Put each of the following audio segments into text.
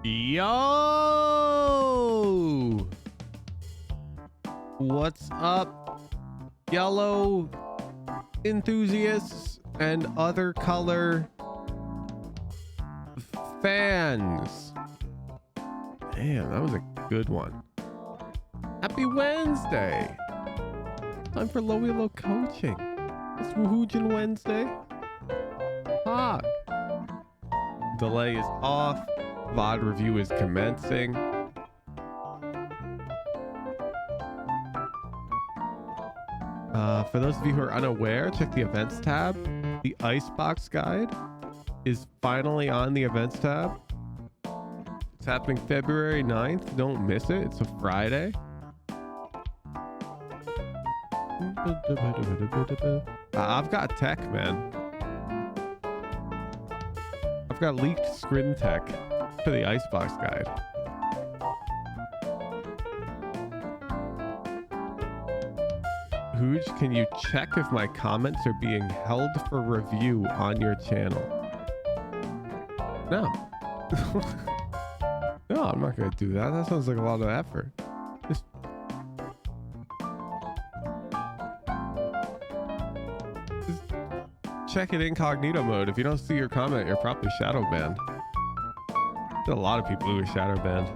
Yo! What's up, yellow enthusiasts and other color fans? Damn, that was a good one. Happy Wednesday. Time for Low Elo coaching. It's Woohoojin Wednesday. Hog. Delay is off. VOD review is commencing. For those of you who are unaware, check the events tab. The Icebox guide is finally on the events tab. It's happening February 9th. Don't miss it. It's a Friday. I've got tech, man. I've got leaked screen tech for the Icebox guide. Hooj, can you check if my comments are being held for review on your channel? No. No, I'm not going to do that. That sounds like a lot of effort. Just check it incognito mode. If you don't see your comment, you're probably shadow banned. There's a lot of people who are shadow banned.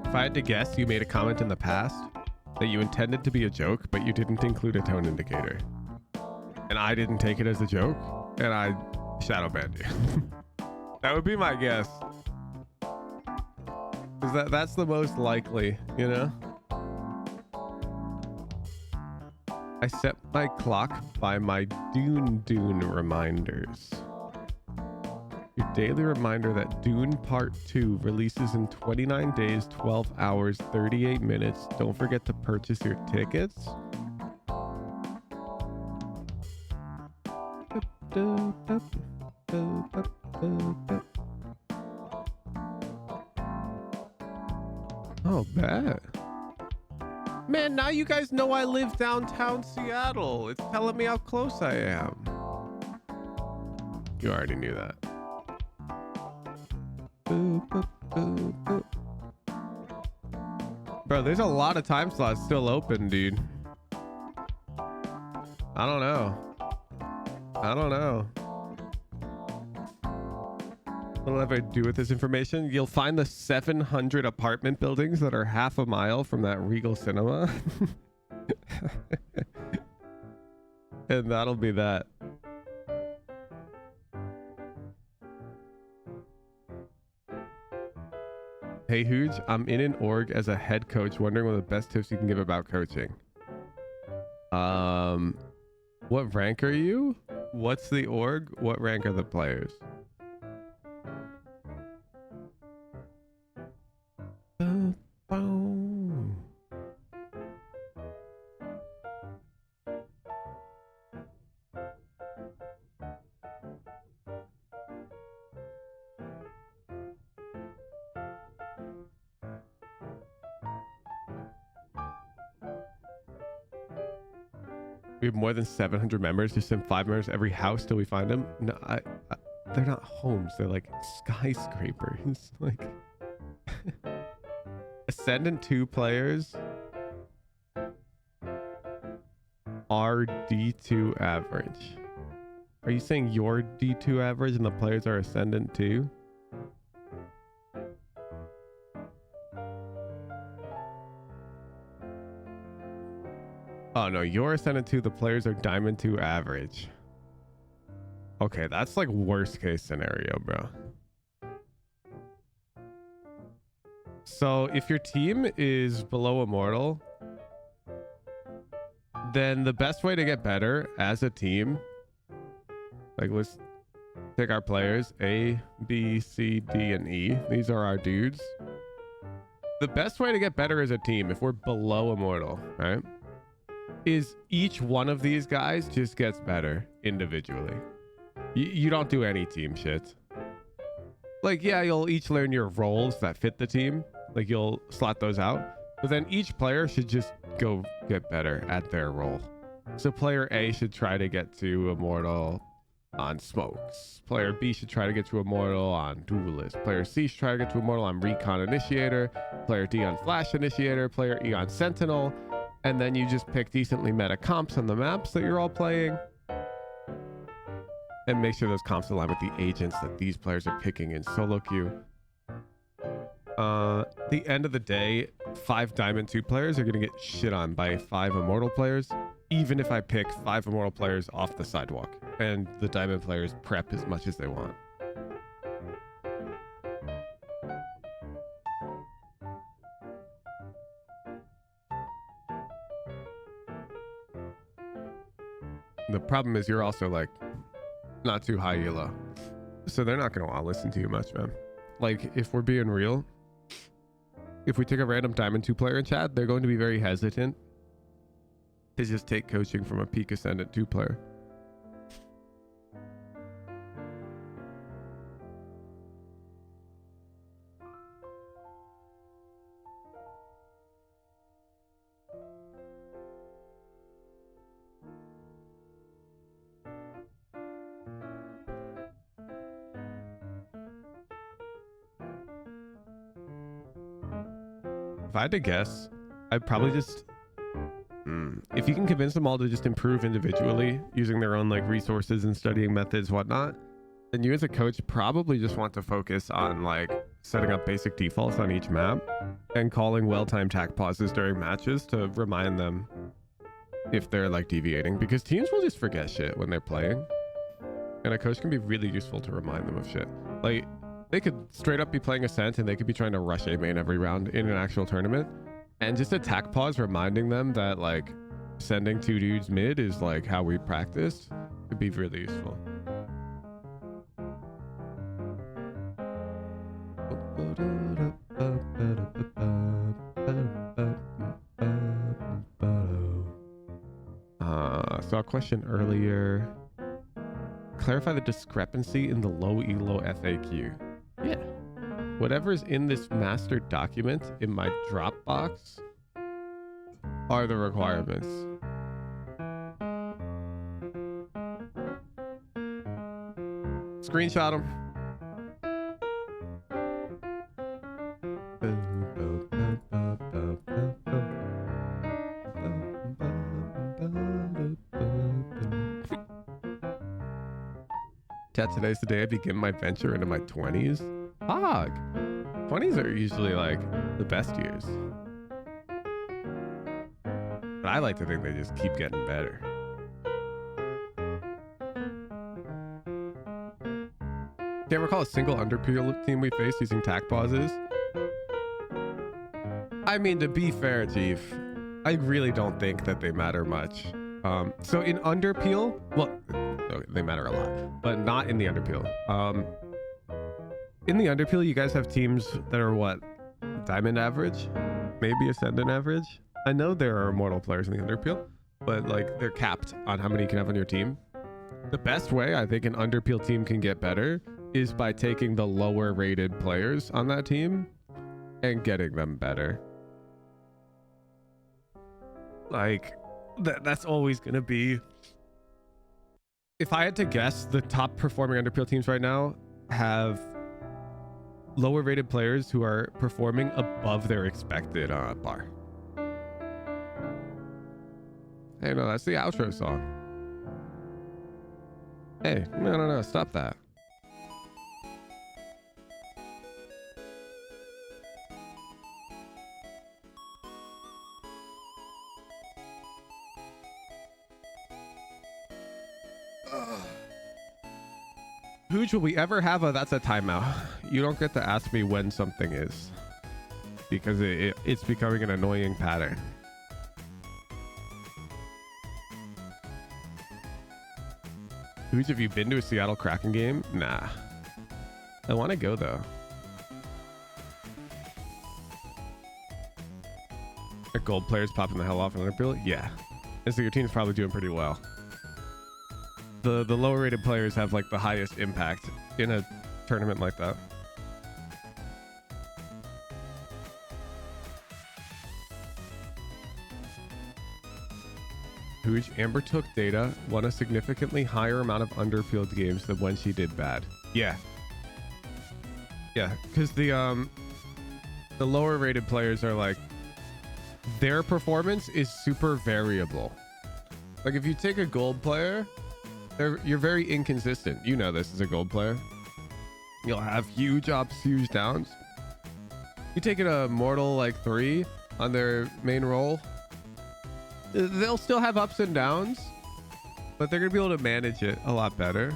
If I had to guess, you made a comment in the past that you intended to be a joke, but you didn't include a tone indicator. And I didn't take it as a joke, and I shadow banned you. That would be my guess. Because that's the most likely, you know? I set my clock by my Dune reminders. Your daily reminder that Dune Part 2 releases in 29 days, 12 hours, 38 minutes. Don't forget to purchase your tickets. Oh, bad. Man, now you guys know I live downtown Seattle. It's telling me how close I am. You already knew that. Bro, there's a lot of time slots still open, dude. I don't know. What'll ever do with this information? You'll find the 700 apartment buildings that are half a mile from that Regal Cinema. And that'll be that. Hey Hooj, I'm in an org as a head coach, wondering what are the best tips you can give about coaching. What rank are you? What's the org? What rank are the players? We have more than 700 members. Just send 5 members every house till we find them. No, they're not homes. They're like skyscrapers. Like Ascendant 2 players are D2 average. Are you saying you're D2 average and the players are Ascendant 2? Oh no, you're Ascendant 2, the players are Diamond 2 average. Okay, that's like worst case scenario, bro. So if your team is below Immortal, then the best way to get better as a team, like let's take our players, A, B, C, D, and E. These are our dudes. The best way to get better as a team, if we're below Immortal, right, is each one of these guys just gets better individually. You don't do any team shit. Like, yeah, you'll each learn your roles that fit the team. Like, you'll slot those out. But then each player should just go get better at their role. So player A should try to get to Immortal on Smokes. Player B should try to get to Immortal on Duelist. Player C should try to get to Immortal on Recon Initiator. Player D on Flash Initiator. Player E on Sentinel. And then you just pick decently meta comps on the maps that you're all playing. And make sure those comps align with the agents that these players are picking in solo queue. The end of the day, 5 Diamond 2 players are going to get shit on by 5 Immortal players, even if I pick 5 Immortal players off the sidewalk and the Diamond players prep as much as they want. The problem is you're also like not too high elo, so they're not going to want to listen to you much, man. Like, if we're being real, if we take a random Diamond 2 player in chat, they're going to be very hesitant to just take coaching from a peak Ascendant 2 player. If I had to guess, I'd probably just if you can convince them all to just improve individually using their own like resources and studying methods, whatnot, then you as a coach probably just want to focus on like setting up basic defaults on each map and calling well-timed tack pauses during matches to remind them if they're like deviating, because teams will just forget shit when they're playing, and a coach can be really useful to remind them of shit. Like, they could straight up be playing Ascent and they could be trying to rush A main every round in an actual tournament, and just attack pause reminding them that like sending 2 dudes mid is like how we practiced could be really useful. Saw a question earlier. Clarify the discrepancy in the low elo FAQ. Yeah. Whatever's in this master document in my Dropbox are the requirements. Screenshot them. Chat, today's the day I begin my venture into my 20s. Fog. 20s are usually like the best years. But I like to think they just keep getting better. Do you ever recall a single underpeel team we faced using tack pauses? I mean, to be fair, Chief, I really don't think that they matter much. So in underpeel, well, they matter a lot, but not in the underpeel. In the underpeel, you guys have teams that are what? Diamond average? Maybe Ascendant average? I know there are Immortal players in the underpeel, but like they're capped on how many you can have on your team. The best way I think an underpeel team can get better is by taking the lower rated players on that team and getting them better. Like, that's always going to be... If I had to guess, the top performing underpeel teams right now have lower rated players who are performing above their expected bar. Hey, no, that's the outro song. Hey, no, stop that. Hooge, will we ever have a that's a timeout? You don't get to ask me when something is, because it's becoming an annoying pattern. Hooge, have you been to a Seattle Kraken game? Nah. I want to go though. Are gold players popping the hell off in underpeel? Yeah. And so your team's probably doing pretty well. The lower rated players have like the highest impact in a tournament like that. Hooge, Amber took data, won a significantly higher amount of underfield games than when she did bad. Yeah. Yeah, because the lower rated players are like, their performance is super variable. Like if you take a gold player, you're very inconsistent. You know this as a gold player. You'll have huge ups, huge downs. You take it a mortal like 3 on their main role, they'll still have ups and downs, but they're gonna be able to manage it a lot better.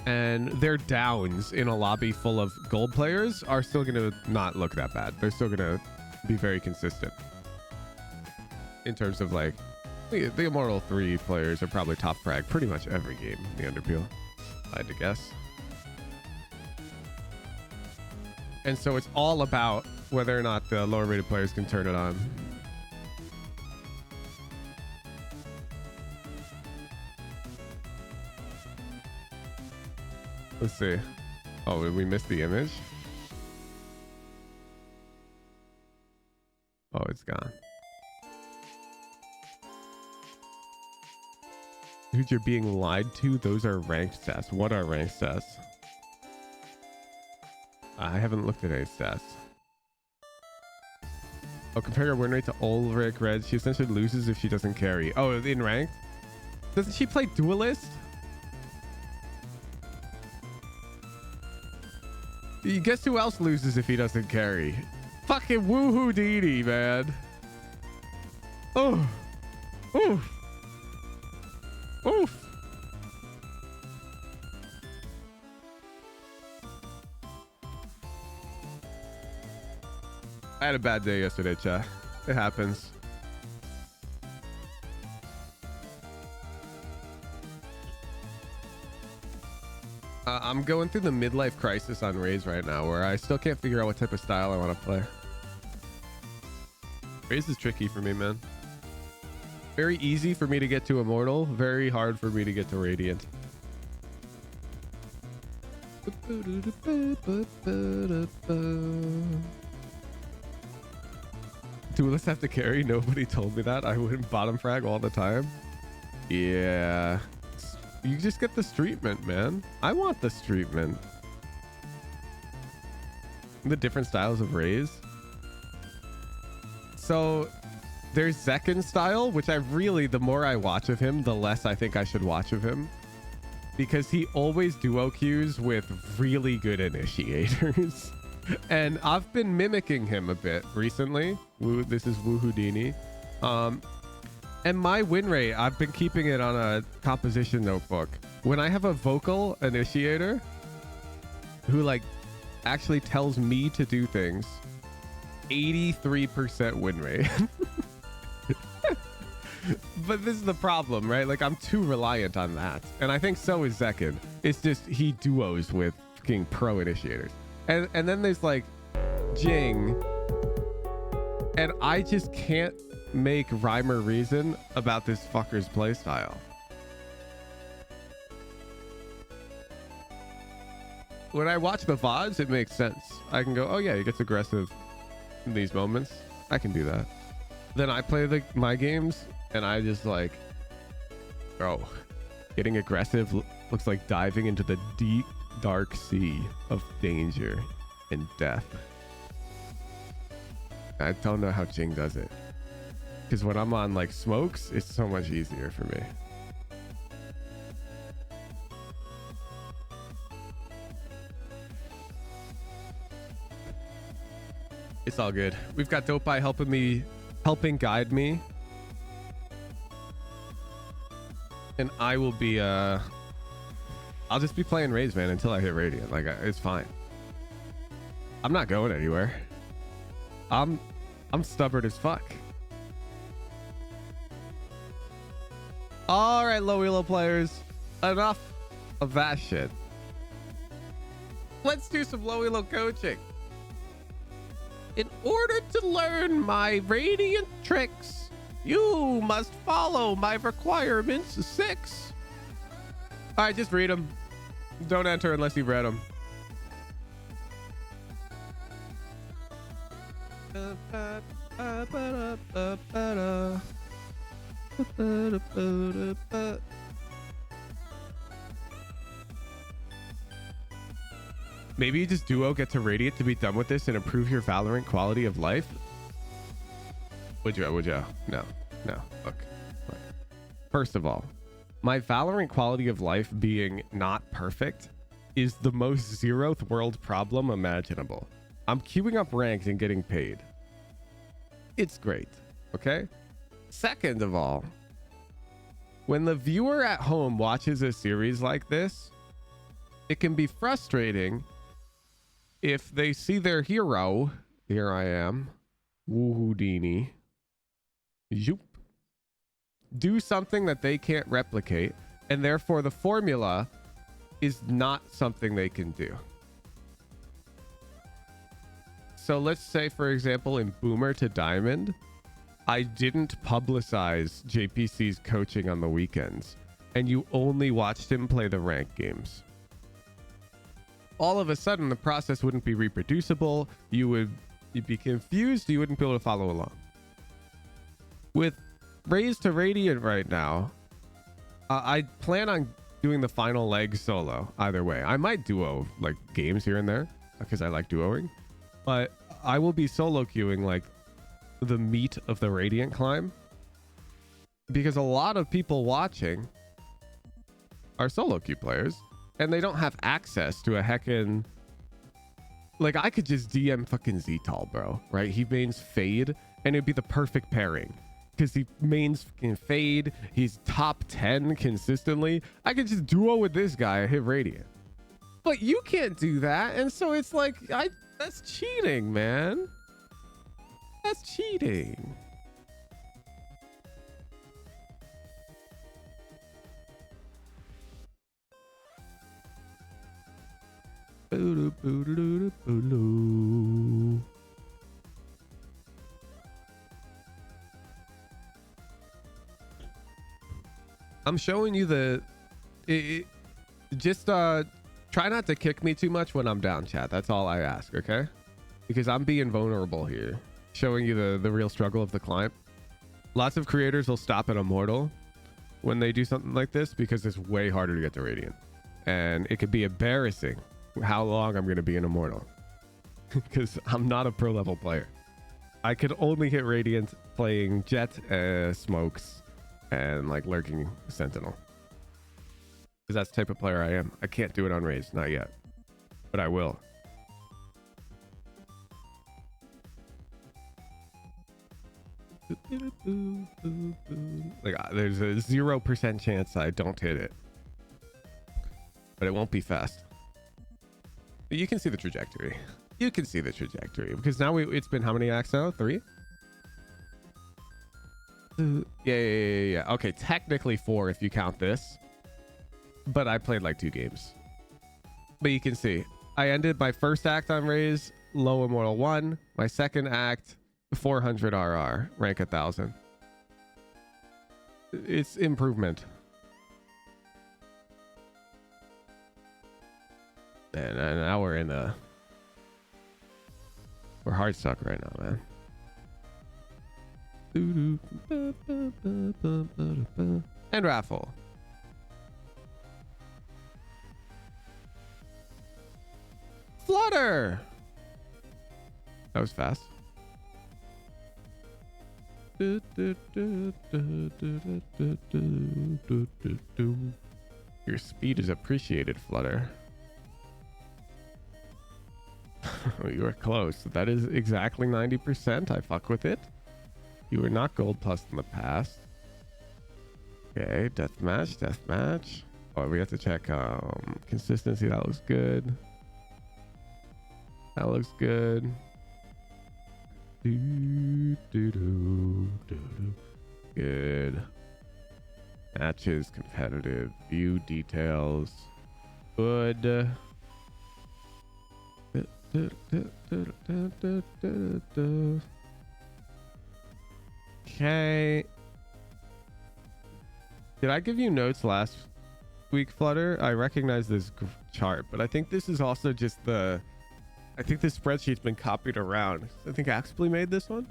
And their downs in a lobby full of gold players are still gonna not look that bad. They're still gonna be very consistent in terms of like the Immortal 3 players are probably top frag pretty much every game in the Underpeel, I had to guess. And so it's all about whether or not the lower rated players can turn it on. Let's see. Oh, did we miss the image? Oh, it's gone. Dude, you're being lied to. Those are ranked stats. What are ranked stats? I haven't looked at any stats. Oh, compare her win rate to Ulrich Red. She essentially loses if she doesn't carry. Oh, in ranked? Doesn't she play Duelist? Guess who else loses if he doesn't carry? Fucking Woohoo Dee, man. Oh. Oof. Oof. I had a bad day yesterday, chat. It happens. I'm going through the midlife crisis on Raze right now, where I still can't figure out what type of style I want to play. Raze is tricky for me, man. Very easy for me to get to Immortal, very hard for me to get to Radiant. Duelists have to carry. Nobody told me that. I wouldn't bottom frag all the time. Yeah. You just get this treatment, man. I want this treatment. The different styles of Raze. So there's Zekken style, which I really, the more I watch of him, the less I think I should watch of him. Because he always duo queues with really good initiators. And I've been mimicking him a bit recently. This is Woohoudini. And my win rate, I've been keeping it on a composition notebook. When I have a vocal initiator who like actually tells me to do things, 83% win rate. But this is the problem, right? Like I'm too reliant on that. And I think so is Zekken. It's just he duos with fucking pro initiators. And then there's like Jing. And I just can't make rhyme or reason about this fucker's playstyle. When I watch the VODs, it makes sense. I can go, oh yeah, he gets aggressive in these moments. I can do that. Then I play my games and I just like, bro, getting aggressive looks like diving into the deep, dark sea of danger and death. I don't know how Jing does it. Because when I'm on like smokes, it's so much easier for me. It's all good. We've got Dope Eye helping guide me. And I will be, I'll just be playing Raze, man, until I hit Radiant. Like, it's fine. I'm not going anywhere. I'm stubborn as fuck. All right, low elo players, enough of that shit. Let's do some low elo coaching. In order to learn my Radiant tricks, you must follow my requirements 6. All right, just read them. Don't enter unless you've read them. Maybe you just duo get to Radiant to be done with this and improve your Valorant quality of life. Would you? No. Look. First of all, my Valorant quality of life being not perfect is the most zeroth world problem imaginable. I'm queuing up ranks and getting paid. It's great. Okay. Second of all, when the viewer at home watches a series like this, it can be frustrating if they see their hero, here I am, Woohoudini, Zoop, do something that they can't replicate, and therefore the formula is not something they can do. So let's say, for example, in Boomer to Diamond, I didn't publicize JPC's coaching on the weekends, and you only watched him play the ranked games. All of a sudden, the process wouldn't be reproducible. You'd be confused. You wouldn't be able to follow along. With Raise to Radiant right now, I plan on doing the final leg solo either way. I might duo like games here and there because I like duoing, but I will be solo queuing like the meat of the Radiant climb, because a lot of people watching are solo queue players and they don't have access to a heckin', like, I could just DM fucking Ztal, bro, right? He mains Fade and it'd be the perfect pairing because he mains fucking Fade. He's top 10 consistently. I could just duo with this guy and hit Radiant, but you can't do that. And so it's like, that's cheating, man. That's cheating. I'm showing you just try not to kick me too much when I'm down, chat. That's all I ask, okay? Because I'm being vulnerable here, showing you the real struggle of the climb. Lots of creators will stop at Immortal when they do something like this because it's way harder to get to Radiant, and it could be embarrassing how long I'm going to be an Immortal because I'm not a pro level player. I could only hit Radiant playing Jet, Smokes, and like lurking Sentinel, because that's the type of player I am. I can't do it on Raise, not yet, but I will. Like, there's a 0% chance I don't hit it, but it won't be fast. But you can see the trajectory. You can see the trajectory because now it's been how many acts now? 3? Yeah. Okay, technically 4 if you count this, but I played like 2 games. But you can see I ended my first act on Raise low Immortal 1, my second act 400 RR, rank 1000. It's improvement. And now we're hard stuck right now, man. And raffle. Flutter. That was fast. Your speed is appreciated, Flutter. You were close. That is exactly 90%. I fuck with it. You were not gold plus in the past. Okay, deathmatch. Oh, we have to check consistency. That looks good. Good. Matches, competitive, view details. Good. Okay. Did I give you notes last week, Flutter? I recognize this chart, but I think this is also just I think this spreadsheet's been copied around. I think Axpley made this one.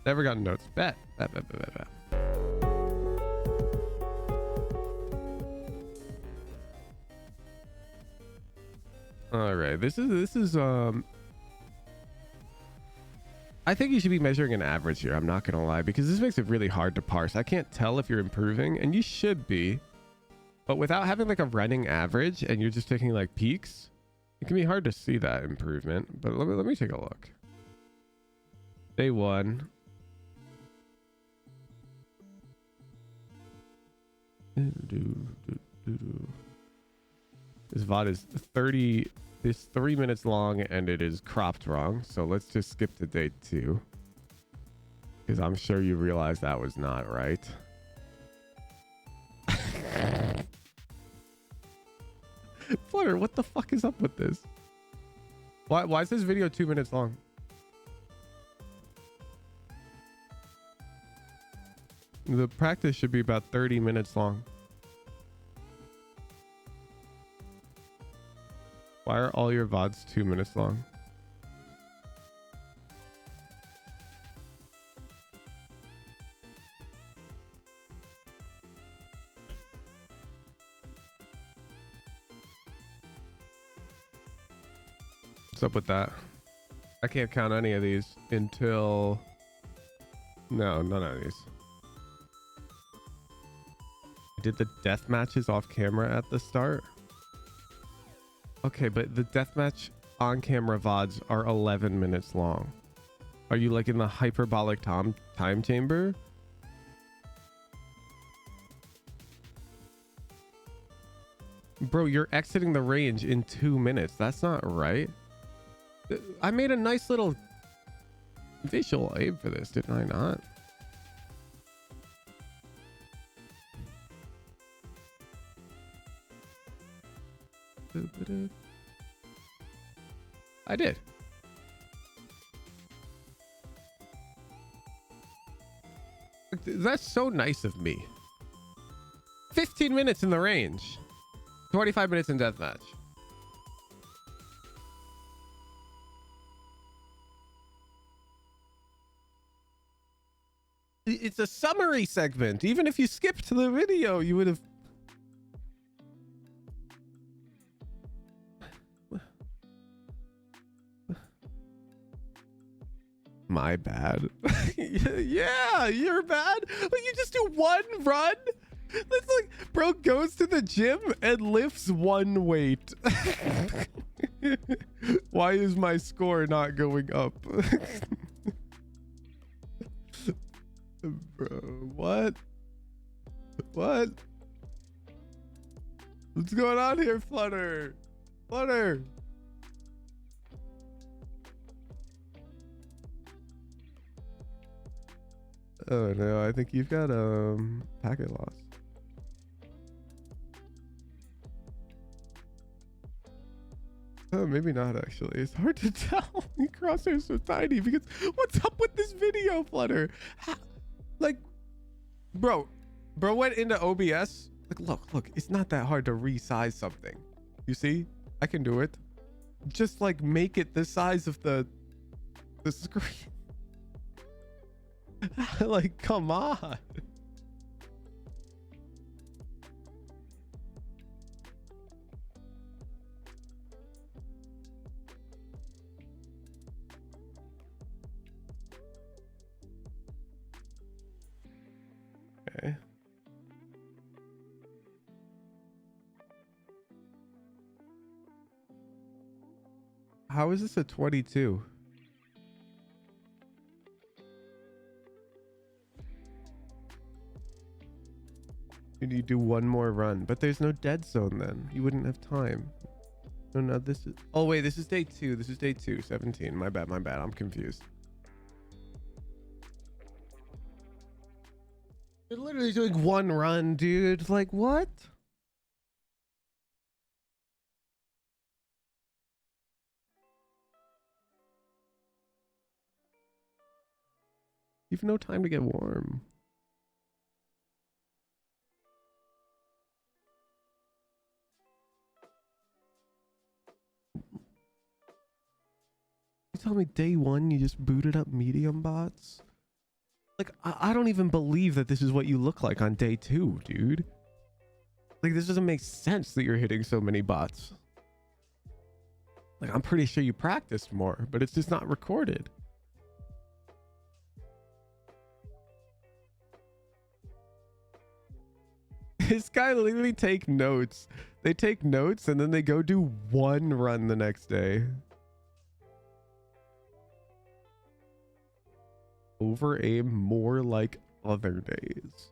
Never gotten notes. Bet. Bet. All right. This is I think you should be measuring an average here. I'm not gonna lie, because this makes it really hard to parse. I can't tell if you're improving, and you should be, but without having like a running average and you're just taking like peaks, it can be hard to see that improvement. But let me take a look. Day 1. This VOD is 30. It's 3 minutes long and it is cropped wrong. So let's just skip to day 2, because I'm sure you realize that was not right. Flutter, what the fuck is up with this? Why is this video 2 minutes long? The practice should be about 30 minutes long. Why are all your VODs 2 minutes long? What's up with that? I can't count any of these until... No, none of these. I did the death matches off camera at the start. Okay, but the deathmatch on camera VODs are 11 minutes long. Are you like in the hyperbolic time chamber? Bro, you're exiting the range in 2 minutes. That's not right. I made a nice little visual aid for this, didn't I not? I did. That's so nice of me. 15 minutes in the range. 25 minutes in deathmatch. It's a summary segment. Even if you skipped the video, you would have... My bad. Yeah, you're bad. Like, you just do one run? That's like, bro goes to the gym and lifts one weight. Why is my score not going up? Bro, what? What? What's going on here, Flutter? Flutter. Oh no, I think you've got packet loss. Oh, maybe not actually. It's hard to tell. Your crosshair's so tiny because what's up with this video, Flutter? Like, bro went into OBS. Like, look, it's not that hard to resize something. You see? I can do it. Just like make it the size of the screen. Like, come on. Okay. How is this a 22? You do one more run, but there's no dead zone then. You wouldn't have time. No, this is... Oh, wait, this is day 2. This is day 2, 17. My bad. I'm confused. You're literally doing one run, dude. Like, what? You've no time to get warm. You tell me day 1 you just booted up medium bots? Like, I don't even believe that this is what you look like on day 2, dude. Like, this doesn't make sense that you're hitting so many bots. Like, I'm pretty sure you practiced more, but it's just not recorded. This guy literally take notes. They take notes and then they go do one run the next day. Over aim more like other days.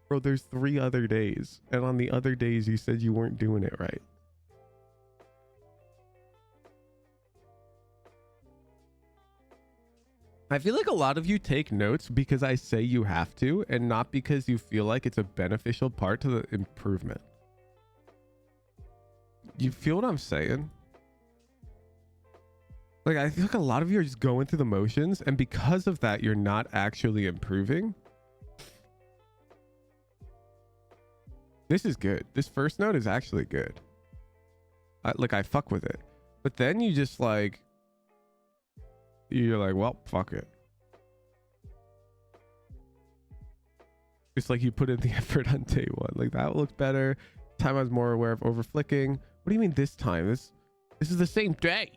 Bro, there's 3 other days. And on the other days, you said you weren't doing it right. I feel like a lot of you take notes because I say you have to, and not because you feel like it's a beneficial part to the improvement. You feel what I'm saying? Like, I feel like a lot of you are just going through the motions, and because of that, you're not actually improving. This is good. This first note is actually good. I fuck with it. But then you just like... You're like, well, fuck it. It's like you put in the effort on day 1. Like, that looks better. Time I was more aware of overflicking. What do you mean this time? This is the same day.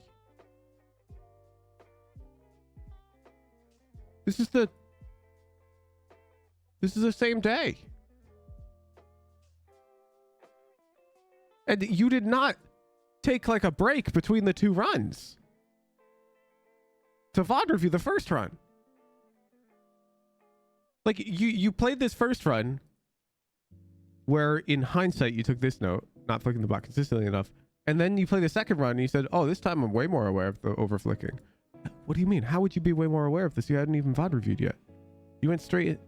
This is the same day. And you did not take like a break between the 2 runs to VOD review the first run. Like, you played this first run where in hindsight you took this note, not flicking the bot consistently enough, and then you play the second run and you said, oh, this time I'm way more aware of the overflicking. What do you mean? How would you be way more aware of this? You hadn't even VOD reviewed yet. You went straight...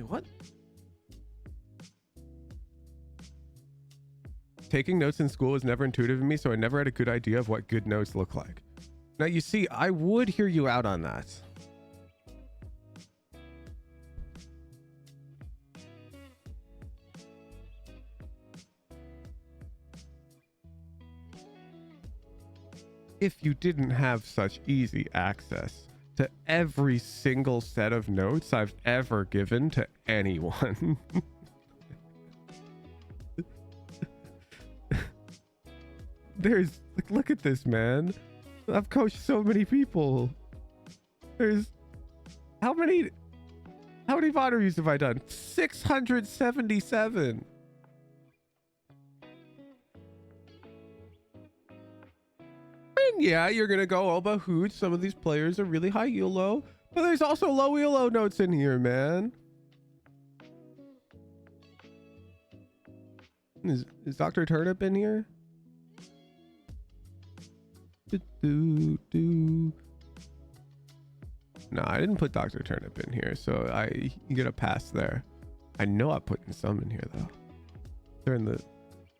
What? Taking notes in school was never intuitive to me, so I never had a good idea of what good notes look like. Now, you see, I would hear you out on that. If you didn't have such easy access to every single set of notes I've ever given to anyone. There's, like, look at this, man. I've coached so many people. There's, how many VOD reviews have I done? 677. And yeah, you're gonna go, oh, but Hooch, some of these players are really high ELO, but there's also low ELO notes in here, man. Is Dr. Turnip in here? No, I didn't put Dr. Turnip in here, so you get a pass there. I know I put some in here though. They're in the...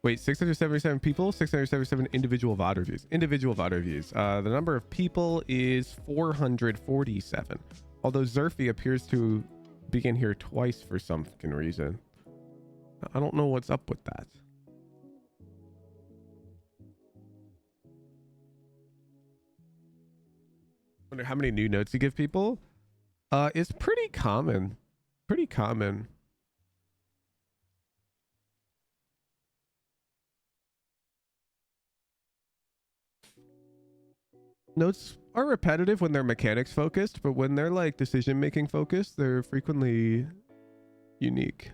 Wait, 677 people, 677 individual VOD reviews. Individual VOD reviews. The number of people is 447. Although Zerfy appears to be in here twice for some fucking reason. I don't know what's up with that. Wonder how many new notes you give people? It's pretty common. Pretty common. Notes are repetitive when they're mechanics focused, but when they're like decision making focused, they're frequently unique.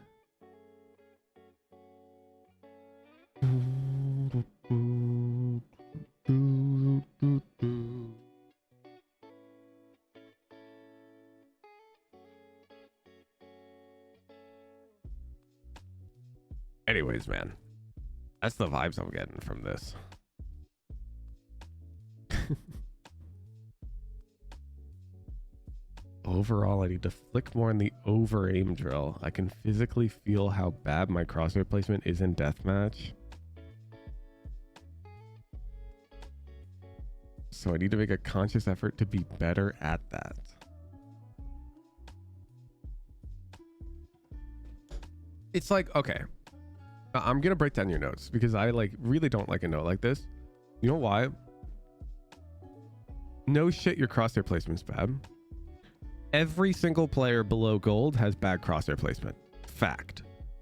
Anyways, man, that's the vibes I'm getting from this. Overall, I need to flick more on the over aim drill. I can physically feel how bad my crosshair placement is in deathmatch. So I need to make a conscious effort to be better at that. It's like, okay, I'm gonna break down your notes because I like really don't like a note like this. You know why? No shit, your crosshair placement's bad. Every single player below gold has bad crosshair placement. Fact.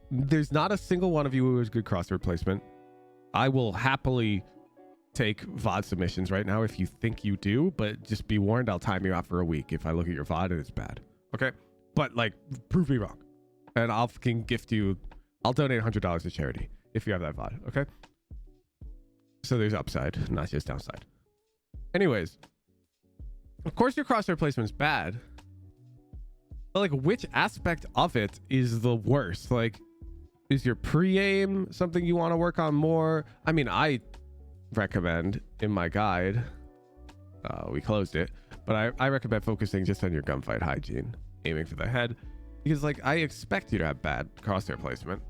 There's not a single one of you who has good crosshair placement. I will happily take VOD submissions right now if you think you do, but just be warned, I'll time you out for a week if I look at your VOD and it's bad. Okay? But like, prove me wrong. And I'll fucking gift you, I'll donate $100 to charity if you have that VOD. Okay? So there's upside, not just downside. Anyways, of course your crosshair placement's bad. But like, which aspect of it is the worst? Like, is your pre-aim something you want to work on more? I mean, I recommend in my guide, we closed it, but I recommend focusing just on your gunfight hygiene, aiming for the head, because like, I expect you to have bad crosshair placement.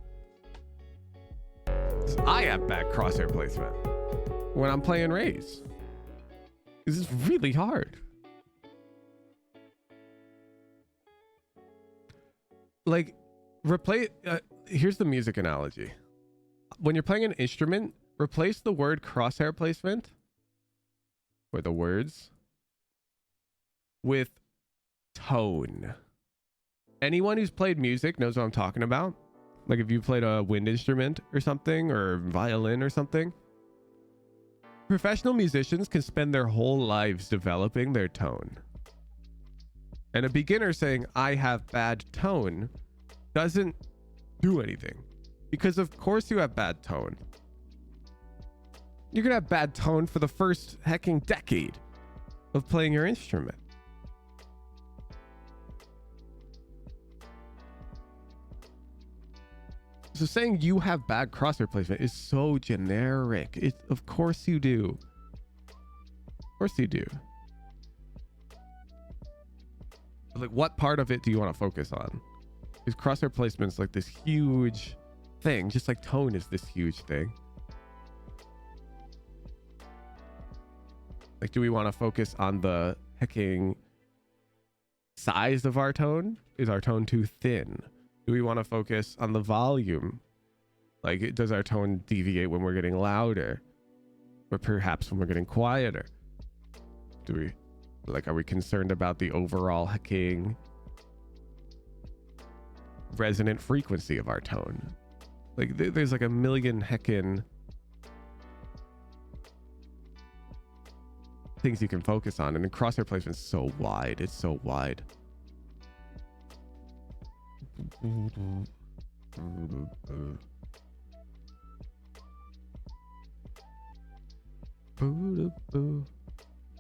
I have bad crosshair placement when I'm playing Raze. This is really hard. Like, replace here's the music analogy. When you're playing an instrument, replace the word crosshair placement, or the words, with tone. Anyone who's played music knows what I'm talking about. Like if you played a wind instrument or something, or violin or something, professional musicians can spend their whole lives developing their tone. And a beginner saying, I have bad tone, doesn't do anything. Because of course you have bad tone. You're going to have bad tone for the first hecking decade of playing your instrument. So saying you have bad crosshair placement is so generic. Of course you do. Of course you do. Like, what part of it do you want to focus on? Because crosshair placement's like this huge thing, just like tone is this huge thing. Like, do we want to focus on the hecking size of our tone? Is our tone too thin? Do we want to focus on the volume? Like, does our tone deviate when we're getting louder? Or perhaps when we're getting quieter? Do we... Like, are we concerned about the overall hecking resonant frequency of our tone? Like, there's like a million heckin' things you can focus on, and the crosshair placement's so wide. It's so wide.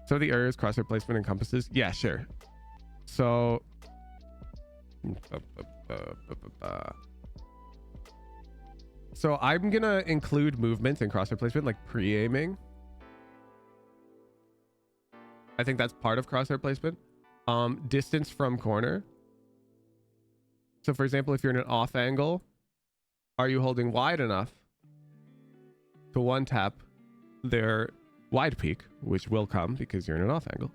So the areas crosshair placement encompasses? Yeah, sure. So I'm gonna include movement in crosshair placement, like pre-aiming. I think that's part of crosshair placement. Distance from corner. So for example, if you're in an off angle, are you holding wide enough to one tap their wide peak, which will come because you're in an off angle.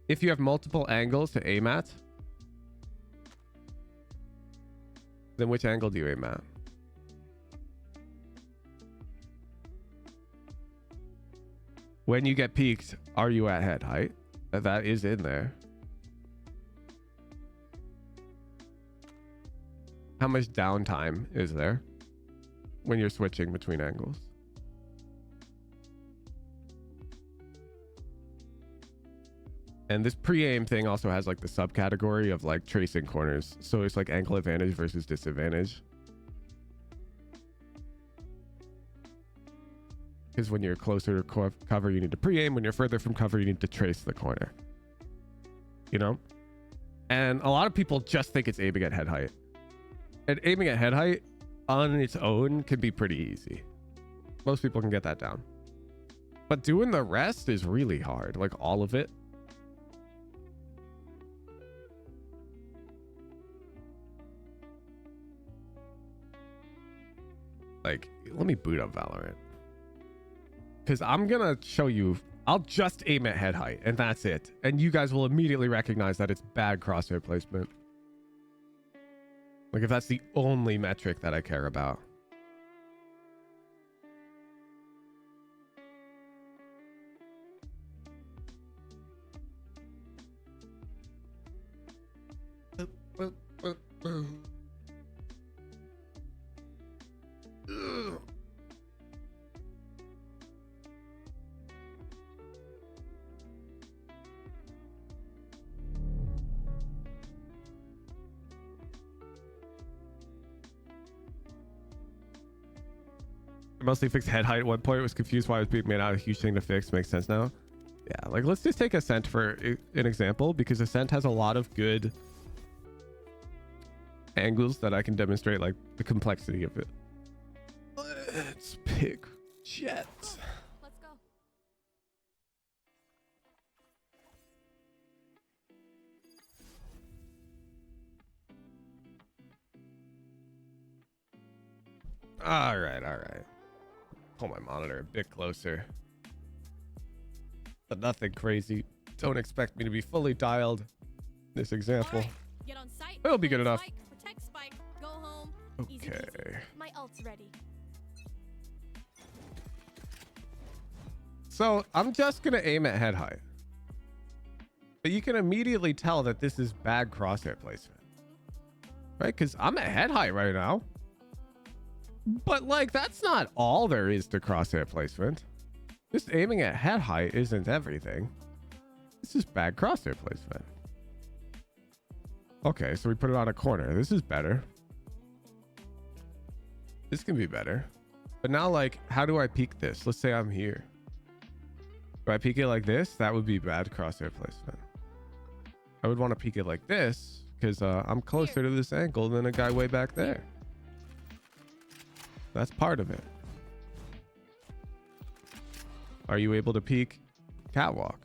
If you have multiple angles to aim at, then which angle do you aim at? When you get peaked, are you at head height? That is in there. How much downtime is there when you're switching between angles? And this pre-aim thing also has like the subcategory of like tracing corners. So it's like angle advantage versus disadvantage. Because when you're closer to cover, you need to pre-aim. When you're further from cover, you need to trace the corner. You know? And a lot of people just think it's aiming at head height. And aiming at head height on its own can be pretty easy. Most people can get that down. But doing the rest is really hard. Like all of it. Like, let me boot up Valorant. Because I'm going to show you, I'll just aim at head height and that's it. And you guys will immediately recognize that it's bad crosshair placement. Like if that's the only metric that I care about. Mostly fixed head height at one point. Was confused why it was being made out a huge thing to fix. Makes sense now. Yeah, like let's just take Ascent for an example, because Ascent has a lot of good angles that I can demonstrate like the complexity of it. Let's pick Jet. Let's go. All right, all right. Pull my monitor a bit closer. But nothing crazy. Don't expect me to be fully dialed. This example. Right, get on site. It'll be good enough. Spike, protect Spike. Go home. Easy Okay. peasy. My ult's ready. So I'm just gonna aim at head height. But you can immediately tell that this is bad crosshair placement. Right? Because I'm at head height right now. But like that's not all there is to crosshair placement. Just aiming at head height isn't everything. This is bad crosshair placement. Okay, so we put it on a corner. This is better. This can be better. But now like, how do I peek this? Let's say I'm here. Do I peek it like this? That would be bad crosshair placement. I would want to peek it like this because I'm closer to this angle than a guy way back there. That's part of it. Are you able to peek catwalk?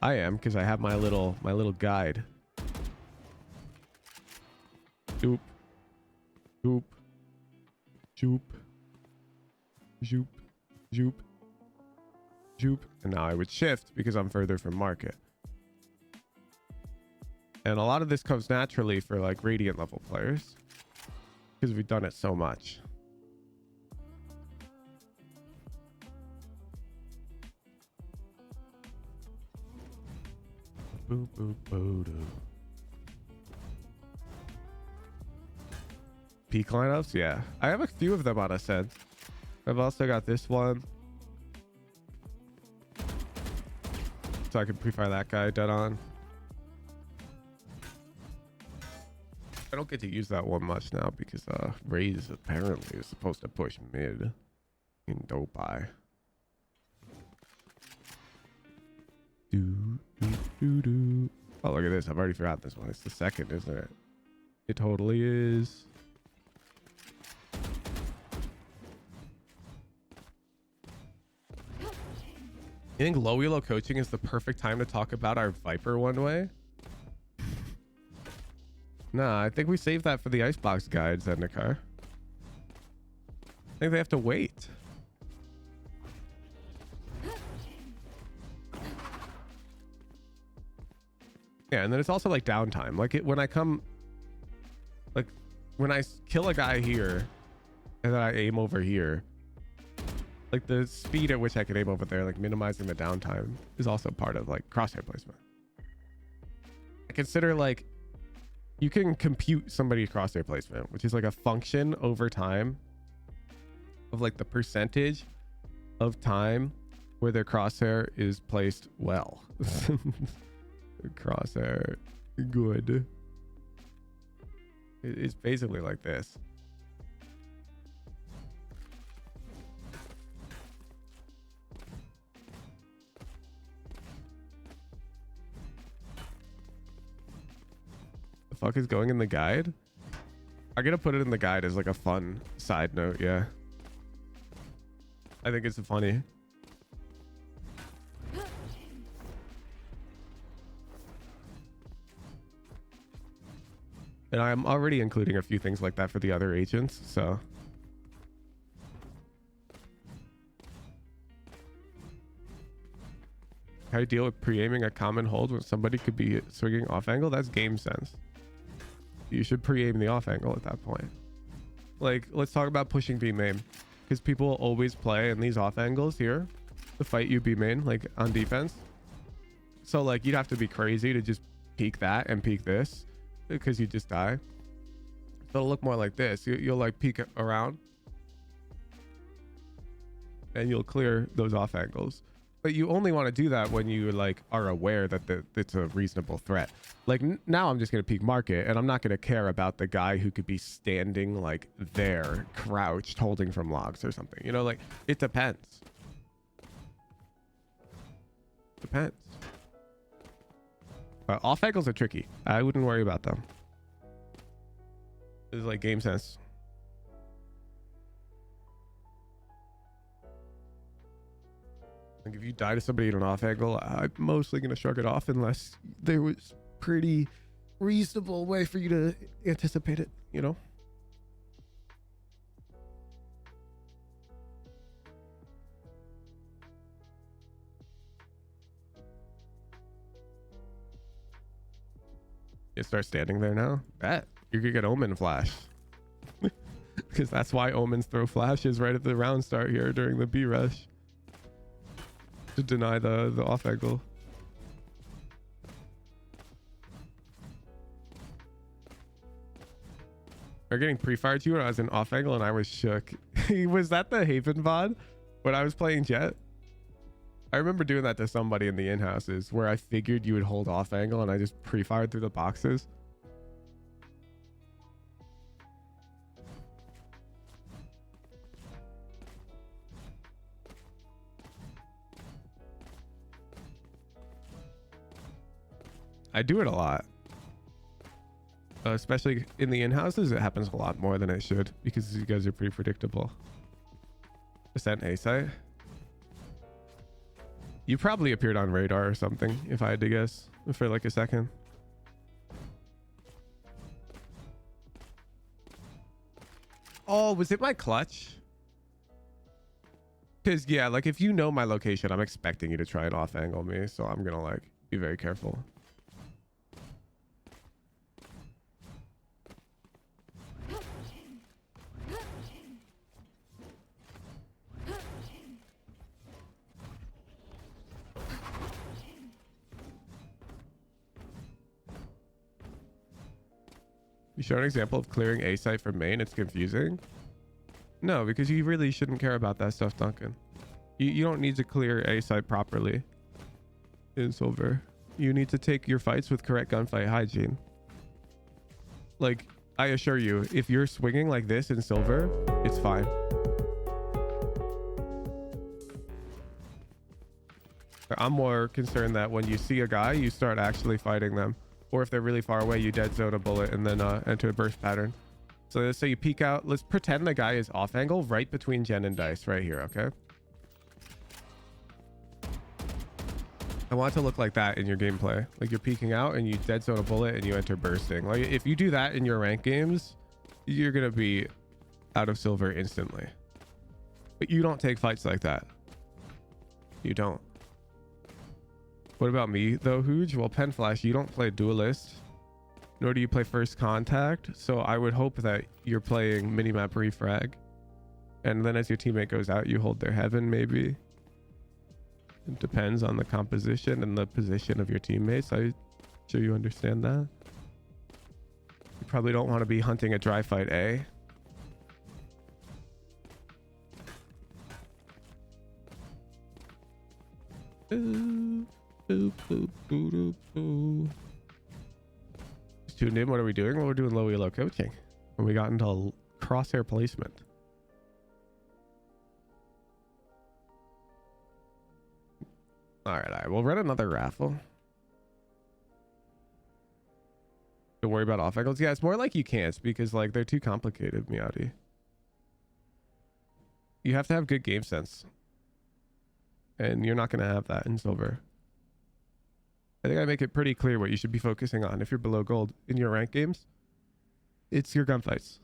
I am, because I have my little guide. Joop. Joop. Joop. Joop. Joop. Joop. And now I would shift because I'm further from market. And a lot of this comes naturally for like Radiant level players, because we've done it so much. Boop, boop, boop, doo. Peak lineups? Yeah. I have a few of them on Ascent. I've also got this one. So I can pre-fire that guy dead on. I don't get to use that one much now because Raze apparently is supposed to push mid in dope eye. Oh, look at this. I've already forgot this one. It's the second, isn't it? It totally is. You think low elo coaching is the perfect time to talk about our Viper one way? Nah, I think we saved that for the Icebox guides, Zendikar. I think they have to wait. Yeah, and then it's also like downtime. Like when I kill a guy here and then I aim over here, like the speed at which I can aim over there, like minimizing the downtime, is also part of like crosshair placement. I consider like you can compute somebody's crosshair placement, which is like a function over time of like the percentage of time where their crosshair is placed well. Crosshair good. It's basically like this. The fuck is going in the guide? I'm gonna put it in the guide as like a fun side note. Yeah, I think it's funny. And I'm already including a few things like that for the other agents, so. How do you deal with pre-aiming a common hold when somebody could be swinging off angle? That's game sense. You should pre-aim the off angle at that point. Like, let's talk about pushing B main, because people will always play in these off angles here to fight you B main, like on defense. So like you'd have to be crazy to just peek that and peek this, because you just die. So it'll look more like this. You'll like peek around and you'll clear those off angles. But you only want to do that when you like are aware that it's a reasonable threat. Like now I'm just going to peek market, and I'm not going to care about the guy who could be standing like there, crouched, holding from logs or something. You know, like it depends. Depends. Off angles are tricky. I wouldn't worry about them. It's like game sense. Like if you die to somebody in an off angle, I'm mostly going to shrug it off unless there was pretty reasonable way for you to anticipate it, you know? You start standing there now? Bet. You're going to get Omen flash. Because that's why Omens throw flashes right at the round start here during the B rush. To deny the off angle. We're getting pre-fired to you when I was in off angle and I was shook. Was that the Haven VOD when I was playing Jet? I remember doing that to somebody in the in-houses where I figured you would hold off angle and I just pre-fired through the boxes. I do it a lot. Especially in the in-houses, it happens a lot more than it should because you guys are pretty predictable. Percent A site. You probably appeared on radar or something, if I had to guess, for like a second. Oh, was it my clutch? Because yeah, like if you know my location, I'm expecting you to try and off angle me, so I'm gonna like be very careful. You show an example of clearing A site from main. It's confusing. No, because you really shouldn't care about that stuff, Duncan. You don't need to clear A site properly in silver. You need to take your fights with correct gunfight hygiene. Like, I assure you, if you're swinging like this in silver, it's fine. I'm more concerned that when you see a guy, you start actually fighting them. Or if they're really far away, you dead zone a bullet and then enter a burst pattern. So let's say you peek out. Let's pretend the guy is off angle right between Jen and Dice right here, okay? I want it to look like that in your gameplay. Like you're peeking out and you dead zone a bullet and you enter bursting. Like if you do that in your rank games, you're going to be out of silver instantly. But you don't take fights like that. You don't. What about me though, Hooge? Well, Pen Flash, you don't play Duelist, nor do you play First Contact. So I would hope that you're playing Minimap Refrag. And then as your teammate goes out, you hold their heaven maybe. It depends on the composition and the position of your teammates. I'm sure you understand that. You probably don't want to be hunting a dry fight A. Boop, boop, boop, boop, boop. Just tuned in. What are we doing? Well, we're doing low elo coaching. And we got into crosshair placement. All right. We'll run another raffle. Don't worry about off angles. Yeah, it's more like you can't because like they're too complicated, Meowdy. You have to have good game sense. And you're not going to have that in silver. I think I make it pretty clear what you should be focusing on if you're below gold in your rank games. It's your gunfights.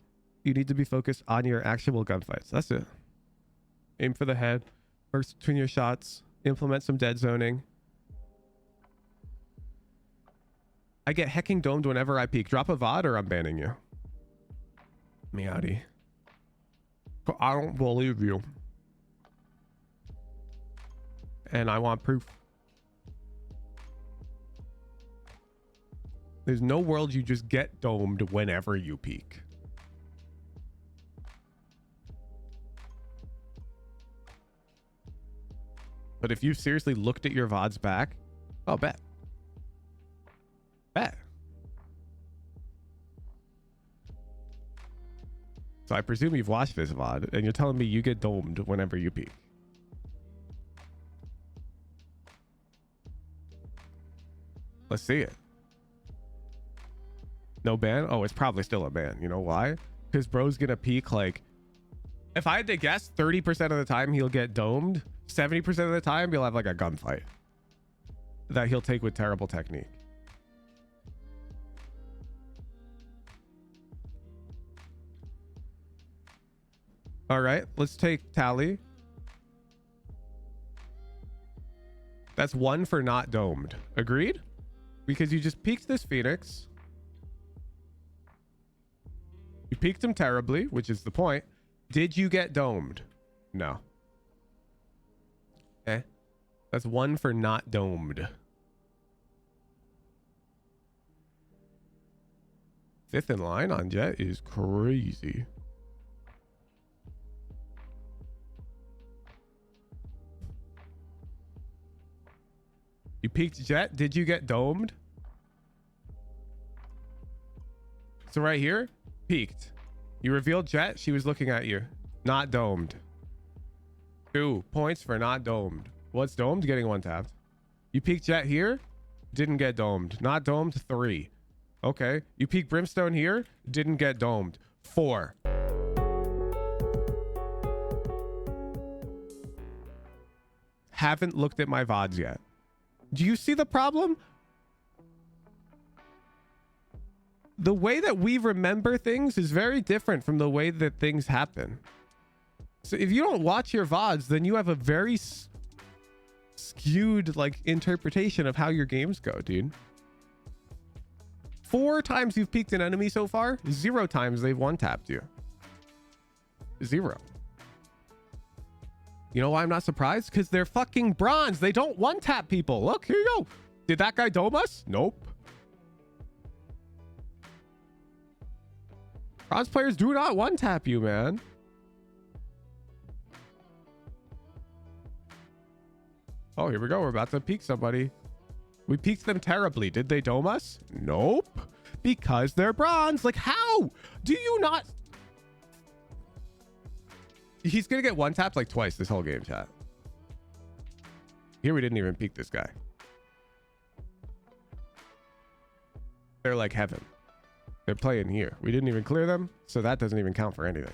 You need to be focused on your actual gunfights. That's it. Aim for the head. Burst between your shots. Implement some dead zoning. I get hecking domed whenever I peek. Drop a VOD or I'm banning you. Meowdy. I don't believe you. And I want proof. There's no world you just get domed whenever you peek. But if you seriously looked at your VODs back, oh, bet. Bet. So I presume you've watched this VOD and you're telling me you get domed whenever you peek. Let's see it. No ban? Oh, it's probably still a ban. You know why? Because bro's gonna peek like... If I had to guess, 30% of the time he'll get domed. 70% of the time he'll have like a gunfight that he'll take with terrible technique. All right, let's take tally. That's 1 for not domed. Agreed? Because you just peeked this Phoenix. You peeked him terribly, which is the point. Did you get domed? No. Okay. That's 1 for not domed. 5th in line on Jet is crazy. You peeked Jet. Did you get domed? So right here, peeked. You revealed Jet. She was looking at you. Not domed. 2 points for not domed. What's domed? Getting 1 tapped. You peeked Jet here. Didn't get domed. Not domed. 3. Okay. You peeked Brimstone here. Didn't get domed. 4. Haven't looked at my VODs yet. Do you see the problem? The way that we remember things is very different from the way that things happen. So if you don't watch your VODs, then you have a very skewed like interpretation of how your games go, dude. 4 times you've peeked an enemy so far, 0 times they've one-tapped you. 0. You know why I'm not surprised? Because they're fucking bronze. They don't one-tap people. Look, here you go. Did that guy dome us? Nope. Bronze players do not one-tap you, man. Oh, here we go. We're about to peek somebody. We peeked them terribly. Did they dome us? Nope. Because they're bronze. Like, how? Do you not... He's gonna get one-tapped like twice this whole game, chat. Here we didn't even peek this guy. They're like heaven. They're playing here. We didn't even clear them, so that doesn't even count for anything.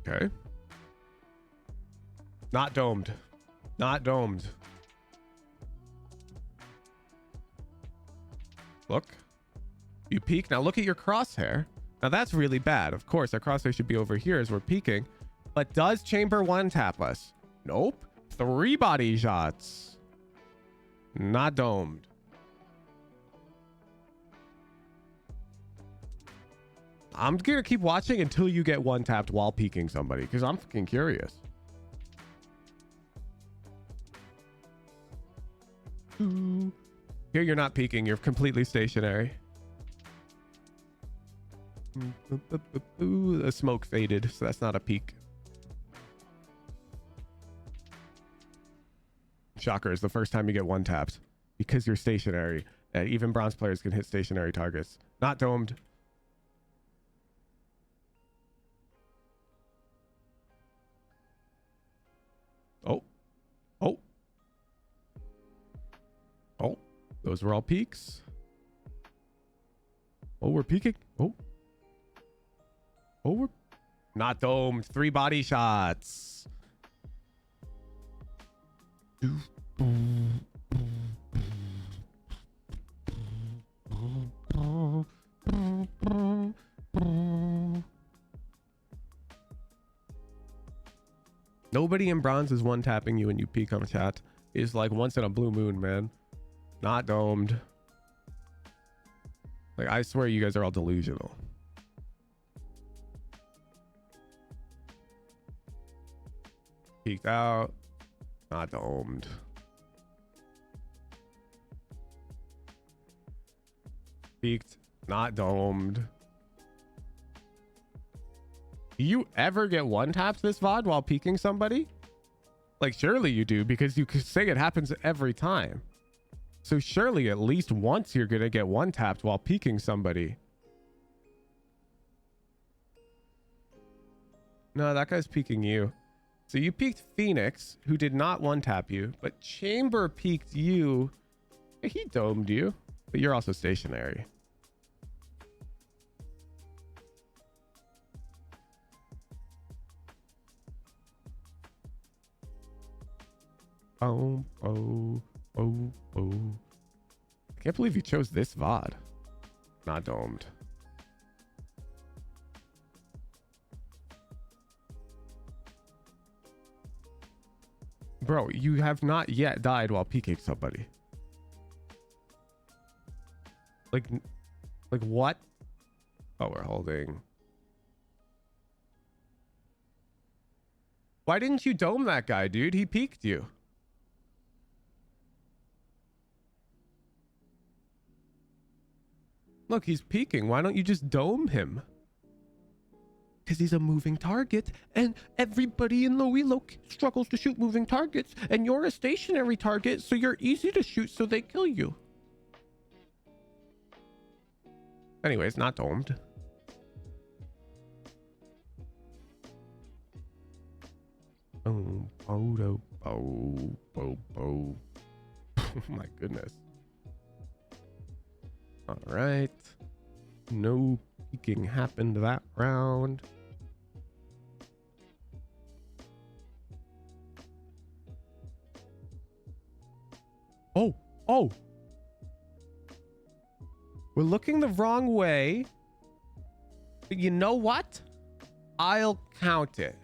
Okay. Not domed. Not domed. Look. You peek. Now look at your crosshair. Now that's really bad. Of course, our crosshair should be over here as we're peeking. But does chamber one tap us? Nope. 3 body shots. Not domed. I'm gonna keep watching until you get one tapped while peeking somebody, because I'm fucking curious. Ooh. Here you're not peeking, you're completely stationary. Ooh, the smoke faded, so that's not a peek. Shocker is the first time you get one tapped because you're stationary. Even bronze players can hit stationary targets. Not domed. Oh. Oh. Oh. Those were all peaks. Oh, we're peeking. Oh. Oh, we're not domed. 3 body shots. Nobody in bronze is one tapping you when you peek on chat. It's like once in a blue moon, man. Not domed. Like, I swear you guys are all delusional. Peeked out. Not domed. Peeked. Not domed. Do you ever get one tapped this VOD while peeking somebody? Like, surely you do, because you could say it happens every time. So surely at least once you're gonna get one tapped while peeking somebody. No, that guy's peeking you. So you peeked Phoenix, who did not one tap you, but Chamber peeked you. He domed you, but you're also stationary. Oh, oh, oh, oh. I can't believe you chose this VOD. Not domed. Bro, you have not yet died while peeking somebody. Like what? Oh, we're holding. Why didn't you dome that guy, dude? He peeked you. Look, he's peeking. Why don't you just dome him? Because he's a moving target, and everybody in Low Elo struggles to shoot moving targets, and you're a stationary target, so you're easy to shoot, so they kill you. Anyways, not domed. Oh, oh, oh, oh, oh. My goodness. All right. No peeking happened that round. Oh, oh. We're looking the wrong way. But you know what? I'll count it.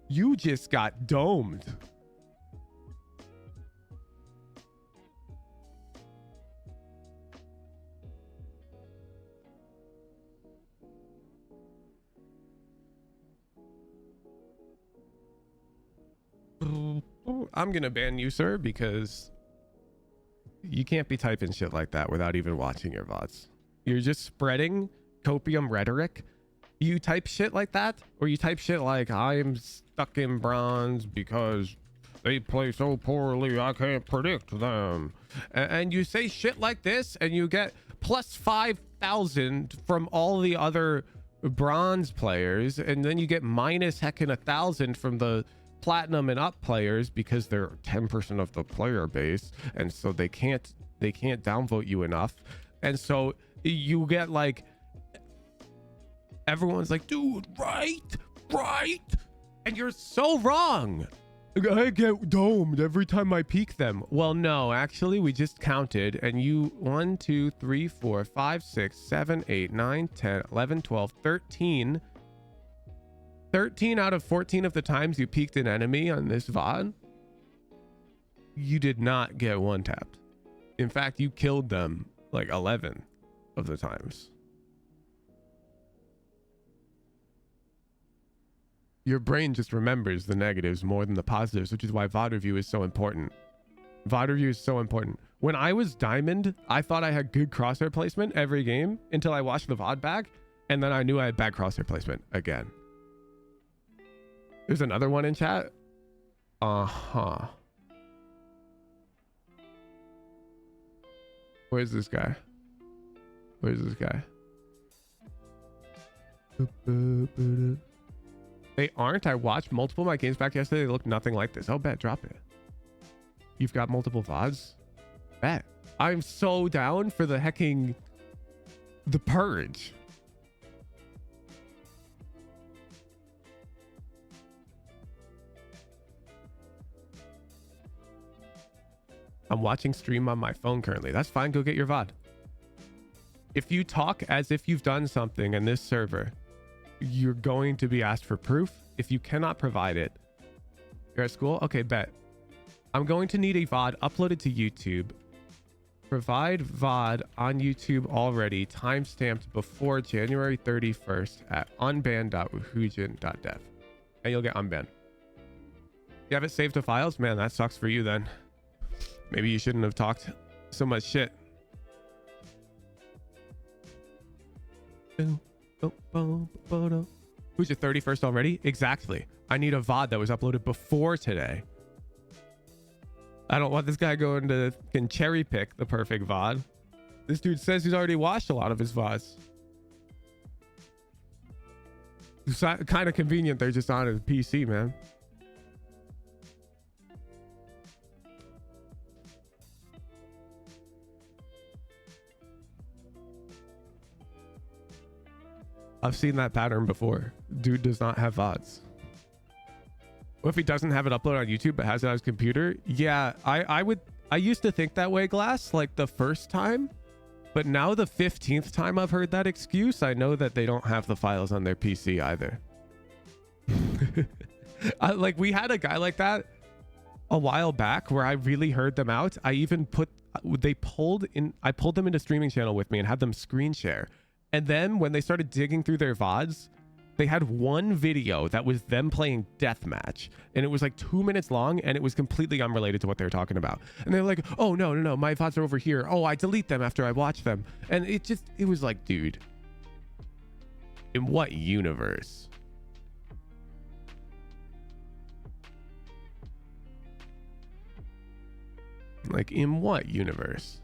You just got domed. I'm gonna ban you, sir, because you can't be typing shit like that without even watching your VODs. You're just spreading copium rhetoric. You type shit like that, or you type shit like, I'm stuck in bronze because they play so poorly I can't predict them. And you say shit like this, and you get plus 5,000 from all the other bronze players, and then you get minus heckin' 1,000 from the platinum and up players because they're 10% of the player base, and so they can't downvote you enough, and so you get like everyone's like, dude, right, and you're so wrong. I get domed every time I peek them. Well, no, actually, we just counted, and you 1 2 3 4 5 6 7 8 9 10 11 12 13 out of 14 of the times you peeked an enemy on this VOD, you did not get one tapped. In fact, you killed them like 11 of the times. Your brain just remembers the negatives more than the positives, which is why VOD review is so important. VOD review is so important. When I was Diamond, I thought I had good crosshair placement every game until I watched the VOD back, and then I knew I had bad crosshair placement again. There's another one in chat. Uh-huh. Where's this guy? They aren't. I watched multiple of my games back yesterday. They look nothing like this. Oh, bet. Drop it. You've got multiple VODs? Bet. I'm so down for the purge. I'm watching stream on my phone currently. That's fine. Go get your VOD. If you talk as if you've done something in this server you're going to be asked for proof. If you cannot provide it, you're at school. Okay, bet. I'm going to need a VOD uploaded to YouTube. Provide VOD on YouTube already, timestamped before January 31st at unban.whoojin.dev. And you'll get unbanned. You have it saved to files? Man, that sucks for you then. Maybe you shouldn't have talked so much shit. Who's your 31st already? Exactly. I need a VOD that was uploaded before today. I don't want this guy going to can cherry pick the perfect VOD. This dude says he's already watched a lot of his VODs. It's kind of convenient they're just on his PC, man. I've seen that pattern before. Dude does not have VODs. What if he doesn't have it uploaded on YouTube but has it on his computer? Yeah, I used to think that way, Glass, like the first time. But now the 15th time I've heard that excuse, I know that they don't have the files on their PC either. Like we had a guy like that a while back where I really heard them out. I even I pulled them into streaming channel with me and had them screen share. And then when they started digging through their VODs, they had one video that was them playing deathmatch, and it was like 2 minutes long, and it was completely unrelated to what they were talking about. And they're like, oh, no, my VODs are over here. Oh, I delete them after I watch them. And it was like, dude, in what universe? Like, in what universe?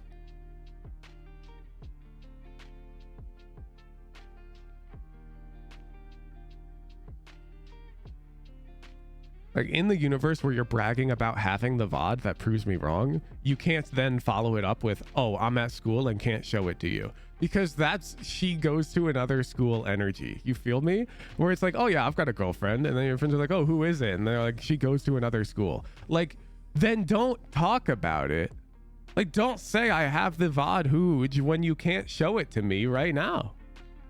Like in the universe where you're bragging about having the VOD that proves me wrong, you can't then follow it up with, oh, I'm at school and can't show it to you. Because that's she goes to another school energy. You feel me? Where it's like, oh yeah, I've got a girlfriend. And then your friends are like, oh, who is it? And they're like, she goes to another school. Like, then don't talk about it. Like, don't say I have the VOD Hooj when you can't show it to me right now.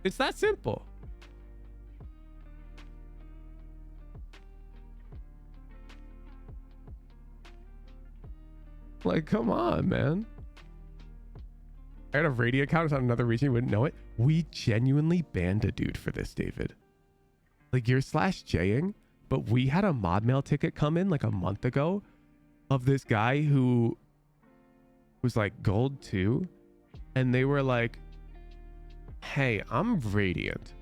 It's that simple. Like, come on, man. I had a radio account on another region. You wouldn't know it. We genuinely banned a dude for this, David. Like, you're /Jing, but we had a mod mail ticket come in like a month ago of this guy who was like gold 2. And they were like, hey, I'm Radiant.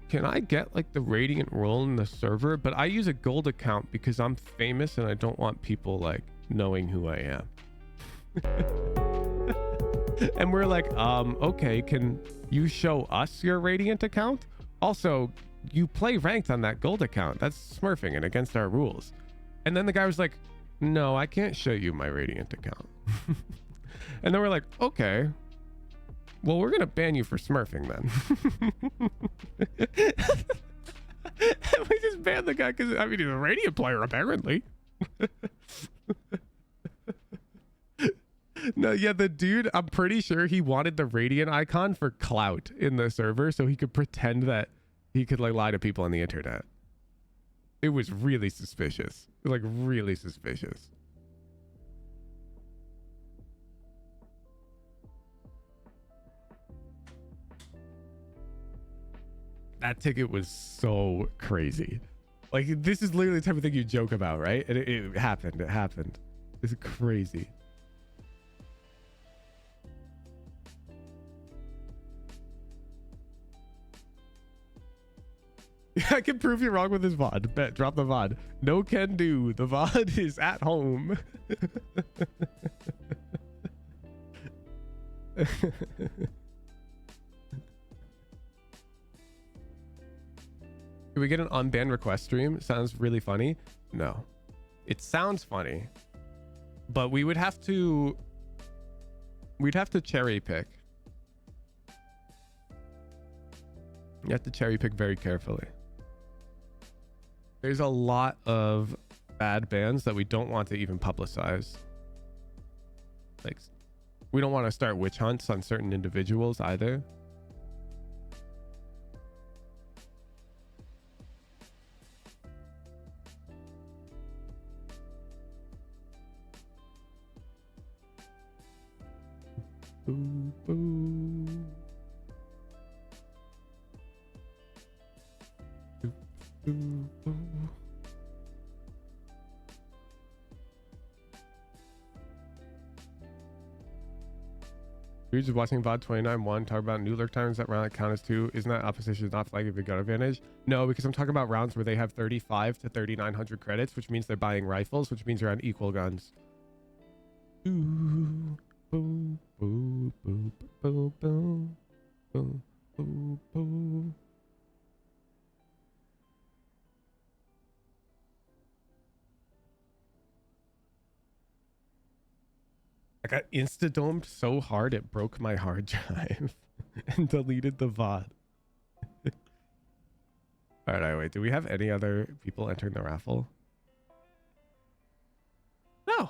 Can I get like the Radiant role in the server? But I use a gold account because I'm famous and I don't want people like knowing who I am. And we're like, okay, can you show us your Radiant account? Also, you play ranked on that gold account. That's smurfing and against our rules. And then the guy was like, no, I can't show you my Radiant account. And then we're like, okay, well, we're gonna ban you for smurfing then. And we just banned the guy because, I mean, he's a Radiant player apparently. No, yeah, the dude, I'm pretty sure he wanted the Radiant icon for clout in the server so he could pretend that he could like lie to people on the internet. It was really suspicious. Like really suspicious. That ticket was so crazy. Like, this is literally the type of thing you joke about, right? And it happened. It happened. It's crazy. I can prove you wrong with this VOD. Bet, drop the VOD. No can do. The VOD is at home. Can we get an unbanned request stream? Sounds really funny. No. It sounds funny. But we would have to... We'd have to cherry pick. You have to cherry pick very carefully. There's a lot of bad bans that we don't want to even publicize. Like, we don't want to start witch hunts on certain individuals either. boo. Boo, boo, boo. You're just watching VOD 29-1 talk about new lurk times that round that count as 2. Isn't that opposition not flagging the gun advantage? No, because I'm talking about rounds where they have 35 to 3,900 credits, which means they're buying rifles, which means you're on equal guns. Ooh, boo, boo, boo, boo, boo, boo, boo, boo. I got insta-domed so hard it broke my hard drive and deleted the VOD. All right, wait. Do we have any other people entering the raffle? No.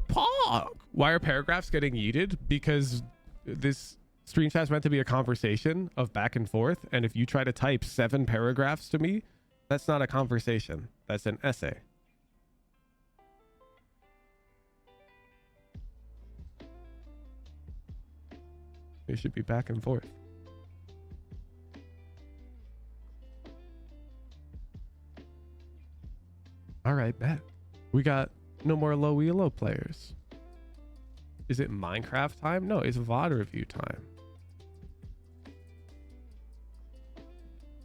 Pog. Why are paragraphs getting yeeted? Because this stream chat's meant to be a conversation of back and forth. And if you try to type 7 paragraphs to me, that's not a conversation. That's an essay. It should be back and forth. All right, bet. We got no more low elo players. Is it Minecraft time? No, it's VOD review time.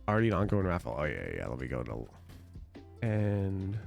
Already an ongoing raffle. Oh, yeah. Let me go to... And...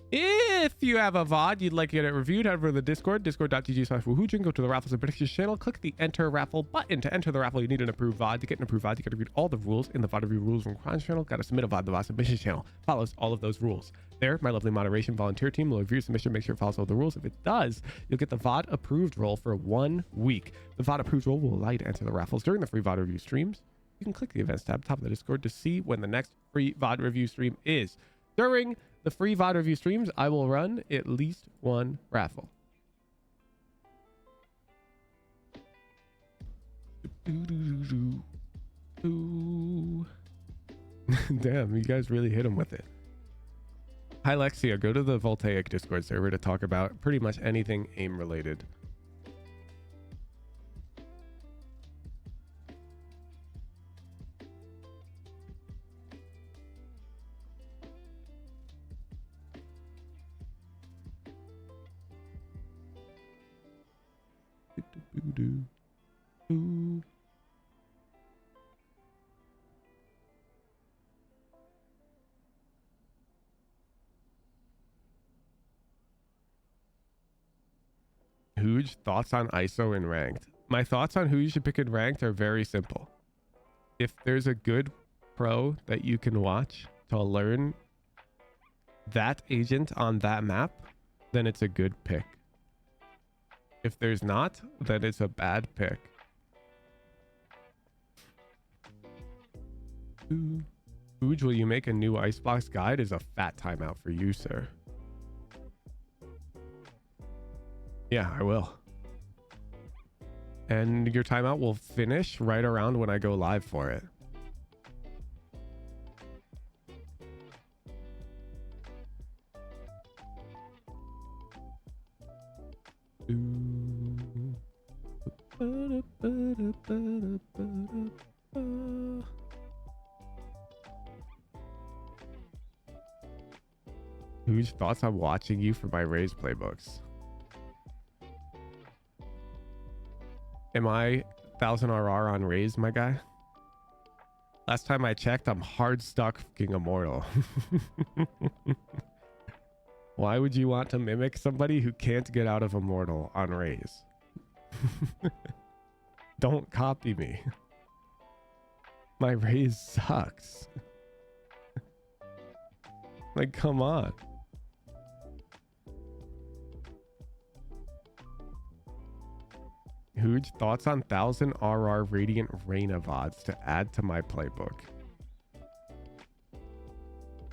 If you have a VOD you'd like to get it reviewed, head over to the Discord, discord.gg/woohoojin, go to the raffles and predictions channel, click the enter raffle button. To enter the raffle, you need an approved VOD. To get an approved VOD, you gotta read all the rules in the VOD review rules and crimes channel. Gotta submit a VOD, the VOD submission channel follows all of those rules. There, my lovely moderation volunteer team will review your submission, make sure it follows all the rules. If it does, you'll get the VOD approved role for 1 week. The VOD approved role will allow you to enter the raffles during the free VOD review streams. You can click the events tab top of the Discord to see when the next free VOD review stream is. During the free VOD review streams, I will run at least 1 raffle. Damn, you guys really hit him with it. Hi, Lexia. Go to the Voltaic Discord server to talk about pretty much anything AIM related. Huge thoughts on ISO and ranked. My thoughts on who you should pick in ranked are very simple. If there's a good pro that you can watch to learn that agent on that map, then it's a good pick. If there's not, then it's a bad pick. Huge, will you make a new icebox guide? Is a fat timeout for you, sir. Yeah, I will. And your timeout will finish right around when I go live for it. Whose thoughts on watching you for my Raise playbooks? Am I 1000 RR on Raise, my guy? Last time I checked, I'm hard stuck fucking immortal. Why would you want to mimic somebody who can't get out of immortal on Raise? Don't copy me. My Raise sucks. Like, come on. Huge thoughts on 1000 RR Radiant Reyna VODs to add to my playbook.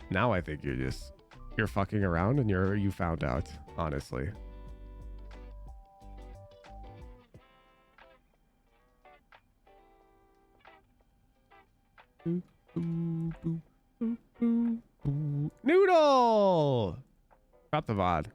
Now I think you're fucking around and you found out, honestly. Noodle! Drop the VOD.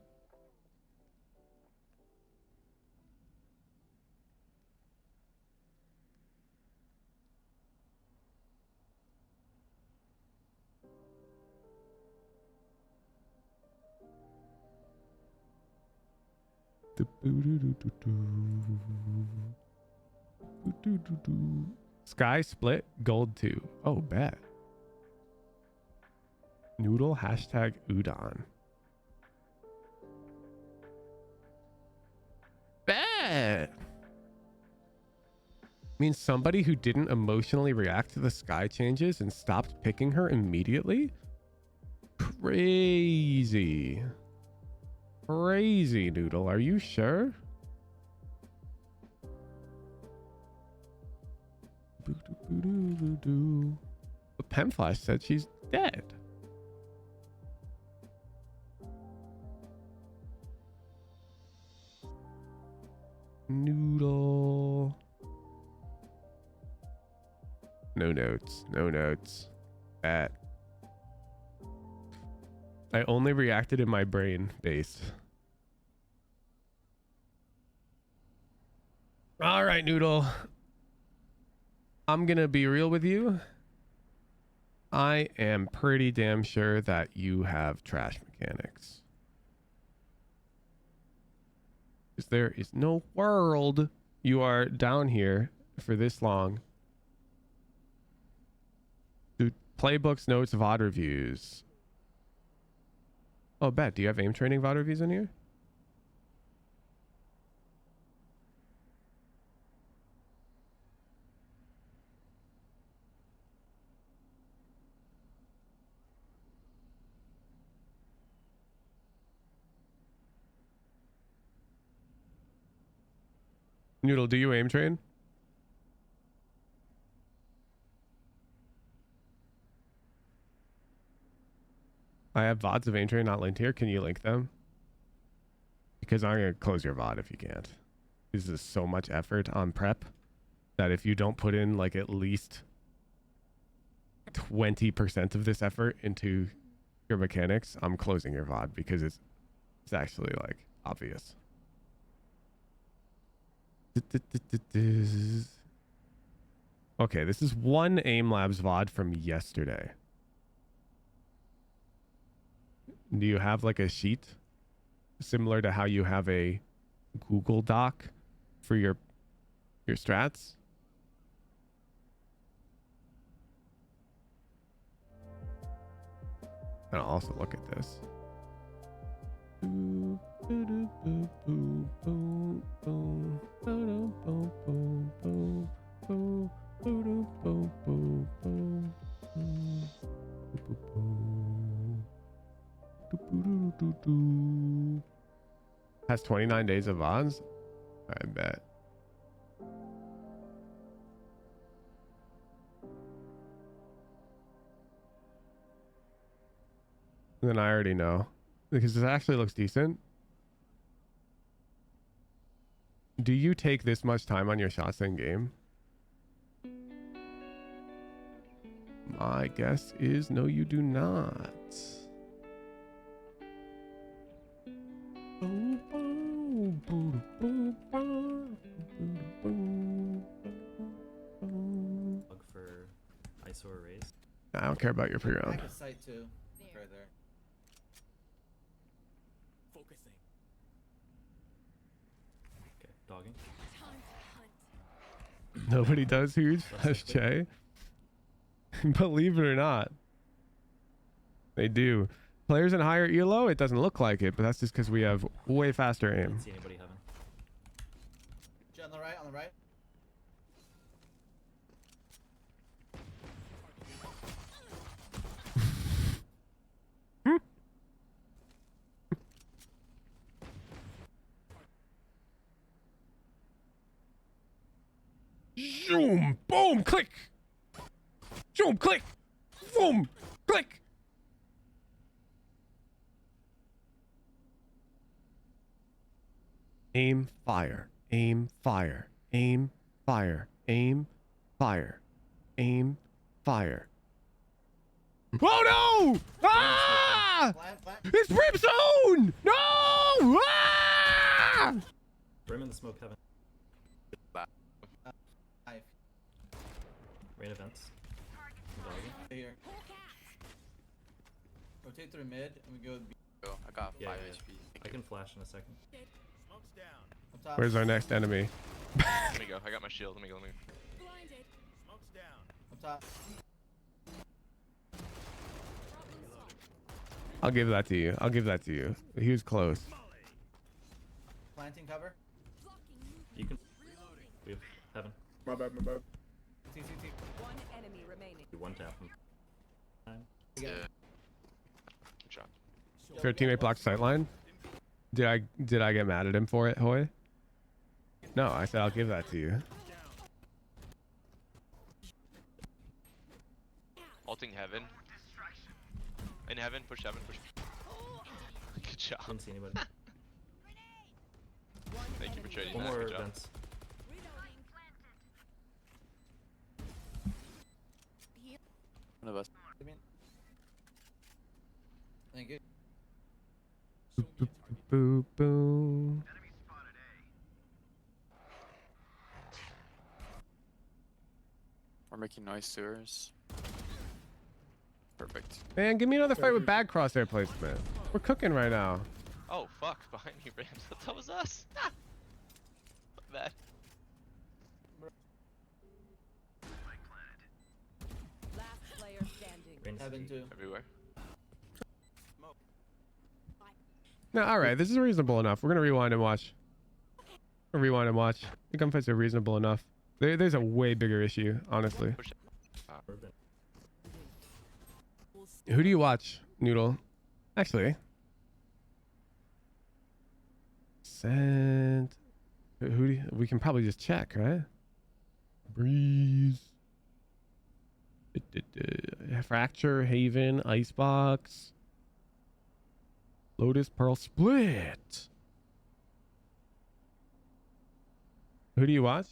Skye split gold 2. Oh, bet. Noodle hashtag udon. Bet. Means somebody who didn't emotionally react to the Skye changes and stopped picking her immediately? Crazy. Crazy, Noodle. Are you sure? But Pemflash said she's dead. Noodle. No notes. No notes. Bet. I only reacted in my brain base. All right, Noodle. I'm going to be real with you. I am pretty damn sure that you have trash mechanics. Because there is no world you are down here for this long. Dude, playbooks, notes, VOD reviews. Oh, bet. Do you have aim training VOD reviews in here? Noodle, do you aim train? I have VODs of aim train not linked here. Can you link them? Because I'm going to close your VOD if you can't. This is so much effort on prep that if you don't put in like at least 20% of this effort into your mechanics, I'm closing your VOD because it's actually like obvious. Okay, this is one Aim Labs VOD from yesterday. Do you have like a sheet similar to how you have a Google Doc for your strats? And I'll also look at this. Has 29 days of VODs? I bet. Then I already know. Because this actually looks decent. Do you take this much time on your shots in game? My guess is no, you do not. For ISO arrays. I don't care about your pre-round. Back to site too. There. Right there. Focusing. Okay, dogging. Time to hunt. Nobody does huge flash Che. Believe it or not, they do. Players in higher ELO, it doesn't look like it, but that's just because we have way faster aim. Don't see anybody having. Jet on the right, on the right. Zoom, boom, click. Zoom, click. Boom, click. Aim, fire, aim, fire, aim, fire, aim, fire, aim, fire. Oh no! Ah! Flat, flat. It's Brimstone! No! Ah! Brim in the smoke heaven. Knife. Rain events. Dogging. Here. Rotate through mid, and we go B. Go. I got 5 Yeah, yeah, HP. I can flash in a second. Up top. Where's our next enemy? Let me go. I got my shield. Let me go. Blinded. Up top. Problem solved. I'll give that to you. I'll give that to you. He was close. Planting cover. Blocking movement. You can. Reloading. We have heaven. My bad, my bad. T. One enemy remaining. We one tap him. Yeah. Good job. If your teammate blocked sightline, did I get mad at him for it, Hoy? No, I said I'll give that to you. Ulting heaven. In heaven. Push heaven. Push. Good job. Didn't see anybody. One Thank you for enemy trading One that. more Good job. events. reloading. One of us. Thank you. Boo boo. We're making noise sewers. Perfect. Man, give me another fight with bad crosshair placement. We're cooking right now. Oh fuck! Behind you, Rams. That was us. Bad. Last player standing. Rain Heaven CT. too. Everywhere. No, all right. This is reasonable enough. We're gonna rewind and watch. Rewind and watch. The gunfights are reasonable enough. There's a way bigger issue, honestly. Push. Urban. Who do you watch, Noodle? Actually, send. Who do you, we can probably just check, right? Breeze. Fracture, Haven, Icebox. Lotus, Pearl, Split. Who do you watch?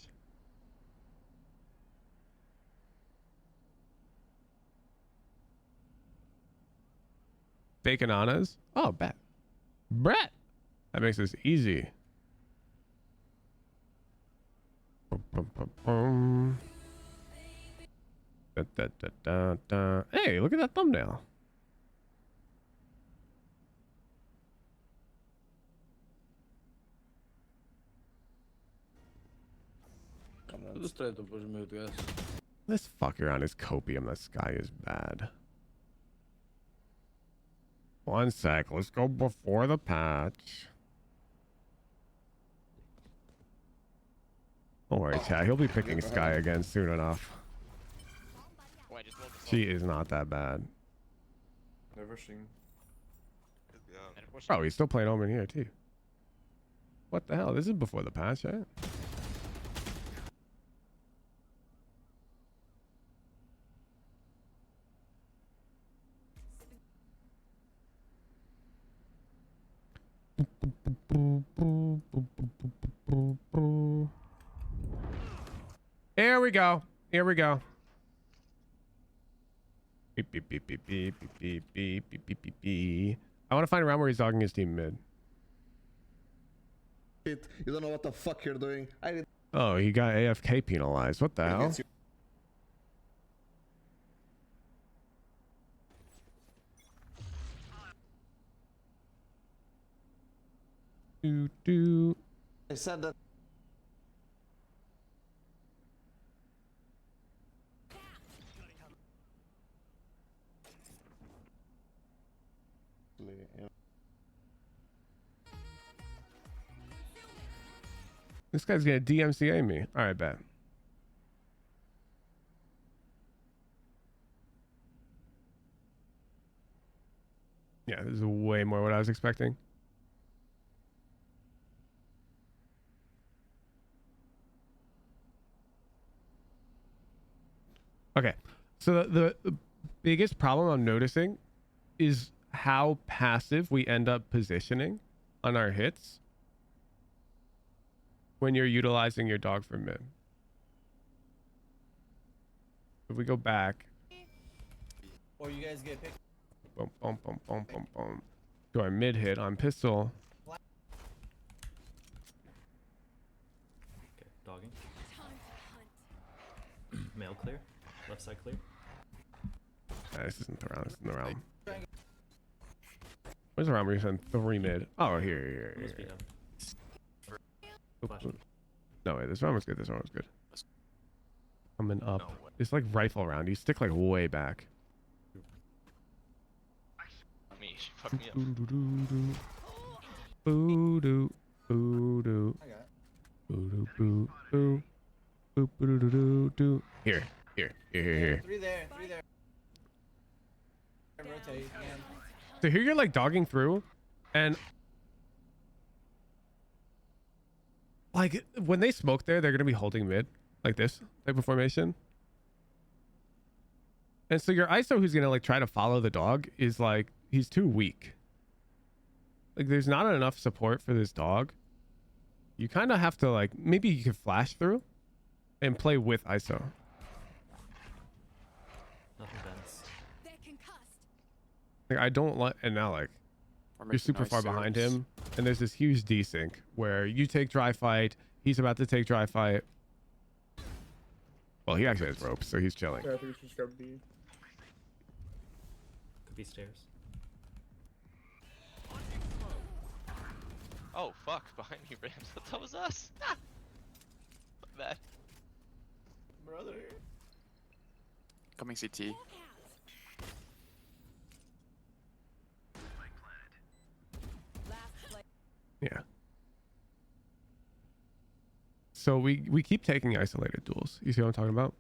Bacon-anas? Oh, bet. Brett! That makes this easy. Bum, bum, bum, bum. Da, da, da, da, da. Hey, look at that thumbnail. Just try to push mid, guys. This fucker on his copium, the Skye is bad. 1 sec, let's go before the patch. Don't worry, chat. He'll be picking Skye again soon enough. Wait, just hold the She is not that bad. Never seen. Oh, he's still playing Omen here too. What the hell? This is before the patch, right? Here we go. Here we go. Beep, beep, beep, beep, beep, beep, beep, beep, beep, beep, beep. I want to find a round where he's dogging his team mid. Shit, you don't know what the fuck you're doing. I did Oh, he got AFK penalized. What the hell? against you. Do. I said that. This guy's gonna DMCA me. All right, bet. Yeah, this is way more what I was expecting. Okay, so the biggest problem I'm noticing is how passive we end up positioning on our hits when you're utilizing your dog for mid. If we go back, Or you guys get picked. boom, boom, boom, boom, boom, boom. to our mid hit on pistol. Okay, dogging. Mail clear. Left side clear. This isn't the round. This isn't the round. Where's the round where you send 3 mid? Oh, here. Must be down. Flash. No, wait. This round was good. This round was good. Coming up. No way. It's like rifle round. You stick like way back. Me, she fucked me up. Boo-doo. Boo-doo. I got it. Boo-doo. Boo-doo. Boo-doo-doo-doo. Here. Three there. Rotate again. So here you're like dogging through, and like when they smoke there, they're gonna be holding mid like this type of formation. And so your ISO who's gonna like try to follow the dog is like he's too weak. Like there's not enough support for this dog. You kind of have to like maybe you can flash through and play with ISO. Nothing bends. They're concussed. Like I don't like, and now like you're super far behind him, and there's this huge desync where you take dry fight, he's about to take dry fight. Well, he actually has ropes, so he's chilling. Yeah, I think it's just gotta be. Could be stairs. Oh fuck! Behind you, Rams. That was us. My bad. Brother. Coming CT. Look out. Last player. Yeah. So we keep taking isolated duels. You see what I'm talking about?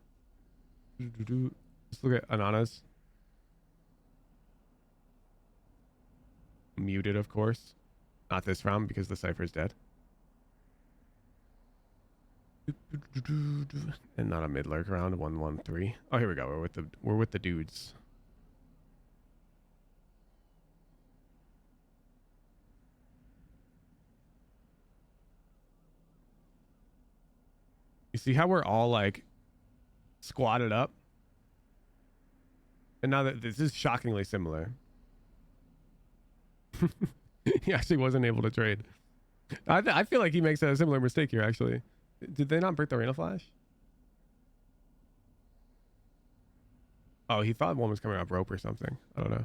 Just look at Anana's. Muted, of course. Not this round because the Cypher's dead. And not a mid lurk round. 1-1-3. Oh, here we go. We're with the dudes. You see how we're all like squatted up? And now that this is shockingly similar. He actually wasn't able to trade. I feel like he makes a similar mistake here, actually. Did they not break the arena flash? Oh, he thought one was coming up rope or something. I don't know.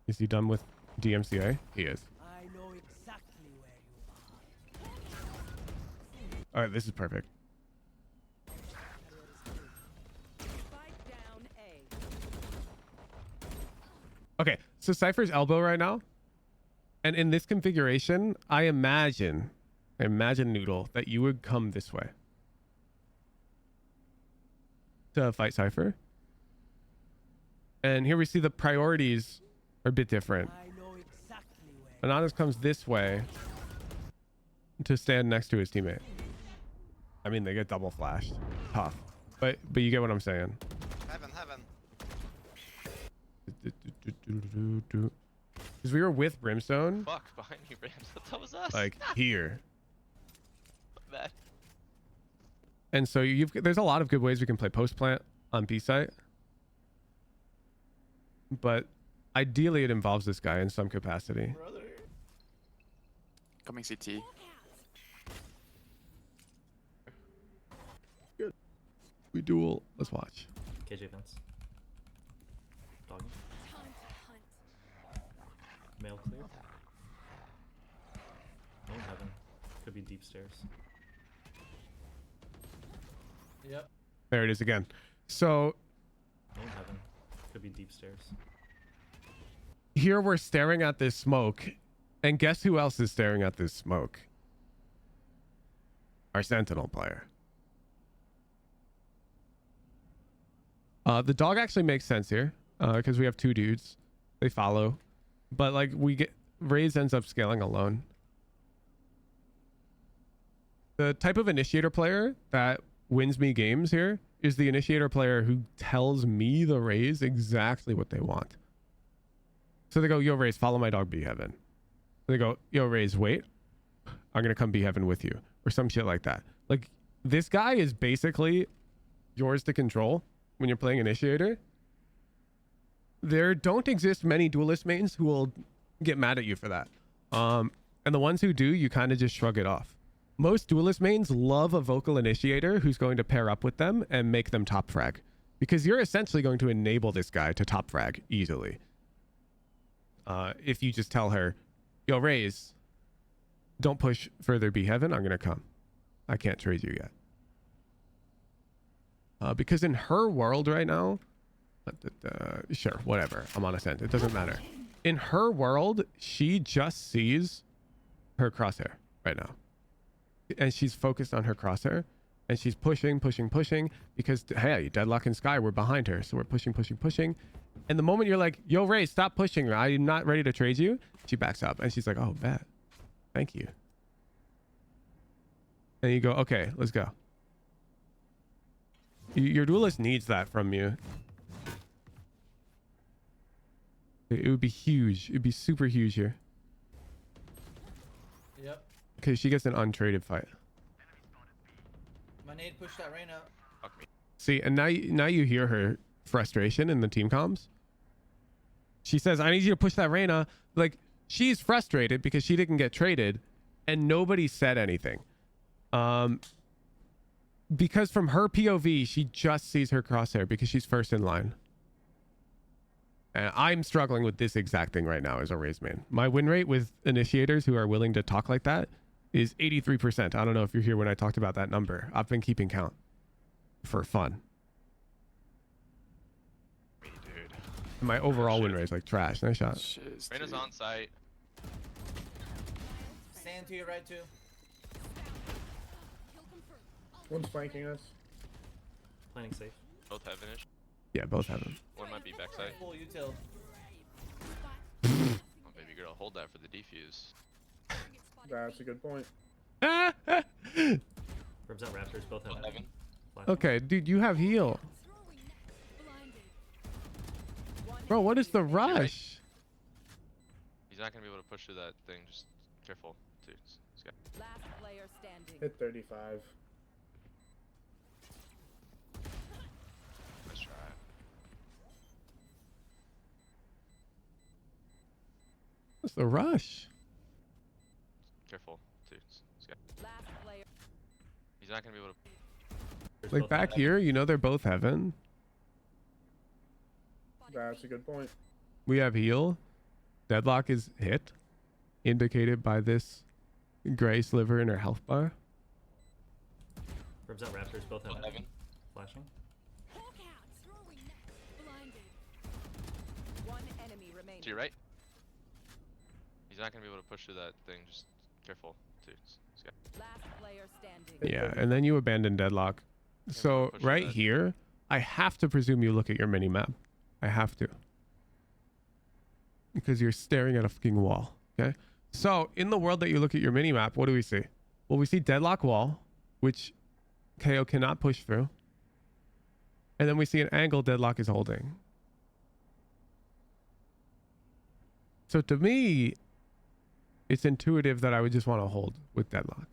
Is he done with DMCA? He is. I know exactly where you All right, this is perfect. Spike down A. Okay, so Cypher's elbow right now. And in this configuration, I imagine Noodle, that you would come this way to fight Cypher. And here we see the priorities are a bit different. are. I know exactly where. Ananas comes this way to stand next to his teammate. I mean, they get double flashed. Tough. But you get what I'm saying. Heaven. Because we were with Brimstone, Fuck! Behind you, Rams. That was us. like here. My bad. And so there's a lot of good ways we can play post plant on B site. But ideally it involves this guy in some capacity. Brother. Coming CT. We duel. Let's watch. KJ vents. Dogging. Time to hunt. Mail clear. No heaven. Could be deep stairs. Yep. There it is again. So No heaven. Could be deep stairs. here we're staring at this smoke. And guess who else is staring at this smoke? Our Sentinel player. The dog actually makes sense here because we have 2 dudes. They follow. But like Raze ends up scaling alone. The type of initiator player that wins me games here is the initiator player who tells me, the Raze, exactly what they want. So they go, yo, Raze, follow my dog B Heaven. They go, yo, Raze, wait. I'm going to come B Heaven with you. Or some shit like that. Like, this guy is basically yours to control when you're playing Initiator. There don't exist many Duelist mains who will get mad at you for that. And the ones who do, you kind of just shrug it off. Most Duelist mains love a vocal Initiator who's going to pair up with them and make them top frag. Because you're essentially going to enable this guy to top frag easily. If you just tell her, yo, Raze, don't push further B heaven, I'm going to come. I can't trade you yet. Because in her world right now, sure, whatever, I'm on Ascent, it doesn't matter. In her world, she just sees her crosshair right now. And she's focused on her crosshair. And she's pushing, because, hey, Deadlock and Skye, we're behind her. So we're pushing. And the moment you're like, yo, Ray, stop pushing. I'm not ready to trade you. She backs up. And she's like, oh, bet. Thank you. And you go, okay, let's go. Your duelist needs that from you. It would be huge. It'd be super huge here. Yep. Because she gets an untraded fight. My nade pushed that rain out. Fuck me. See, and now you hear her frustration in the team comms. She says, I need you to push that Reyna. Like, she's frustrated because she didn't get traded and nobody said anything. Because from her POV, she just sees her crosshair because she's first in line. And I'm struggling with this exact thing right now as a Raze main. My win rate with initiators who are willing to talk like that is 83%. I don't know if you're here when I talked about that number. I've been keeping count for fun. Me, dude. And my overall win rate is like trash. Nice shot. Shiz, Reyna's dude. on site. Sand to your right too. Kill confirmed. One's flanking us. Planning safe. Both heavenish. Yeah, both have them. One might be backside. Full util. Oh, baby girl, hold that for the defuse. That's a good point. Ribs out Raptors, both have Heaven. flashing. Okay, dude, you have heal. Bro, what is the rush? He's not gonna be able to push through that thing. Just careful, dude. Skye. Last player standing. Hit 35. Nice try. What's the rush? Careful, dude. Skye. Last player. He's not gonna be able to. There's Like both back heaven. here, you know they're both heaven. That's a good point. We have heal. Deadlock is hit, indicated by this gray sliver in her health bar. Ribs out Raptors, both have Heaven. flashing. Hawk out. Throwing net. Blinded. One enemy remaining. To your right. He's not gonna be able to push through that thing. Just careful, dude. Skye. Last player standing. Yeah, and then you abandon Deadlock. So push right that. here, I have to presume you look at your mini map. I have to. Because you're staring at a fucking wall. Okay. So in the world that you look at your mini map, what do we see? Well, we see Deadlock wall, which KO cannot push through. And then we see an angle Deadlock is holding. So to me, it's intuitive that I would just want to hold with Deadlock.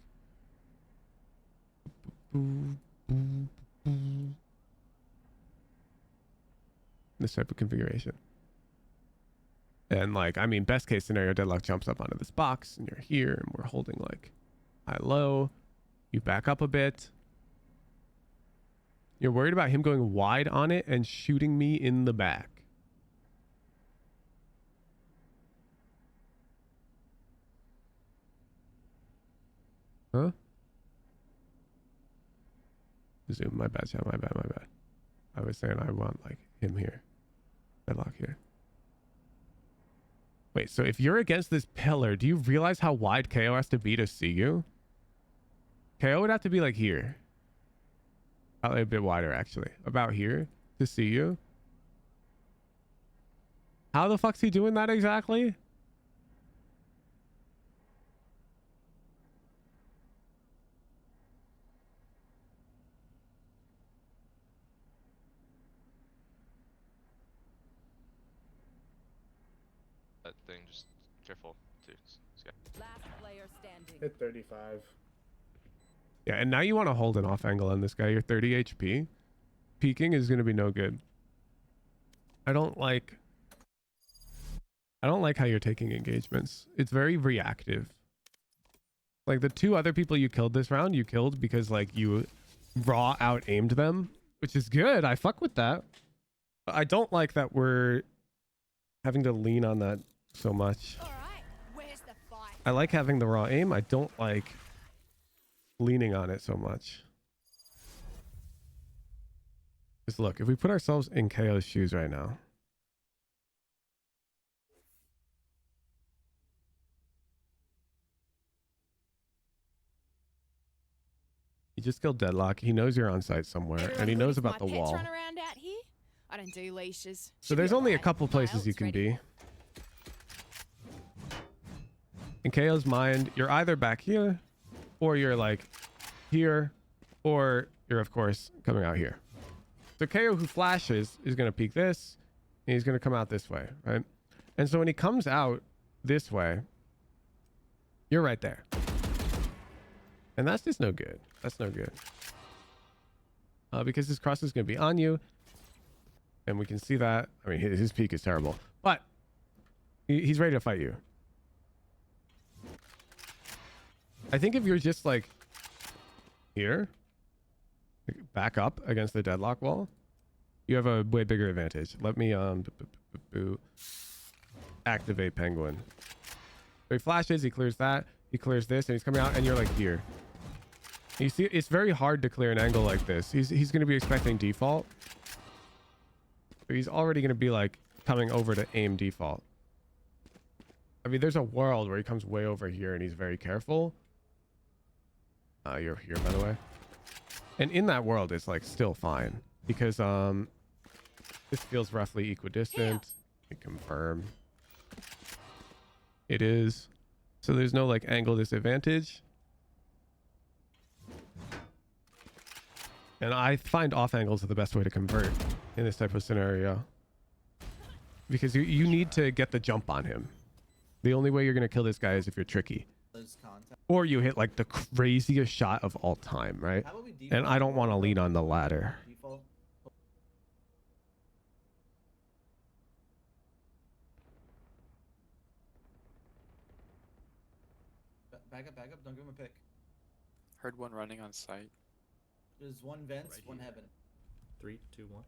This type of configuration. And like, I mean, best case scenario, Deadlock jumps up onto this box and you're here and we're holding like high-low. You back up a bit. You're worried about him going wide on it and shooting me in the back. Huh? Zoom, my bad, chat, my bad. I was saying I want like him here. Deadlock here. Wait, so if you're against this pillar, do you realize how wide KO has to be to see you? KO would have to be like here. Probably a bit wider actually. About here to see you. How the fuck's he doing that exactly? That thing. Just careful, dude. Skye. Last player standing. Hit 35. Yeah, and now you want to hold an off angle on this guy. You're 30 HP. Peeking is going to be no good. I don't like how you're taking engagements. It's very reactive. Like the 2 other people you killed this round, you killed because like you raw out aimed them, which is good. I fuck with that. But I don't like that we're having to lean on that so much. All right, where's the fight? I like having the raw aim. I don't like leaning on it so much. Just look, if we put ourselves in KO's shoes right now. You just killed Deadlock. He knows you're on site somewhere, and he knows about the wall. Run around out here? I don't do leashes. So there's only a couple places you can be. In KO's mind, you're either back here, or you're like here, or you're of course coming out here. So KO who flashes is going to peek this, and he's going to come out this way, right? And so when he comes out this way, you're right there. And that's just no good. That's no good. Because his cross is going to be on you. And we can see that. I mean, his peek is terrible. But he's ready to fight you. I think if you're just like here, back up against the deadlock wall, you have a way bigger advantage. Let me activate Penguin. So he flashes, he clears that, he clears this, and he's coming out, and you're like here. You see, it's very hard to clear an angle like this. He's going to be expecting default. So he's already going to be like coming over to aim default. I mean, there's a world where he comes way over here and he's very careful. You're here, by the way. And in that world, it's like still fine because this feels roughly equidistant. We confirm. It is. So there's no like angle disadvantage. And I find off angles are the best way to convert in this type of scenario. Because you need to get the jump on him. The only way you're going to kill this guy is if you're tricky. Or you hit like the craziest shot of all time, right? And I don't want to lean on the latter. Back up, don't give him a pick. Heard one running on site. There's one vents, one heaven. 3, 2, 1.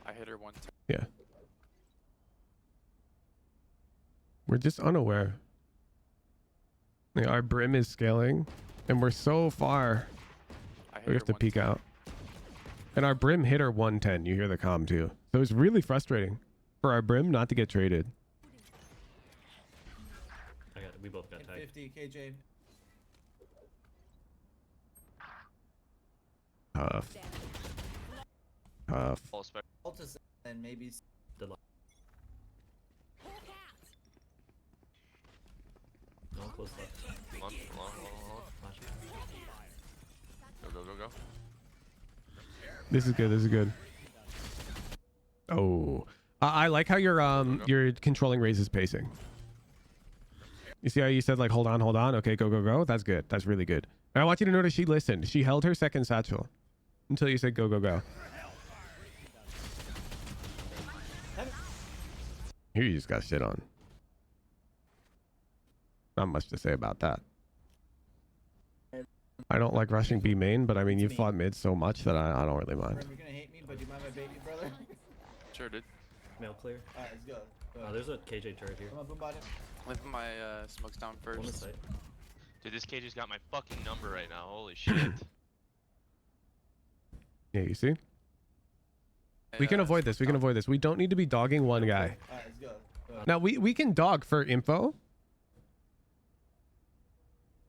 I hit her one time. Yeah. We're just unaware. Like, our brim is scaling, and we're so far. We have to peek out. And our brim hit her 110. You hear the comm too. So it's really frustrating for our brim not to get traded. We both got tagged. 50 KJ. Tough. Tough. Lotus and maybe. No one close left. Long. Flash. Go. This is good. This is good. Oh, I like how you're controlling Raze's pacing. You see how you said like hold on. Okay, go. That's good. That's really good. And I want you to notice she listened. She held her second satchel until you said go. Here you just got shit on. Not much to say about that. I don't like rushing B main, but I mean you fought mid so much that I don't really mind. You're gonna hate me, but you mind my baby brother? Sure did. Mail clear. Alright, let's go. There's a KJ turret here. Come on, boom bottom. Leave my smokes down On the first. site. Dude, this KJ's got my fucking number right now. Holy shit. Yeah, you see? We can avoid this. We can avoid this. We don't need to be dogging one guy. Alright, let's go. Now we can dog for info.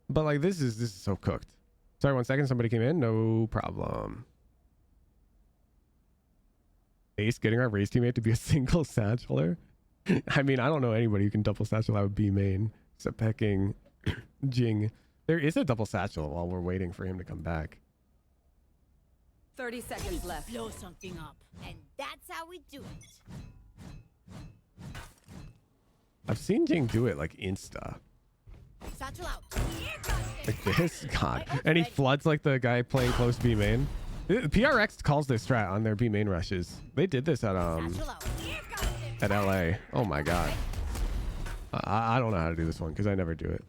But like this is so cooked. Sorry, 1 second. Somebody came in. No problem. Ace getting our race teammate to be a single satcheler. I mean, I don't know anybody who can double satchel out B main except Pecking, Jing. There is a double satchel while we're waiting for him to come back. 30 seconds left. Blow something up. And that's how we do it. I've seen Jing do it like insta. Satchel out. Here comes Like this? God. And he floods like the guy playing close B main. PRX calls this strat on their B main rushes. They did this at Satchel out. Here comes at LA. Oh my god. I don't know how to do this one because I never do it.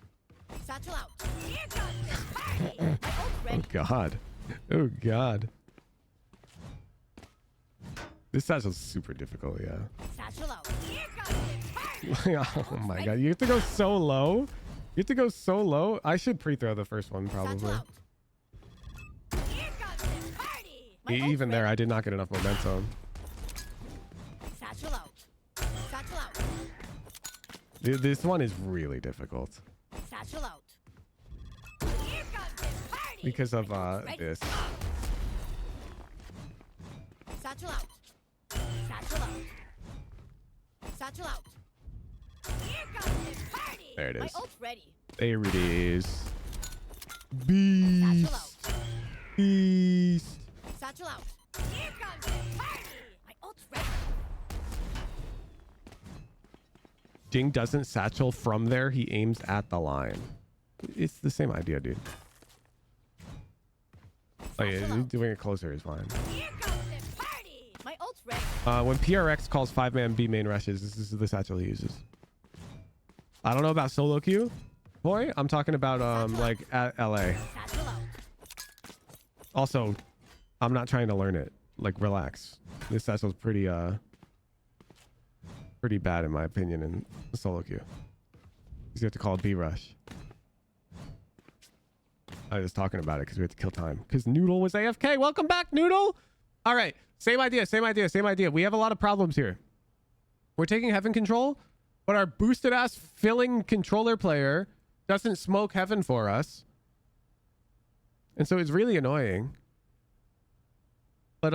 Satchel out. Here comes this party. My ult's Oh ready. god. Oh god. This satchel's super difficult, yeah. Satchel out. Here comes this party. Oh my god. You have to go so low. You have to go so low. I should pre-throw the first one Satchel probably. out. Here comes this party. My ult's Even there, ready. I did not get enough momentum. Satchel out. Satchel out. This one is really difficult Satchel out. Here comes this party. because of My ult's ready. this. Satchel out. Satchel out. Satchel out. Here comes this party. There it My is. ult's ready. There it is. Satchel Beast. out. Beast. Satchel out. Here comes this party. My ult's ready. Jing doesn't satchel from there. He aims at the line. It's the same idea, dude. Oh yeah, doing it closer is fine. Here comes this party. My ult's ready. When PRX calls 5-man B main rushes, this is the satchel he uses. I don't know about solo queue, boy. I'm talking about like at LA. Satchel out. Also, I'm not trying to learn it. Like, relax. This satchel's pretty bad in my opinion in the solo queue. You have to call it B rush. I was talking about it because we had to kill time. Because Noodle was AFK. Welcome back, Noodle. All right, same idea. We have a lot of problems here. We're taking Heaven control, but our boosted ass filling controller player doesn't smoke Heaven for us. And so it's really annoying. But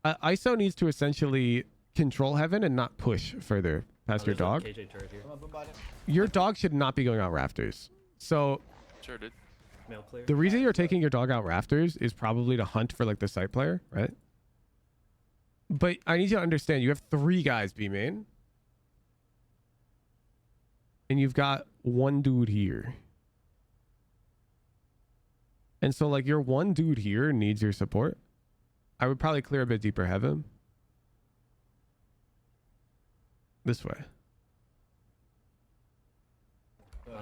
ISO needs to essentially control Heaven and not push further past your There's a dog. KJ turret here. I'm up about it. Your dog should not be going out rafters. So Sure did. Mail clear. the reason you're taking your dog out rafters is probably to hunt for like the site player, right? But I need you to understand, you have 3 guys B main. And you've got 1 dude here. And so like your 1 dude here needs your support. I would probably clear a bit deeper Heaven. This way.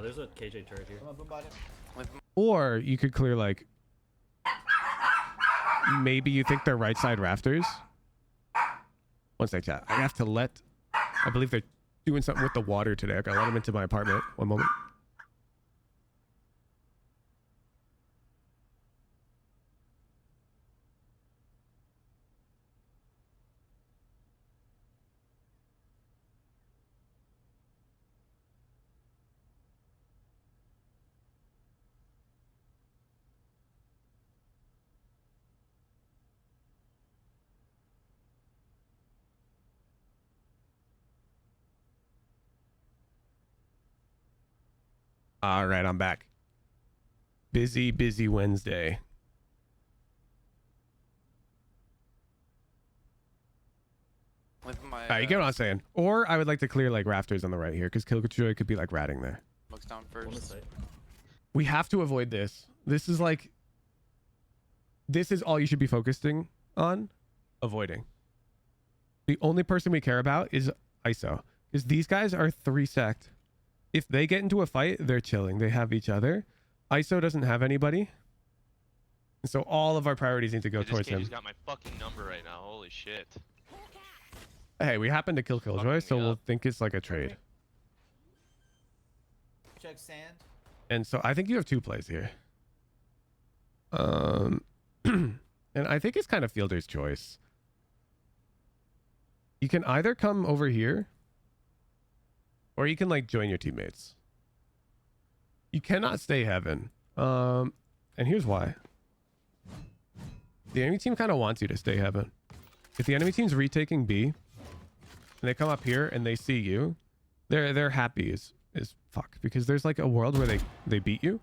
There's a KJ turret here. I'm up about it. With Or you could clear like, maybe you think they're right side rafters. One sec, chat. I have to let, I believe they're doing something with the water today. I gotta let them into my apartment. One moment. All right, I'm back. Busy Wednesday. my You get what I'm saying? Or I would like to clear like rafters on the right here because Killjoy could be like ratting there. smokes down One is first. site. We have to avoid this. This is like, this is all you should be focusing on avoiding. The only person we care about is ISO because these guys are 3 stacked. If they get into a fight, they're chilling. They have each other. ISO doesn't have anybody. And so all of our priorities need to go Dude, towards this kid him. just got my fucking number right now. Holy shit. Hey, we happen to kill Killjoy, so me we'll up. think it's like a trade. Check sand. And so I think you have 2 plays here. And I think it's kind of fielder's choice. You can either come over here or you can like join your teammates. You cannot stay Heaven. And here's why. The enemy team kind of wants you to stay Heaven. If the enemy team's retaking B and they come up here and they see you, they're happy as fuck because there's like a world where they beat you.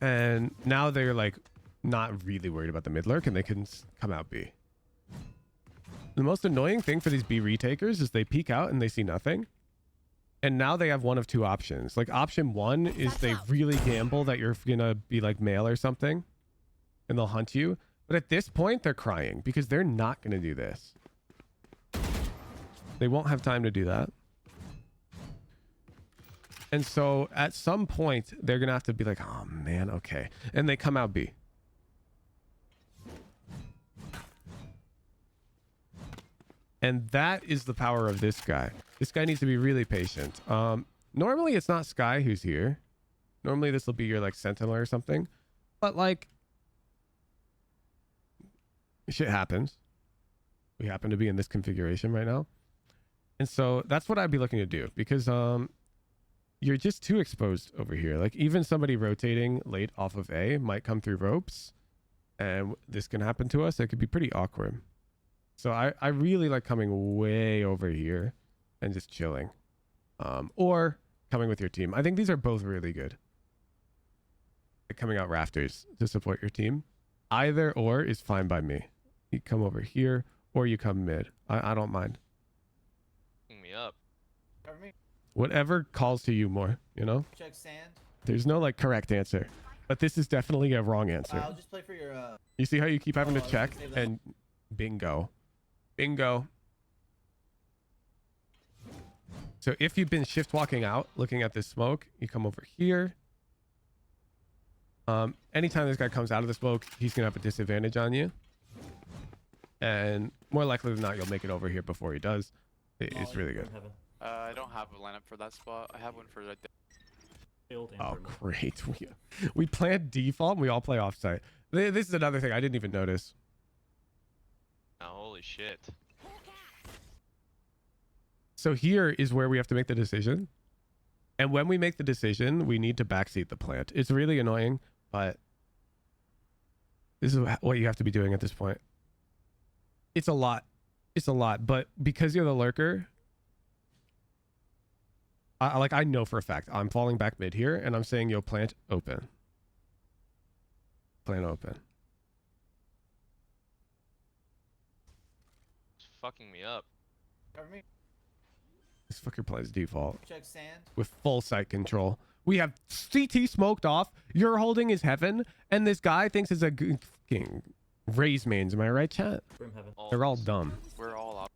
And now they're like not really worried about the mid lurk and they can come out B. The most annoying thing for these B retakers is they peek out and they see nothing. And now they have one of two options. Like option one is they really gamble that you're gonna be like male or something and they'll hunt you. But at this point, they're crying because they're not gonna do this. They won't have time to do that. And so at some point, they're gonna have to be like, oh man, okay. And they come out B. And that is the power of this guy. This guy needs to be really patient. Normally it's not Skye who's here. Normally this will be your like sentinel or something. But like, shit happens. We happen to be in this configuration right now. And so that's what I'd be looking to do because you're just too exposed over here. Like even somebody rotating late off of A might come through ropes and this can happen to us. It could be pretty awkward. So I really like coming way over here and just chilling. Or coming with your team. I think these are both really good. Like coming out rafters to support your team. Either or is fine by me. You come over here or you come mid. I don't mind. Me up. Cover me. Whatever calls to you more, you know? Check sand. There's no like correct answer. But this is definitely a wrong answer. I'll just play for your You see how you keep having Oh, to I was check gonna save that. and bingo. Bingo. So if you've been shift walking out, looking at this smoke, you come over here. Anytime this guy comes out of the smoke, he's gonna have a disadvantage on you. And more likely than not, you'll make it over here before he does. It's really good. Heaven. I don't have a lineup for that spot. I have one for like Field and Oh, perimeter. great. We planned default and we all play offsite. This is another thing I didn't even notice. Oh, holy shit. So here is where we have to make the decision. And when we make the decision, we need to backseat the plant. It's really annoying, but this is what you have to be doing at this point. It's a lot. It's a lot. But because you're the lurker, I know for a fact I'm falling back mid here and I'm saying, yo, plant open. Plant open. It's fucking me up. cover me. This fucker plays default Check sand. with full sight control. We have CT smoked off. You're holding his heaven. And this guy thinks it's a fucking raise mains. Am I right, chat? Brim heaven. They're all dumb. we're all up.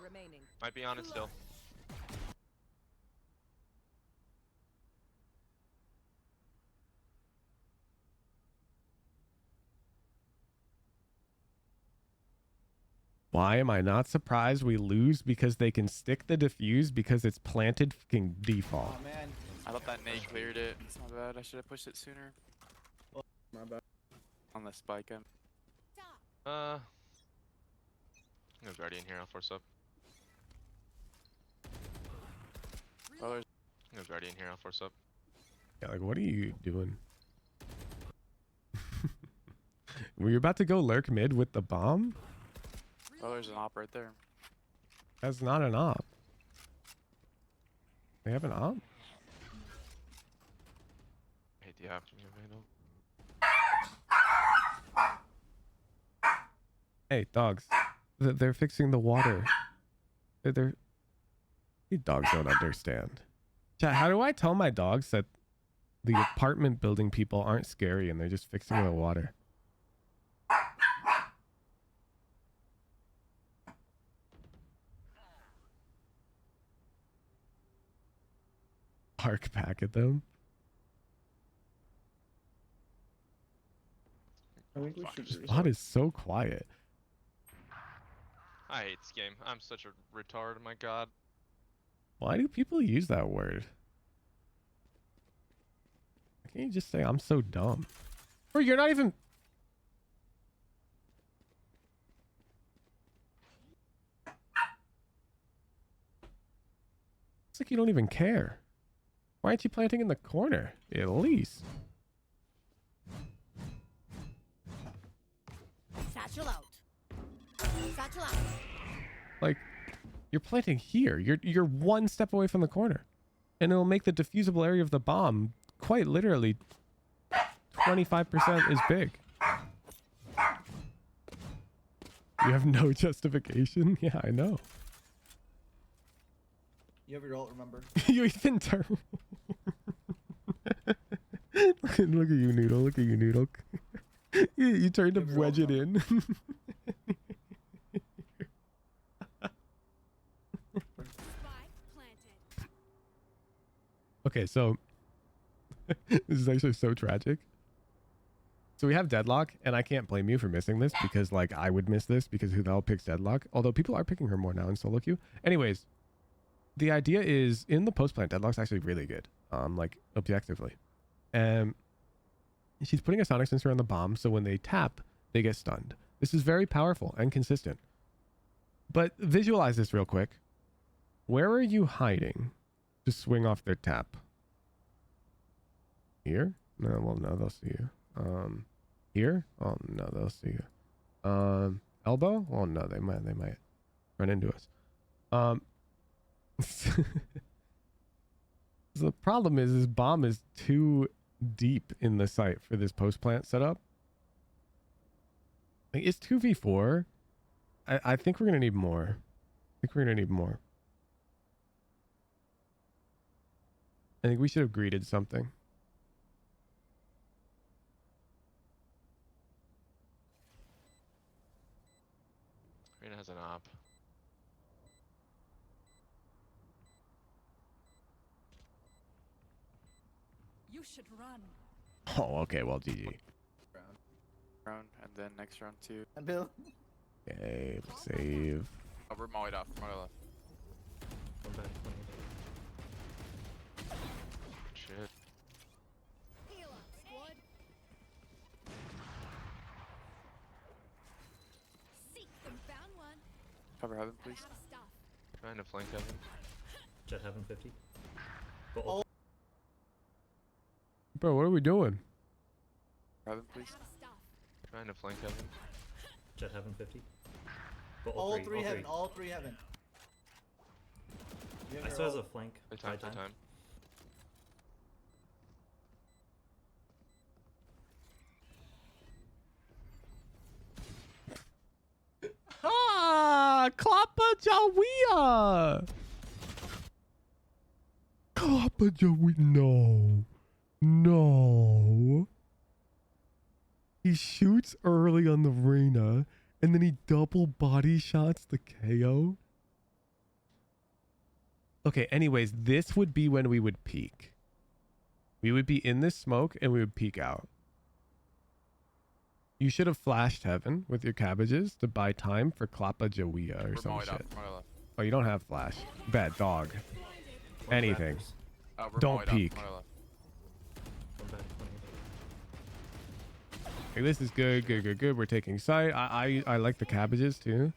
Remaining. Might be on it still. Why am I not surprised we lose? Because they can stick the defuse because it's planted fucking default. Oh man. I thought that nade cleared it. It's not bad. I should have pushed it sooner. My bad. On the spike. No guardian here. I'll force up. Oh, there's No guardian here. I'll force up. Yeah, like, what are you doing? Were you about to go lurk mid with the bomb? there's an op right there. That's not an op. They have an op? I hate the app. Hey, dogs. They're fixing the water. They're... These dogs don't understand. Chat, how do I tell my dogs that the apartment building people aren't scary and they're just fixing the water? Bark back at them. I think we should This reset. bot is so quiet. I hate this game. I'm such a retard. My god. Why do people use that word? Can't you just say I'm so dumb? Or you're not even... It's like you don't even care. Why aren't you planting in the corner? At least. Satchel out. Satchel out. Like, you're planting here. You're one step away from the corner. And it'll make the diffusable area of the bomb quite literally 25% as big. You have no justification. Yeah, I know. You have your ult, remember? You even turn. Look at you, Noodle. Look at you, Noodle. You tried to Give your wedge ult it in. Spike planted. Okay, so this is actually so tragic. So we have Deadlock, and I can't blame you for missing this because, like, I would miss this because who the hell picks Deadlock? Although people are picking her more now in solo queue. Anyways, the idea is in the post plant, Deadlock's actually really good, like objectively. She's putting a sonic sensor on the bomb, so when they tap, they get stunned. This is very powerful and consistent. But visualize this real quick. Where are you hiding to swing off their tap? Here? No, well, no, they'll see you. Here? Oh, no, they'll see you. Elbow? Oh, no, they might run into us. So the problem is this bomb is too deep in the site for this post plant setup. Like, it's 2v4. I think we're gonna need more. I think we should have greeted something. Reyna has an op. You should run. Oh, okay, well, GG. Round, and then next round 2. And Bill. Okay, save. Oh, we're mollied off. Mollied off. One back, one Shit. Heal up, squad. Seek them, found one. Cover heaven, please. Out of stuff. Trying to flank heaven. Jet heaven 50. Go Oh. ult. Bro, what are we doing? Heaven, please. Out of stuff. Trying to flank heaven. Jet heaven 50. Go All ult three ult heaven, all three heaven. You have I your still has a ult. flank. Play time, play time. Ah, Klappa Jawia. Klappa Jawia. No. No. He shoots early on the Reyna, and then he double body shots the KO. Okay, anyways, this would be when we would peak. We would be in this smoke, and we would peek out. You should have flashed heaven with your cabbages to buy time for Klappa Jawia or We're some mollied off. shit. Mollied off. Oh, you don't have flash. Bad dog. One Anything. Raptors. Oh, we're Don't mollied off, peek. mollied off. One back, one Hey, this is good, good, good, good. We're taking sight. I like the cabbages too.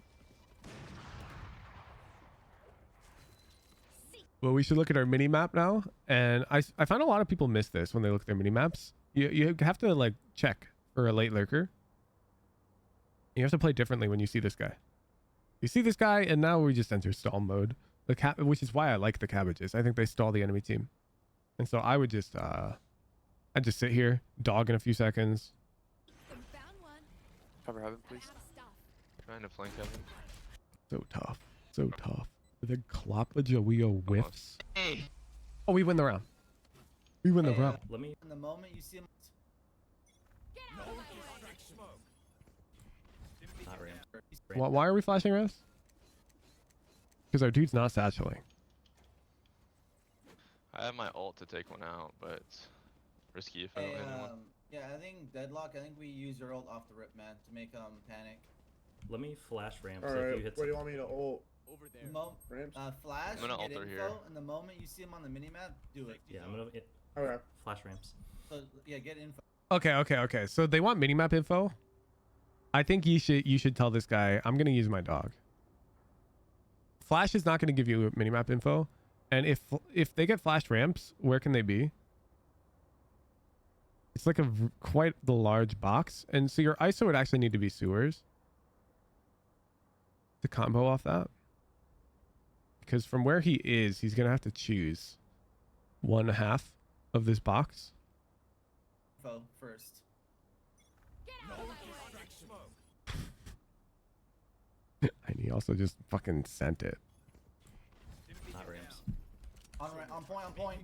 Well, we should look at our mini map now. And I find a lot of people miss this when they look at their mini maps. You have to like check for a late lurker. You have to play differently when you see this guy. You see this guy, and now we just enter stall mode. Which is why I like the cabbages. I think they stall the enemy team. And so I would just I'd just sit here, dog in a few seconds. Them found one. Cover heaven, please. Out of stuff. Trying to flank heaven. So tough. So tough. The Klappa Jawia whiffs. Hey! Oh, we win the round. We win the Hey, round. Let me. In the moment you see him. Get out of my way. Not ramp. Why are we flashing refs? Because our dude's not satcheling. I have my ult to take one out, but it's risky if I don't Hey, hit anyone. yeah, I think Deadlock, I think we use your ult off the rip, man, to make panic. Let me flash ramp. So if Alright, you hit where do you want me to ult? Over The there. Ramps? flash, I'm gonna get ult her info, here. and the moment you see him on the minimap, do it. yeah, I'm gonna hit Okay. flash ramps. So, yeah, get info. Okay. So they want minimap info. I think you should tell this guy, I'm gonna use my dog. Flash is not gonna give you minimap info. And if they get flashed ramps, where can they be? It's like quite the large box. And so your ISO would actually need to be sewers to combo off that. Because from where he is, he's going to have to choose 1/2 of this box. Info first. Get out of my way. And he also just fucking sent it. Not ramps. On point, on point.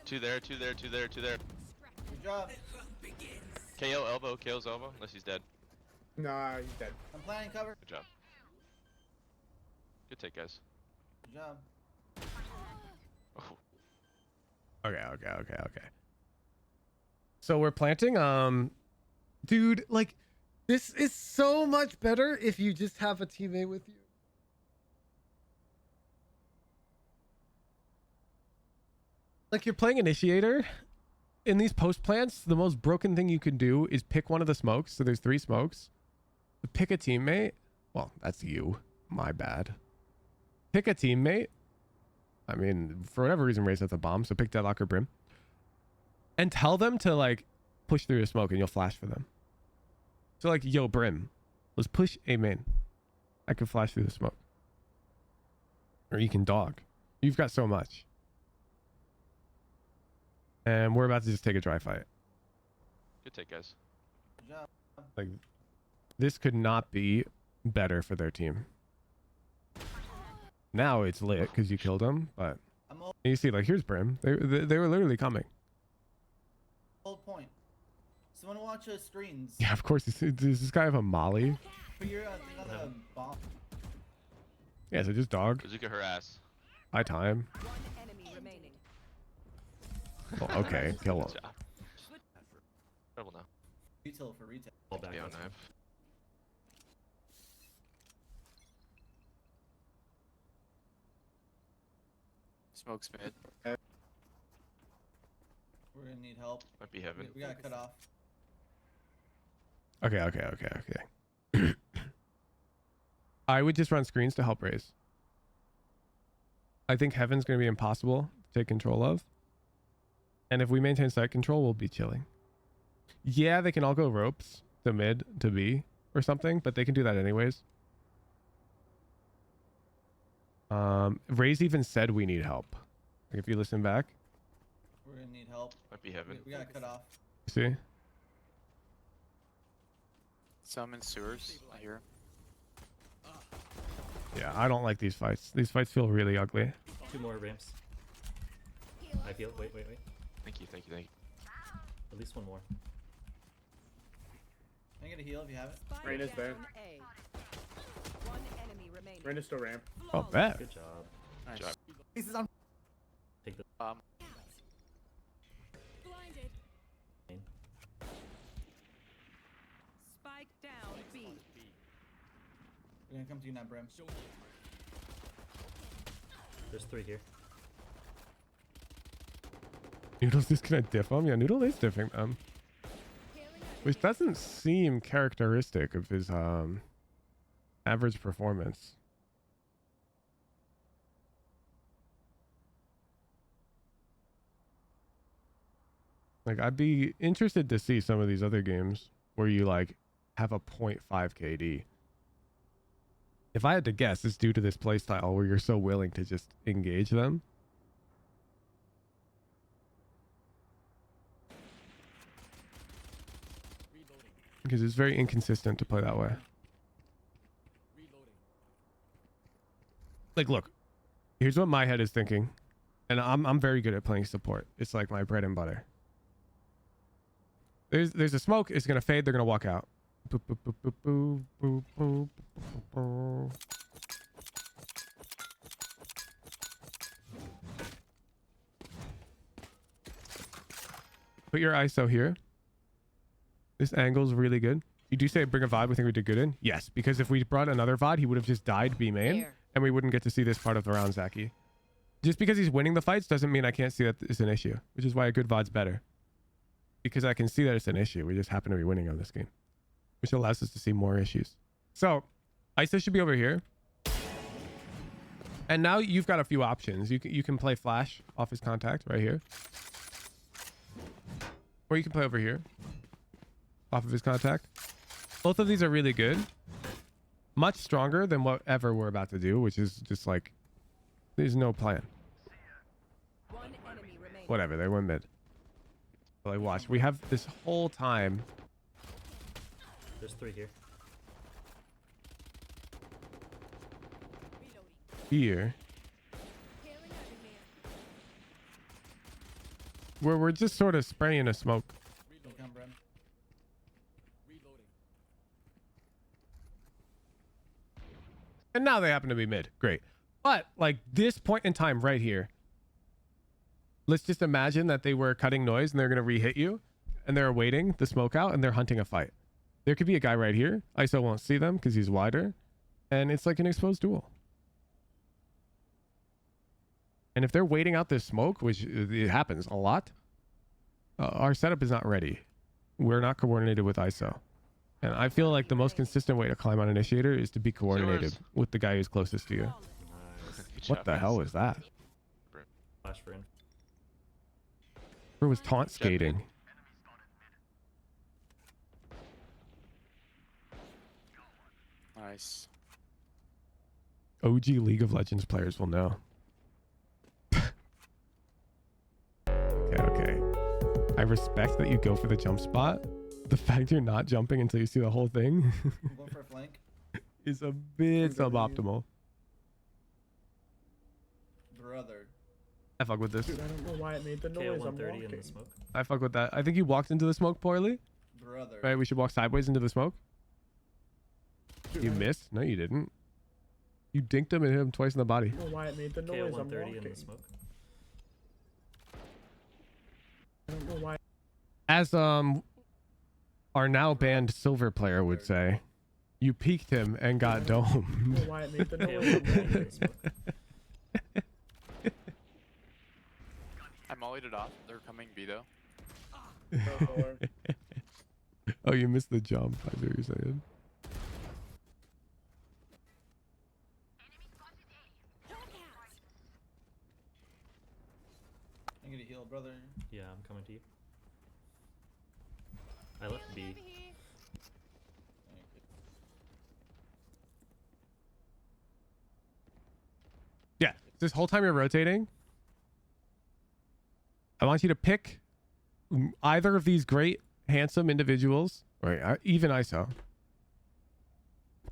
Two there, two there, two there, two there. Good job. KO elbow, KO's elbow, unless he's dead. Nah, he's dead. I'm planning cover. Good job. Good take, guys. Good job. Oh, Okay. So we're planting. Dude, like, this is so much better if you just have a teammate with you. Like, you're playing initiator. In these post plants, the most broken thing you can do is pick one of the smokes. So there's 3 smokes. Pick a teammate. Well, that's you. My bad. Pick a teammate. I mean, for whatever reason, Ray sets a bomb. So pick Deadlock or Brim. And tell them to, like, push through the smoke and you'll flash for them. So, like, yo, Brim, let's push A main. I can flash through the smoke. Or you can dog. You've got so much. And we're about to just take a dry fight. good take, guys. Good job. Like, this could not be better for their team. Now it's lit because you killed him, but I'm old, you see, like, here's Brim. They were literally coming. old point. Someone watch screens. Yeah, of course. Does this guy have a molly? Put your thing on the bomb. Yeah, so just dog. Bazooka her ass. High time. One enemy remaining. Well, okay, kill him. Good job. Trouble now. Retail for retail. Fall back. KO Let's go. knife. Smoke's mid. We're gonna need help. Might be heaven. We gotta cut off. Okay. I would just run screens to help raise. I think heaven's going to be impossible to take control of. And if we maintain site control, we'll be chilling. Yeah, they can all go ropes to mid to B or something, but they can do that anyways. Raze even said we need help. Like, if you listen back, We're gonna need help. Might be heaven. We gotta cut off. see? Some in sewers. I hear. Yeah, I don't like these fights. These fights feel really ugly. 2 more ramps. I feel. Wait. Thank you. At least 1 more. Can I get a heal if you have it? Spike Reyna's there. down A. One enemy remaining. Reyna's still ramp. Oh, bet. Good job. Nice. job. Take the Blinded. main. Spike down B. We're gonna come to you now, Brim. There's 3 here. Noodle's just gonna diff them? Yeah, Noodle is diffing them. Which doesn't seem characteristic of his average performance. Like, I'd be interested to see some of these other games where you, like, have a 0.5 KD. If I had to guess, it's due to this playstyle where you're so willing to just engage them. Because it's very inconsistent to play that way. Like, look, here's what my head is thinking, and I'm very good at playing support. It's like my bread and butter. There's a smoke. It's gonna fade. They're gonna walk out. Boop, boop, boop, boop, boop, boop, boop, boop, boop. Put your ISO here. This angle's really good. You do say bring a VOD we think we did good in? Yes, because if we brought another VOD, he would have just died B main, There. and we wouldn't get to see this part of the round, Zaki. Just because he's winning the fights doesn't mean I can't see that it's an issue, which is why a good VOD's better. Because I can see that it's an issue. We just happen to be winning on this game, which allows us to see more issues. So, ISO should be over here. And now you've got a few options. You can play flash off his contact right here. Or you can play over here off of his contact. Both of these are really good. Much stronger than whatever we're about to do, which is just like, there's no plan. One enemy remaining. Whatever, they went mid. But like, watch, we have this whole time There's 3 here. Reloading. Here. Hailing over here. Where we're just sort of spraying a smoke. You come, Brim. And now they happen to be mid. Great. But like this point in time right here, let's just imagine that they were cutting noise and they're going to re-hit you and they're waiting the smoke out and they're hunting a fight. There could be a guy right here. ISO won't see them because he's wider. And it's like an exposed duel. And if they're waiting out this smoke, which it happens a lot, our setup is not ready. We're not coordinated with ISO. And I feel like the most consistent way to climb on Initiator is to be coordinated with the guy who's closest to you. Nice. What the hell was that? Flash for in. Where was taunt skating? Nice. OG League of Legends players will know. Okay. I respect that you go for the jump spot. The fact you're not jumping until you see the whole thing I'm going for a flank. is a bit suboptimal. Brother. I fuck with this. Dude, I don't know why it made the noise. I'm 130 in walking. the smoke. I fuck with that. I think you walked into the smoke poorly. Brother. Right, we should walk sideways into the smoke. Dude, You I missed? No, you didn't. You dinked him and hit him twice in the body. don't know why it made the KO noise. I'm 130 in walking. the smoke. I don't know why. As our now banned silver player would say, you peeked him and got I don't domed. know why it made the KO noise. 130 in the smoke. I mollied it off. They're coming B though. Oh, you missed the jump. I see what you're saying. I'm gonna heal, brother. Yeah, I'm coming to you. I left B. Over here. Yeah, this whole time you're rotating, I want you to pick either of these great, handsome individuals, or even ISO.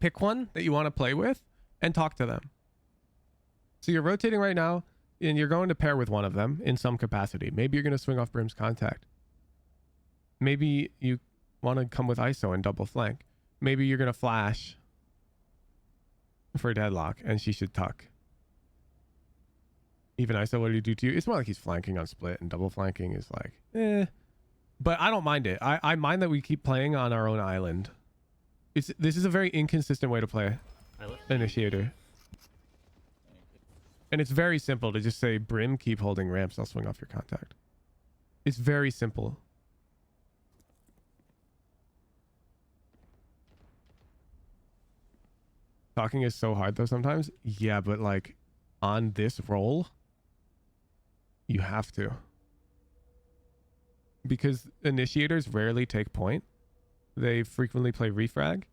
Pick one that you want to play with and talk to them. So you're rotating right now, and you're going to pair with one of them in some capacity. Maybe you're going to swing off Brim's contact. Maybe you want to come with ISO and double flank. Maybe you're going to flash for deadlock, and she should tuck. Even ISO, what did he do to you? It's more like he's flanking on split, and double flanking is like, eh. But I don't mind it. I mind that we keep playing on our own island. This is a very inconsistent way to play I left B. Initiator. And it's very simple to just say, Brim, keep holding ramps, I'll swing off your contact. It's very simple. Talking is so hard though sometimes. Yeah, but like on this roll, you have to. Because initiators rarely take point. They frequently play refrag.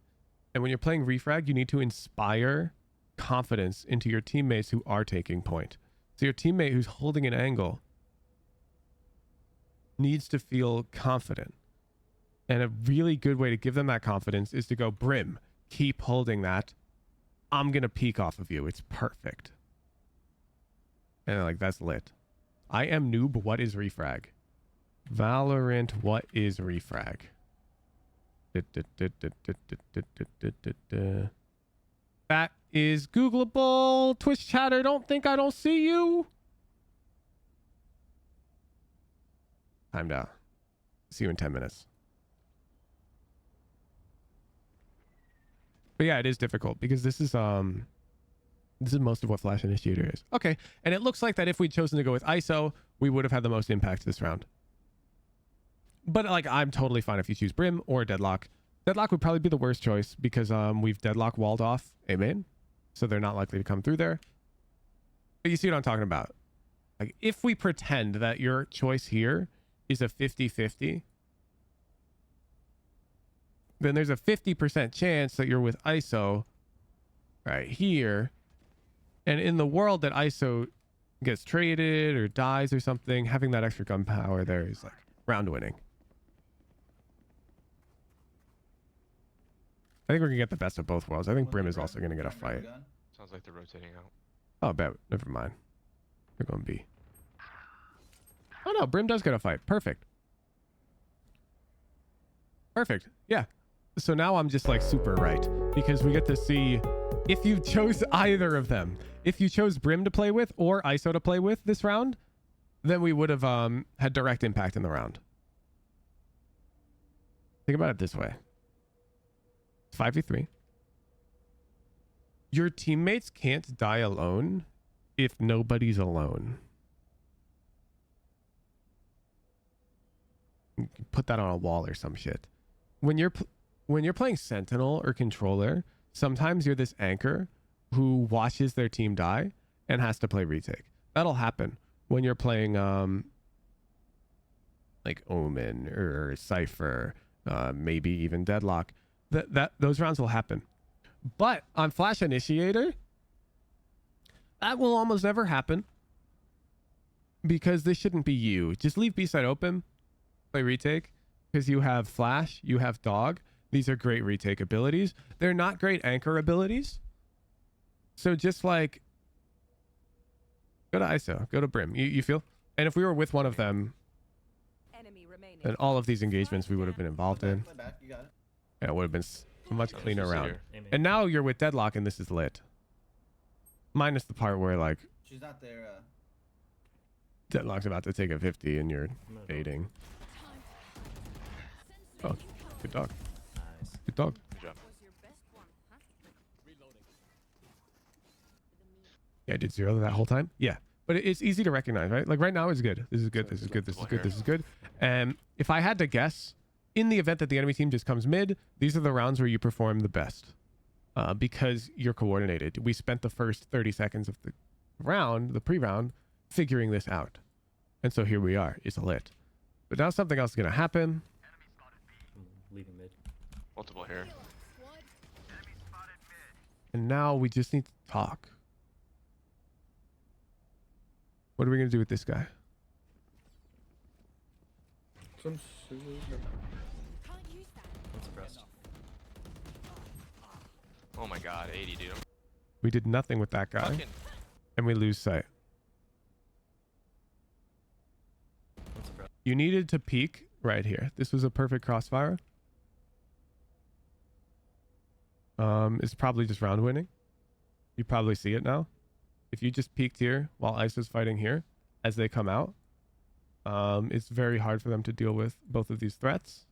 And when you're playing refrag, you need to inspire confidence into your teammates who are taking point. So your teammate who's holding an angle needs to feel confident. And a really good way to give them that confidence is to go, Brim, keep holding that. I'm going to peek off of you. It's perfect. And they're like, that's lit. I am noob. What is refrag? Valorant, what is refrag? That is Googleable. Twitch chatter, don't think I don't see you. Timed out. See you in 10 minutes. But yeah, it is difficult because this is most of what Flash Initiator is. Okay, and it looks like that if we'd chosen to go with ISO, we would have had the most impact this round. But like, I'm totally fine if you choose Brim or Deadlock. Deadlock would probably be the worst choice because we've Deadlock walled off A main, so they're not likely to come through there. But you see what I'm talking about? Like, if we pretend that your choice here is a 50-50, then there's a 50% chance that you're with ISO right here. And in the world that ISO gets traded or dies or something, having that extra gun power there is like round winning. I think we're gonna get the best of both worlds. I think Brim is also gonna get a fight. Sounds like they're rotating out. Oh, bet. Never mind. They're going B. Oh no, Brim does get a fight. Perfect. Perfect. Yeah. So now I'm just like super right because we get to see if you chose either of them. If you chose Brim to play with or ISO to play with this round, then we would have had direct impact in the round. Think about it this way. 5v3. Your teammates can't die alone if nobody's alone. You can put that on a wall or some shit. When you're playing Sentinel or Controller, sometimes you're this anchor who watches their team die and has to play retake. That'll happen when you're playing like Omen or Cypher, maybe even Deadlock. Those rounds will happen. But on Flash Initiator, that will almost never happen because this shouldn't be you. Just leave B-side open, play retake, because you have Flash, you have Dog. These are great retake abilities. They're not great anchor abilities. So just like, go to ISO, go to Brim. You feel? And if we were with one of them, Enemy remaining. then all of these engagements we would have been involved in. Play back. You got it. Yeah, it would have been a much cleaner She's round. here. Aim, aim. And now you're with Deadlock and this is lit. Minus the part where like She's not there. Deadlock's about to take a 50 and you're I'm gonna go. baiting. Oh, good dog. Nice. Good dog. Good job. Was your best one, huh? Yeah, I did 0 that whole time. Yeah. But it's easy to recognize, right? Like right now it's good. This is good. This is good. This is good. This is good. And if I had to guess, in the event that the enemy team just comes mid, these are the rounds where you perform the best. Because you're coordinated. We spent the first 30 seconds of the round, the pre-round, figuring this out. And so here we are. It's lit. But now something else is going to happen. I'm leaving mid. Multiple here. Squad. And now we just need to talk. What are we going to do with this guy? Some super. Can't use that. I'm suppressed. Oh my god, 80, dude. We did nothing with that guy. Fucking And we lose sight. I'm suppressed. You needed to peek right here. This was a perfect crossfire. It's probably just round winning. You probably see it now. If you just peeked here while ISO's fighting here, as they come out, it's very hard for them to deal with both of these threats.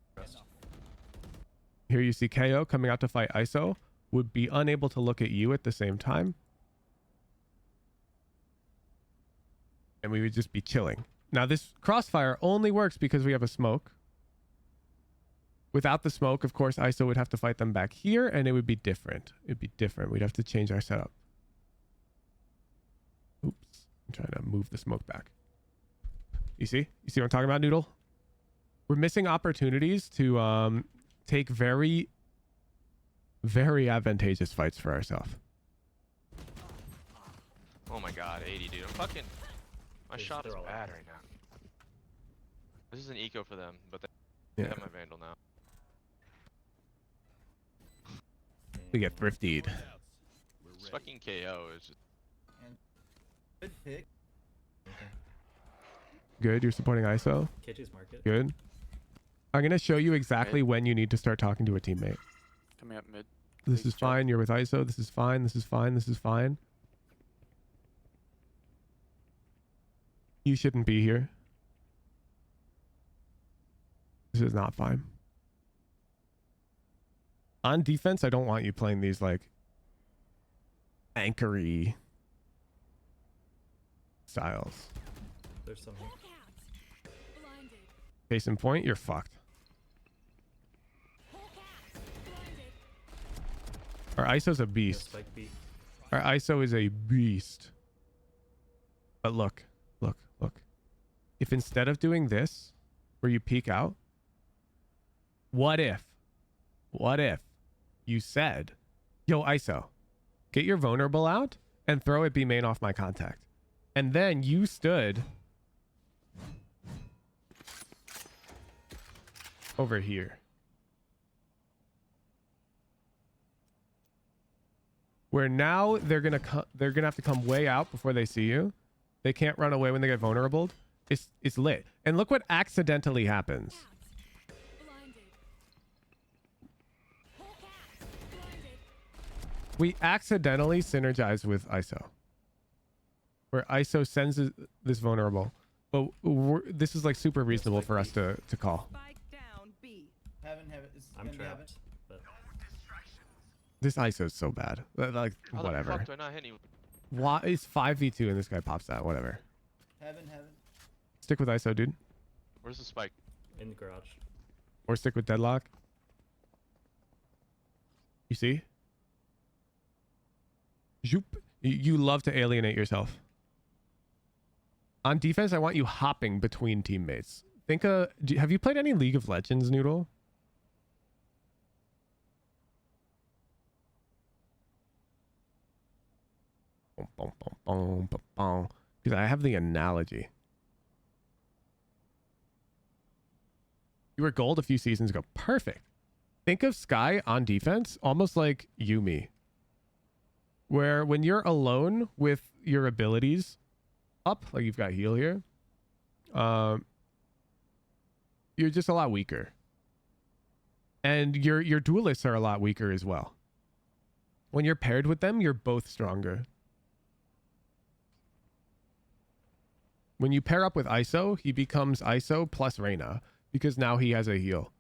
Suppressed. Here you see KO coming out to fight ISO, would be unable to look at you at the same time. And we would just be chilling. Now this crossfire only works because we have a smoke. Without the smoke, of course, ISO would have to fight them back here and it would be different. It'd be different. We'd have to change our setup. Oops. I'm trying to move the smoke back. You see? You see what I'm talking about, Noodle? We're missing opportunities to take very, very advantageous fights for ourselves. Oh my god, 80, dude. I'm fucking. My They're shot is all bad out. right now. This is an eco for them, but they Yeah. have my Vandal now. We get thriftied. This fucking KO is just. Good pick. Good. You're supporting ISO. K2's market. Good. I'm going to show you exactly when you need to start talking to a teammate. Coming up mid. This Please is check. fine. You're with ISO. This is fine. This is fine. This is fine. You shouldn't be here. This is not fine. On defense, I don't want you playing these like anchory styles. There's some here. Look out. Blinded. Case in point, you're fucked. Hawk out. Blinded. Our ISO's a Yeah, beast. spike B. Our ISO is a beast. But look. If instead of doing this, where you peek out, what if you said, yo, ISO, get your vulnerable out and throw it B main off my contact. And then you stood over here. where now they're gonna have to come way out before they see you. They can't run away when they get vulnerable. It's lit. And look what accidentally happens. Blinded. Hawk out. Blinded. We accidentally synergize with ISO, where ISO sends this vulnerable, but this is like super reasonable for us to call. Spike down B. Heaven. It's I'm gonna be heaven. trapped. But This ISO is so bad. Like How the whatever. fuck do I not hit you? Why it's 5v2 and this guy pops that? Whatever. Heaven. Stick with ISO, dude, Where's the spike? in the garage. or stick with deadlock. You see? Zoop. You love to alienate yourself. On defense, I want you hopping between teammates. Have you played any League of Legends, Noodle? Because I have the analogy. You were gold a few seasons ago. Perfect. Think of Skye on defense almost like Yumi, where when you're alone with your abilities up, like you've got heal here, you're just a lot weaker. And your duelists are a lot weaker as well. When you're paired with them, you're both stronger. When you pair up with ISO, he becomes ISO plus Reyna, because now he has a heal.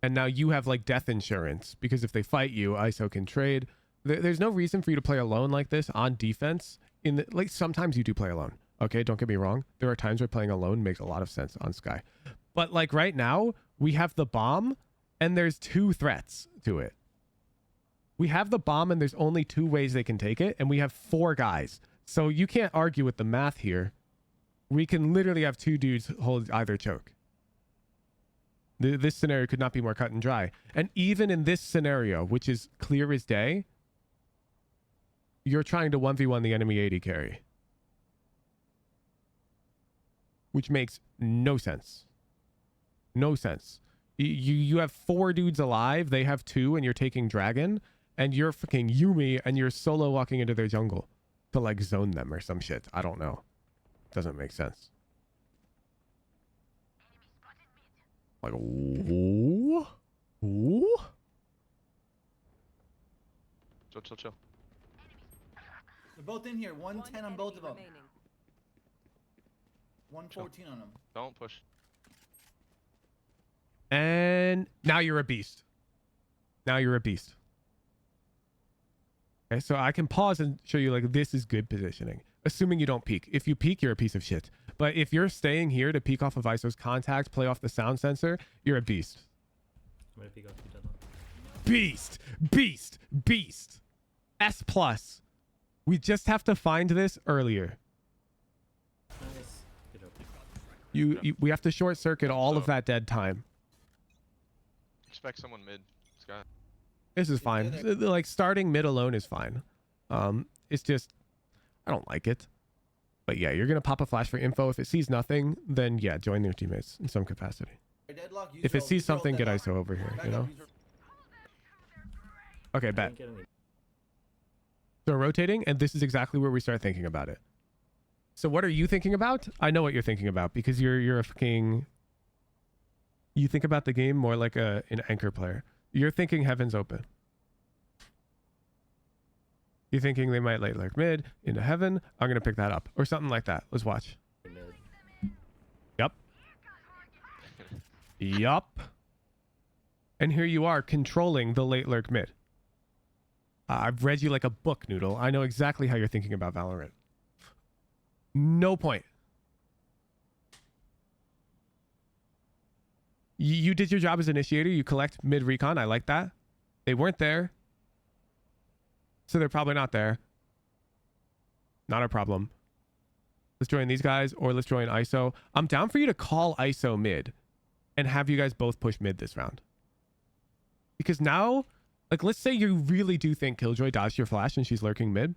And now you have like death insurance, because if they fight you, ISO can trade. There's no reason for you to play alone like this on defense. Like sometimes you do play alone. Okay, don't get me wrong. There are times where playing alone makes a lot of sense on Skye. But like right now, we have the bomb and there's 2 threats to it. We have the bomb and there's only 2 ways they can take it, and we have 4 guys. So you can't argue with the math here. We can literally have 2 dudes hold either choke. This scenario could not be more cut and dry. And even in this scenario, which is clear as day, you're trying to 1v1 the enemy AD carry. Which makes no sense. No sense. You have 4 dudes alive, they have 2, and you're taking Dragon, and you're fucking Yumi, and you're solo walking into their jungle to like zone them or some shit. I don't know. Doesn't make sense. Like, ooh. Chill. They're both in here. 110 on both of them. Remaining. 114 on them. Don't push. And now you're a beast. Now you're a beast. Okay, so I can pause and show you like this is good positioning. Assuming you don't peek. If you peek, you're a piece of shit. But if you're staying here to peek off of ISO's contact, play off the sound sensor, you're a beast. I'm gonna peek off the deadlock. Beast. Beast. S+. We just have to find this earlier. Nice. Good job. We have to short circuit all of that dead time. Expect someone mid. Skye. This is fine. Like starting mid alone is fine. It's just I don't like it. But yeah, you're gonna pop a flash for info. If it sees nothing, then yeah, join their teammates in some capacity. Deadlock, If it sees something, get ISO over here, you know? Okay, I bet. didn't get any. So rotating, and this is exactly where we start thinking about it. So what are you thinking about? I know what you're thinking about, because you're a fucking... You think about the game more like an anchor player. You're thinking heaven's open. You're thinking they might late mid into heaven. I'm gonna pick that up or something like that. Let's watch. Mid. Yup. And here you are controlling the late lurk mid. I've read you like a book, Noodle. I know exactly how you're thinking about Valorant. No point. You did your job as initiator. You collect mid recon. I like that. They weren't there. So they're probably not there. Not a problem. Let's join these guys, or let's join ISO. I'm down for you to call ISO mid and have you guys both push mid this round. Because now, like, let's say you really do think Killjoy dodged your flash and she's lurking mid.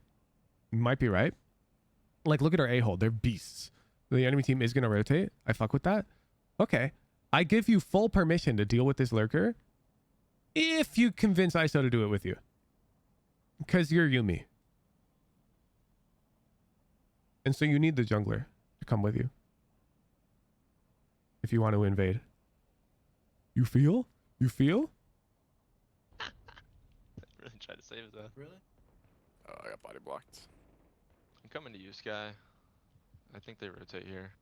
You might be right. Like, look at her A-hold. They're beasts. The enemy team is going to rotate. I fuck with that. Okay. I give you full permission to deal with this lurker If you convince ISO to do it with you. Because you're Yumi. And so you need the jungler to come with you. If you want to invade. You feel? You feel? Really tried to save that. Really? Oh, I got body blocked. I'm coming to you, Skye. I think they rotate here.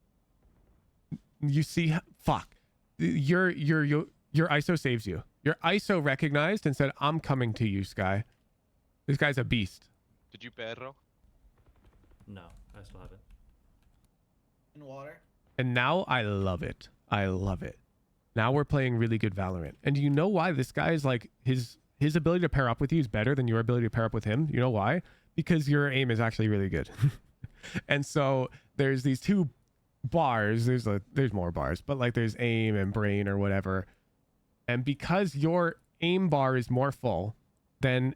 You see? Fuck. Your ISO saves you. Your ISO recognized and said, I'm coming to you, Skye. This guy's a beast. Did you perro? No, I still have it. In water. And now I love it. I love it. Now we're playing really good Valorant. And do you know why this guy is like, his ability to pair up with you is better than your ability to pair up with him? You know why? Because your aim is actually really good. And so there's these two bars. There's more bars, but like there's aim and brain or whatever. And because your aim bar is more full, then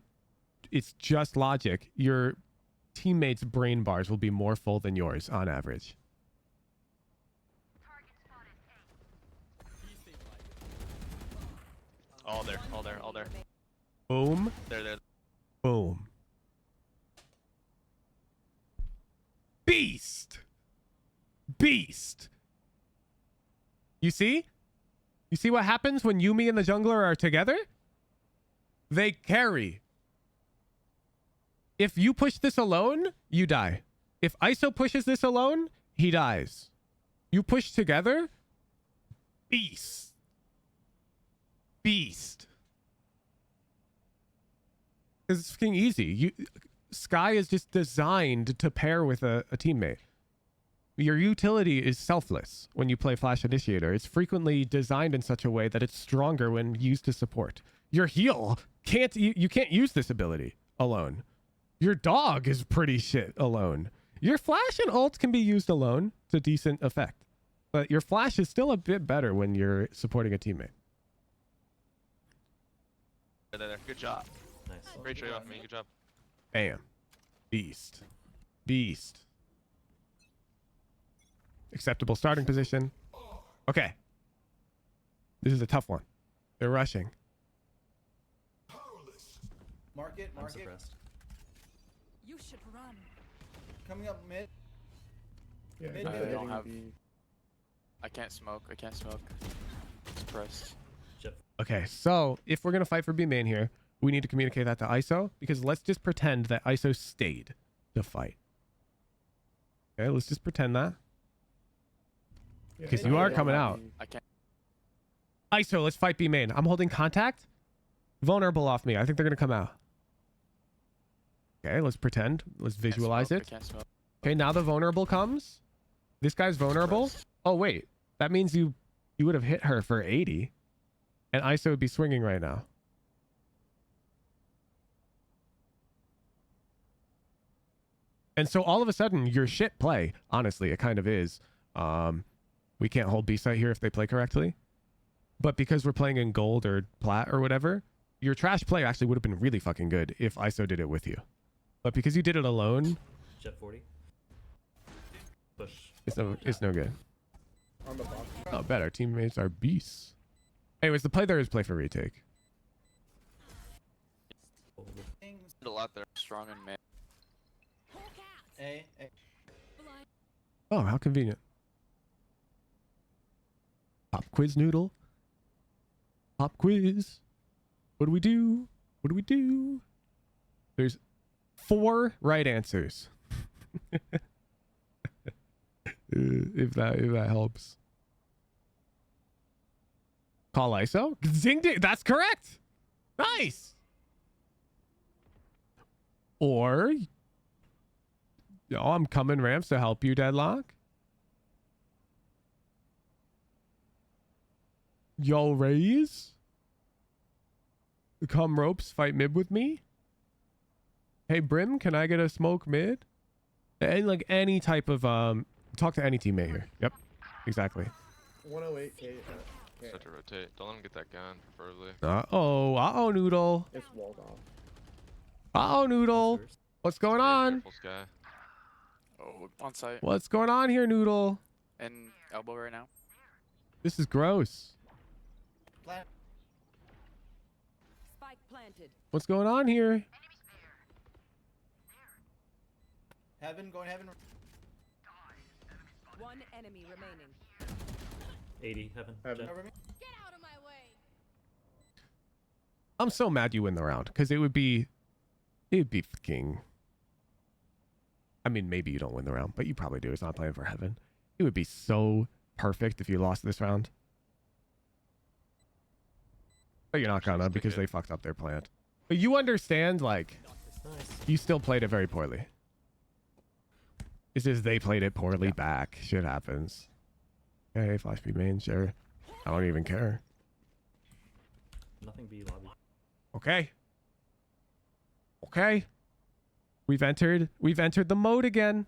it's just logic. Your teammates' brain bars will be more full than yours on average. All there, all there, all there. Boom. There. Boom. Beast. Beast. You see? You see what happens when Yumi and the jungler are together? They carry. If you push this alone, you die. If ISO pushes this alone, he dies. You push together, beast. Beast. It's fucking easy. Skye is just designed to pair with a teammate. Your utility is selfless when you play Flash Initiator. It's frequently designed in such a way that it's stronger when used to support. Your heal you can't use this ability alone. Your dog is pretty shit alone. Your flash and ult can be used alone to decent effect. But your flash is still a bit better when you're supporting a teammate. There. Good job. Nice. Great trade off me. Good job. Bam. Beast. Beast. Acceptable starting position. Okay. This is a tough one. They're rushing. Market. I'm suppressed. You should run. Coming up mid. Yeah, Mid, I mid, don't mid. have. I can't smoke. It's pressed. Jet. Okay, so if we're going to fight for B main here, we need to communicate that to ISO, because let's just pretend that ISO stayed to fight. Okay, let's just pretend that. Because you are coming out. I can't. ISO, let's fight B main. I'm holding contact. Vulnerable off me. I think they're going to come out. Okay, let's pretend. Let's visualize I it. can't smoke. Okay, now the vulnerable comes. This guy's vulnerable. Pressed. Oh, wait. That means you would have hit her for 80. And ISO would be swinging right now. And so all of a sudden, your shit play, honestly, it kind of is. We can't hold B-site here if they play correctly. But because we're playing in gold or plat or whatever, your trash play actually would have been really fucking good if ISO did it with you. But because you did it alone, Jet 40. Push. it's no good. On the box. Oh, bet our teammates are beasts. Anyways, the play there is play for retake. Things. A lot there. Strong and mid. Hawk out. A. Blind. Oh, how convenient. Pop quiz noodle. Pop quiz. What do we do? What do we do? There's 4 right answers. if that helps. Call ISO? Zing ding. That's correct. Nice. Or, I'm coming ramps to help you, Deadlock. Yo, Raise. Come ropes, fight mid with me. Hey, Brim, can I get a smoke mid? And like any type of, talk to any teammate here. Yep, exactly. 108k. Set to rotate. Don't let him get that gun, preferably. Uh-oh, Noodle. It's walled off. Uh-oh, Noodle. First. What's going Stay on? careful, Skye. Oh, on site. What's going on here, Noodle? And elbow right now. This is gross. Plant. planted. What's going on here? Heaven, going heaven. One enemy remaining. 80, heaven. Heaven. Jet. Cover me. Get out of my way. I'm so mad you win the round because it would be fucking. I mean, maybe you don't win the round, but you probably do. It's not playing for heaven. It would be so perfect if you lost this round. But you're not gonna because they fucked up their plant. But you understand, like, Nice. you still played it very poorly. It's just they played it poorly back. Shit happens. Okay, flash B main, sure. I don't even care. Nothing B lobby. Okay. Okay. We've entered the mode again.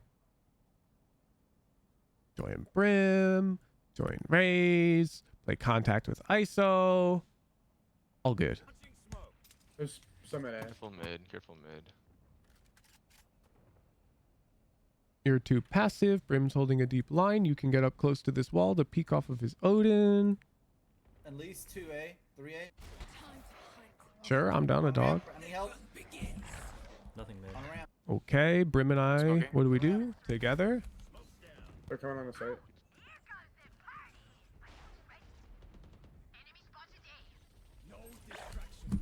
Join Brim, join Raze, play contact with ISO. All good. There's some at A. Careful mid, careful mid. You're too passive. Brim's holding a deep line. You can get up close to this wall to peek off of his Odin. At least 2A, 3A. Time to hunt. Sure, I'm down a dog. Any help? Nothing mid. On ramp. Okay, Brim and I, Smoking. what do we do? Together? They're coming on the site.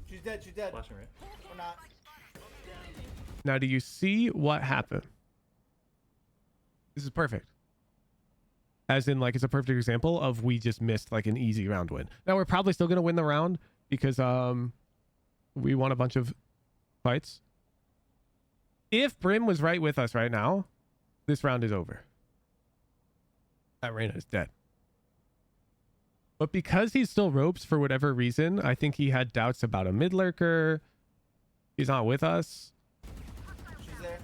She's dead, she's dead. Flashing right. Or not. Now, do you see what happened? This is perfect. As in, like, it's a perfect example of we just missed, like, an easy round win. Now, we're probably still going to win the round because we won a bunch of fights. If Brim was right with us right now, this round is over. That Reyna is dead. But because he's still ropes for whatever reason, I think he had doubts about a mid lurker. He's not with us. She's there.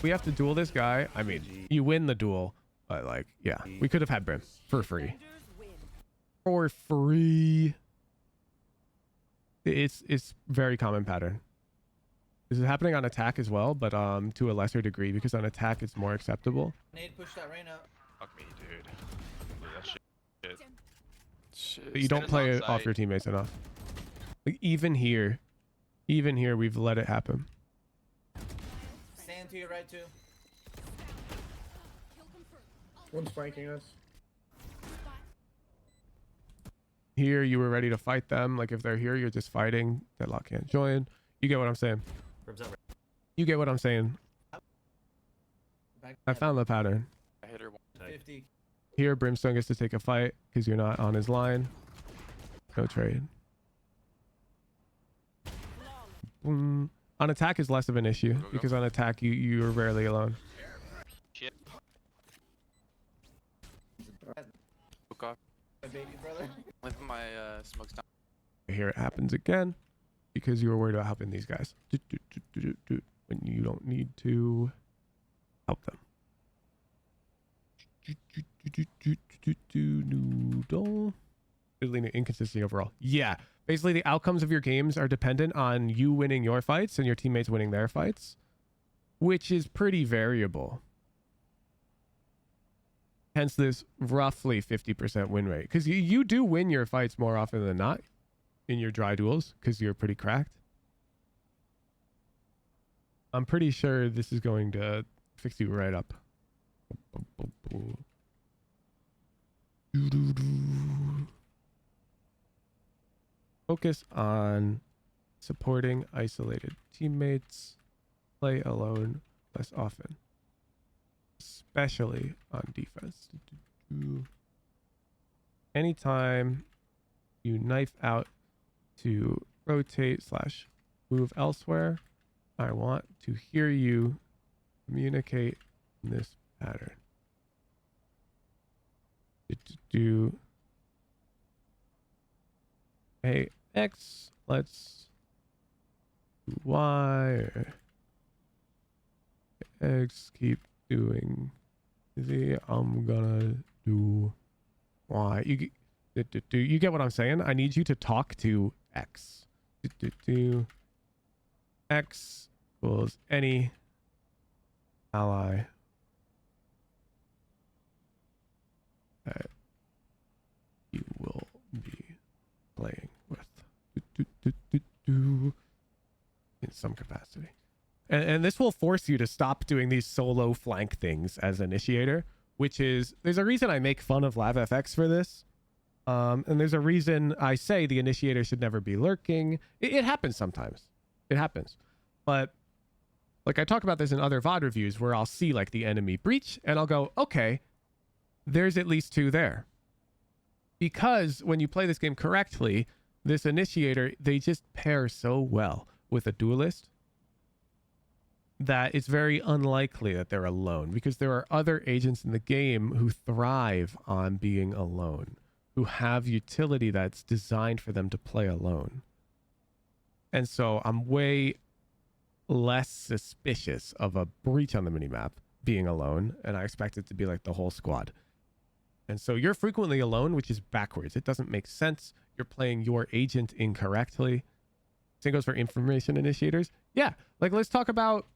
We have to duel this guy. I mean, you win the duel, but like, yeah, we could have had Brim for free. Defenders win. For free. It's very common pattern. This is happening on attack as well, but to a lesser degree because on attack it's more acceptable. Nade push that rain up. Fuck me, dude. Dude, that shit. Shit. But you don't Stand play on off site. your teammates enough. Like even here, we've let it happen. Stand to your right too. Kill confirmed. One's flanking us. Here you were ready to fight them. Like if they're here, you're just fighting. Deadlock can't join. You get what I'm saying. Brim's out right. You get what I'm saying. Back I found the pattern. I hit her one. Tight. 50. Here, Brimstone gets to take a fight because you're not on his line. No trade. Boom. On attack is less of an issue go. because on attack you're rarely alone. Shit. Hook off. My baby brother. Leaving my smokes down. Here it happens again because you were worried about helping these guys when you don't need to help them. Noodle. Inconsistency overall. Yeah. Basically, the outcomes of your games are dependent on you winning your fights and your teammates winning their fights, which is pretty variable. Hence this roughly 50% win rate. Because you do win your fights more often than not in your dry duels because you're pretty cracked. I'm pretty sure this is going to fix you right up. Focus on supporting isolated teammates. Play alone less often, especially on defense. Anytime you knife out to rotate / move elsewhere, I want to hear you communicate in this pattern. Hey, X, let's do Y, or X, keep doing Z, I'm gonna do Y. You get what I'm saying? I need you to talk to X. X equals any ally that you will be playing with. in some capacity. And this will force you to stop doing these solo flank things as initiator, which is, there's a reason I make fun of LavFX for this. And there's a reason I say the initiator should never be lurking. It happens sometimes. It happens. But like I talk about this in other VOD reviews where I'll see like the enemy breach and I'll go, okay, there's at least 2 there. Because when you play this game correctly, this initiator, they just pair so well with a duelist that it's very unlikely that they're alone, because there are other agents in the game who thrive on being alone, who have utility that's designed for them to play alone. And so I'm way less suspicious of a breach on the minimap being alone, and I expect it to be like the whole squad. And so you're frequently alone, which is backwards. It doesn't make sense. You're playing your agent incorrectly. Same goes for information initiators. Yeah, like let's talk about,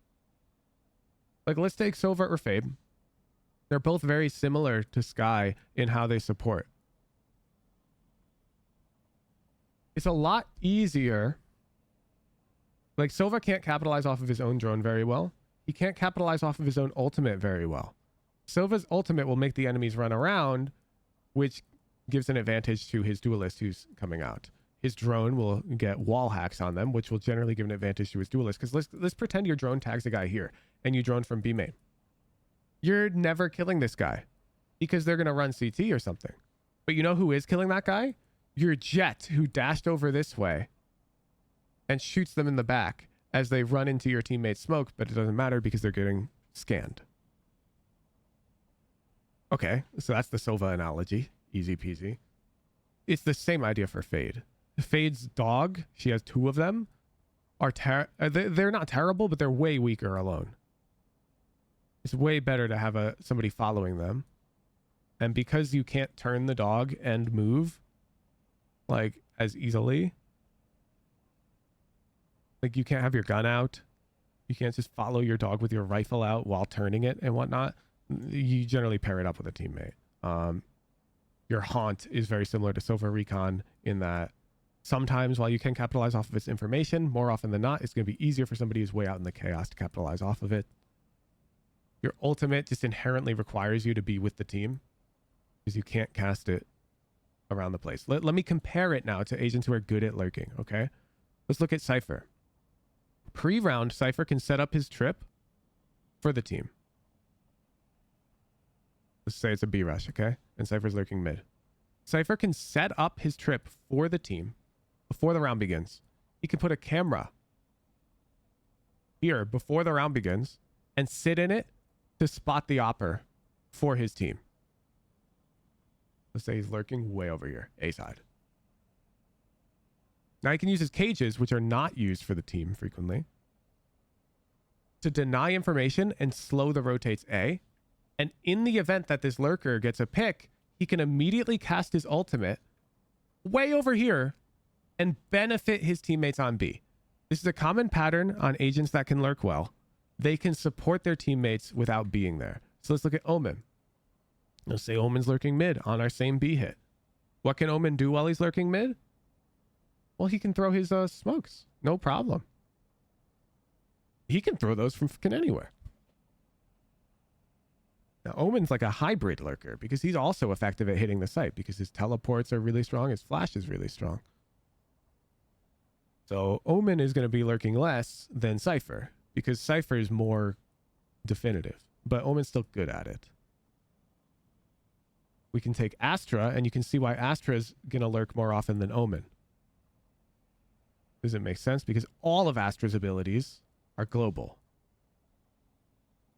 like let's take Sova or Fabe. They're both very similar to Skye in how they support. It's a lot easier. Like Sova can't capitalize off of his own drone very well. He can't capitalize off of his own ultimate very well. Sova's ultimate will make the enemies run around, which gives an advantage to his duelist who's coming out. His drone will get wall hacks on them, which will generally give an advantage to his duelist. Because let's pretend your drone tags a guy here and you drone from B main. You're never killing this guy because they're going to run CT or something. But you know who is killing that guy? Your jet who dashed over this way and shoots them in the back as they run into your teammate's smoke, but it doesn't matter because they're getting scanned. Okay, so that's the Sova analogy. Easy peasy. It's the same idea for Fade. Fade's dog, she has 2 of them, are they're not terrible, but they're way weaker alone. It's way better to have somebody following them. And because you can't turn the dog and move like as easily, like you can't have your gun out, you can't just follow your dog with your rifle out while turning it and whatnot. You generally pair it up with a teammate. Your haunt is very similar to Sova Recon in that sometimes while you can capitalize off of its information, more often than not, it's going to be easier for somebody who's way out in the chaos to capitalize off of it. Your ultimate just inherently requires you to be with the team because you can't cast it around the place. Let me compare it now to agents who are good at lurking, okay? Let's look at Cypher. Pre-round, Cypher can set up his trip for the team. Let's say it's a B rush, okay? And Cypher's lurking mid. Cypher can set up his trip for the team before the round begins. He can put a camera here before the round begins and sit in it to spot the opper for his team. Let's say he's lurking way over here, A side. Now he can use his cages, which are not used for the team frequently, to deny information and slow the rotates A. And in the event that this lurker gets a pick, he can immediately cast his ultimate way over here and benefit his teammates on B. This is a common pattern on agents that can lurk well. They can support their teammates without being there. So let's look at Omen. Let's say Omen's lurking mid on our same B hit. What can Omen do while he's lurking mid? Well, he can throw his smokes. No problem. He can throw those from fucking anywhere. Now, Omen's like a hybrid lurker because he's also effective at hitting the site because his teleports are really strong. His flash is really strong. So Omen is going to be lurking less than Cypher because Cypher is more definitive, but Omen's still good at it. We can take Astra, and you can see why Astra is going to lurk more often than Omen. Does it make sense? Because all of Astra's abilities are global.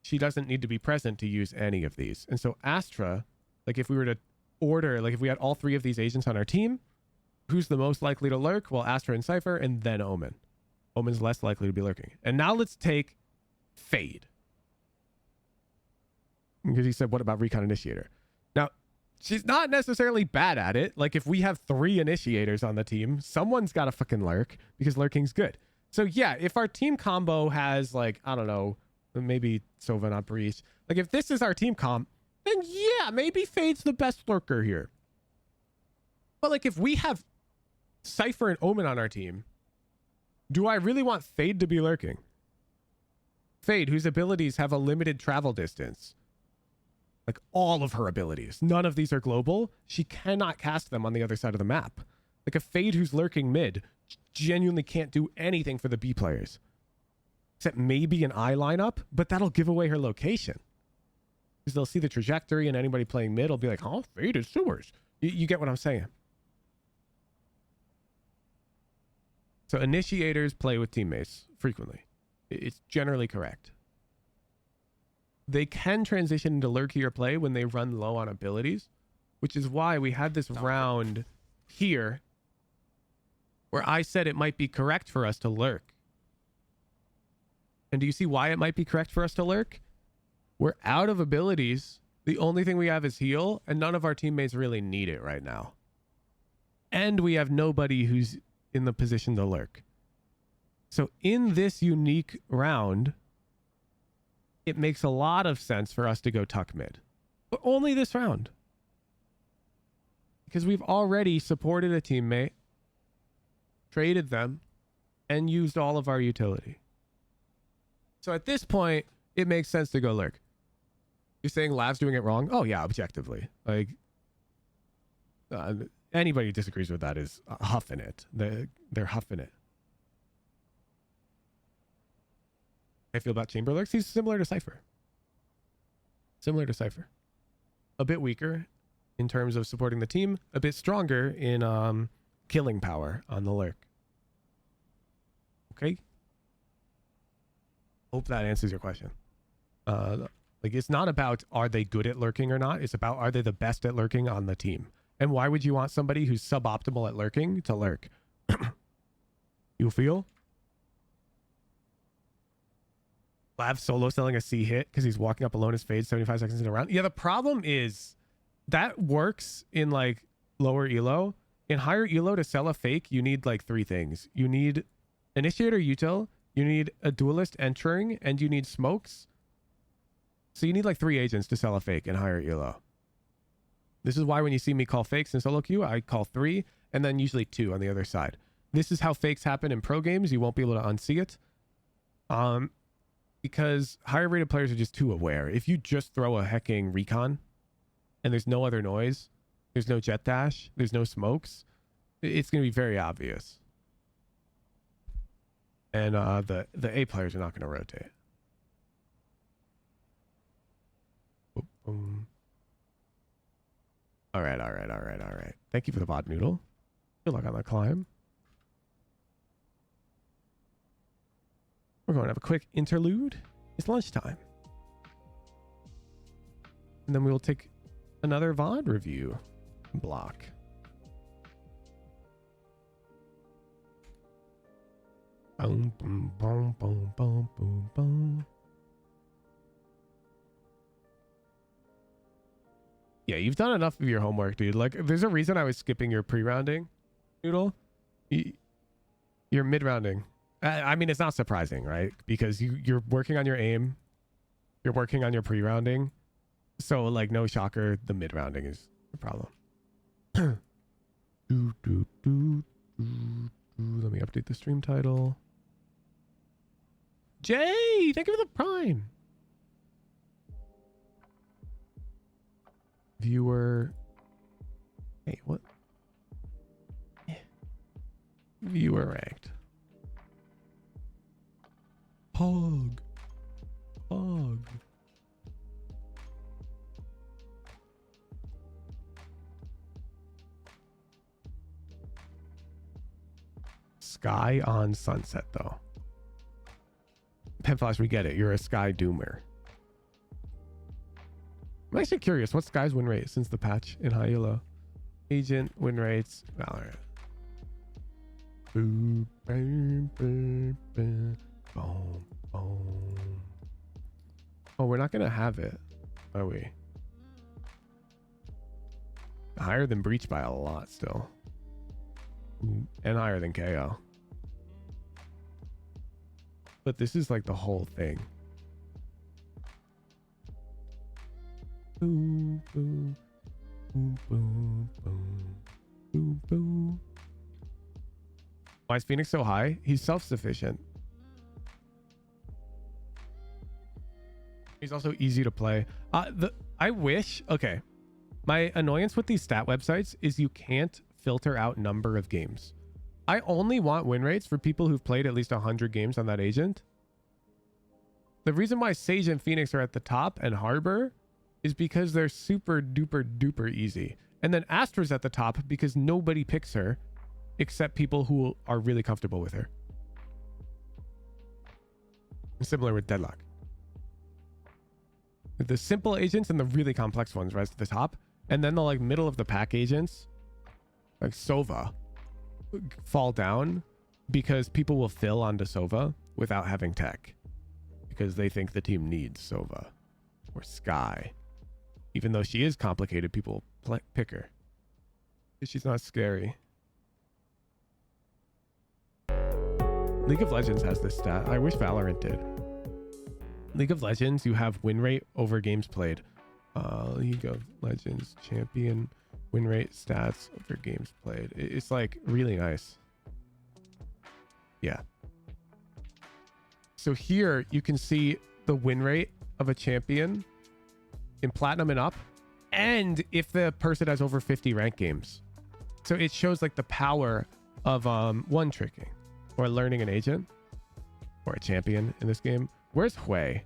She doesn't need to be present to use any of these. And so Astra, like if we were to order, like if we had all 3 of these agents on our team, who's the most likely to lurk? Well, Astra and Cypher, and then Omen. Omen's less likely to be lurking. And now let's take Fade. Because he said, what about Recon Initiator? Now, she's not necessarily bad at it. Like if we have 3 initiators on the team, someone's got to fucking lurk because lurking's good. So yeah, if our team combo has like, I don't know, maybe Sova not Breach. Like if this is our team comp, then yeah, maybe Fade's the best lurker here. But like if we have Cypher and Omen on our team, Do I really want Fade to be lurking? Fade, whose abilities have a limited travel distance. Like all of her abilities. None of these are global. She cannot cast them on the other side of the map. Like a Fade who's lurking mid genuinely can't do anything for the B players. Except maybe an eye lineup, but that'll give away her location. Because they'll see the trajectory and anybody playing mid will be like, oh, Fade is sewers. You get what I'm saying? So initiators play with teammates frequently. It's generally correct. They can transition into lurkier play when they run low on abilities, which is why we had this round here where I said it might be correct for us to lurk. And do you see why it might be correct for us to lurk? We're out of abilities. The only thing we have is heal, and none of our teammates really need it right now. And we have nobody who's in the position to lurk. So in this unique round, it makes a lot of sense for us to go tuck mid. But only this round. Because we've already supported a teammate, traded them, and used all of our utility. So at this point, it makes sense to go lurk. You're saying Lav's doing it wrong? Oh yeah, objectively. Like, anybody who disagrees with that is huffing it. They're huffing it. I feel about Chamber Lurks. He's similar to Cypher. Similar to Cypher. A bit weaker in terms of supporting the team. A bit stronger in killing power on the lurk. Okay? Hope that answers your question. Like, it's not about are they good at lurking or not. It's about are they the best at lurking on the team. And why would you want somebody who's suboptimal at lurking to lurk? You feel? Lav solo selling a C hit because he's walking up alone as Fade 75 seconds in a round. Yeah, the problem is that works in like lower elo. In higher elo to sell a fake, you need like 3 things. You need initiator util, you need a duelist entering, and you need smokes. So you need like 3 agents to sell a fake in higher elo. This is why when you see me call fakes in solo queue, I call 3 and then usually 2 on the other side. This is how fakes happen in pro games. You won't be able to unsee it. Because higher rated players are just too aware. If you just throw a hecking recon and there's no other noise, there's no jet dash, there's no smokes, it's going to be very obvious. And the A players are not going to rotate. Boom. All right. Thank you for the VOD noodle. Good luck on that climb. We're going to have a quick interlude. It's lunchtime. And then we will take another VOD review block. Boom, boom, boom, boom, boom, boom, boom. Yeah, you've done enough of your homework, dude. Like, there's a reason I was skipping your pre-rounding, Noodle. You're mid-rounding. I mean, it's not surprising, right? Because you're working on your aim. You're working on your pre-rounding. So, like, no shocker, the mid-rounding is the problem. Let me update the stream title. Jay, thank you for the prime. Viewer. Hey, what? Viewer ranked. Hog. Skye on Sunset, though. Penflash, we get it. You're a Skye doomer. I'm actually curious. What's Skye's win rate since the patch in high elo? Agent win rates. Valorant. Boom, boom, boom, boom, boom, boom. Oh, we're not gonna have it, are we? Higher than Breach by a lot still. Ooh, and higher than KO. But this is like the whole thing. Boom, boom, boom, boom, boom, boom, boom. Why is Phoenix so high? He's self-sufficient. He's also easy to play. I wish, okay. My annoyance with these stat websites is you can't filter out number of games. I only want win rates for people who've played at least 100 games on that agent. The reason why Sage and Phoenix are at the top and Harbor is because they're super duper duper easy. And then Astra's at the top because nobody picks her except people who are really comfortable with her. Similar with Deadlock. The simple agents and the really complex ones rise to the top. And then the like middle of the pack agents, like Sova, fall down because people will fill onto Sova without having tech. Because they think the team needs Sova. Or Skye. Even though she is complicated, people pick her. Because she's not scary. League of Legends has this stat. I wish Valorant did. League of Legends, you have win rate over games played. League of Legends champion win rate stats over games played. It's like really nice. Yeah. So here you can see the win rate of a champion in platinum and up, and if the person has over 50 ranked games. So it shows like the power of one tricking or learning an agent or a champion in this game. Where's Hui?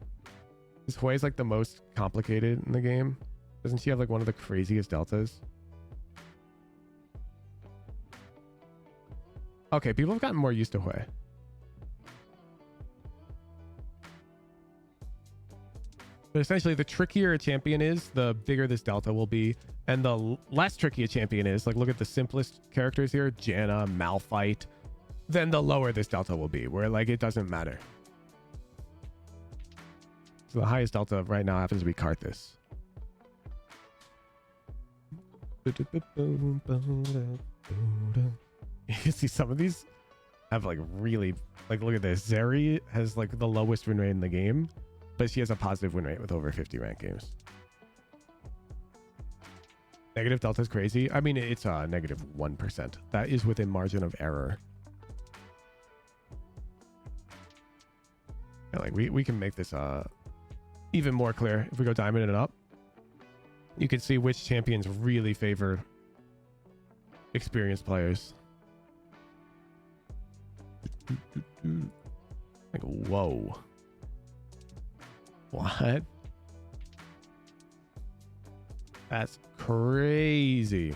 Is Hui's like the most complicated in the game? Doesn't she have like one of the craziest deltas? Okay, people have gotten more used to Hui. But essentially, the trickier a champion is, the bigger this delta will be. And the less tricky a champion is, like look at the simplest characters here, Janna, Malphite, then the lower this delta will be, where like it doesn't matter. So the highest delta right now happens to be Karthus. You can see some of these have like really, like look at this. Zeri has like the lowest win rate in the game, but she has a positive win rate with over 50 ranked games. Negative delta is crazy. I mean, it's negative 1%. That is within margin of error. Yeah, like we can make this even more clear if we go diamond and up. You can see which champions really favor experienced players. Like, whoa. What? That's crazy.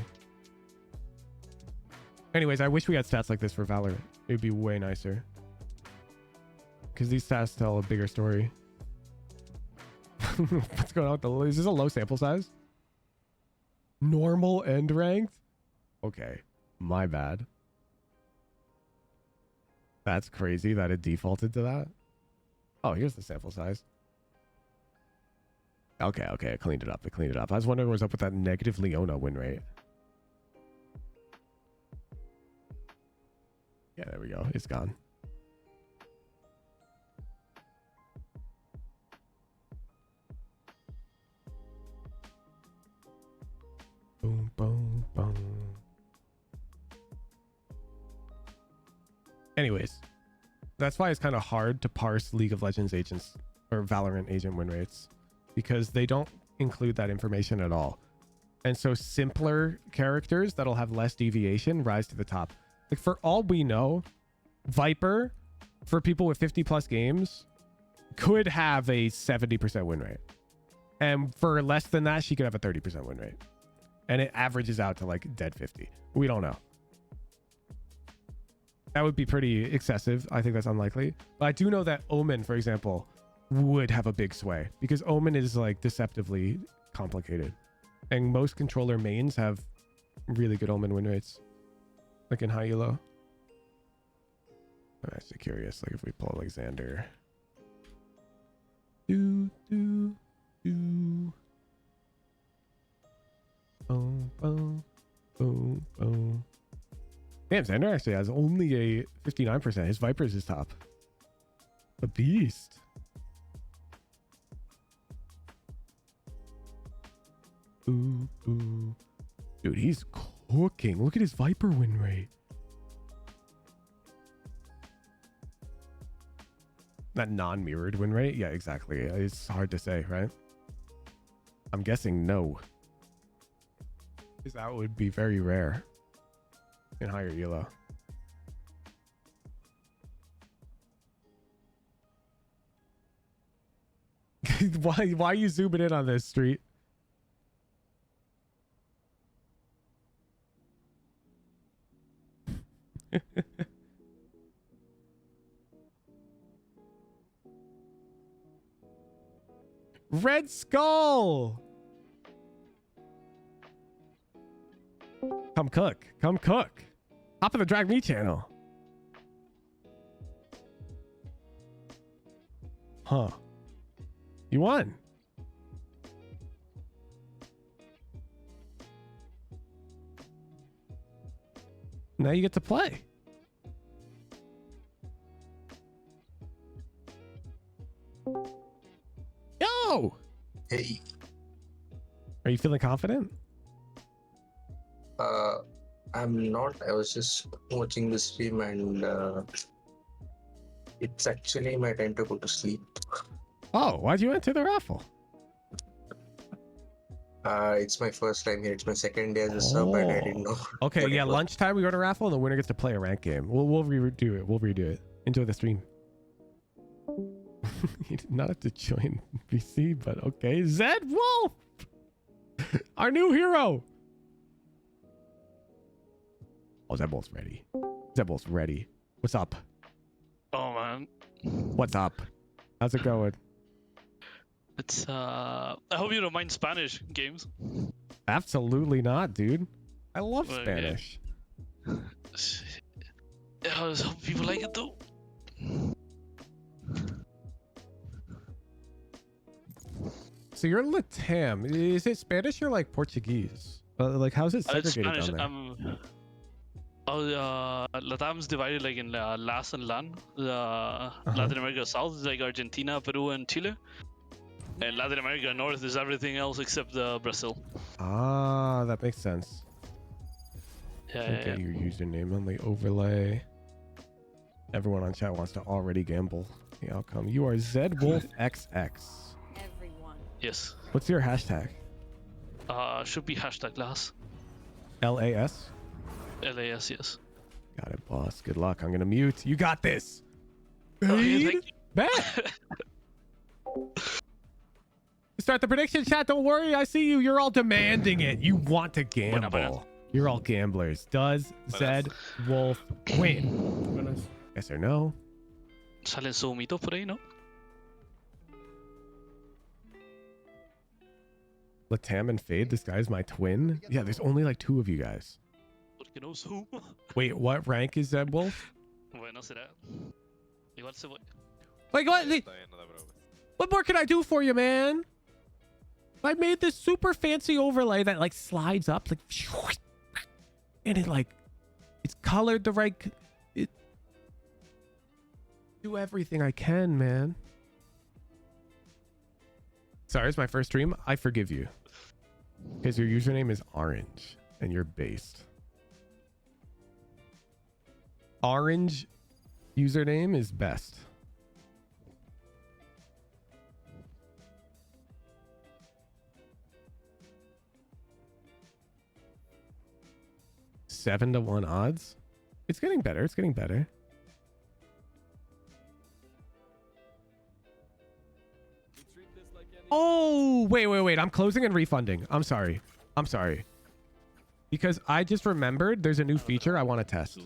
Anyways, I wish we had stats like this for Valorant. It would be way nicer. Because these stats tell a bigger story. What's going on with the... Is this a low sample size? Normal and ranked? Okay. My bad. That's crazy that it defaulted to that. Oh, here's the sample size. Okay, I cleaned it up. I was wondering what's up with that negative Leona win rate. Yeah, there we go. It's gone. Boom, boom, boom. Anyways, that's why it's kind of hard to parse League of Legends agents or Valorant agent win rates, because they don't include that information at all. And so simpler characters that'll have less deviation rise to the top. Like for all we know, Viper, for people with 50 plus games, could have a 70% win rate. And for less than that, she could have a 30% win rate. And it averages out to like dead 50. We don't know. That would be pretty excessive. I think that's unlikely. But I do know that Omen, for example, would have a big sway because Omen is like deceptively complicated. And most controller mains have really good Omen win rates. Like in high elo. I'm actually curious, like if we pull Alexander. Do. Boom, boom, boom, boom. Damn, Xander actually has only a 59%. His Viper's his top. A beast. Ooh. Dude, he's cooking. Look at his Viper win rate. That non-mirrored win rate? Yeah, exactly. It's hard to say, right? I'm guessing no. Because that would be very rare in higher elo. Why are you zooming in on this, Street? Red Skull! Come cook. Come cook. Hop on the Drag Me channel. Huh. You won. Now you get to play. Yo! Hey, Are you feeling confident? I'm not. I was just watching the stream and it's actually my time to go to sleep. Oh, why'd you enter the raffle? It's my first time here. It's my second day as a sub and I didn't know. Okay, what yeah, it was. lunchtime we go to raffle and the winner gets to play a rank game. We'll redo it. We'll redo it. Enjoy the stream. You did not have to join BC, but okay. Zed Wolf! Our new hero! Oh, Zed Wolf's ready. Zed Wolf's ready. What's up? Oh man, What's up? How's it going? it's I hope you don't mind Spanish games. Absolutely not, dude. I love Okay. Spanish. Yeah, I just hope people like it though. So you're Latam. Is it Spanish or like Portuguese? Like, how's it It's segregated Spanish. down there? Latam's divided like in LAS and LAN. Latin America South is like Argentina, Peru, and Chile. And Latin America North is everything else except Brazil. Ah, that makes sense. Yeah, Get your username on the overlay. Everyone on chat wants to already gamble the outcome. You are ZWolfXX. Everyone. Yes. What's your hashtag? Should be hashtag LAS. LAS? LAS, yes. Got it, boss. Good luck. I'm gonna mute. You got this. Okay, thank you. Bet. Start the prediction chat. Don't worry. I see you. You're all demanding it. You want to gamble. You're all gamblers. Does Zed Wolf win? Yes or no? Salen zoomitos por ahí, ¿no? Latam and Fade. This guy's my twin. Yeah, there's only like 2 of you guys. Porque no zoom. Wait, what rank is Zed Wolf? Bueno, será. Igual se voy. Like what more can I do for you, man? I made this super fancy overlay that like slides up, like, and it like, it's colored the right. It do everything I can, man. Sorry, it's my first stream. I forgive you because your username is orange and you're based. Orange username is best. Seven to 1 odds. It's getting better. It's getting better. Oh, wait. I'm closing and refunding. I'm sorry. Because I just remembered there's a new feature I want to test.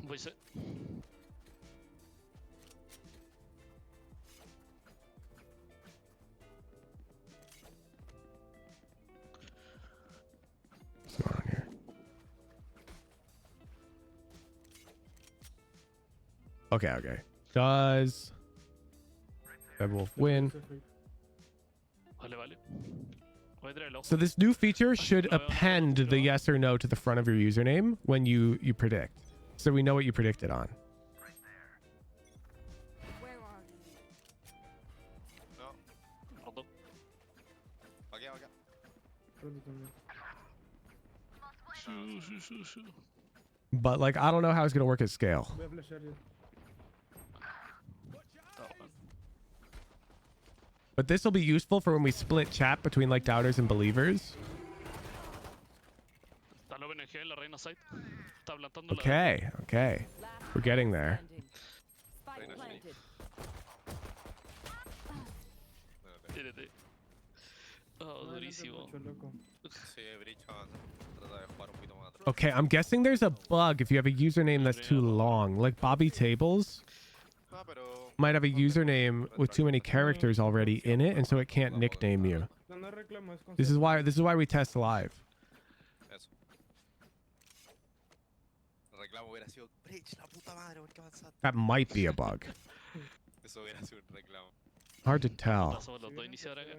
Voy a ser. What's going on here? Okay. Does Red Wolf win? Vale. Voy a traer el ojo. So this new feature should append the yes or no to the front of your username when you predict. So we know what you predicted on. Where are you? No. Roto. Okay. Shoo. But like, I don't know how it's gonna work at scale. Voy a flashar yo. But this will be useful for when we split chat between like doubters and believers. Está low energía en la reina side. Está plantando la. Okay, okay. We're getting there. Spike planted. Tírate. Oh, durísimo. Mucho, loco. Okay, I'm guessing there's a bug if you have a username that's too long. Like Bobby Tables might have a username with too many characters already in it, and so it can't nickname you. No, no reclamo, es This is why we test live. That might be a bug. Hard to tell. Pasamos los dos a iniciar acá.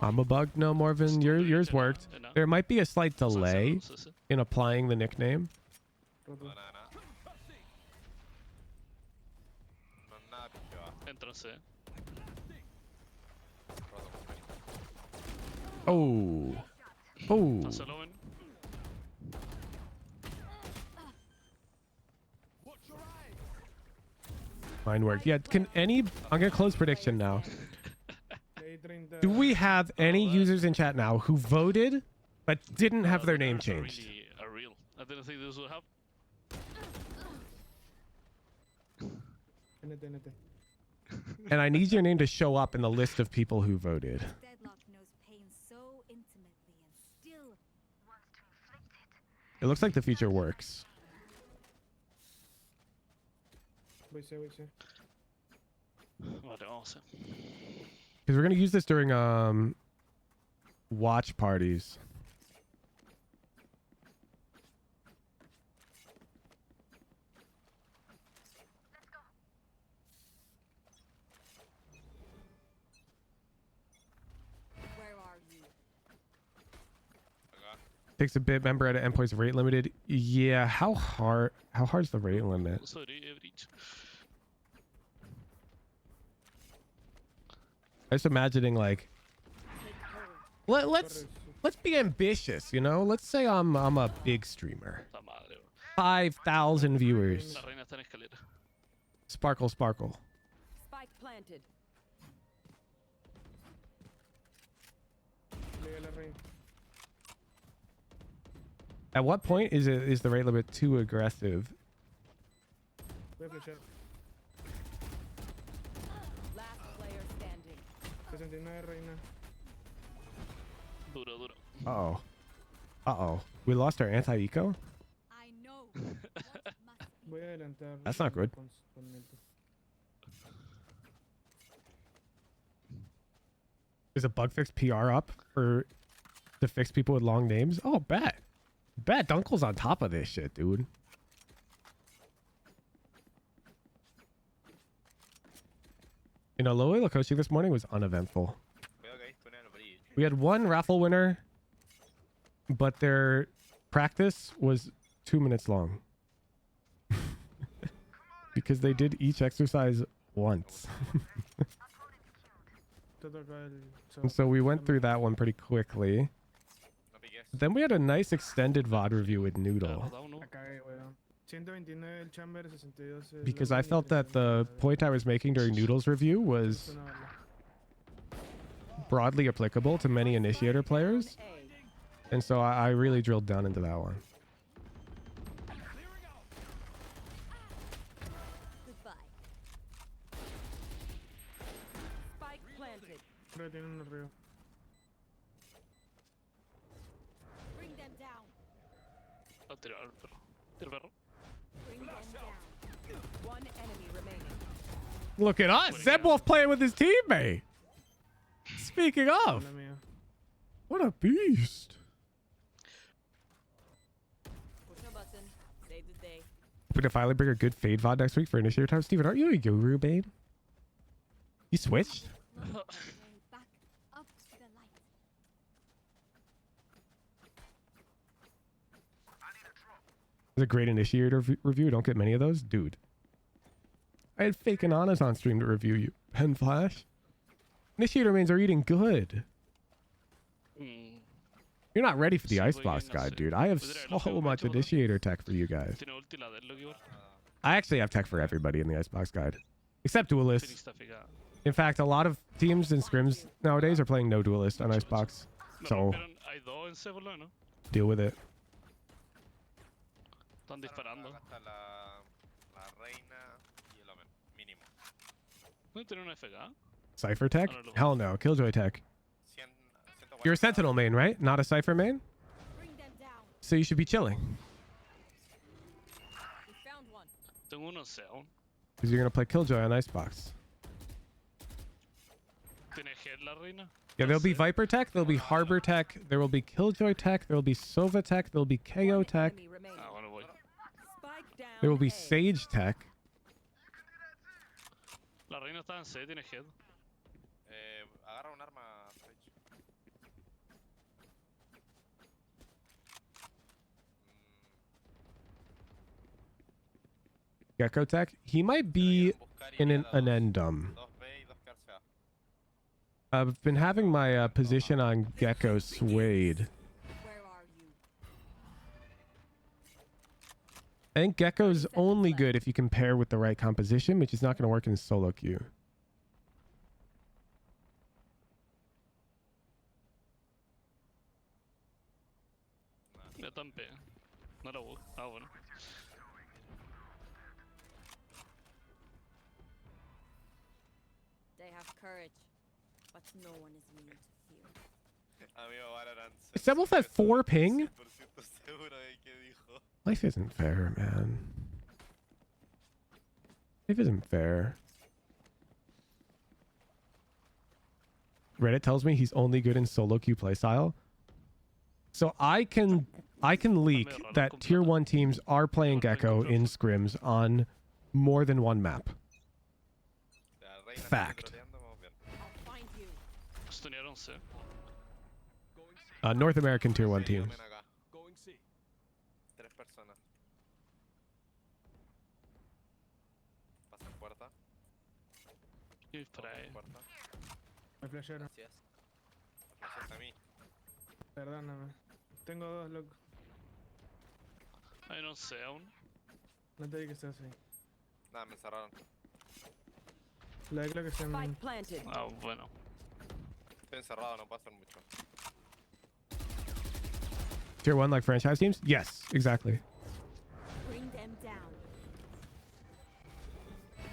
I'm a bug? No, Morven, yours worked. There might be a slight delay in applying the nickname. Entranse. Oh. Oh. Pasa low en. Mine worked. Yeah, can any... I'm going to close prediction now. Do we have any users in chat now who voted but didn't have their name changed? Really a real. I didn't think this would happen. NT, NT. And I need your name to show up in the list of people who voted. Deadlock knows pain so intimately and still wants to inflict it. It looks like the feature works. Voy C, voy C. Vale, vamos. Because we're going to use this during watch parties. Where are you? Takes a bit. Member at endpoints rate limited. Yeah, how hard's the rate limit? Sorry, average. I was imagining like let's be ambitious, you know? Let's say I'm a big streamer. 5,000 viewers. La reina está en escalera. Sparkle sparkle. Spike planted. Legué la reina. At what point is the rate limit too aggressive? Voy a flashar. Last player standing. 69 reina. Duro, duro. Uh-oh. Uh-oh. We lost our anti-eco? I know what must be. Voy a adelantar. That's not good. con NT. Is a bug fix PR up to fix people with long names? Oh, bet. Bet Dunkel's on top of this shit, dude. You know, Loli Lakoshi this morning was uneventful. We had one raffle winner, but their practice was 2 minutes long. Because they did each exercise once. Te toca el And so we went through that one pretty quickly. Then we had a nice extended VOD review with Noodle. Da uno. La cagué, weón. 129 el chamber, 62 el Because I Lotus y felt that the 39 point I was making during Noodle's review el was Navarra. broadly applicable to many initiator players. A. And so I really drilled down into that one. Goodbye. Spike planted. Creo que tiene uno arriba. Bring them down. A tirar al perro. Tira perro. Bring them down. One enemy remaining. Look at us! Zebwolf playing with his teammate! Speaking of, La mía. what a beast! Push a button. Save the day. Hoping to finally bring a good fade VOD next week for initiator time. Steven, aren't you a Yoru, babe? You switched? Way back up to the light. It's a great initiator review. Don't get many of those. Dude. I had fake Ananas on stream to review you. Pen Flash. Initiator mains are eating good. Mm. You're not ready for the Sí, voy icebox bien, guide, así. dude. I have Pues era lo que so me much hecho, bro. initiator tech for you guys. Tiene ulti la del Loki, bro. I actually have tech for everybody in the icebox guide, except duelists. Phoenix está figada. In fact, a lot of teams and scrims nowadays are playing no duelist on icebox, Me so rompieron. Hay dos en C, por lo menos. deal with it. Están disparando. Acá está la reina y el Omen, mínimo. ¿No tiene una FK? Cypher tech? Hell no. Killjoy tech. 100, 140. You're a Sentinel main, right? Not a Cypher main? Bring them down. So you should be chilling, We found one. Tengo uno en C aún. because you're gonna play Killjoy on icebox. ¿Tiene head la reina? Yeah, No there'll be sé. Viper tech, there'll be Harbor tech, there will be Killjoy tech, there will be Sova tech, there will be KO One tech, enemy remaining. Ah, bueno, voy. Spike down. there will be A. Sage tech. La reina está en C, tiene head. Agarra un arma, Sage. Gecko tech. He might be in an Anendum. 2B y 2 quedarse A. I've been having my position on Gecko swayed. Where are you? I think Gecko's only good if you can pair with the right composition, which is not going to work in solo queue. Ya está en P. No la busco. Ah, bueno. They have courage, but no one is immune to fear. Amigo Valorant. Is Sebulf at 4 ping? 100% seguro de que dijo. Life isn't fair, man. Life isn't fair. Reddit tells me he's only good in solo queue playstyle. So I can leak that tier 1 teams are playing Gecko in scrims on more than one map. La reina está Fact. troleando, vamos bien. I'll find you. Stunearon C. North American tier 1 Sí, teams. Omen acá. 3 personas. Pasa en puerta. Y dispara Pasa ahí. en puerta. Me flashearon. Gracias. Gracias a mí. Perdóname. Tengo dos, loco. Ay, no sé aún. No te di que estás ahí. Nada, me encerraron. La de creo que está en... Spike planted. Ah, bueno. Estoy encerrado, no puedo hacer mucho. Tier 1 like franchise teams? Yes, exactly. Bring them down.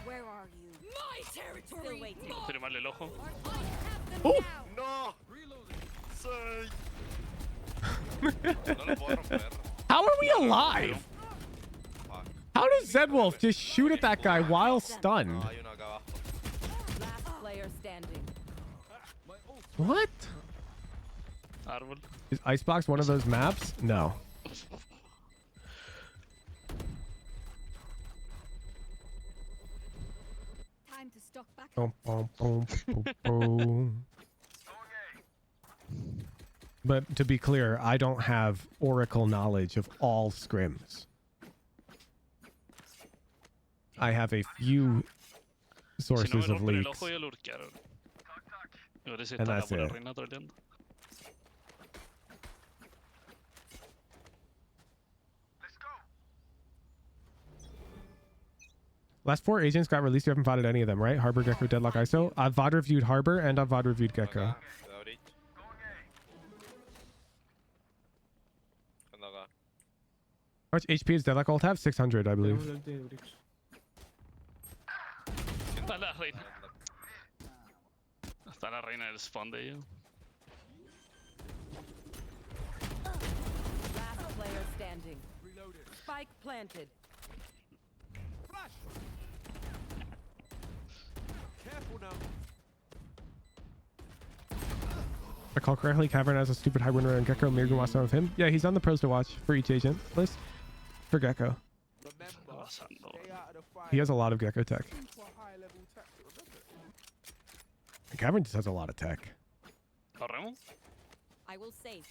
Where are you? My territory. Still waiting. Tiene mal el ojo. I have them Oh. now. ¡No! ¡Soy! No lo puedo romper. How are we alive? Fuck. How does Zedwolf just shoot at that guy while stunned? No, hay uno acá abajo. Last player standing. What? Árbol. Is Icebox one of those maps? No. Time to stock back. Boom, boom, boom, boom, boom. But to be clear, I don't have oracle knowledge of all scrims. I have a few Si no me sources of rompen el leaks. ojo, ya lo urquearon. Y ahora sí And está la that's pura it. reina troleando. Last 4 agents got released. You haven't voted any of them, right? Harbor, Gecko, Deadlock, ISO. I've VOD reviewed Harbor and I've VOD reviewed Gecko. Acá, cuidado, Rich. Ando acá. How much HP does Deadlock ult have? 600, I believe. Tenemos el ulti de Bricks. Está la reina. Está la reina del spawn de ella. Last player standing. Spike planted. If I recall correctly, Cavern has a stupid high win rate on Gecko. Mirgun wants some of him. Yeah, he's on the pros to watch for each agent list for Gecko. Está pasando. He has a lot of Gecko tech. And Cavern just has a lot of tech. ¿Corremos? I will save.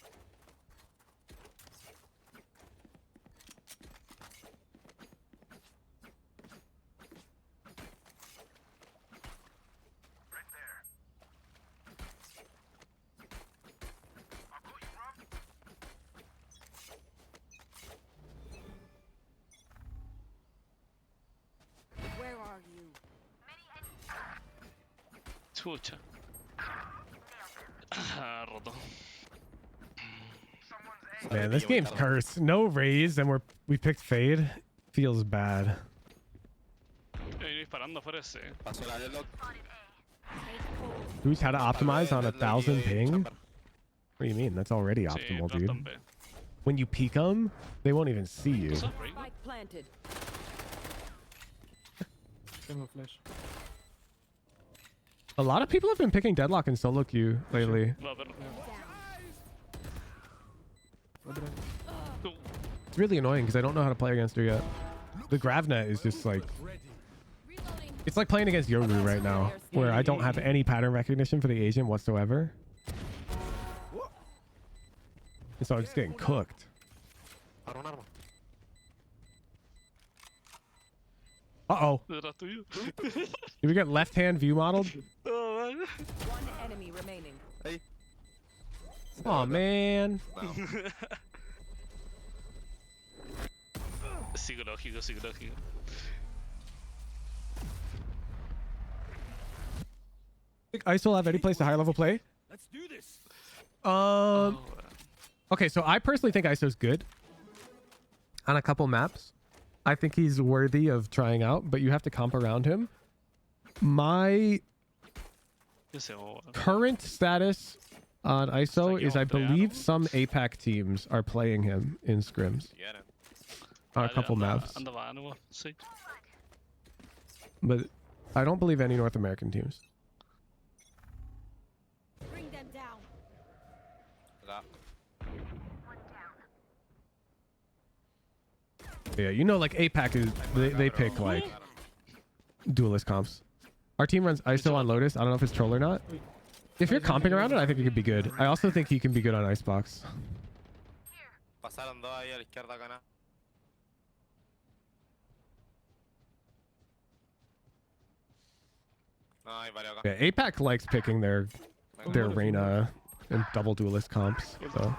Chucha. Roto. Man, this game's cursed. No raise, and we picked Fade. Feels bad. Disparando afuera ese. Who's had to optimize on 1,000 ping? What do you mean? That's already Sí, optimal, dude. plantan B. When you peek them, they won't even see you. What's up, Rico? Spike planted. Tengo flash. A lot of people have been picking Deadlock and solo queue lately. Va a ver. Otra. It's really annoying because I don't know how to play against her yet. The Gravnet is just like... Reloading. It's like playing against Yoru right now, where I don't have any pattern recognition for the agent whatsoever. And so I'm just getting cooked. Uh-oh. Era tuyo. Did we get left-hand view modeled? Oh, man. One enemy remaining. Oh man. Psicológico, psicológico. Think ISO will have any place to high level play? Let's do this. Okay, so I personally think ISO's good on a couple maps. I think he's worthy of trying out, but you have to comp around him. My current status on ISO is I believe some APAC teams are playing him in scrims on a couple maps, but I don't believe any North American teams. Bring them down. Yeah, you know, like APAC is they pick like duelist comps. Our team runs ISO on Lotus. I don't know if it's troll or not. If you're comping around it, I think it could be good. I also think he can be good on Icebox. Yeah, APAC likes picking their Reyna and double duelist comps, so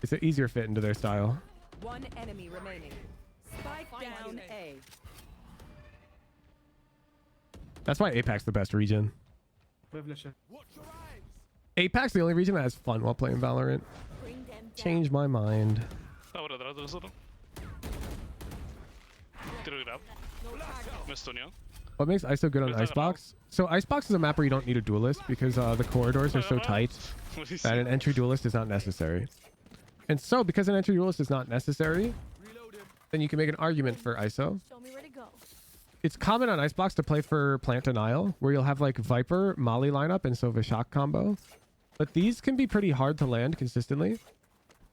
it's an easier fit into their style. One enemy remaining. Spike down A. That's why APAC's the best region. Voy a flashar. APAC's the only region that has fun while playing Valorant. Bring them down. Change my mind. Ahora atrás de nosotros. Tiro grab. Me stuneó. What makes ISO good on Icebox? So Icebox is a map where you don't need a duelist because the corridors are so tight that an entry duelist is not necessary. And so because an entry duelist is not necessary, then you can make an argument for ISO. Show me where to go. It's common on Icebox to play for Plant Denial, where you'll have like Viper, Molly lineup, and Sova Shock combo. But these can be pretty hard to land consistently.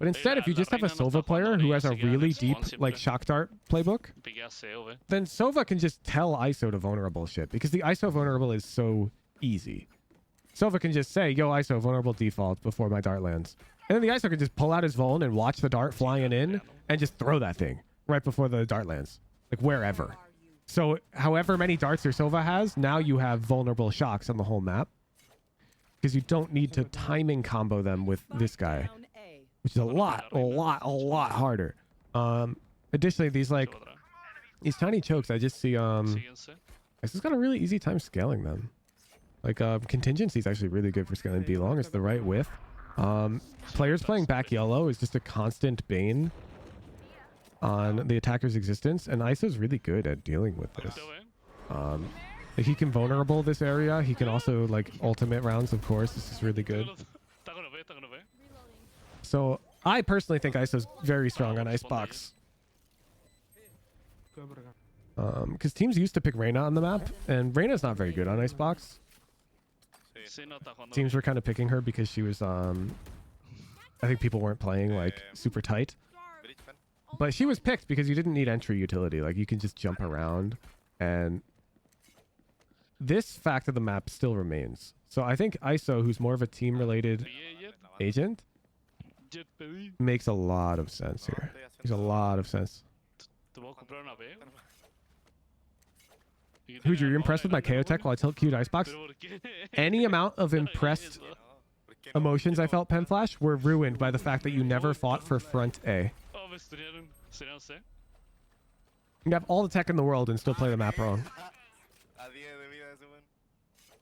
But instead, if you just have a Sova player who has a really deep like Shock Dart playbook, then Sova can just tell ISO to vulnerable shit, because the ISO vulnerable is so easy. Sova can just say, yo, ISO vulnerable default before my dart lands. And then the ISO can just pull out his vuln and watch the dart flying in and just throw that thing right before the dart lands. Like wherever. So however many darts your Sova has, now you have vulnerable shocks on the whole map. Because you don't need to timing combo them with this guy. Down A. Which is a lot harder. Additionally, these tiny chokes, I just see I just got a really easy time scaling them. Like contingency is actually really good for scaling B long. It's the right width. Players playing back yellow is just a constant bane on the attacker's existence, and ISO's really good at dealing with this. Like he can vulnerable this area. He can also like ultimate rounds, of course. This is really good. So I personally think ISO's very strong on Icebox. Because teams used to pick Reyna on the map, and Reyna's not very good on Icebox. Teams were kind of picking her because she was I think people weren't playing like super tight. But she was picked because you didn't need entry utility. Like you can just jump around, and this fact of the map still remains. So I think ISO, who's more of a team related agent, makes a lot of sense here. Makes a lot of sense. Who'd you impressed with my KO tech while I tilt queued Icebox? Any amount of impressed emotions I felt, Pen Flash, were ruined by the fact that you never fought for front A. You can have all the tech in the world and still play the map wrong.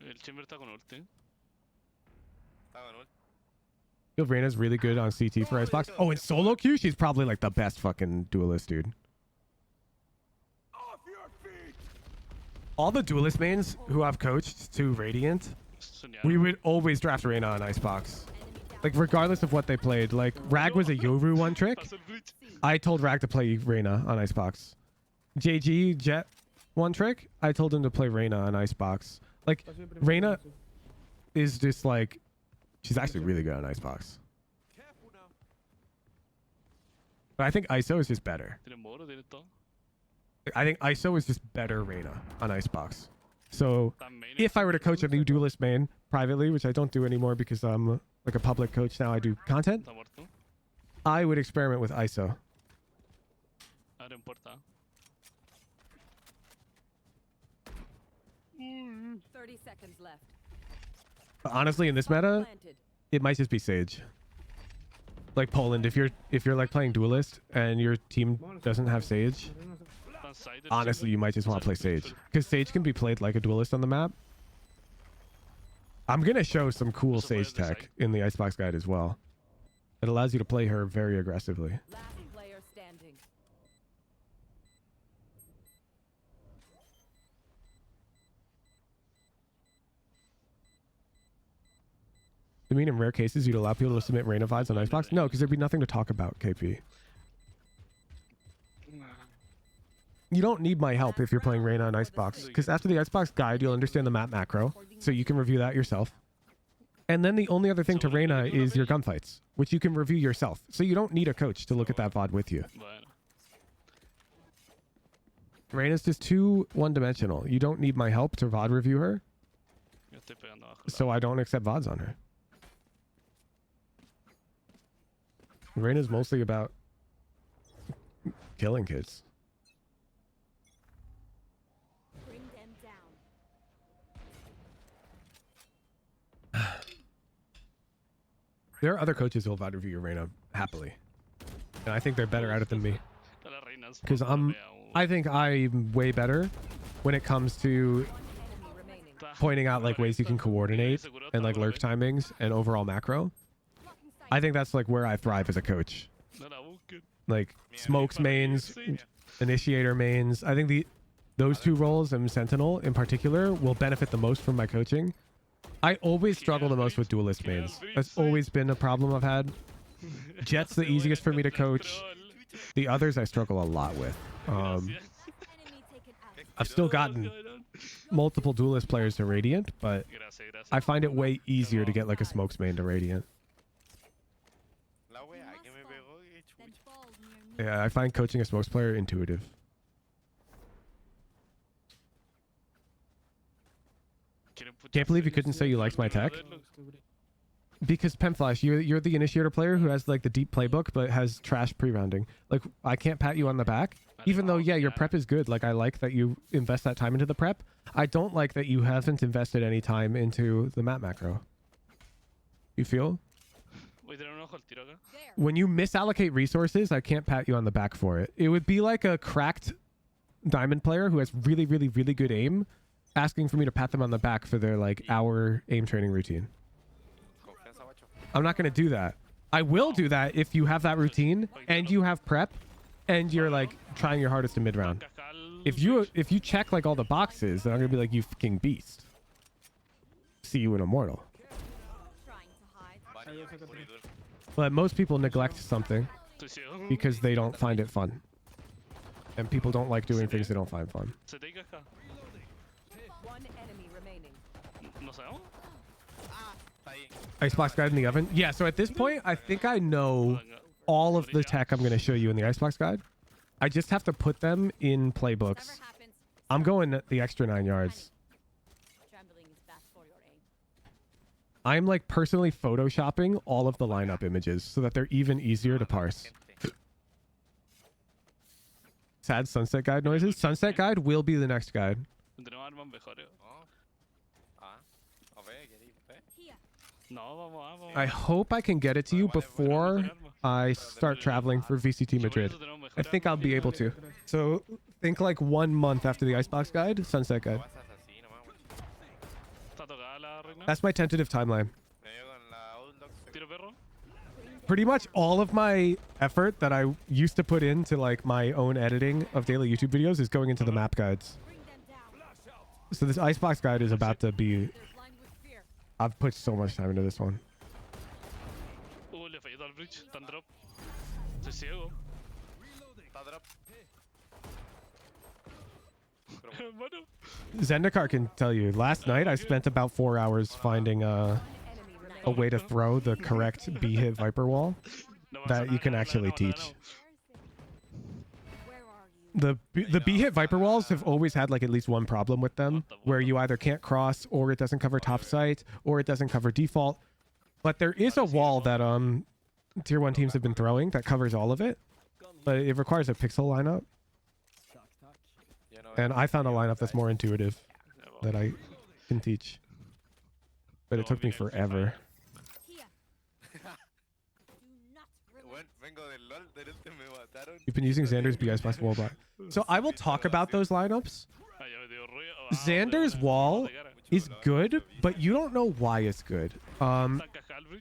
El Chamber está con ulti. feel Reyna's really good on CT for Icebox. Oh, in solo queue, she's probably like the best fucking duelist, dude. All the duelist mains who I've coached to Radiant, we would always draft Reyna on Icebox. Like, regardless of what they played. Like, Rag was a Yoru one trick. I told Rag to play Reyna on Icebox. JG, Jet, one trick. I told him to play Reyna on Icebox. Like, Reyna is just like... She's actually really good on Icebox. But I think ISO is just better. I think ISO is just better Reyna on Icebox. So if I were to coach a new duelist main privately, which I don't do anymore because I'm like a public coach now, I do content, I would experiment with ISO. 30 seconds left. But honestly, in this meta, it might just be Sage. Like Poland, if you're like playing duelist and your team doesn't have Sage, honestly, you might just want to play Sage because Sage can be played like a duelist on the map. I'm gonna show some cool Sage tech in the Icebox guide as well. It allows you to play her very aggressively. Last player standing. I mean, in rare cases, you'd allow people to submit Reyna VODs on Icebox? No, because there'd be nothing to talk about, KP. You don't need my help if you're playing Reyna on Icebox, because after the Icebox guide, you'll understand the map macro, so you can review that yourself. And then the only other thing to Reyna is your gunfights, which you can review yourself. So you don't need a coach to look at that VOD with you. Reyna's just too one-dimensional. You don't need my help to VOD review her, so I don't accept VODs on her. Reyna's mostly about killing kids. Bring them down. There are other coaches who'll VOD review your Reyna happily. And I think they're better at it than me. Because I think I'm way better when it comes to pointing out like ways you can coordinate and like lurk timings and overall macro. I think that's like where I thrive as a coach. Like smokes mains, initiator mains. I think those two roles and Sentinel in particular will benefit the most from my coaching. I always struggle the most with duelist mains. That's always been a problem I've had. Jet's the easiest for me to coach. The others I struggle a lot with. I've still gotten multiple duelist players to Radiant, but I find it way easier to get like a smokes main to Radiant. Yeah, I find coaching a smokes player intuitive. Can't believe you couldn't say you liked my tech. Because Pemflash, you're the initiator player who has like the deep playbook but has trash pre-rounding. Like I can't pat you on the back, even though yeah, your prep is good. Like I like that you invest that time into the prep. I don't like that you haven't invested any time into the map macro. You feel? When you misallocate resources, I can't pat you on the back for it. It would be like a cracked diamond player who has really, really, really good aim asking for me to pat them on the back for their like hour aim training routine. I'm not going to do that. I will do that if you have that routine and you have prep and you're like trying your hardest in mid round. If you check like all the boxes, then I'm going to be like, you fucking beast. See you in Immortal. But most people neglect something because they don't find it fun. And people don't like doing things they don't find fun. One enemy remaining. Icebox guide in the oven? Yeah, so at this point, I think I know all of the tech I'm going to show you in the Icebox guide. I just have to put them in playbooks. I'm going the extra 9 yards. I'm like personally photoshopping all of the lineup images so that they're even easier to parse. Sad sunset guide noises. Sunset guide will be the next guide. I hope I can get it to you before I start traveling for VCT Madrid. I think I'll be able to. So think like 1 month after the Icebox guide, sunset guide. That's my tentative timeline. Me ayudo con la Outlook. Tiro perro. Pretty much all of my effort that I used to put into like my own editing of daily YouTube videos is going into the map guides. Bring them down. So this icebox guide is about to be... They're blind with fear. I've put so much time into this one. Le he fallado al bridge. Tan drop. Estoy ciego. Está drop. Hermano. Zendikar can tell you, last night I spent about 4 hours finding a way to throw the correct B-hit Viper wall that you can actually teach. Where are you? The B-hit Viper walls have always had like at least one problem with them, where you either can't cross, or it doesn't cover top sight, or it doesn't cover default. But there is a wall that tier 1 teams have been throwing that covers all of it, but it requires a pixel lineup. And I found a lineup that's more intuitive that I can teach. But it took me forever. Here. Do not relent. Vengo del LOL, del este me mataron. You've been using Xander's B Icebox wall block. So I will talk about those lineups. Xander's wall is good, but you don't know why it's good. And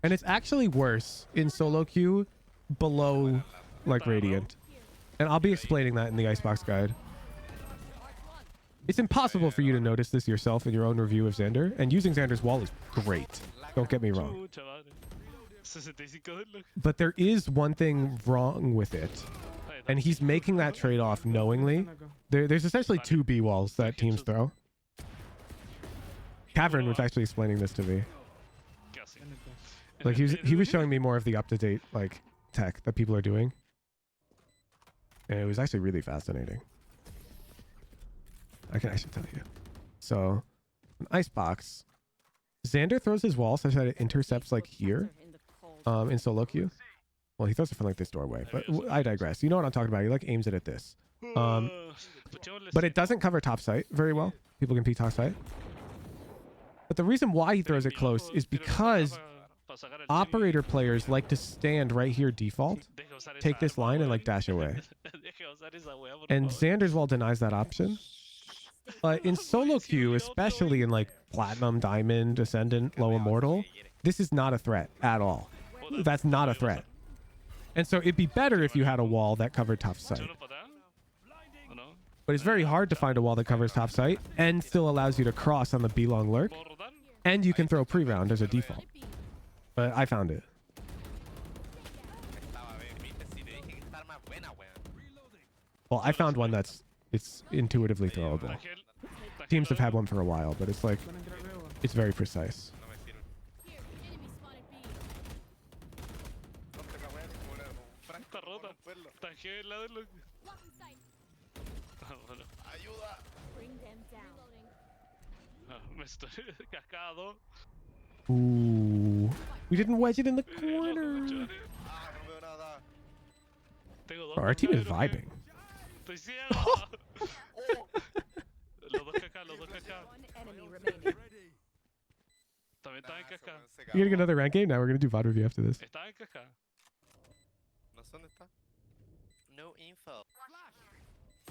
it's actually worse in solo queue below like Radiant. And I'll be explaining that in the Icebox guide. It's impossible for you to notice this yourself in your own review of Xander, and using Xander's wall is great. Don't get me wrong. But there is one thing wrong with it, and he's making that trade-off knowingly. There's essentially 2 B walls that teams throw. Cavern was actually explaining this to me. Like he was showing me more of the up-to-date like tech that people are doing, and it was actually really fascinating. I can actually tell you. So, an icebox. Xander throws his wall such that it intercepts like here, In the cold. in solo queue. Well, he throws it from like this doorway, but I digress. You know what I'm talking about. He like aims it at this. But it doesn't cover top sight very well. People can peek top sight. But the reason why he throws it close is because operator players like to stand right here default, take this line and like dash away. And Xander's wall denies that option. But in solo queue, especially in like Platinum, Diamond, Ascendant, Low Immortal, this is not a threat at all. That's not a threat. And so it'd be better if you had a wall that covered top sight. But it's very hard to find a wall that covers top sight and still allows you to cross on the B-long lurk. And you can throw pre-round as a default. But I found it. Well, I found one it's intuitively throwable. Teams have had one for a while, but it's like, it's very precise. Here, enemy spotted B. Está rota. Está heavy la de Blocking sight. Bring them down. Me estoy cascado. Ooh. We didn't wedge it in the corner. Oh, our team is vibing. Estoy ciego. Los dos caca, los dos caca. One enemy remaining. También estaba en caca. You gonna get another rank game? Now we're gonna do VOD review after this. Estaba en caca. No sé dónde está. No info.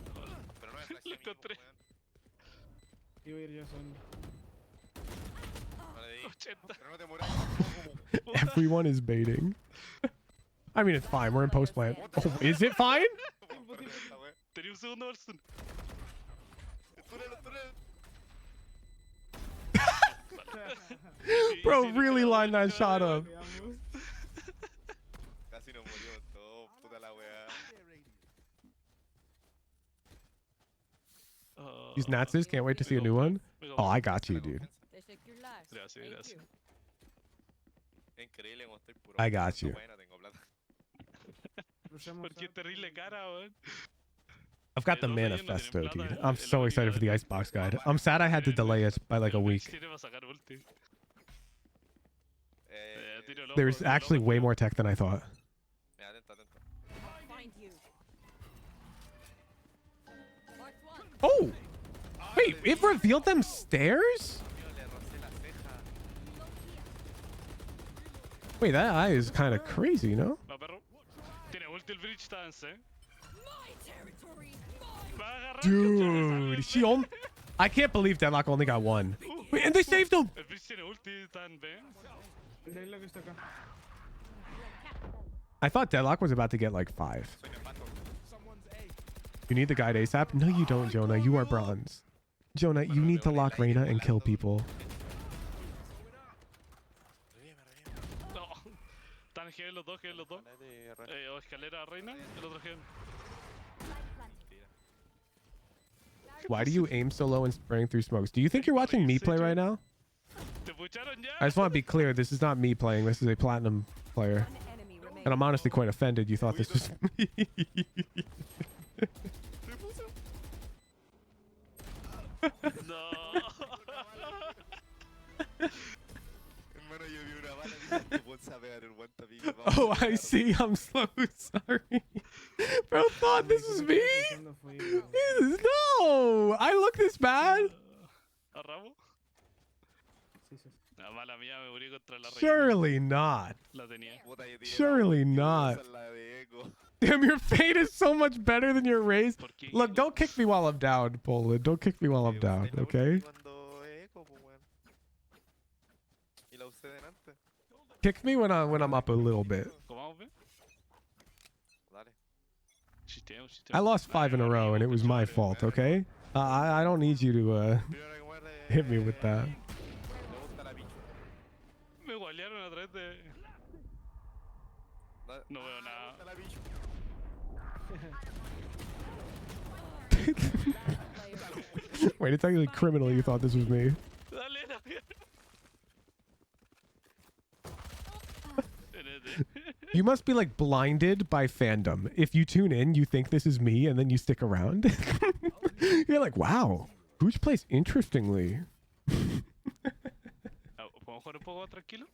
Pero no me Lo encontré. Iba a ir yo son. Vale, di. 80. Pero no te muras. Everyone is baiting. I mean, it's fine. We're in post plant. Oh, is it fine? Tenía un segundo Olsen. Bro, really lined that shot up. Casi nos murió todo, puta la weá. These Natsus, can't wait to see a new one. Oh, I got you, dude. They saved your lives. Gracias, Thank gracias. you. Increíble como estoy puro. I got you. Bueno, tengo plata. ¿Por qué terrible cara, weón? I've got the manifesto, dude. I'm so excited for the Icebox guide. I'm sad I had to delay it by like a week. There's actually way more tech than I thought. Atento, atento. Find you. Mark one. Oh! Wait, it revealed them stairs? Le rocé la ceja. Wait, that eye is kind of crazy, no? Va, perro. Tiene ulti el bridge dance, eh. My territory. Va a agarrar, Dude, she only... I can't believe Deadlock only got one. Wait, and they saved him. El Breach tiene ulti, está en B. El de lo que está acá. I thought Deadlock was about to get like 5. You need the guide ASAP? No, you don't, Jonah. You are bronze. Jonah, you need to lock Reyna and kill people. No. Están heavy los dos, heavy los dos. O escalera reina, el otro heavy. Why do you aim so low and spraying through smokes? Do you think you're watching me play right now? Te pucharon ya. I just want to be clear. This is not me playing. This is a platinum player. One enemy remaining. And I'm honestly quite offended you thought this was me. No. Hermano, yo vi una bala y dije, "Vos sabés, aguanta, pibe, vamos Oh, a I pegar". see. I'm so sorry. Bro thought this was me? Pasando fuego. No! I look this bad? ¿A Ramo? Sí, sí. La mala mía, me morí contra la reina. Surely not. La tenía. Puta, yo tenía Surely la- not. esa es la de Echo. Damn, your fate is so much better than your raise. ¿Por qué? Look, don't kick me while I'm down, Poland. Don't kick me while I'm Yo down, usé la okay? ulti cuando Echo, pues, weón. Y la usé delante. Kick me when I'm up a little bit. ¿Cómo vamos, ve? Dale. Chisteo, chisteo. I lost 5 in a row, and it was my fault, okay? I don't need you to Primero que muerde, hit me with that. le gusta la picha. Me gualearon a través de... Da- No veo le nada. gusta la picha. Wait, it's actually criminal you thought this was me. Dale, la mierda. You must be like blinded by fandom. If you tune in, you think this is me, and then you stick around. You're like, wow, Gooch plays interestingly. ¿Podemos jugar un poco más tranquilo?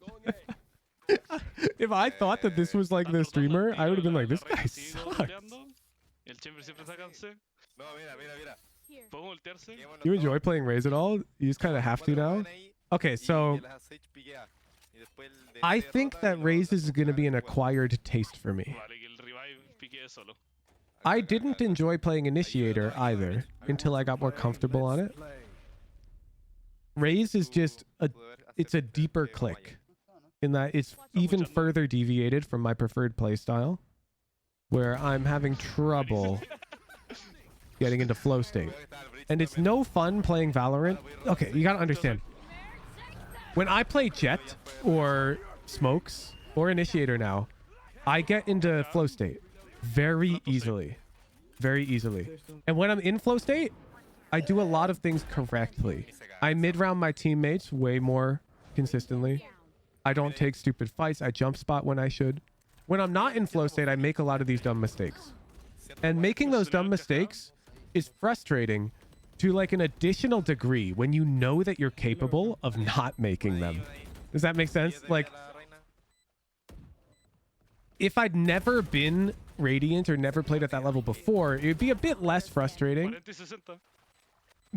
If I thought that this was like the streamer, I would have been like, this guy Sigo sucks. roleando. El chamber siempre sacanse. No, mira, mira, mira. ¿Puedo voltearse? Quedémonos You todos. enjoy playing Raze at all? You just kind of have to Cuatro now? jóvenes ahí, Okay, y so el Sage piquea. Y después el de I este think rota y that lo Raze rota is going to be an juega. acquired taste for me. Vale, que el revive piquee solo. I didn't enjoy playing Initiator either until I got more comfortable on it. Raze is just a it's a deeper click in that it's even further deviated from my preferred playstyle, where I'm having trouble getting into flow state. And it's no fun playing Valorant. Okay, you gotta understand. When I play Jet or Smokes or Initiator now, I get into flow state very easily. Very easily. And when I'm in flow state, I do a lot of things correctly. I mid-round my teammates way more consistently. I don't take stupid fights. I jump spot when I should. When I'm not in flow state, I make a lot of these dumb mistakes. And making those dumb mistakes is frustrating to like an additional degree when you know that you're capable of not making them. Does that make sense? Like, if I'd never been Radiant or never played at that level before, it would be a bit less frustrating 40 y 60.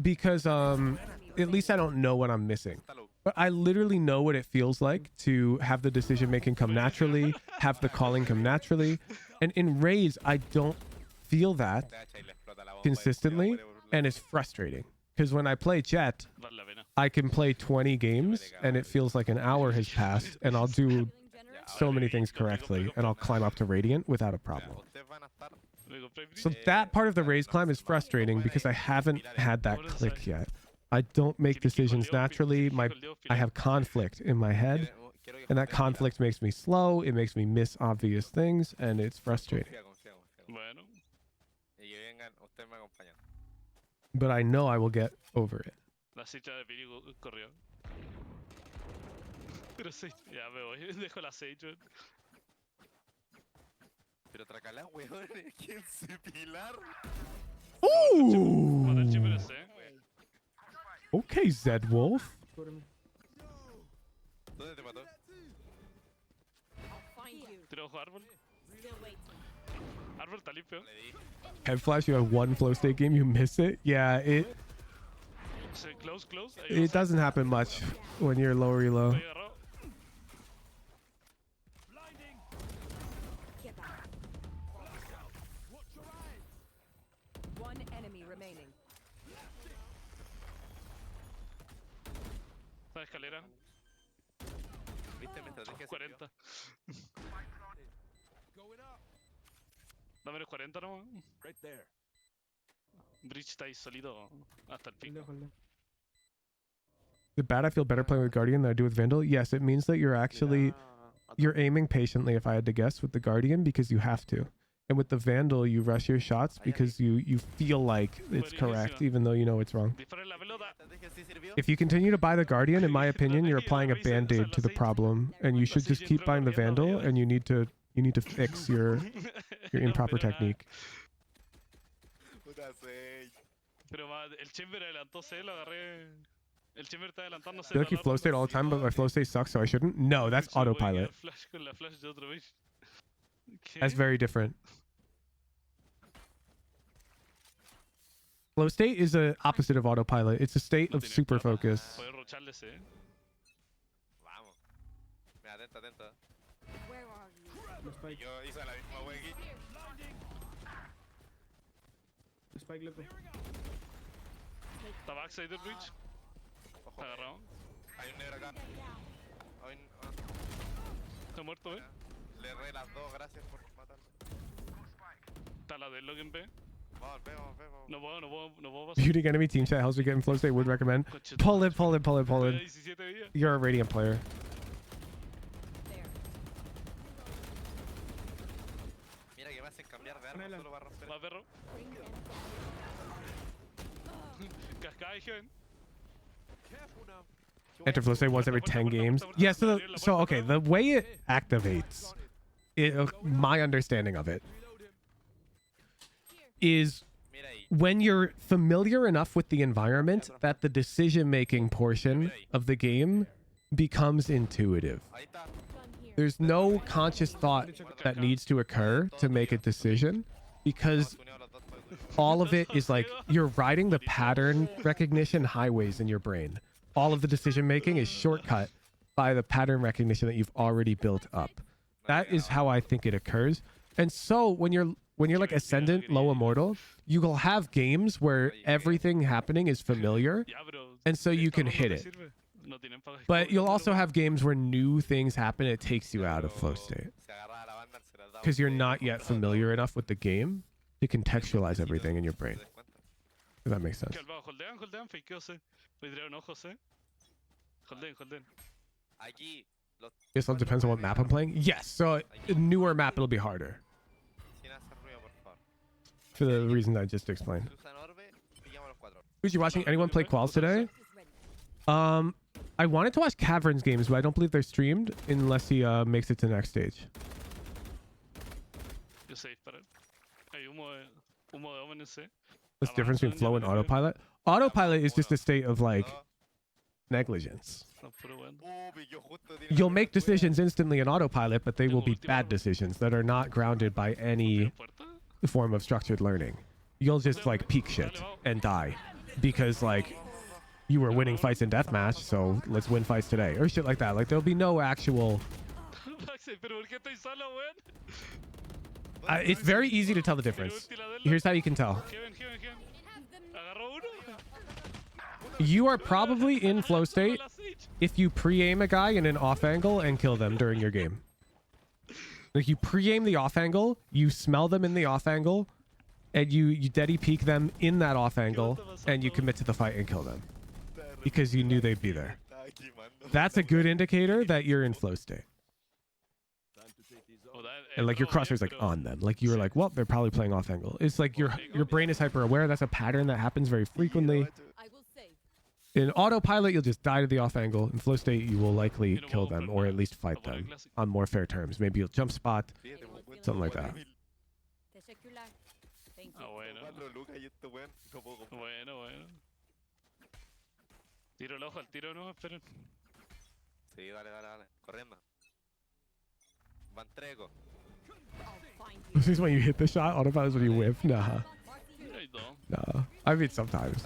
because at least I don't know what I'm missing. But I literally know what it feels like to have the decision making come naturally, have the calling come naturally. And in Raze, I don't feel that consistently, and it's frustrating. Because when I play Jet, Vale la pena. I can play 20 games and it feels like an hour has passed and I'll do so many things correctly and I'll climb up to Radiant without a problem. Ustedes van a estar. Me compré el So bridge. that part of the Raze climb is frustrating because I haven't had that click yet. I don't make decisions naturally. I have conflict in my head, and that conflict makes me slow. It makes me miss obvious things, and it's frustrating. Confía. Bueno, Y que vengan, ustedes me acompañan. But I know I will get over it. la Sage de Piri corrió. Pero Sage, ya me voy. Dejo la Sage, weón. Pero tracalá, weón, ¿quién se pilar? Mata el chamber Ooh. ese. Okay, Zed Wolf. Cúbreme. ¿Dónde te mató? Find you. Tiro ojo árbol. Still waiting. Árbol está limpio. Le di. Head flash, you have one flow state game, you miss it. Yeah, Close, close. Ahí it doesn't happen much when you're low reload. Ahí agarró. Get back. One enemy remaining. La escalera. ¿Viste mi estrategia? sirvió? 40. Dame los 40 nomás. Bridge está ahí solito hasta el pico. The bad I feel better playing with Guardian than I do with Vandal. Yes, it means that you're actually you're aiming patiently, if I had to guess, with the Guardian because you have to. And with the Vandal, you rush your shots because you feel like it's correct, even though you know it's wrong. Dispara la pelota. ¿Estrategia sí sirvió? If you continue to buy the Guardian, in my opinion, you're applying a band-aid to the problem, and you should just keep buying the Vandal, and you need to fix your improper technique. Puta seis. Pero el Chamber adelantó C, lo agarré. El Chamber está adelantando C. I feel like you flow state all the time, but my flow state sucks, so I shouldn't. No, that's autopilot. Flash con la flash de otro bitch. That's very different. Flow state is the opposite of autopilot. It's a state of super focus. Puedes rocharle C. Vamos. Mira, atenta, atenta. Where are you? Yo hice la misma wea aquí. Spike, loco. Está backside del bridge. Ojo. Agarrado. Hay un negro acá. Está muerto, ¿eh? Le erré las dos, gracias por matarlo. Está la de Logan B. Vamos, vamos, vamos. No puedo pasar. Muting enemy team chat helps you get in flow state. Would recommend. Pull it, pull it, pull it, pull it. 17 días. You're a Radiant player. There. Mira que me hacen cambiar de arma solo para romper. Va perro. Bring them Cascada y Heaven. Enter flow state once every 10 games. Yeah, so okay, the way it activates, my understanding of it is Mira ahí. when you're familiar enough with the environment that the decision-making portion of the game becomes intuitive. Ahí está. gun here. There's no conscious thought that needs to occur to make a decision because Tuneado los dos para- all of it is like you're riding the pattern recognition highways in your brain. All of the decision making is shortcut by the pattern recognition that you've already built up. That is how I think it occurs. And so when you're like ascendant, low immortal, you will have games where everything happening is familiar, Ya, pero. and so you can hit it. No tienen para But you'll also have games where new things happen and it takes you out of flow state Se agarraba la banda, se las daba because you're un not yet familiar enough with the game to contextualize everything in your brain. ¿Te das cuenta? If that makes sense. Calvado, holdean, fakeo C. Voy a tirar un ojo C. Holden. Aquí. Los This all depends on what map I'm playing. Yes, so a newer map it'll be harder sin hacer ruido, por favor. for the reasons I just explained. Si usan orbe, pillamos los cuatro. Who's you watching? Anyone play Quals today? Is ready. I wanted to watch Caverns games, but I don't believe they're streamed unless he makes it to the next stage. Yo sé disparar. Hay humo de omen en C. What's the difference between flow and autopilot? Autopilot is just a state of like negligence. No, puro weón. Yo justo tiene You'll que make ver, decisions instantly in autopilot, but they will be bad decisions that are not grounded by any Puerta. form of structured learning. You'll just like peak shit and die because like you were winning fights in deathmatch, so let's win fights today or shit like that. Like there'll be no actual. Maxi, pero ¿por qué estoy solo, weón? It's very easy to tell the difference. Here's how you can tell. Heaven. Agarró uno. You are probably in flow state if you pre-aim a guy in an off angle and kill them during your game. Like you pre-aim the off angle, you smell them in the off angle, and you deady peek them in that off angle, and you commit to the fight and kill them because you knew they'd be there. estaba quemando. That's a good indicator that you're in flow state. And like your crosshairs like on them. Like you were like, well, they're probably playing off angle. It's like your brain is hyper aware. That's a pattern that happens very frequently. I will save. In autopilot, you'll just die to the off angle. In flow state, you will likely kill them or at least fight them on more fair terms. Maybe you'll jump spot, Fíjate, un buen something like that. Teşekkürler. Thank you. Ah, bueno. 4 lucas y este weón no puedo comprar. Bueno. Tiro el ojo al tiro, no, esperen. Sí, dale. Corriendo. Van treco. I'll find you. This is when you hit the shot. Autopilot is when you whiff. Nah. Ay, no. Nah. I mean, sometimes.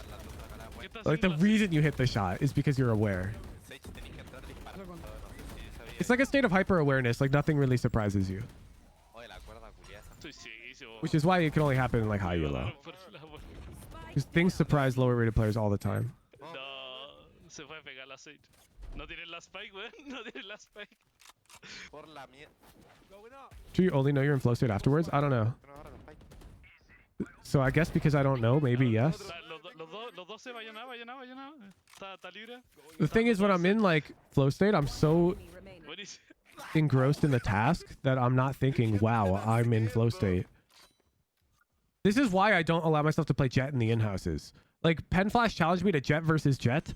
¿Qué estás Like the haciendo? reason you hit the shot is because you're aware. Sage tenés que entrar disparando. No sé si sabía. It's like a state of hyper awareness. Like nothing really surprises you, Oye, la cuerda culiada esa. Estoy cieguísimo. which is why it can only happen in like high or low. Por la puerta. Because things surprise lower rated players all the time. No, se fue a pegar la Sage. No tienen la spike, weón. No tienen la spike. Por la mierda. Do you only know you're in flow state afterwards? I don't know. So I guess because I don't know, maybe yes. Los dos se vayan a. Está libre. The thing is, when I'm in like flow state, I'm so Enemy remaining. Buenísimo. engrossed in the task that I'm not thinking, wow, I'm in flow state. This is why I don't allow myself to play Jet in the in-houses. Like, Pen Flash challenged me to Jet versus Jet,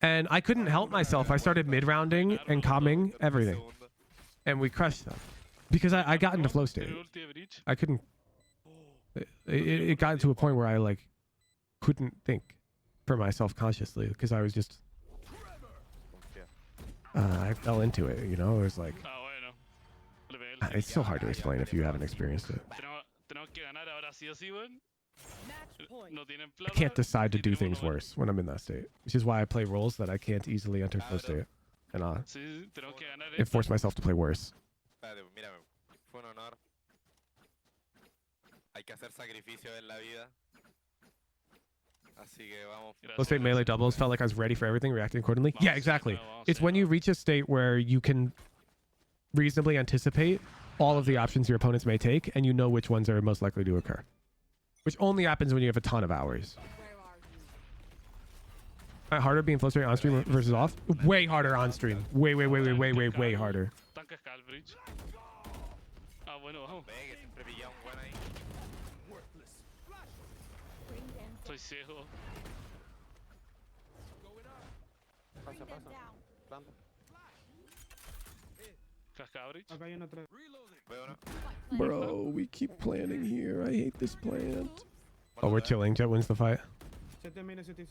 and I couldn't help myself. I started mid-rounding and calming everything, and we crushed them. Because I got into flow state. I couldn't... It got to a point where I, like, couldn't think for myself consciously, because I was just... I fell into it, you know? It was like... It's so hard to explain if you haven't experienced it. Tenemos que ganar ahora sí o sí, weón. Match point. No tienen I plata. can't decide to y do tenemos things que ganar. worse when I'm in that state, which is why I play roles that I can't easily enter flow state, and Sí, tenemos que ganar and force myself to play worse. Espérate, mírame. Fue un honor. Hay que hacer sacrificios en la vida. Así que vamos. Flow state melee doubles felt like I was ready for everything, reacting accordingly. Yeah, exactly. It's when you reach a state where you can reasonably anticipate all of the options your opponents may take, and you know which ones are most likely to occur. Which only happens when you have a ton of hours. Where are you? Harder being flow state on stream versus off? Way harder on stream. Way harder. Tanca Scalbridge. Ah, bueno, vamos. Ve que siempre pilla un buen ahí. Bring them Estoy ciego. Bring them down. Planta. Cascabridge. Acá hay una atrás. Veo una. Bro, we keep planning here. I hate this plant. Oh, we're chilling. Jet wins the fight. CT, mira, CT.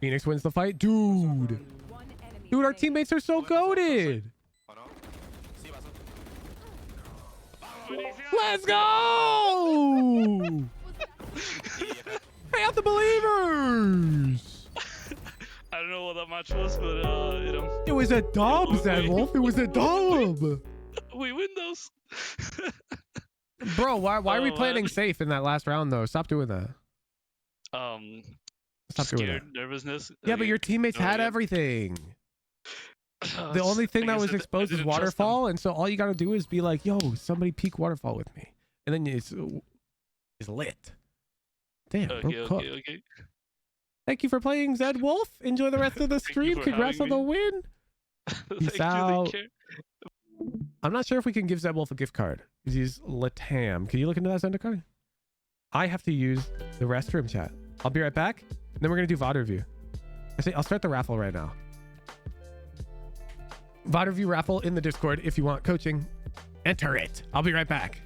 Phoenix wins the fight. Dude. One enemy Dude, our remaining. teammates are so goated. ¿O no? Sí, pasó. Let's go! Hey, out the believers! I don't know what that match was, but you know. It was a dub, Zedwolf. It was a dub. We win those. Bro, why are we Oh, planning man. safe in that last round, though? Stop doing that. Stop doing that. Scared, nervousness. Yeah, but your teammates no, had yeah. everything. The only thing that was exposed is waterfall, and so all you gotta do is be like, "Yo, somebody peek waterfall with me," and then it's lit. Damn, bro, Okay, cook. okay. Thank you for playing, Zed Wolf. Enjoy the rest of the Thank you stream. for Congrats on having the me. win. Thank you, out. take care. I'm not sure if we can give Zed Wolf a gift card because he's Latam. Can you look into that Zenda card? I have to use the restroom chat. I'll be right back. And then we're gonna do VOD review. I'll start the raffle right now. VOD review raffle in the Discord. If you want coaching, enter it. I'll be right back.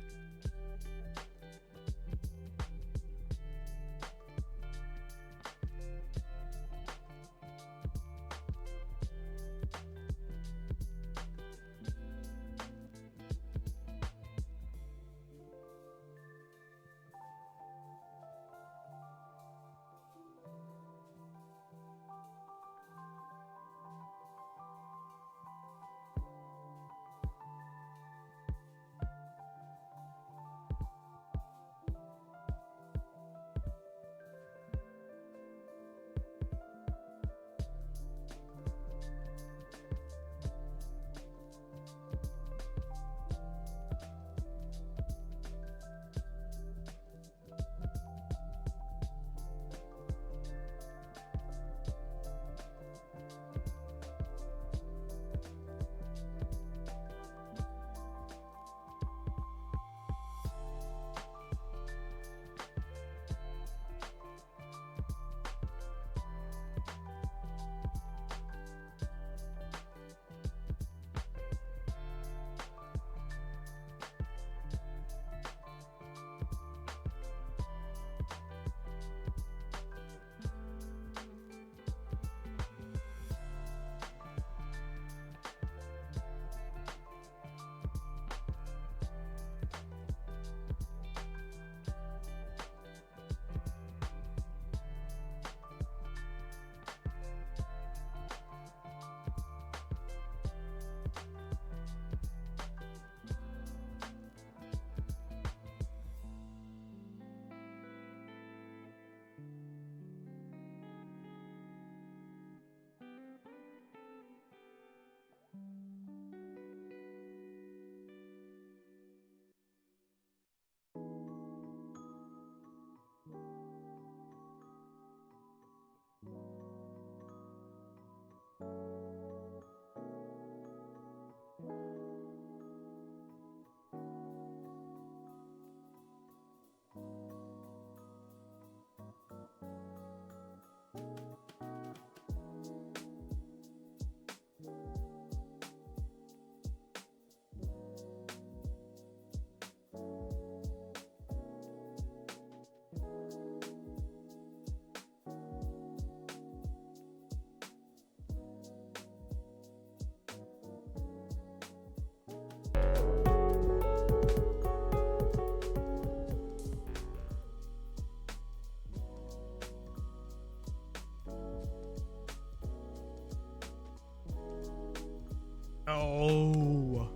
No.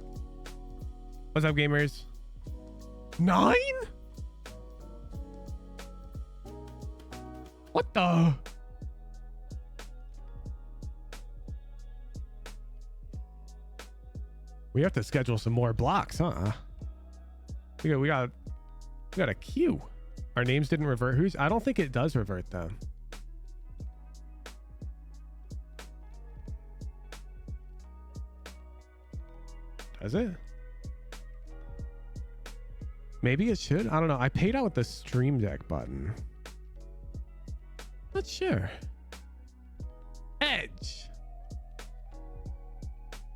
What's up, gamers? 9? What the? We have to schedule some more blocks, huh? We got a queue. Our names didn't revert. I don't think it does revert them. Does it? Maybe it should. I don't know. I paid out with the Stream Deck button. Not sure. Edge.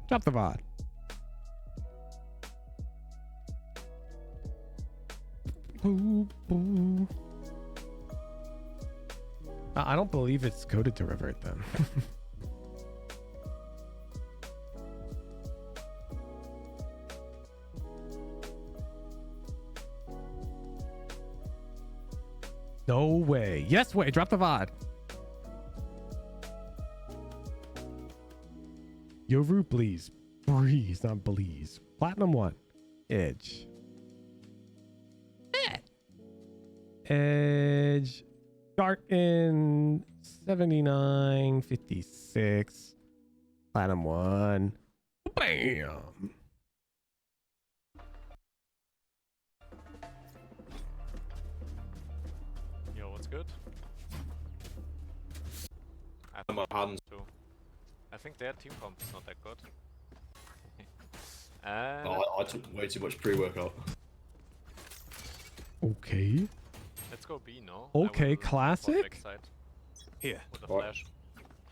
Drop the VOD. Boo, boo. I don't believe it's coded to revert them. No way. Yes way. Drop the VOD. Yoru, please. Breeze, not Bleeze. Platinum 1. Edge. Edge. Darken 7956. Platinum 1. Bam. Yo, what's good? I'm a hands. I think their team comp is not that good. I took way too much pre-workout. Okay. Let's go B, no? Okay, classic. Here. With a flash.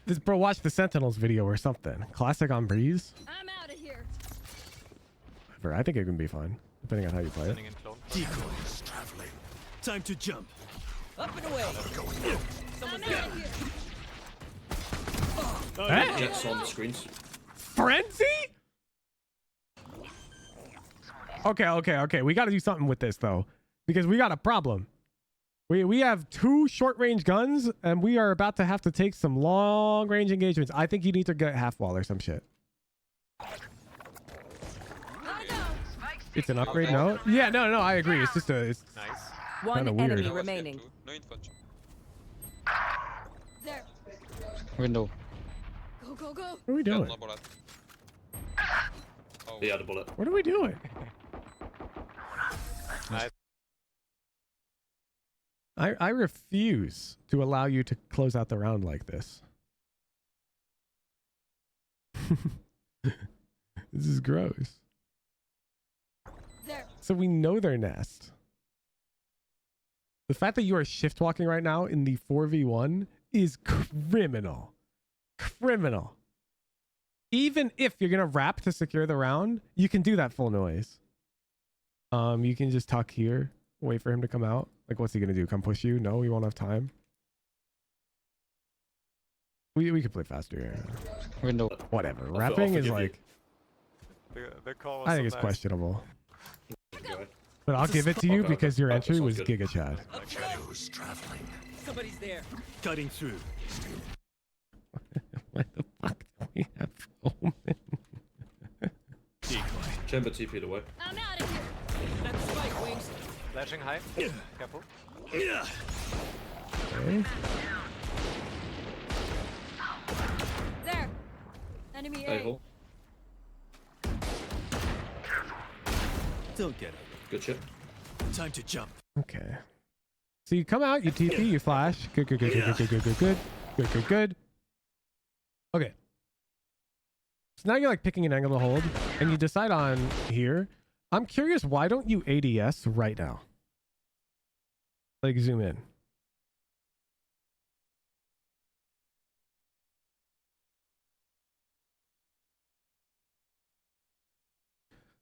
This bro, watch the Sentinels video or something. Classic on Breeze. I'm out of here. I think it can be fun, depending on how you play it. Decoys traveling. Time to jump. Up and away. Someone's I'm out of here. Hey? Jets on the screens. Frenzy? Okay. We got to do something with this though, because we got a problem. We have 2 short-range guns, and we are about to have to take some long-range engagements. I think you need to get half wall or some shit. It's an upgrade, no? Yeah, no. I agree. It's just it's Nice. One kinda weird. enemy remaining. There. Window. Go, go, go. What are we doing? He had a bullet. What are we doing? Nice. I refuse to allow you to close out the round like this. This is gross. There. So we know their nest. The fact that you are shift walking right now in the 4v1 is criminal. Criminal. Even if you're gonna wrap to secure the round, you can do that full noise. You can just tuck here, wait for him to come out. Like, what's he gonna do? Come push you? No, we won't have time. We could play faster here. Window. Whatever. I'll Wrapping is forgive you. like, The call was I think so it's nice. questionable. Okay. But I'll give it to you Okay. because your That entry sounds was good. Giga Chad. Shadows traveling. Somebody's there. Cutting through. Why the fuck do we have Omen? Decoy. Chamber TP'd away. I'm out of here. That's spike wings. Flashing high. Careful. Okay. There. Enemy Hey, A. hole. Don't get it. Good shit. Time to jump. Okay. So you come out, you TP, you flash. Good. Okay. So now you're like picking an angle to hold, and you decide on here. I'm curious, why don't you ADS right now? Like zoom in.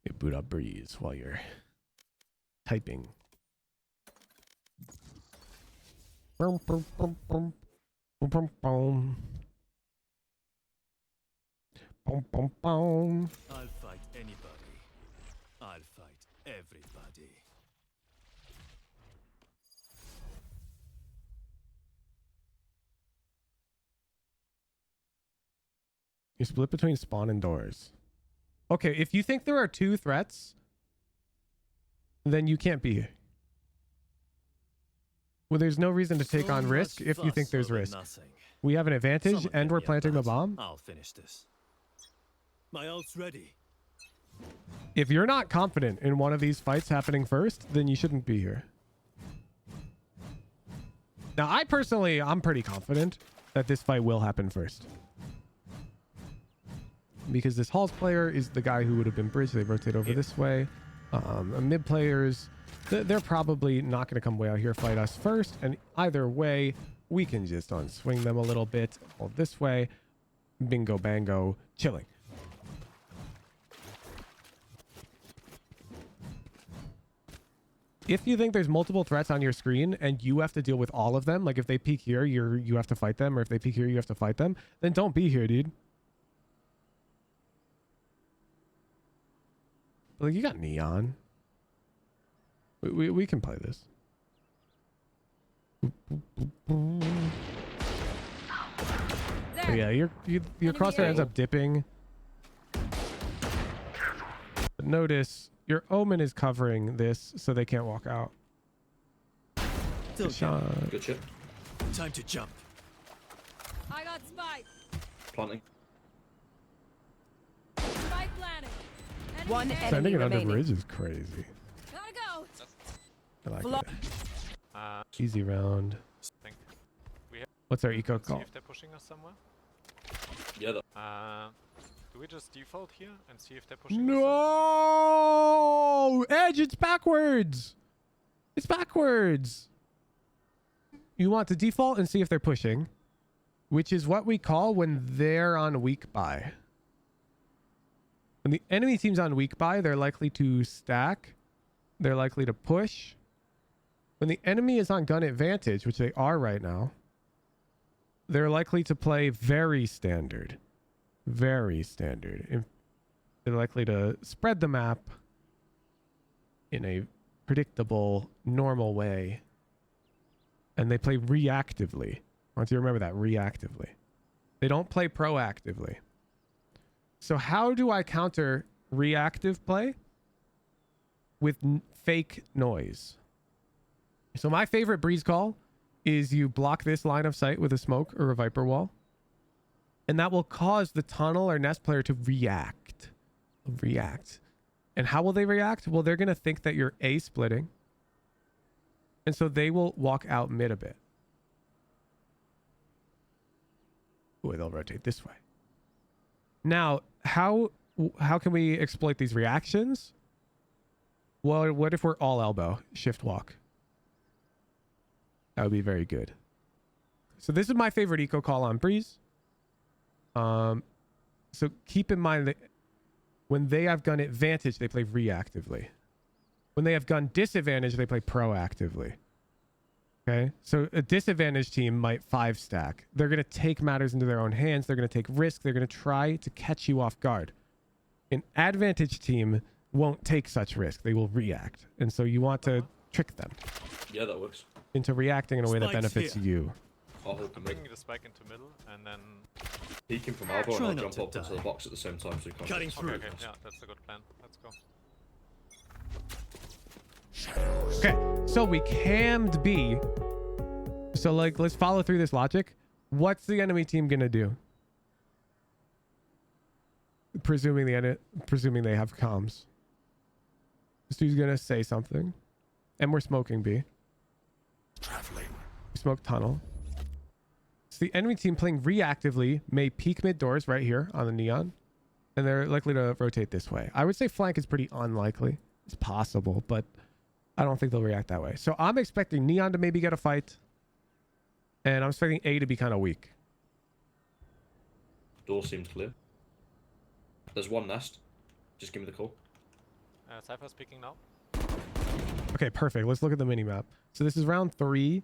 You boot up Breeze while you're typing. Boom, boom, boom, boom. Boom, boom, boom. Boom, boom, boom. I'll fight anybody. I'll fight everybody. You split between spawn and doors. Okay, if you think there are 2 threats, then you can't be here. Well, there's no reason to take on risk if you think there's risk. We have an advantage, and we're planting the bomb. I'll finish this. My ult's ready. If you're not confident in one of these fights happening first, then you shouldn't be here. Now, I'm pretty confident that this fight will happen first. Because this Halls player is the guy who would have been bridged. They rotate over this way. Mid players, they're probably not going to come way out here fight us first. And either way, we can just unswing them a little bit. Hold this way. Bingo, bango, chilling. If you think there's multiple threats on your screen and you have to deal with all of them, like if they peek here, you have to fight them, or if they peek here, you have to fight them, then don't be here, dude. Like, you got Neon. We can play this. But yeah, your crosshair ends up dipping. But notice your Omen is covering this, so they can't walk out. Good shot. Good shot. Time to jump. I got spike. Planting. Spike planted. Enemy One A. enemy Sending it under remaining. bridge is crazy. Gotta go. I like Flo- it. Easy round. Think we have What's our eco see call? if they're pushing us somewhere. Yeah. Do we just default here and see if they're pushing us? No! Edge, it's backwards! It's backwards! You want to default and see if they're pushing, which is what we call when they're on weak buy. When the enemy team's on weak buy, they're likely to stack. They're likely to push. When the enemy is on gun advantage, which they are right now, they're likely to play very standard. Very standard. They're likely to spread the map in a predictable, normal way. And they play reactively. I want you to remember that, reactively. They don't play proactively. So how do I counter reactive play? With fake noise. So my favorite breeze call is you block this line of sight with a smoke or a Viper wall. And that will cause the tunnel or nest player to react. And how will they react? Well, they're going to think that you're A splitting. And so they will walk out mid a bit. Ooh, they'll rotate this way. Now, how can we exploit these reactions? Well, what if we're all elbow, shift walk? That would be very good. So this is my favorite eco call on breeze. So keep in mind that when they have gun advantage, they play reactively. When they have gun disadvantage, they play proactively. Okay, so a disadvantaged team might 5-stack. They're going to take matters into their own hands. They're going to take risk. They're going to try to catch you off guard. An advantage team won't take such risk. They will react. And so you want to trick them. Yeah, that works. Into reacting in a way that Spike's benefits here. you. I'll hold I'm the mid. bringing the spike into middle and then. Peeking from elbow Try and I'll not jump to up into die. the box at the same time so you can't. Cutting through. Okay, yeah, that's a good plan. Let's go. Okay, so we cammed B. So like, let's follow through this logic. What's the enemy team gonna do? Presuming they have comms. This dude's gonna say something, and we're smoking B. Traveling. We smoke tunnel. So the enemy team playing reactively may peek mid doors right here on the neon, and they're likely to rotate this way. I would say flank is pretty unlikely. It's possible, but I don't think they'll react that way. So I'm expecting neon to maybe get a fight, and I'm expecting A to be kind of weak. Door seems clear. There's one nest. Just give me the call. Cypher's speaking now. Okay, perfect. Let's look at the mini map. So this is round 3.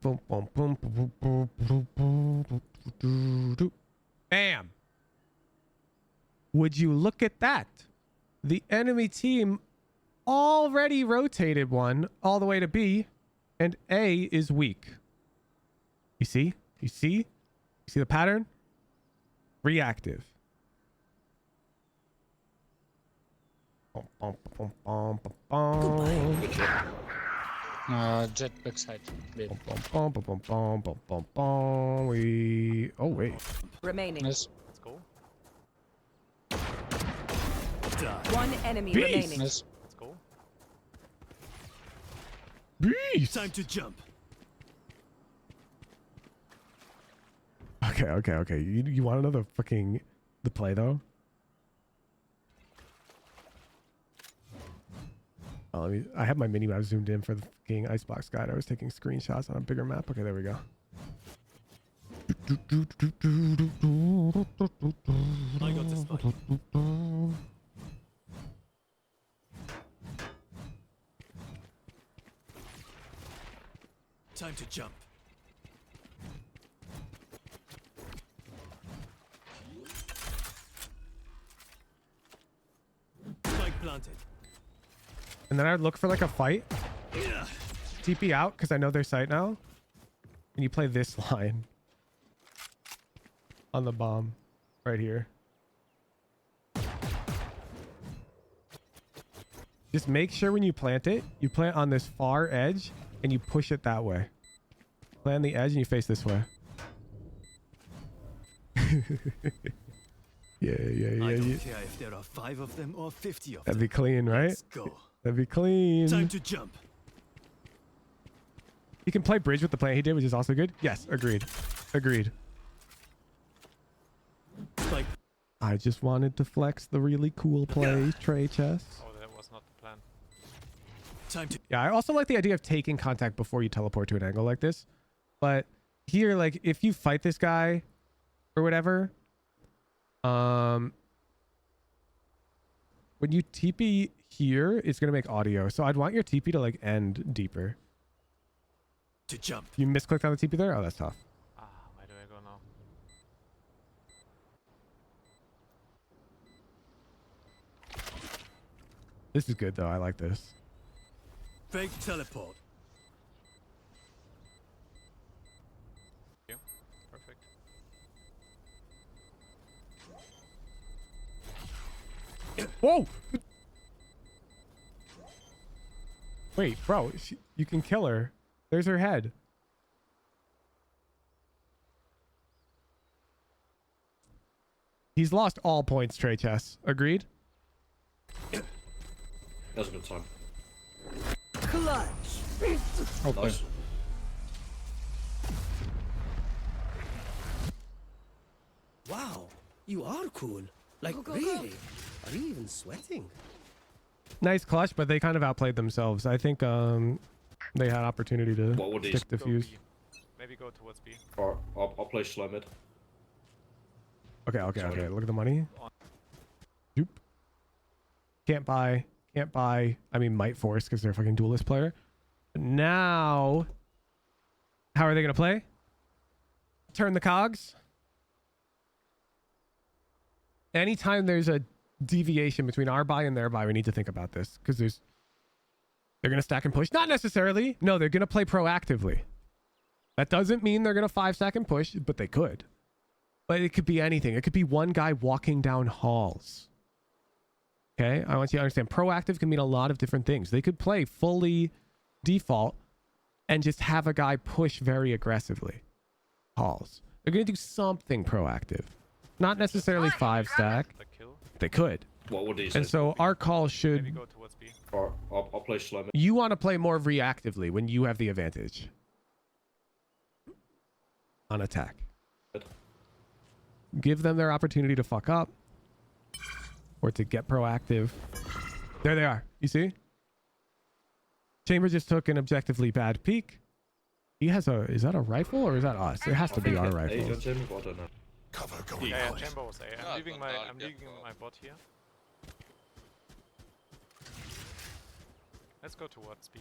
Boom, boom, boom, boom, boom, boom, boom, boom, boom. Bam. Would you look at that? The enemy team already rotated one all the way to B, and A is weak. You see? You see? You see the pattern? Reactive. Good shot. Jet backside. Mid. We. Oh wait. Remaining. Nice. Let's go. One enemy Beast. remaining. Nice. Let's go. Beast. Time to jump. Okay. You want to know the fucking the play though? Oh, I have my mini map zoomed in for the fucking icebox guide. I was taking screenshots on a bigger map. Okay, there we go. I got the spike. Time to jump. Spike planted. And then I'd look for like a fight. TP out because I know their site now. And you play this line on the bomb right here. Just make sure when you plant it, you plant on this far edge and you push it that way. Plant on the edge and you face this way. Yeah. I don't care if there are 5 of them or 50 of That'd them. be clean, right? Let's go. That'd be clean. Time to jump. You can play bridge with the plant he did, which is also good. Yes, agreed. Spike. I just wanted to flex the really cool play, Trey Chess. Oh, that was not the plan. Time to. Yeah, I also like the idea of taking contact before you teleport to an angle like this. But here, like, if you fight this guy or whatever, when you TP here, it's going to make audio. So I'd want your TP to, like, end deeper. To jump. You misclicked on the TP there? Oh, that's tough. Where do I go now? This is good, though. I like this. Fake teleport. Perfect. Whoa! Wait, bro. You can kill her. There's her head. He's lost all points, Trey Chess. Agreed? That was a good time. Clutch. Nice. Wow, you are cool. Like, Go. really? Are you even sweating? Nice clutch, but they kind of outplayed themselves. I think they had opportunity to What would these stick Go defuse. B. Maybe go towards B. Alright, I'll play slow mid. Okay. Sorry. Look at the money. Doop. Can't buy. I mean, might force because they're a fucking duelist player. Now, how are they gonna play? Turn the cogs. Anytime there's a deviation between our buy and their buy, we need to think about this because they're gonna stack and push. Not necessarily. No, they're gonna play proactively. That doesn't mean they're gonna 5-stack and push, but they could. But it could be anything. It could be one guy walking down halls. Okay, I want you to understand. Proactive can mean a lot of different things. They could play fully default and just have a guy push very aggressively. Halls. They're going to do something proactive. Not necessarily 5-stack. The kill. They could. What would these And so our call Maybe should... go towards B. Alright, I'll play slow mid. You want to play more reactively when you have the advantage. On attack. Good. Give them their opportunity to fuck up. Or to get proactive. There they are. You see? Chamber just took an objectively bad peek. He has a... Is that a rifle or is that us? It has to be our rifle. I don't know. Cover going Yeah, out. chamber was A. I'm leaving my bot here. Let's go towards B.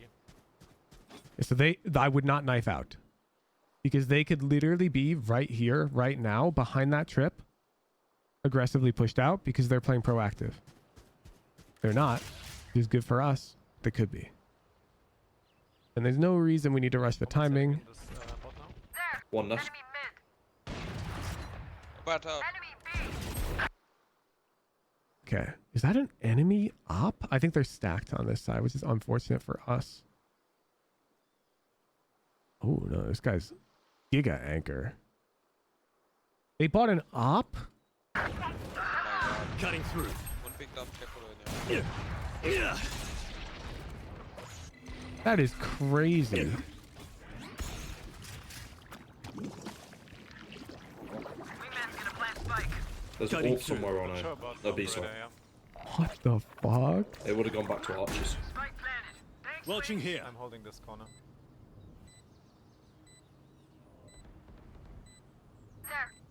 So I would not knife out. Because they could literally be right here, right now, behind that trip. Aggressively pushed out because they're playing proactive. They're not. Which is good for us. They could be. And there's no reason we need to rush the timing. This, bot now. One left. Okay. Is that an enemy op? I think they're stacked on this side, which is unfortunate for us. Oh, no. This guy's Giga Anchor. They bought an op? Cutting through. One picked up, careful when you're... Yeah. That is crazy. There's a Cutting wolf through. somewhere on a B side. What the fuck? It would have gone back to archers. Watching here. I'm holding this corner.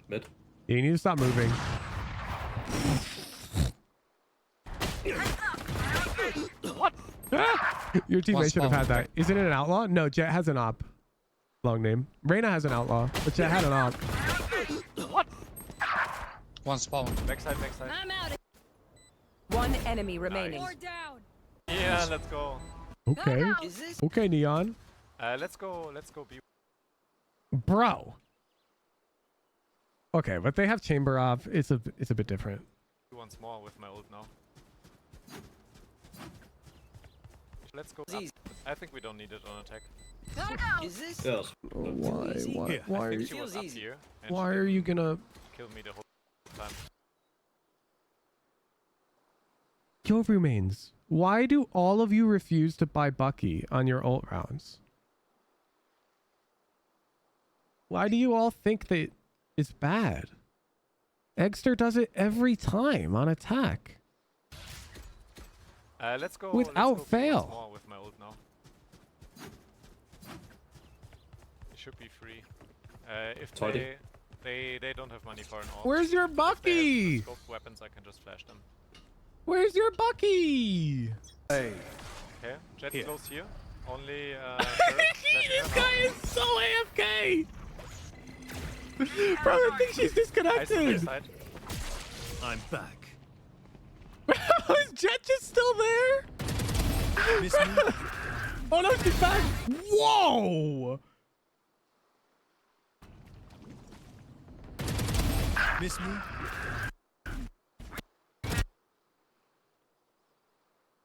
Mid. Yeah, you need to stop moving. What? Your teammate should have had that. Isn't it an outlaw? No, Jet has an op. Long name. Reyna has an outlaw, but Jet had an op. What? One spawn. Backside, backside. I'm out. One enemy remaining. More down. Yeah, let's go. Okay. Okay, Neon. Let's go B. Bro. Okay, but they have chamber off. It's a bit different. Once more with my ult now. Let's go up. I think we don't need it on attack. Yes. Why are you, She was up here. And why she are you gonna kill me the whole time? kill remains? Why do all of you refuse to buy Bucky on your ult rounds? Why do you all think that it's bad? Eggster does it every time on attack. Let's go. Without let's go fail. once more with my ult now. It should be free. If Tidy. they don't have money for an ult. Where's your If they have Bucky? scoped weapons, I can just flash them. Where's your Bucky? Hey. Okay, Jet Here. goes here. Only This guy is so AFK. Bro, I think she's I see disconnected. backside. I'm back. Is Jet just still there? Miss me? Oh no, she's back. Whoa. Miss me?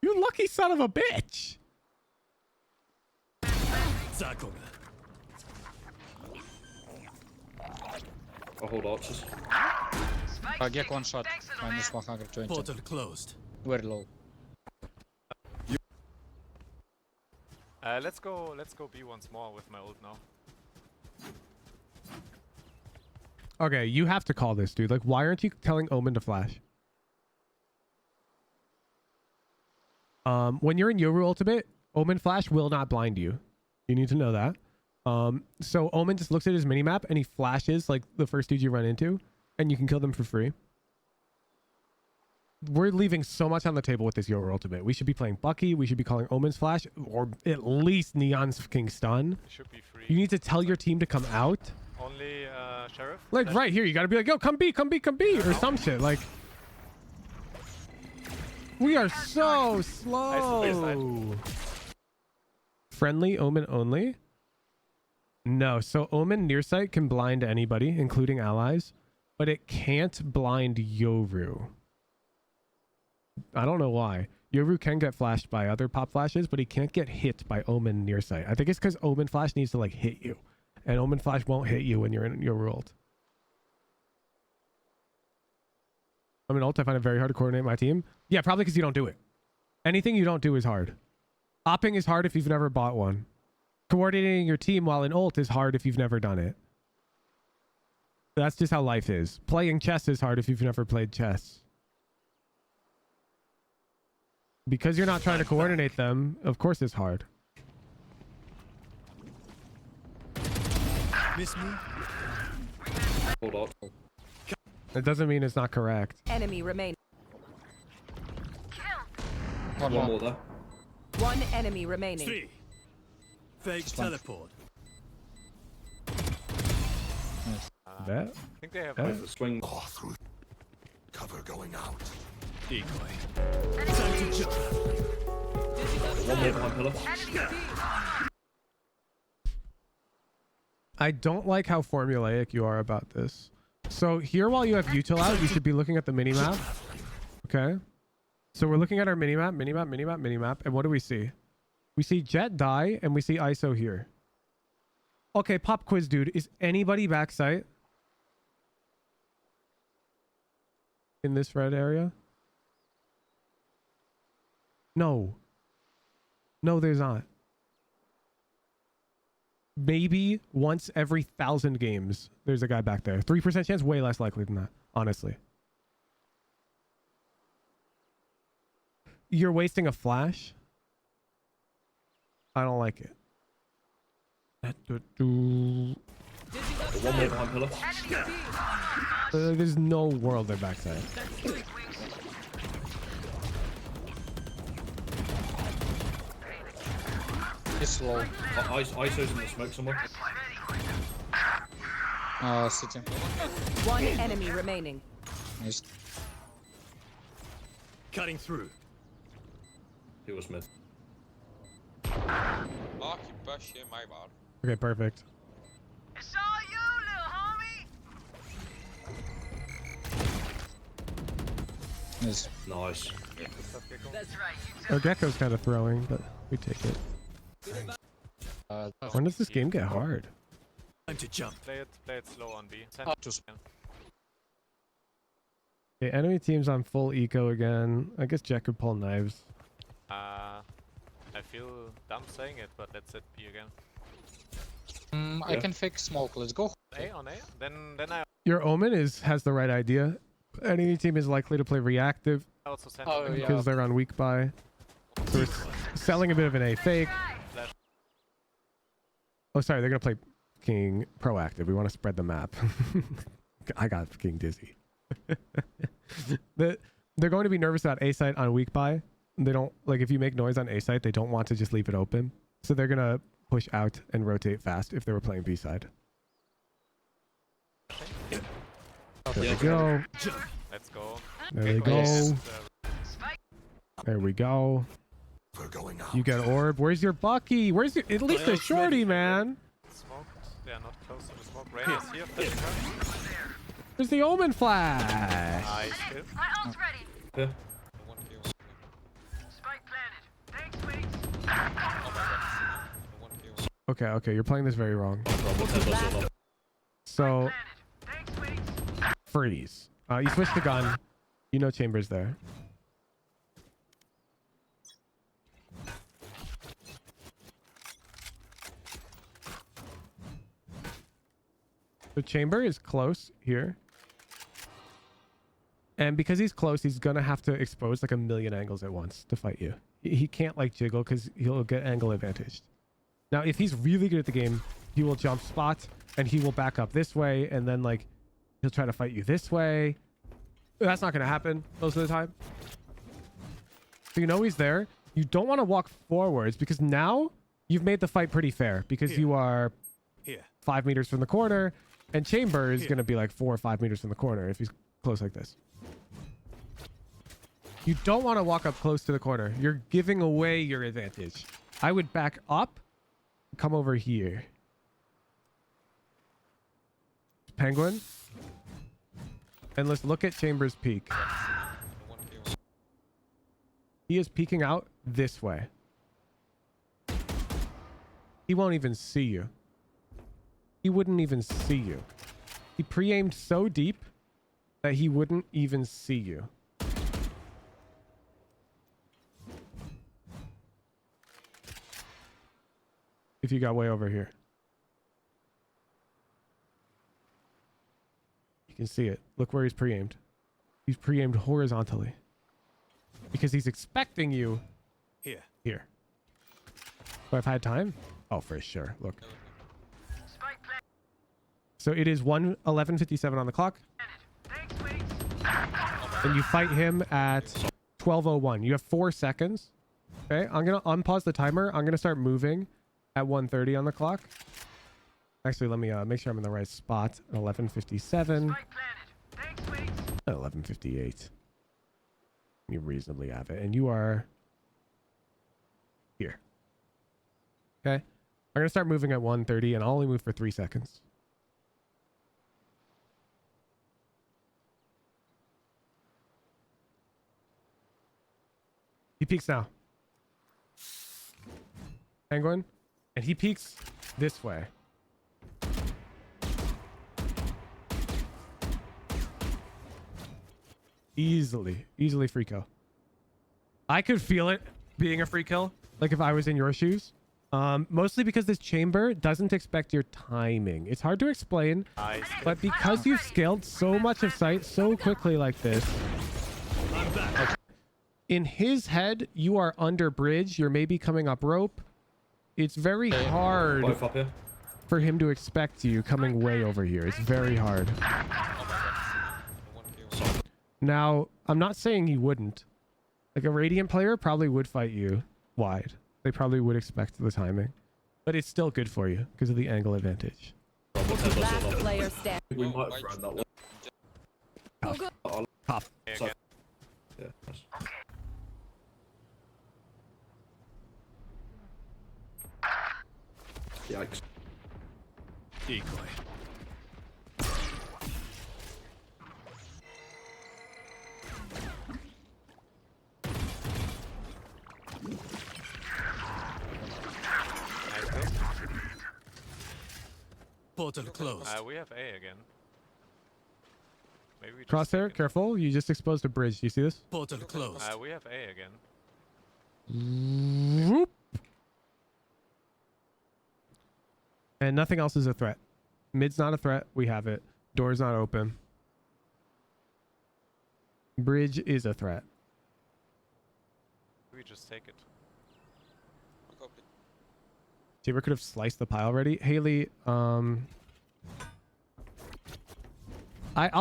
You lucky son of a bitch. Sakura. I'll hold archers. Get one shot. Minus 120. Portal closed. Very low. Let's go B once more with my ult now. Okay, you have to call this, dude. Like, why aren't you telling Omen to flash? When you're in Yoru ultimate, Omen flash will not blind you. You need to know that. So Omen just looks at his minimap and he flashes like the first dude you run into, and you can kill them for free. We're leaving so much on the table with this Yoru ultimate. We should be playing Bucky. We should be calling Omen's flash, or at least Neon's fucking stun. It should be free. You need to tell your team to come out. Only sheriff. Like right here, you gotta be like, yo, come B, or some shit. Like, we are so slow. Friendly Omen only? No, so Omen nearsight can blind anybody, including allies, but it can't blind Yoru. I don't know why. Yoru can get flashed by other pop flashes, but he can't get hit by Omen nearsight. I think it's because Omen flash needs to like hit you, and Omen flash won't hit you when you're in your ult. I'm an ult. I find it very hard to coordinate my team. Yeah, probably because you don't do it. Anything you don't do is hard. Opping is hard if you've never bought one. Coordinating your team while in ult is hard if you've never done it. That's just how life is. Playing chess is hard if you've never played chess. Because you're not trying to coordinate them, of course it's hard. Miss me? Hold on. That doesn't mean it's not correct. Enemy remaining. One more there. One enemy remaining. 3. Fake teleport. That? I think they have. That? Swing. Through. Cover going out. Decoy. Time to jump. One more behind pillar. I don't like how formulaic you are about this. So here, while you have util out, you should be looking at the minimap. Okay. So we're looking at our minimap, and what do we see? We see Jet die, and we see ISO here. Okay, pop quiz, dude. Is anybody backside in this red area? No. No, there's not. Maybe once every 1,000 games, there's a guy back there. 3% chance, way less likely than that, honestly. You're wasting a flash? I don't like it. One more behind pillar. There's no world they're backside. It's slow. ISO's in the smoke somewhere. City. One enemy remaining. Nice. Cutting through. He was mid. Oh, que pushing my bad. Okay, perfect. It's all you, little homie. Nice. Nice. That's right. Our Gecko's kind of throwing, but we take it. When does this game get hard? Time to jump. Play it slow on B. Okay, enemy team's on full eco again. I guess Jack could pull knives. I feel dumb saying it, but let's hit B again. I can fake smoke. Let's go. A on A. Then I Your Omen has the right idea. Enemy team is likely to play reactive also send. because they're on weak buy. So we're selling a bit of an A fake. Oh, sorry, they're gonna play King proactive. We want to spread the map. I got King dizzy. They're going to be nervous about A site on weak buy. They don't like if you make noise on A site, they don't want to just leave it open. So they're gonna push out and rotate fast if they were playing B side. There we go. Let's go. There we go. There we go. You get orb. Where's your Bucky? Where's your at least a shorty, man? Smoke. They are not close to the smoke. Rain is here. Flashing her. There's the Omen flash. Nice kill. My ult's ready. Yeah. Spike planted. Thanks, Wings. Okay, you're playing this very wrong. So, freeze. You switch the gun. You know Chamber's there. The Chamber is close here. And because he's close, he's gonna have to expose like a million angles at once to fight you. He can't like jiggle because he'll get angle advantaged. Now, if he's really good at the game, he will jump spot and he will back up this way, and then like he'll try to fight you this way. That's not gonna happen most of the time. So you know he's there. You don't want to walk forwards because now you've made the fight pretty fair because you are 5 meters from the corner, and Chamber is gonna be like 4 or 5 meters from the corner if he's close like this. You don't want to walk up close to the corner. You're giving away your advantage. I would back up, come over here. Penguin. And let's look at Chamber's peak. He is peeking out this way. He won't even see you. He wouldn't even see you. He pre-aimed so deep that he wouldn't even see you. If you got way over here. You can see it. Look where he's pre-aimed. He's pre-aimed horizontally. Because he's expecting you here. Do I've had time? Oh, for sure. Look. So it is 11:57 on the clock. And you fight him at 12:01. You have 4 seconds. Okay, I'm going to unpause the timer. I'm going to start moving at 1:30 on the clock. Actually, let me make sure I'm in the right spot. 11:57. At 11:58. You reasonably have it. And you are here. Okay. I'm going to start moving at 1:30, and I'll only move for 3 seconds. He peeks now. Penguin. And he peeks this way. Easily free kill. I could feel it being a free kill, like if I was in your shoes. Mostly because this chamber doesn't expect your timing. It's hard to explain, but because you've scaled so much of sight so quickly like this, in his head, you are under bridge. You're maybe coming up rope. It's very hard Both up here. for him to expect you coming way over here. It's very hard. Now, I'm not saying he wouldn't. Like a Radiant player probably would fight you wide. They probably would expect the timing. But it's still good for you because of the angle advantage. Last player standing. We might have thrown that one. Pop. So, yeah, nice. Yikes. Decoy. Portal closed. We have A again. Maybe we just Crosshair, careful. You just exposed a bridge. Do you see this? Portal closed. we have A again. Whoop. And nothing else is a threat. Mid's not a threat. We have it. Door's not open. Bridge is a threat. We just take it. Saber could have sliced the pile already. Haley, I'll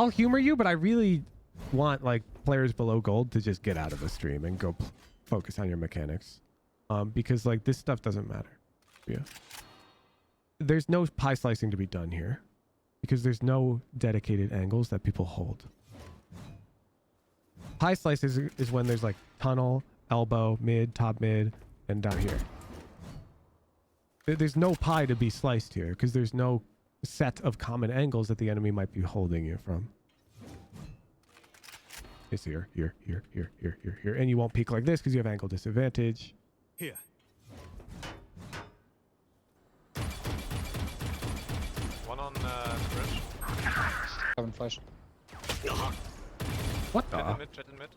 humor you, but I really want like players below gold to just get out of the stream and go focus on your mechanics. Because like this stuff doesn't matter. Yeah. There's no pie slicing to be done here because there's no dedicated angles that people hold. Pie slice is when there's like tunnel, elbow, mid, top mid, and down here. There's no pie to be sliced here because there's no set of common angles that the enemy might be holding you from. It's here, here, here, here, here, here, here. And you won't peek like this because you have angle disadvantage. Here. One on bridge. Haven't flashed. What the? Jet in mid, jet in mid.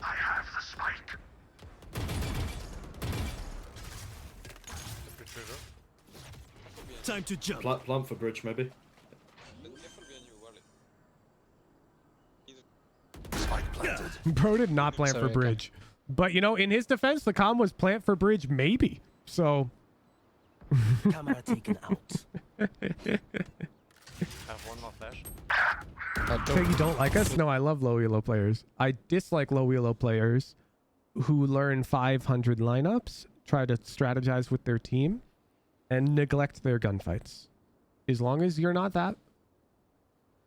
I have the spike. Retriever. Time to jump. Plant for bridge, maybe. Spike planted. Bro did not plant for bridge. But, you know, in his defense, the comm was plant for bridge, maybe. So... Camera taken out. I have one more flash. So you don't like us? No, I love low elo players. I dislike low elo players who learn 500 lineups, try to strategize with their team, and neglect their gunfights. As long as you're not that,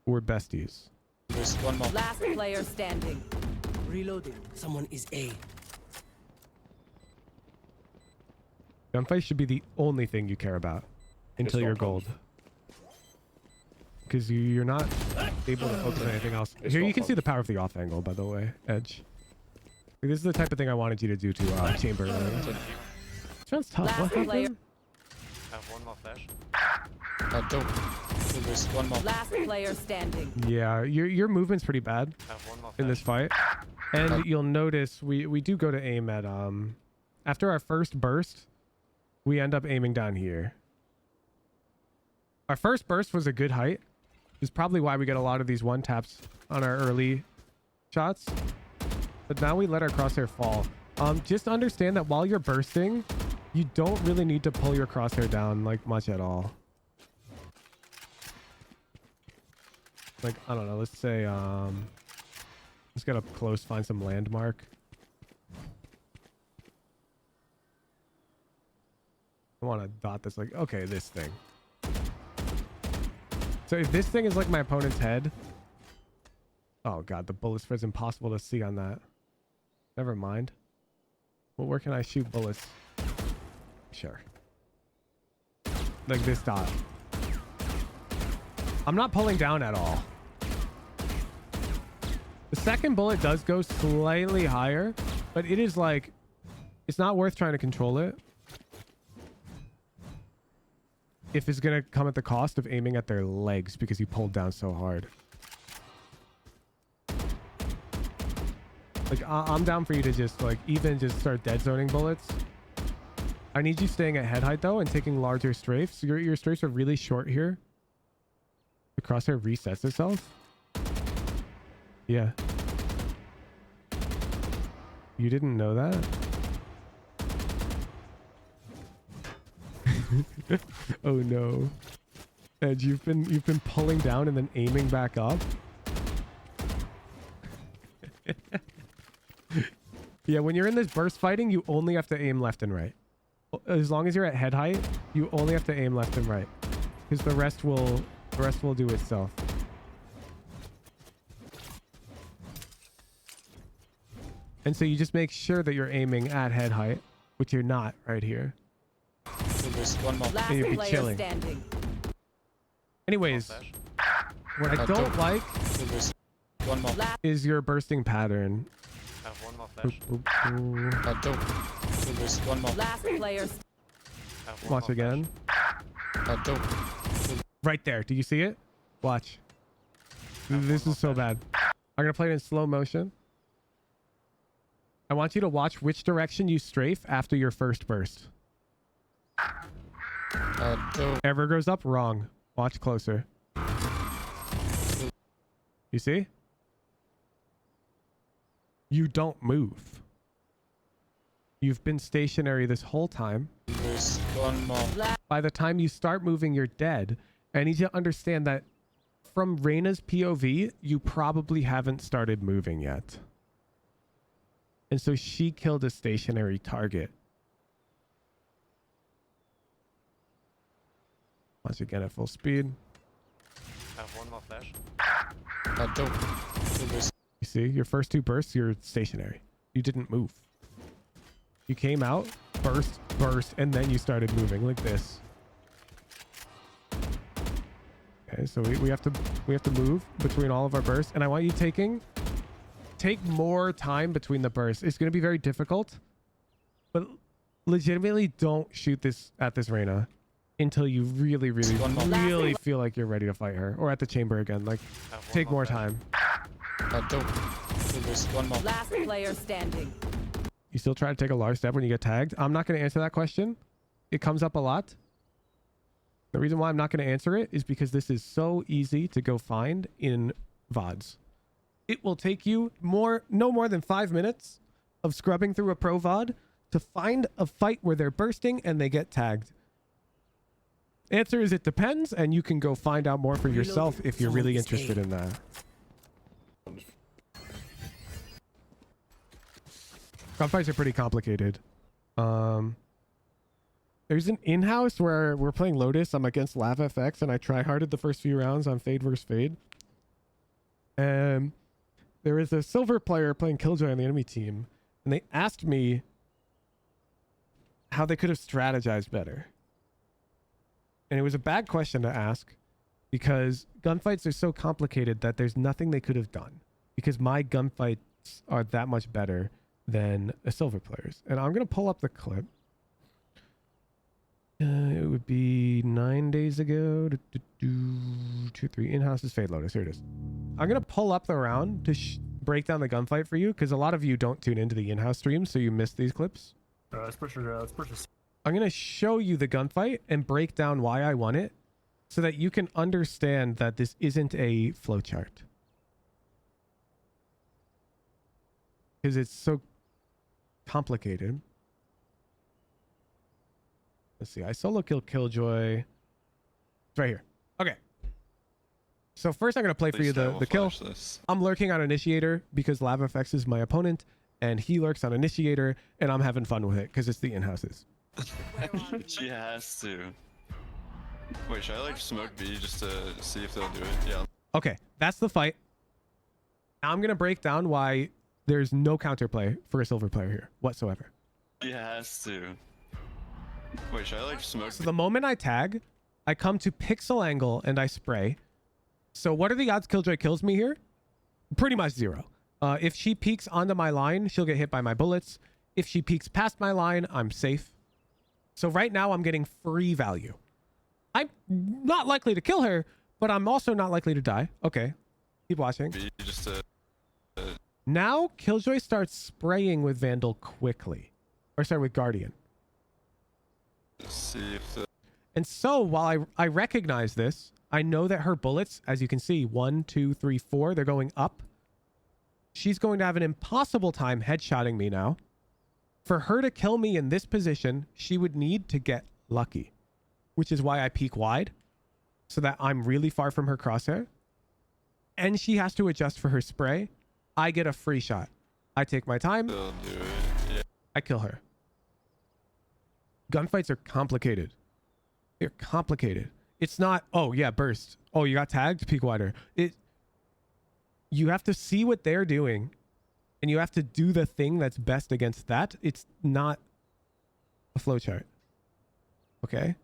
we're besties. There's one more. Last player standing. Reloading. Someone is A. Gunfights should be the only thing you care about until you're gold. Because you're not able to focus on anything else. Here you can see the power of the off angle, by the way, Edge. This is the type of thing I wanted you to do to Chamber. This sounds tough. Last What player. happened? I have one more flash. There's one more. Last player standing. Yeah, your movement's pretty bad I have one more in this fight. And you'll notice we do go to aim at after our first burst, we end up aiming down here. Our first burst was a good height. Is probably why we get a lot of these one taps on our early shots. But now we let our crosshair fall. Just understand that while you're bursting, you don't really need to pull your crosshair down like much at all. Like, I don't know, let's say let's get up close, find some landmark. I want to dot this like, okay, this thing. So if this thing is like my opponent's head, oh god, the bullet spread's impossible to see on that. Never mind. Well, where can I shoot bullets? Sure. Like this dot. I'm not pulling down at all. The second bullet does go slightly higher, but it is like, it's not worth trying to control it if it's going to come at the cost of aiming at their legs because you pulled down so hard. Like, I'm down for you to just, like, even just start dead zoning bullets. I need you staying at head height, though, and taking larger strafes. Your strafes are really short here. The crosshair resets itself. Yeah. You didn't know that? Oh no. Edge, you've been pulling down and then aiming back up. Yeah, when you're in this burst fighting, you only have to aim left and right. As long as you're at head height, you only have to aim left and right. Because the rest will do itself. And so you just make sure that you're aiming at head height, which you're not right here. One more. Last and you'd be player chilling. standing. Anyways, what I don't like One more. is your bursting pattern. I have one more flash. One more. Last player. I have one Watch more again. Right there. Do you see it? Watch. This is so bad. I'm going to play it in slow motion. I want you to watch which direction you strafe after your first burst. Ever goes up, wrong. Watch closer. You see? You don't move. You've been stationary this whole time. One more. By the time you start moving, you're dead. I need you to understand that from Reyna's POV, you probably haven't started moving yet. And so she killed a stationary target. Once again at full speed. I have one more flash. You see, your first two bursts, you're stationary. You didn't move. You came out, burst, and then you started moving like this. Okay, so we have to move between all of our bursts, and I want you take more time between the bursts. It's going to be very difficult, but legitimately don't shoot this at this Reyna until you really feel like you're ready to fight her, or at the chamber again. Like, take more time. One more. Last player standing. You still try to take a large step when you get tagged? I'm not going to answer that question. It comes up a lot. The reason why I'm not going to answer it is because this is so easy to go find in VODs. It will take you no more than 5 minutes of scrubbing through a pro VOD to find a fight where they're bursting and they get tagged. Answer is it depends, and you can go find out more for yourself if you're really interested in that. Gunfights are pretty complicated. There's an in-house where we're playing Lotus. I'm against LavFX, and I try-harded the first few rounds on Fade vs. Fade. And there is a silver player playing Killjoy on the enemy team, and they asked me how they could have strategized better. And it was a bad question to ask because gunfights are so complicated that there's nothing they could have done because my gunfights are that much better than a silver player's. And I'm going to pull up the clip. It would be 9 days ago. 2, 3. In-house is Fade Lotus. Here it is. I'm going to pull up the round to break down the gunfight for you because a lot of you don't tune into the in-house streams, so you miss these clips. Let's push it. I'm going to show you the gunfight and break down why I won it so that you can understand that this isn't a flowchart. Because it's so complicated. Let's see. I solo kill Killjoy. It's right here. Okay. So first I'm going to play for you the kill. I'm lurking on Initiator because LavFX is my opponent and he lurks on Initiator and I'm having fun with it because it's the in-houses. She has to. Wait, should I like smoke B just to see if they'll do it? Yeah. Okay, that's the fight. Now I'm going to break down why there's no counterplay for a silver player here whatsoever. She has to. Wait, should I like smoke? So the moment I tag, I come to pixel angle and I spray. So what are the odds Killjoy kills me here? Pretty much 0. If she peeks onto my line, she'll get hit by my bullets. If she peeks past my line, I'm safe. So right now I'm getting free value. I'm not likely to kill her, but I'm also not likely to die. Okay, keep watching. Just Now Killjoy starts spraying with Vandal quickly. Or sorry, with Guardian. see if the... And so while I recognize this, I know that her bullets, as you can see, 1, 2, 3, 4, they're going up. She's going to have an impossible time headshotting me now. For her to kill me in this position, she would need to get lucky, which is why I peek wide so that I'm really far from her crosshair. And she has to adjust for her spray. I get a free shot. I take my time. They'll do it. Yeah. I kill her. Gunfights are complicated. They're complicated. It's not, oh yeah, burst. Oh, you got tagged? Peek wider. You have to see what they're doing and you have to do the thing that's best against that. It's not a flowchart. Okay?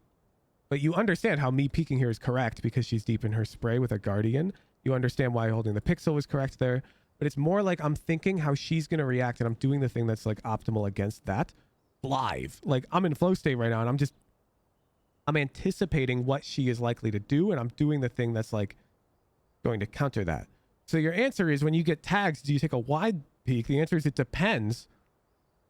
But you understand how me peeking here is correct because she's deep in her spray with a Guardian. You understand why holding the pixel was correct there. But it's more like I'm thinking how she's going to react and I'm doing the thing that's like optimal against that live. Like I'm in flow state right now and I'm anticipating what she is likely to do and I'm doing the thing that's like going to counter that. So your answer is when you get tagged, do you take a wide peek? The answer is it depends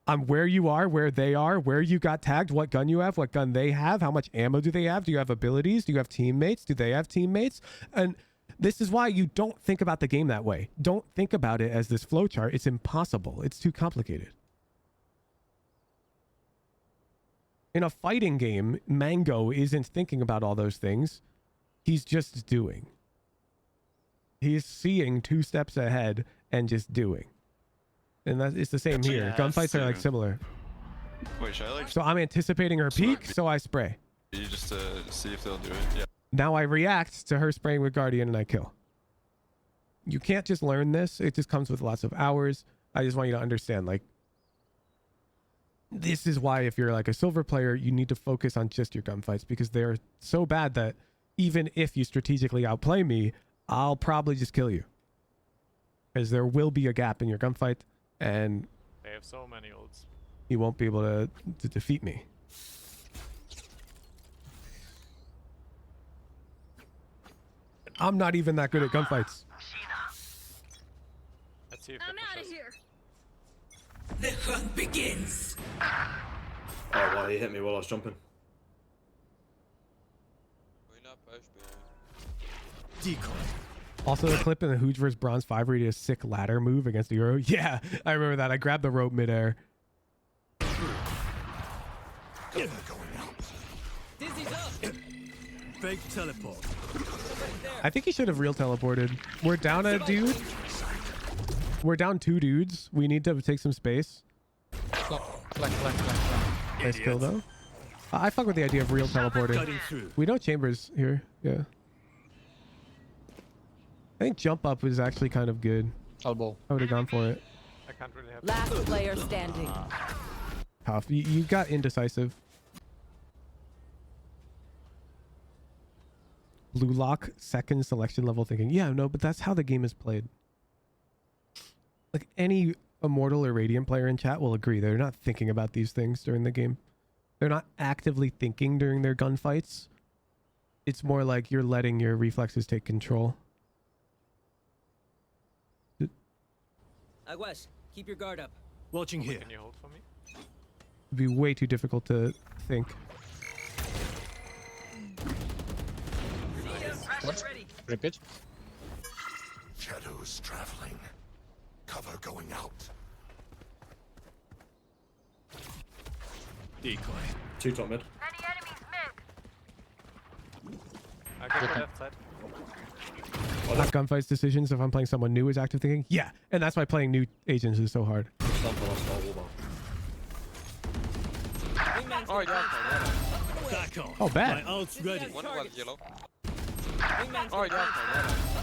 on where you are, where they are, where you got tagged, what gun you have, what gun they have, how much ammo do they have, do you have abilities, do you have teammates, do they have teammates? And this is why you don't think about the game that way. Don't think about it as this flowchart. It's impossible. It's too complicated. In a fighting game, Mango isn't thinking about all those things. He's just doing. He's seeing 2 steps ahead and just doing. And it's the same here. Gunfights are like similar. Wait, should I like... So I'm anticipating her peek, so I spray. Just to see if they'll do it. Yeah. Now I react to her spraying with Guardian and I kill. You can't just learn this. It just comes with lots of hours. I just want you to understand, like, this is why if you're like a silver player, you need to focus on just your gunfights because they're so bad that even if you strategically outplay me, I'll probably just kill you. Because there will be a gap in your gunfight and They have so many ults. you won't be able to defeat me. I'm not even that good at gunfights. Let's see if I'm out of here. The hunt begins. Oh, wow, he hit me while I was jumping. Decoy. Also, the clip in the Hooge vs. Bronze 5 where he did a sick ladder move against the Yoru. Yeah, I remember that. I grabbed the rope midair. Going out. Dizzy's up. Fake teleport. I think he should have real teleported. We're down a dude. We're down 2 dudes. We need to take some space. Nice kill though. I fuck with the idea of real teleporting. We know Chambers here. Yeah. I think jump up was actually kind of good. Elbow. I would have gone for it. I can't really have... Last player standing. Tough. You got indecisive. Blue lock, second selection level thinking. Yeah, no, but that's how the game is played. Like any Immortal or Radiant player in chat will agree. They're not thinking about these things during the game. They're not actively thinking during their gunfights. It's more like you're letting your reflexes take control. Aguas, keep your guard up. Watching here. Can you hold for me? It'd be way too difficult to think. What? Repeat. Shadows traveling. Cover going out. Decoy. 2 top mid. I go to the left side. Not gunfights decisions if I'm playing someone new is active thinking. Yeah, and that's why playing new agents is so hard. Oh, bad. My ult's ready. One was yellow.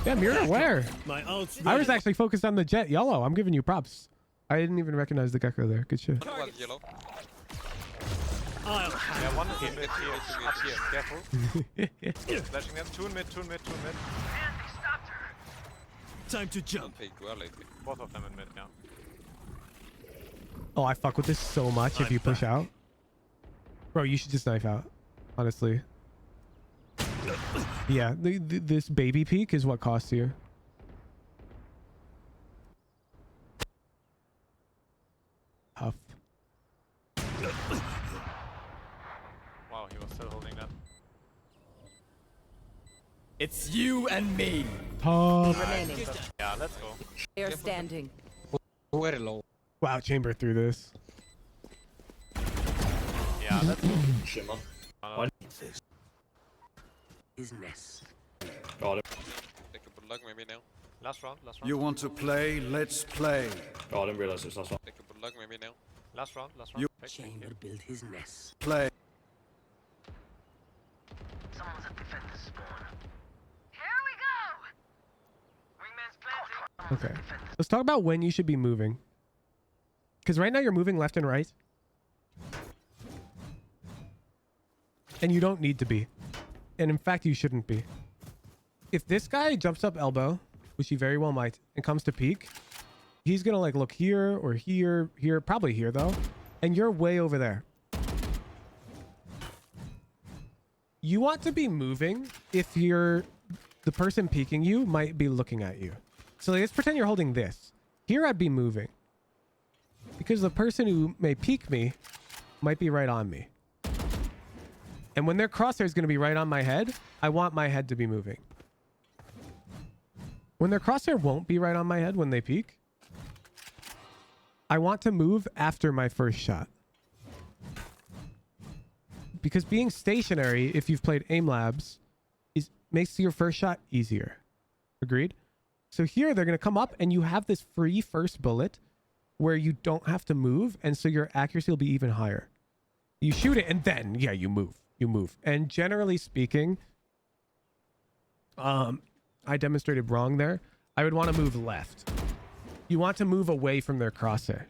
Yeah, you're aware. My ult's ready. I was actually focused on the jet yellow. I'm giving you props. I didn't even recognize the gecko there. Good shit. One was yellow. I'll Yeah, one is mid here. Up here. Careful. Flashing them. 2 in mid, 2 in mid, 2 in mid. Time to jump. Peak well lately. Both of them in mid, yeah. Oh, I fuck with this so much if I'm you push back. out. Bro, you should just knife out, honestly. Yeah, this baby peek is what costs you. Tough. Wow, he was still holding that. It's you and me. Tough. Remaining. Yeah, let's go. Player standing. Very low. Wow, chamber through this. Yeah, let's go. Shit, man. His nest. Got him. Take a good luck maybe now. Last round, last round. You want to play? Let's play. Oh, I didn't realize it was last one. Take a good luck maybe now. Last round, last round. You- Fake, fake, Chamber yeah. built his nest. Play. Okay. Let's talk about when you should be moving. Because right now you're moving left and right. And you don't need to be. And in fact, you shouldn't be. If this guy jumps up elbow, which he very well might, and comes to peek, he's going to like look here or here, probably here though. And you're way over there. You want to be moving if the person peeking you might be looking at you. So let's pretend you're holding this. Here I'd be moving. Because the person who may peek me might be right on me. And when their crosshair is going to be right on my head, I want my head to be moving. When their crosshair won't be right on my head when they peek, I want to move after my first shot. Because being stationary, if you've played aim labs, makes your first shot easier. Agreed? So here they're going to come up and you have this free first bullet where you don't have to move. And so your accuracy will be even higher. You shoot it and then, yeah, you move. You move. And generally speaking, I demonstrated wrong there. I would want to move left. You want to move away from their crosshair.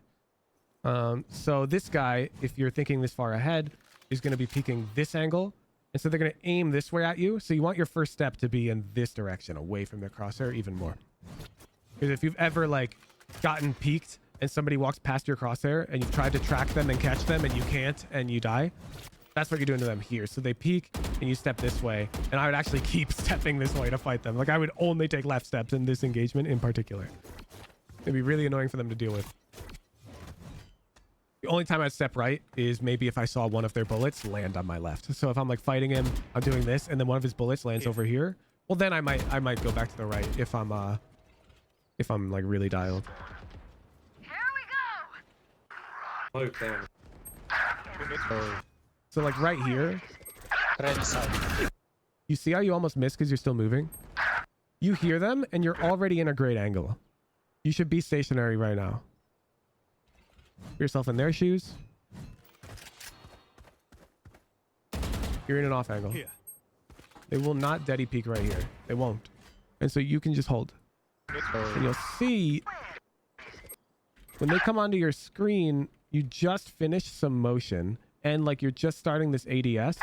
So this guy, if you're thinking this far ahead, is going to be peeking this angle. And so they're going to aim this way at you. So you want your first step to be in this direction, away from their crosshair even more. Because if you've ever like gotten peeked and somebody walks past your crosshair and you've tried to track them and catch them and you can't and you die, that's what you're doing to them here. So they peek and you step this way. And I would actually keep stepping this way to fight them. Like I would only take left steps in this engagement in particular. It'd be really annoying for them to deal with. The only time I'd step right is maybe if I saw one of their bullets land on my left. So if I'm like fighting him, I'm doing this, and then one of his bullets lands over here. Well, then I might go back to the right if I'm like really dialed. Oh, damn. So like right here, you see how you almost miss because you're still moving? You hear them and you're already in a great angle. You should be stationary right now. Put yourself in their shoes. You're in an off angle. Here. They will not deady peek right here. They won't. And so you can just hold. And you'll see when they come onto your screen, you just finished some motion and like you're just starting this ADS.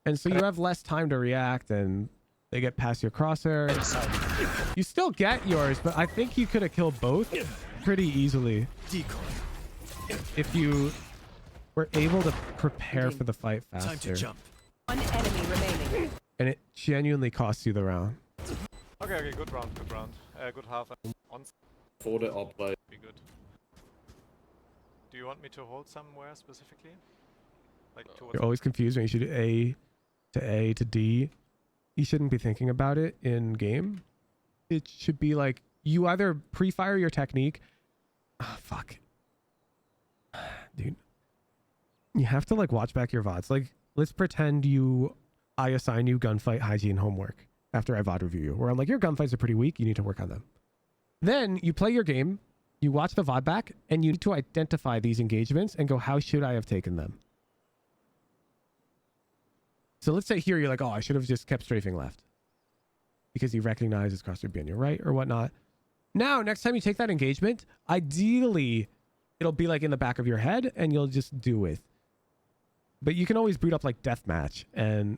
And so you have less time to react and they get past your crosshair. You still get yours, but I think you could have killed both pretty easily. Decoy. If you were able to prepare for the fight Time faster. to jump. One enemy remaining. And it genuinely costs you the round. Okay, good round, good round. Good half. On Afford it, I'll play. be good. Do you want me to hold somewhere specifically? Like towards You're always confused when you shoot A to D. You shouldn't be thinking about it in game. It should be like you either pre-fire your technique. Oh, fuck. Dude. You have to like watch back your VODs. Like, let's pretend I assign you gunfight hygiene homework after I VOD review you, where I'm like, your gunfights are pretty weak. You need to work on them. Then you play your game, you watch the VOD back, and you need to identify these engagements and go, how should I have taken them? So let's say here you're like, oh, I should have just kept strafing left because you recognize his crosshair be on your right or whatnot. Now, next time you take that engagement, ideally, it'll be like in the back of your head and you'll just do it. But you can always boot up like deathmatch and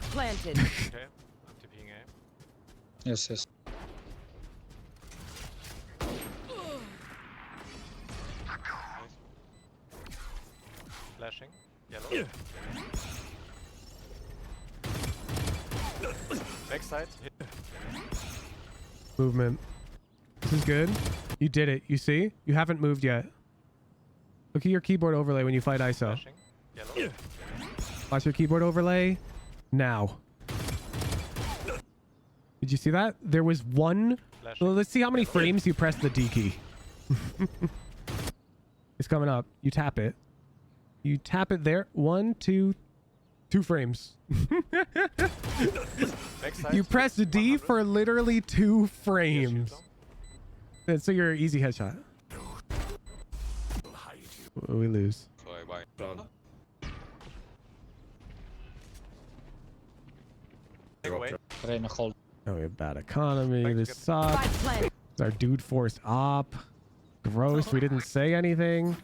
Spike planted. Okay, I'm TPing A. Yes, yes. Flashing. Yellow. Backside. Hit. Movement. This is good. You did it. You see? You haven't moved yet. Look at your keyboard overlay when you fight ISO. Flashing. Yellow. Watch your keyboard overlay. Now. Did you see that? There was one. Flashing. Well, let's see how many frames you press the D key. It's coming up. You tap it. You tap it there. 1, 2, 2 frames. Backside. You press the D 100. for literally 2 Yes, frames. shoot And so you're an easy headshot. We lose. Done. them. Away. Reina hold. Oh, we have bad economy. Thanks, This good. sucks. Spike planted. Our dude forced op. Gross. We didn't say anything.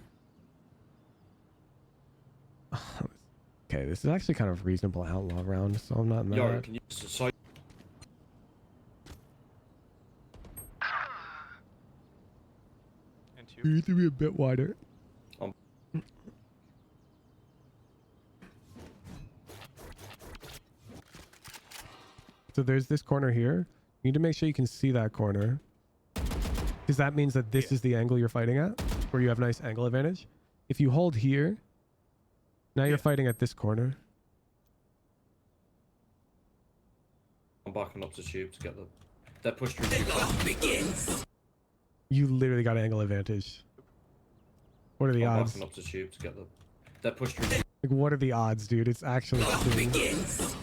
Okay, this is actually kind of reasonable outlaw round, so I'm not Yoru, mad. can you side? And You you. need to be a bit wider. So there's this corner here. You need to make sure you can see that corner. Because that means that this is the angle you're fighting at, where you have nice angle advantage. If you hold here, now you're fighting at this corner. I'm backing up to tube to get them. They're pushed through tube. Begins. You literally got angle advantage. What are the I'm odds? backing up to tube to get them. They're pushed through tube. Like, what are the odds, dude? It's actually insane. Begins.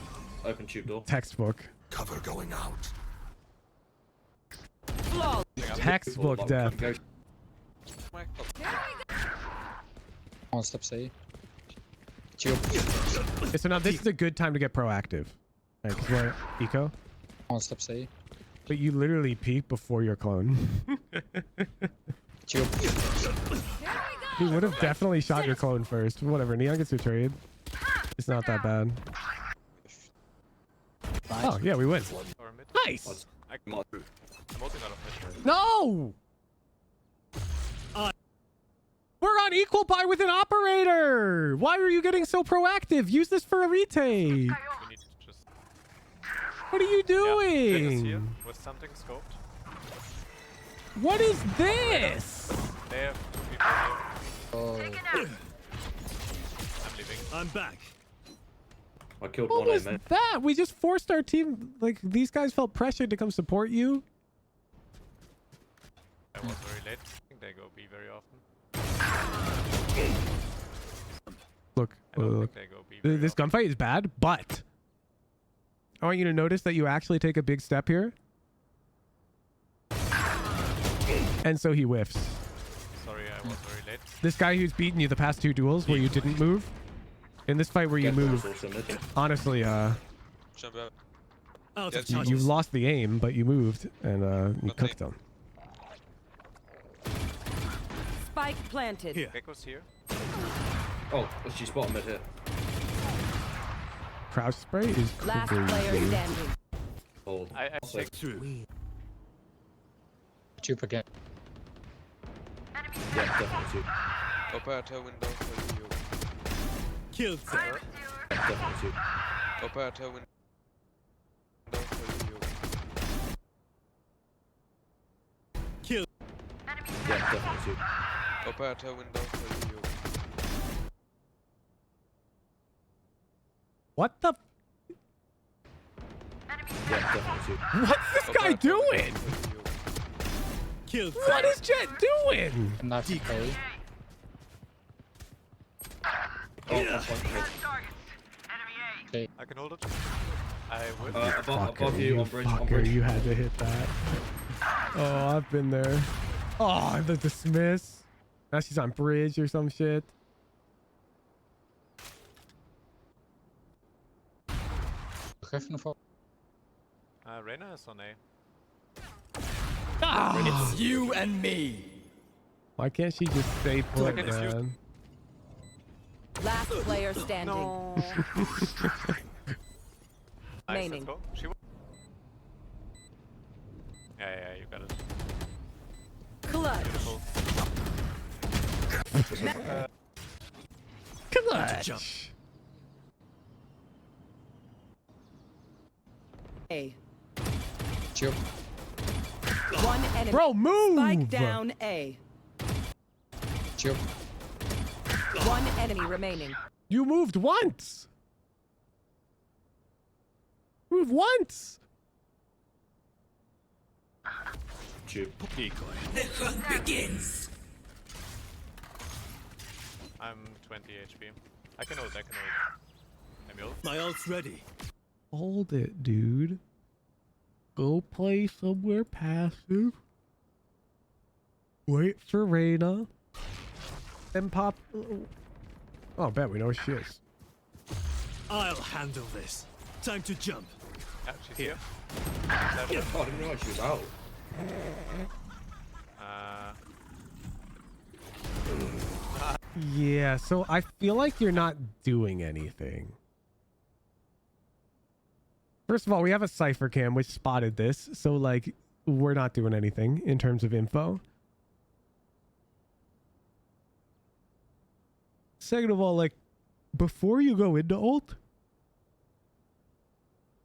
Open tube door. Textbook. Cover going out. Flawless. Textbook death. Go. One step say. Tube. Okay, so now this is a good time to get proactive. Right, 'cause we're eco. One step say. But you literally peek before your clone. Tube. He would have definitely shot your clone first. Whatever, Neon gets your trade. It's not that bad. Oh, yeah, we win. Or mid. Nice! I'm ulting out of mid. No! We're on equal buy with an operator! Why are you getting so proactive? Use this for a retake! We need to just. What are you Yeah, Vegas here doing? with something scoped. What is this? They have 2 people here. Oh. I'm leaving. I'm back. I killed What one was A, man. that? We just forced our team. Like, these guys felt pressured to come support you. I was very late. I think they go B very often. Look, I don't look. think they go B very This often. gunfight is bad, but I want you to notice that you actually take a big step here. And so he whiffs. Sorry, I was very late. This guy who's beaten you the past 2 duels where you didn't move. In this fight where you Get move, those also mid. honestly, Out of you touch. lost the aim, but you moved and you cooked them. Spike planted. Here. Gecko's here. Oh, she spotted mid here. Crouch spray is Last player crazy. standing. Hold. I Also, take Through. Tube again. yeah, definitely tube. Operator window for you. Killed them. Yeah, definitely tube. Operator window for you. Killed. Yeah, definitely tube. Operator window for you. What the? Yeah, definitely tube. What's this guy doing? Killed What them. is Jet doing? Knife A. Oh, that's one mid. I can hold it. I would. Above you on bridge. On Fucker, bridge. you had to hit that. Oh, I've been there. Oh, the dismiss. Now she's on bridge or some shit. Heaven for. Reyna is on A. Ah! It's you and me. Why can't she just stay put, Second is you. man? Last player standing. No. Nice, let's Remaining. go. Yeah, you got it. Clutch. Beautiful. Clutch. A. Tube. One enemy. Bro, move. Spike down A. Tube. One enemy remaining. You moved once. Move once. Tube. Decoy. The hunt begins. I'm 20 HP. I can ult. I'm ult. My ult's ready. Hold it, dude. Go play somewhere passive. Wait for Reyna. Then pop. Oh, bet we know where she is. I'll handle this. Time to jump. Yeah, she's here. Oh, I didn't realize she was out. Yeah, so I feel like you're not doing anything. First of all, we have a Cypher cam which spotted this, so like we're not doing anything in terms of info. Second of all, like before you go into ult,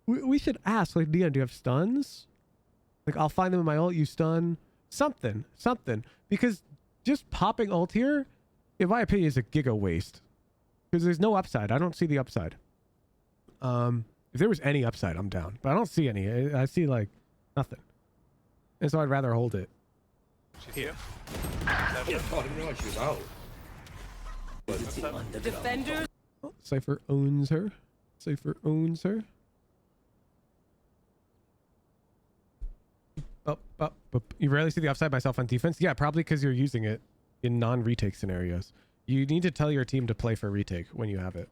we should ask, like, Dion, do you have stuns? Like, I'll find them in my ult, you stun. Something. Because just popping ult here, in my opinion, is a giga waste. Because there's no upside. I don't see the upside. If there was any upside, I'm down. But I don't see any. I see, like, nothing. And so I'd rather hold it. She's here. Oh, I didn't realize she was out. Defenders. Oh, Cypher owns her. You rarely see the upside myself on defense? Yeah, probably because you're using it in non-retake scenarios. You need to tell your team to play for retake when you have it.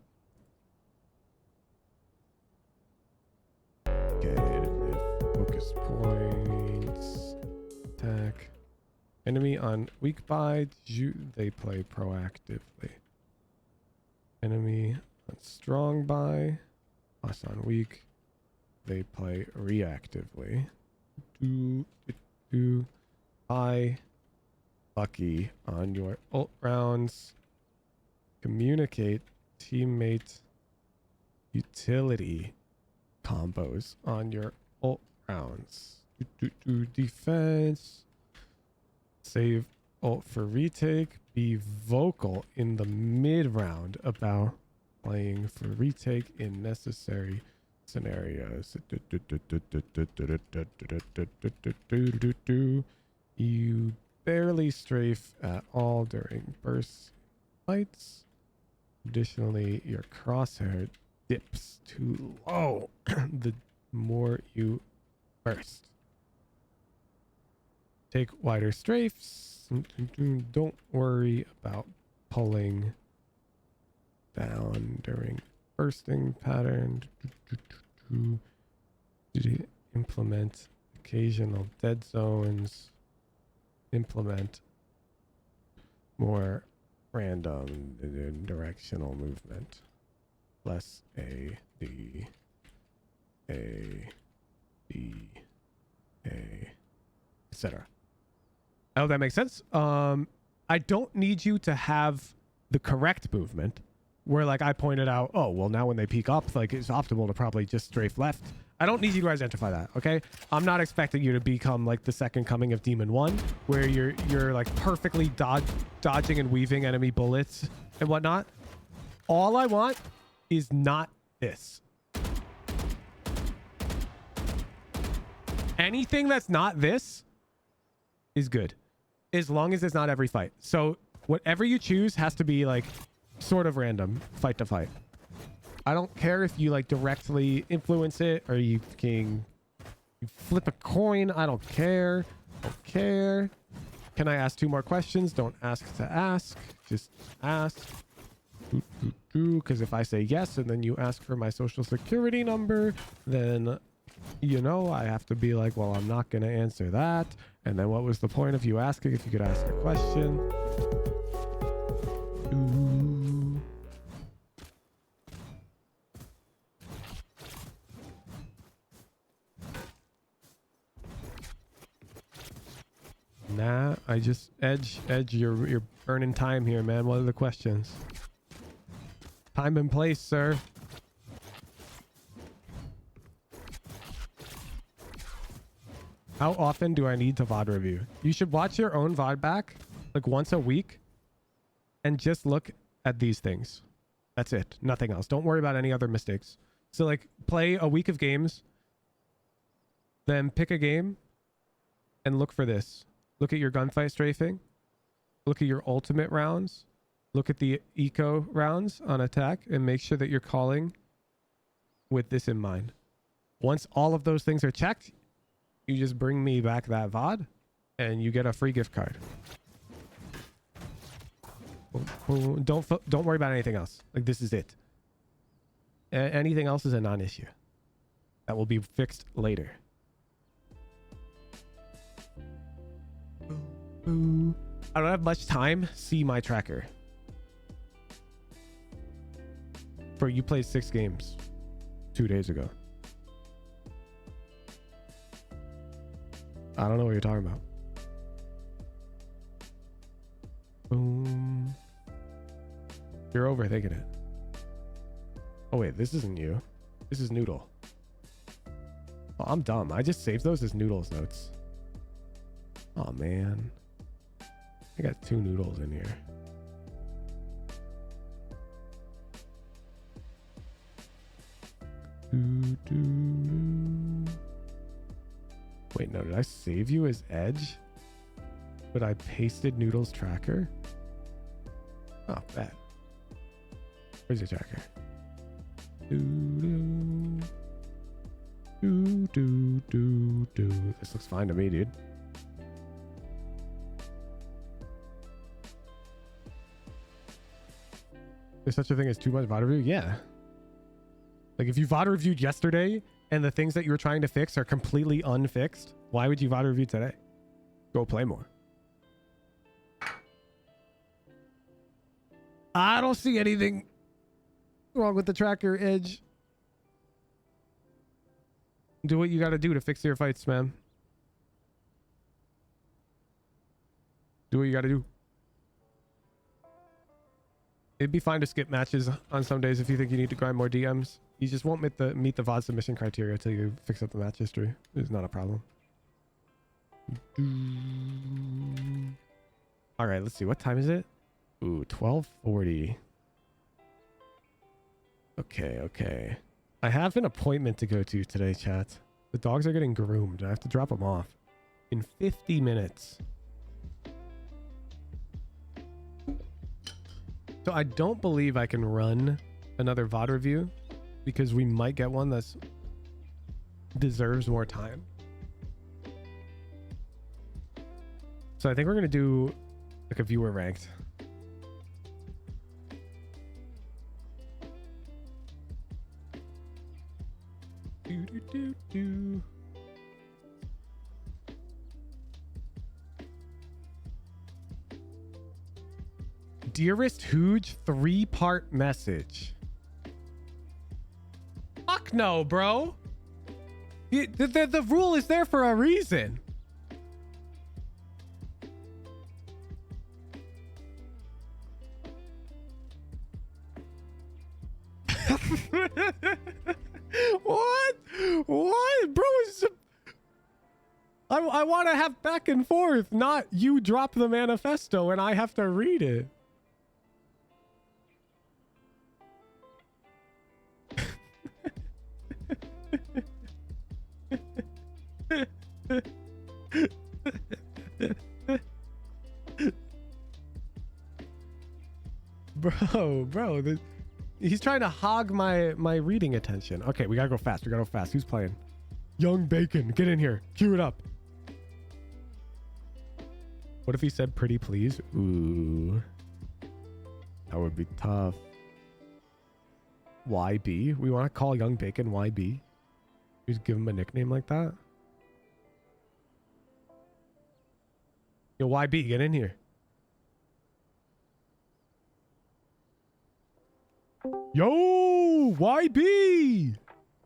Okay, focus points. Attack. Enemy on weak buy, they play proactively. Enemy on strong buy, us on weak, they play reactively. I lucky on your ult rounds. Communicate teammate utility combos on your ult rounds. Defense. Save ult for retake. Be vocal in the mid round about playing for retake in necessary scenarios. You barely strafe at all during burst fights. Additionally, your crosshair dips too low the more you burst. Take wider strafes. Don't worry about pulling down during bursting pattern. Implement occasional dead zones. Implement more random directional movement. Less A, D, A, D, A, etc. I hope that makes sense. I don't need you to have the correct movement where, like, I pointed out, oh, well, now when they peek up, like, it's optimal to probably just strafe left. I don't need you to identify that, okay? I'm not expecting you to become like the second coming of Demon 1, where you're like perfectly dodging and weaving enemy bullets and whatnot. All I want is not this. Anything that's not this is good, as long as it's not every fight. So whatever you choose has to be like sort of random fight to fight. I don't care if you like directly influence it or you flip a coin. I don't care. Don't care. Can I ask 2 more questions? Don't ask to ask. Just ask. Because if I say yes and then you ask for my social security number, then, you know, I have to be like, well, I'm not going to answer that. And then what was the point of you asking if you could ask a question? I just Edge, you're burning time here, man. What are the questions? Time and place, sir. How often do I need to VOD review? You should watch your own VOD back like once a week and just look at these things. That's it. Nothing else. Don't worry about any other mistakes. So like play a week of games, then pick a game and look for this. Look at your gunfight strafing. Look at your ultimate rounds. Look at the eco rounds on attack and make sure that you're calling with this in mind. Once all of those things are checked, you just bring me back that VOD and you get a free gift card. Don't worry about anything else. Like, this is it. Anything else is a non-issue. That will be fixed later. I don't have much time. See my tracker. Bro, you played 6 games 2 days ago. I don't know what you're talking about. Boom. You're overthinking it. Oh wait, this isn't you. This is Noodle. Oh, I'm dumb. I just saved those as Noodles notes. Oh man. I got 2 Noodles in here. Wait, no, did I save you as Edge? But I pasted Noodle's tracker? Oh, bad. Where's your tracker? This looks fine to me, dude. There's such a thing as too much VOD review? Yeah. Like, if you VOD reviewed yesterday and the things that you were trying to fix are completely unfixed, why would you VOD review today? Go play more. I don't see anything wrong with the tracker, Edge. Do what you gotta do to fix your fights, man. Do what you gotta do. It'd be fine to skip matches on some days if you think you need to grind more DMs. You just won't meet the VOD submission criteria until you fix up the match history. It's not a problem. All right, let's see. What time is it? Ooh, 12:40. Okay. I have an appointment to go to today, chat. The dogs are getting groomed. I have to drop them off in 50 minutes. So I don't believe I can run another VOD review because we might get one that's deserves more time. So I think we're going to do like a viewer ranked. Dearest Hooge 3-part message. Fuck no, bro. The rule is there for a reason. What? Bro, I want to have back and forth, not you drop the manifesto and I have to read it. Bro, he's trying to hog my reading attention. Okay, we gotta go fast. Who's playing? Young Bacon, get in here. Cue it up. What if he said pretty please? Ooh, that would be tough. YB? We want to call Young Bacon YB? Just give him a nickname like that? Yo, YB, get in here. Yo, YB!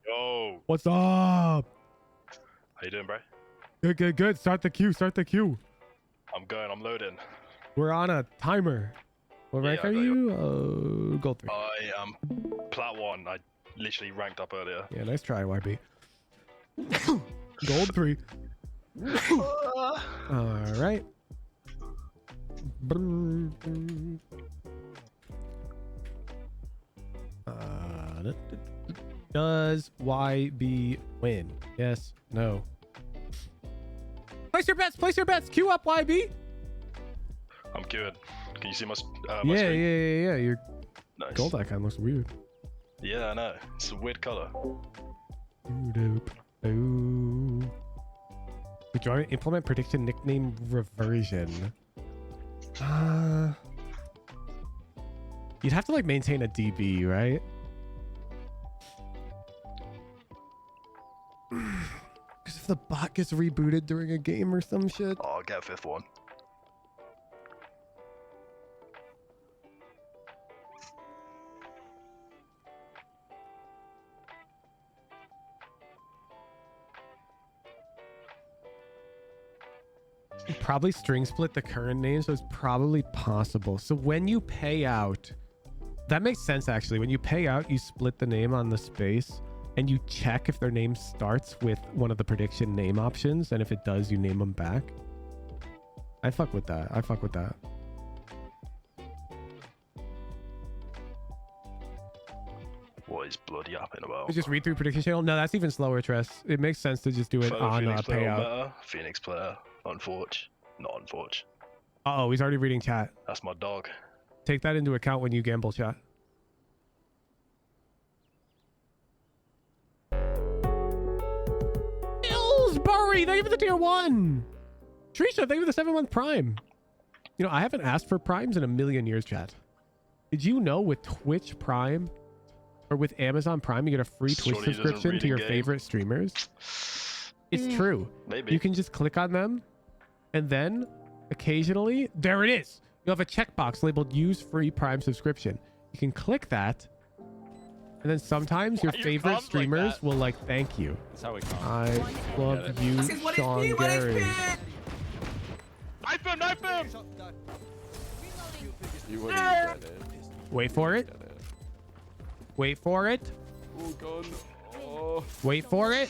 Yo! What's up? How you doing, bro? Good. Start the queue. I'm going. I'm loading. We're on a timer. What rank I are got you? Gold 3. I am plat 1. I literally ranked up earlier. Yeah, nice try, YB. Gold 3. All right. Does YB win? Yes. No. Place your bets. Place your bets. Queue up, YB. I'm good. Can you see my Yeah, screen? yeah. Your Nice. gold icon looks weird. Yeah, I know. It's a weird color. Ooh. Join implement prediction nickname reversion. You'd have to like maintain a DB, right? Because if the bot gets rebooted during a game or some shit. Oh, I'll get a 5th one. Probably string split the current name, so it's probably possible. So when you pay out, that makes sense actually. When you pay out, you split the name on the space and you check if their name starts with one of the prediction name options, and if it does, you name them back. I fuck with that. I fuck with that. What is bloody yapping about? You just read through prediction channel. No, that's even slower, Tress. It makes sense to just do it Fellow on Phoenix player payout. meta, Phoenix player, unforge, not unforge. Oh, he's already reading chat. That's my dog. Take that into account when you gamble, chat. Pillsbury, thank you for the tier 1. Trisha, thank you for the 7-month prime. You know, I haven't asked for primes in a million years, chat. Did you know with Twitch Prime or with Amazon Prime, you get a free Twitch Shorty doesn't subscription read to your in-game. favorite streamers? It's true. Maybe. You can just click on them, and then occasionally, there it is. You have a checkbox labeled use free Prime subscription. You can click that, and then sometimes your Why you favorite comms like streamers that? will like thank you. That's how we come. I love you, Sean Gary. Knife him! Knife him! You wouldn't get it. Wait for it. Wait for it. Oh god. Oh. Wait for it.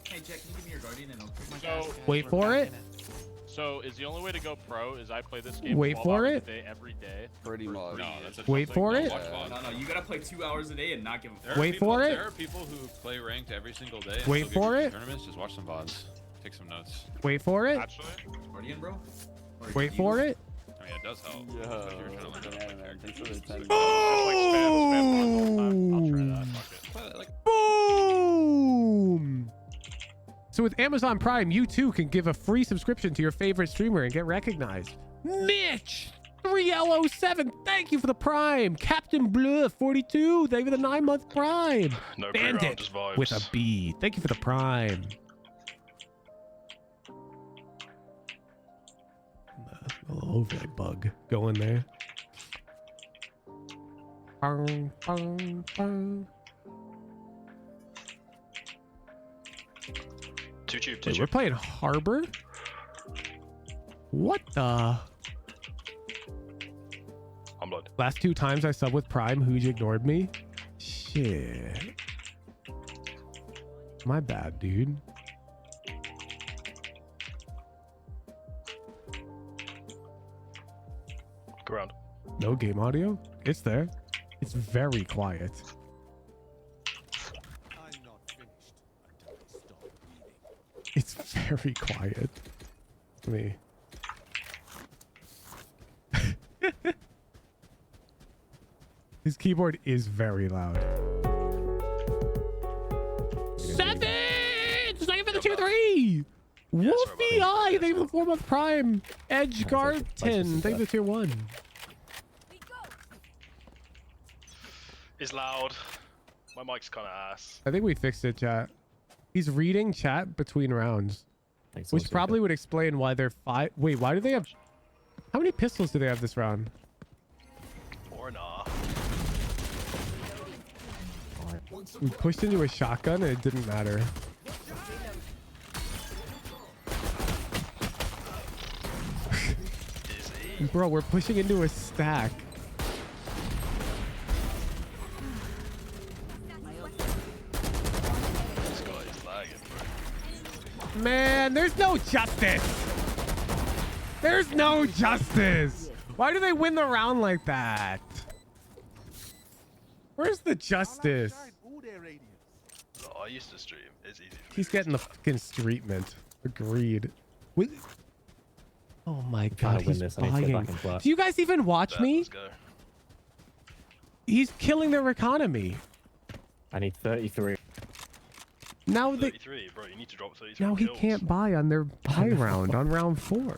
Hey, Jack, can you give me your guardian and I'll put my So, Wait for it. so is the only way to go pro is I play this game Wait 12 for hours it. a day every day? Pretty much. No, that's a Wait for it. No, you gotta play 2 hours a day and not give a fuck. Wait for it. There are people who play ranked every single day. And Wait still for get it. Tournaments. Just watch some VODs. Take some notes. Wait for it. Actually, guardian, bro? Or Wait you- for it. I mean, it does help. Yeah. Especially if you're trying to learn how to play characters. just like spam VODs all the time. I'll try that. Fuck it. Boom! So with Amazon Prime, you too can give a free subscription to your favorite streamer and get recognized. Mitch 3L07, thank you for the Prime. Captain Bleu 42, thank you for the 9-month Prime. No pre-round, Bandit just vibes. with a B, thank you for the Prime. A little overlay bug going there. Bang, bang, bang. Two tube, Wait, we're playing Harbor? What the? I'm blood. Last 2 times I subbed with Prime, Hooge ignored me. Shit. My bad, dude. Go around. No game audio? It's there. It's very quiet. I'm not finished until I stop breathing. It's very quiet. Let me. His keyboard is very loud. 7! Thank you for the 2-3! Wolfie I, thank you for the 4-month Prime. Edgeguard 10, thank you for the tier 1. It's loud. My mic's kind of ass. I think we fixed it, chat. He's reading chat between rounds. Which probably would explain why they're 5. Wait, why do they have... How many pistols do they have this round? Or nah. We pushed into a shotgun and it didn't matter. Bro, we're pushing into a stack. This guy is lagging, bro. Man, there's no justice. There's no justice. Why do they win the round like that? Where's the justice? Oh, I used to stream. It's easy for me. He's getting the fucking streetment. Agreed. Oh my god, he's buying. Do you guys even watch me? Let's go. He's killing their economy. I need 33. Now they 33, bro. You need to drop 33. now he kills. can't buy on their buy round on round 4.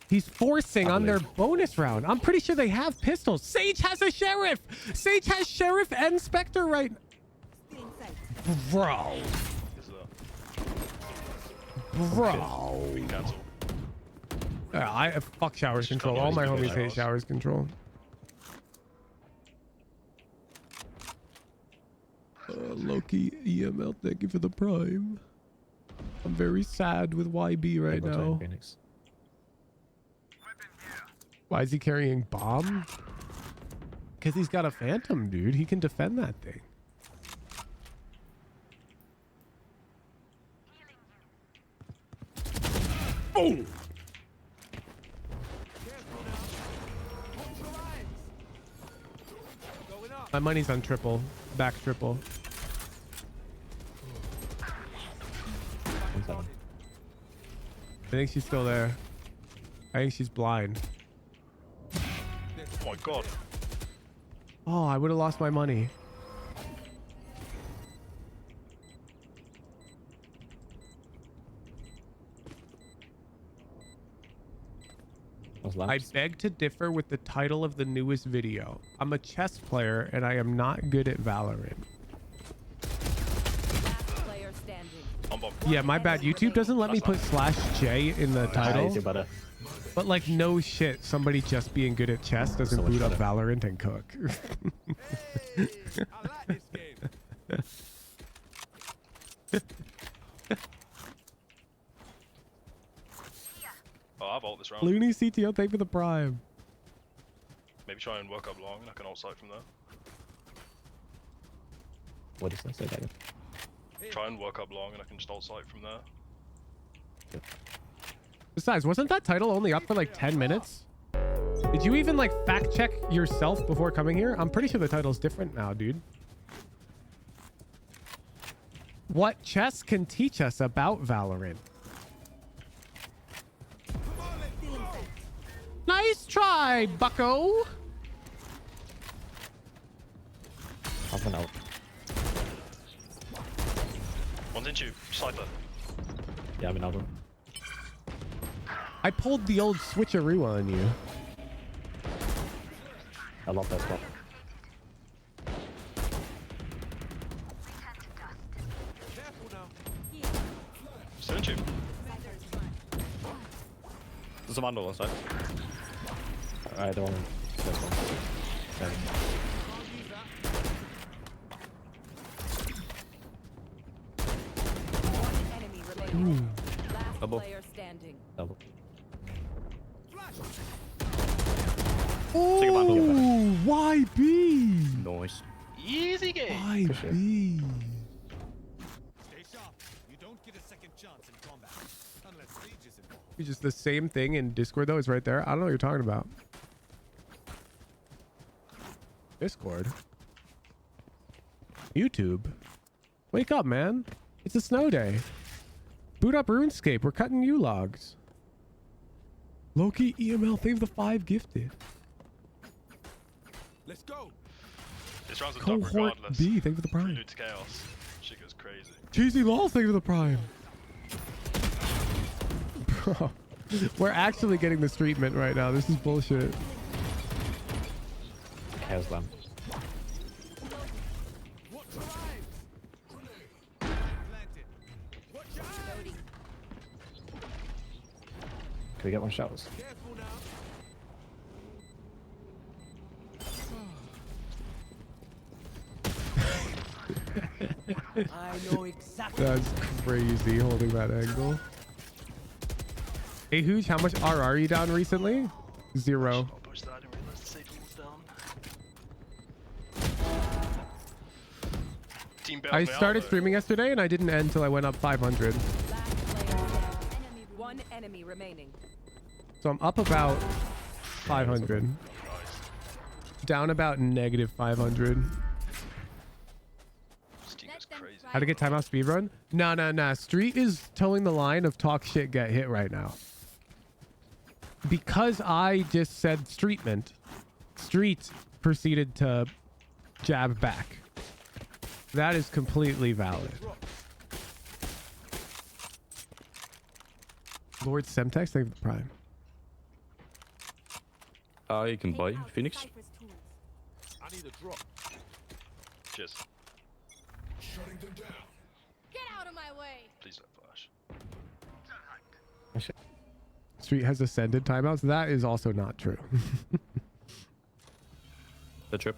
He's forcing on their bonus round. I'm pretty sure they have pistols. Sage has a sheriff. Sage has sheriff and Spectre right. Bro. Bro. Cancel. I fuck showers control. All my homies hate showers control. Loki EML, thank you for the prime. I'm very sad with YB right now. Why is he carrying bomb? Because he's got a phantom, dude. He can defend that thing. Boom! My money's on triple. Back triple. I think she's still there. I think she's blind. Oh my god. Oh, I would have lost my money. I beg to differ with the title of the newest video. I'm a chess player and I am not good at Valorant. Player standing. Yeah, my bad. YouTube doesn't let me put /J in the title. But like, no shit. Somebody just being good at chess doesn't boot up Valorant and cook. Hey, I like this game. Oh, I've ult this round. Looney CTO, thank you for the prime. Maybe try and work up long and I can ult sight from there. What does that say, David? Try and work up long and I can just ult sight from there. Besides, wasn't that title only up for like 10 minutes? Did you even like fact check yourself before coming here? I'm pretty sure the title's different now, dude. What chess can teach us about Valorant? Nice try, bucko. I've been out. One's in tube. Sniper. Yeah, I've been out. I pulled the old switcheroo on you. I love that spot. Still in tube. There's a mandal on side. Alright, the one. This one. Enemy remaining. Last Double. player standing. Double. Oh, YB. Nice. Easy game. YB. Stay sharp. You don't get a second chance in combat unless Sage is involved. It's just the same thing in Discord though. It's right there. I don't know what you're talking about. Discord. YouTube. Wake up, man. It's a snow day. Boot up RuneScape. We're cutting you logs. Loki EML save the 5 gifted. Let's go. This round's a dub Cohort regardless. B, thank you for the prime. Prelude to chaos. Shit goes crazy. Cheesy lol, thank you for the prime. Bro, we're actually getting this treatment right now. This is bullshit. Chaos lamp. Can we get one showers? I know exactly. That's crazy holding that angle. Hey Hooch, how much RR are you down recently? 0. I'll push that. I didn't realize the stage was down. Team bailed I me started out, streaming yesterday and I didn't end until I went up 500. One enemy remaining. So I'm up about 500. Down about negative 500. How to get timeout speedrun? Nah. Street is towing the line of talk shit, get hit right now. Because I just said streetment, Street proceeded to jab back. That is completely valid. Lord Semtex, thank you for the prime. You can buy Phoenix. I need a drop. Cheers. Shutting them down. Get out of my way. Please don't flash. Street has ascended timeouts. That is also not true. The trip.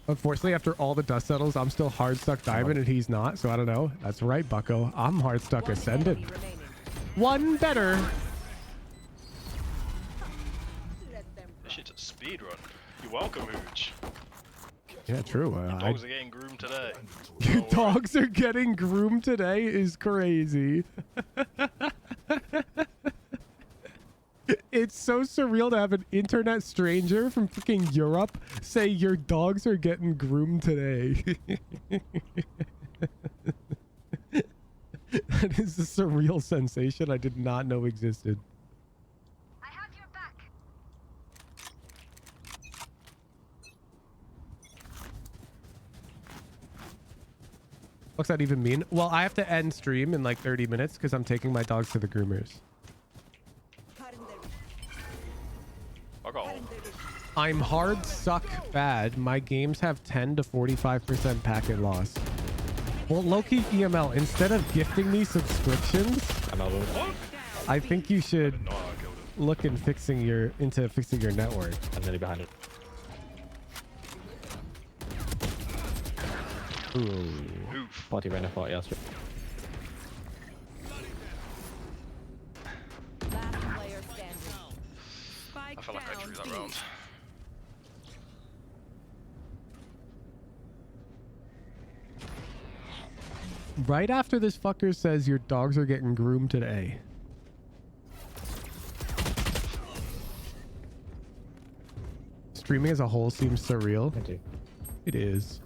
Unfortunately, after all the dust settles, I'm still hard stuck diamond and he's not. So I don't know. That's right, Bucko. I'm hard stuck ascended. One better. This shit's a speed run. You're welcome, Hooch. Yeah, true. Your dogs are getting groomed today. Your dogs are getting groomed today is crazy. It's so surreal to have an internet stranger from freaking Europe say your dogs are getting groomed today. That is a surreal sensation I did not know existed. I have your back. What's that even mean? Well, I have to end stream in like 30 minutes because I'm taking my dogs to the groomers. I'm hard suck bad. My games have 10 to 45% packet loss. Well, Loki EML, instead of gifting me subscriptions, I think you should look into fixing your network. I'm nearly behind it. Ooh. 40 Reyna, 40 Astro. Last player standing. Spike I felt like I drew that round. Right after this fucker says your dogs are getting groomed today. Streaming as a whole seems surreal. It is.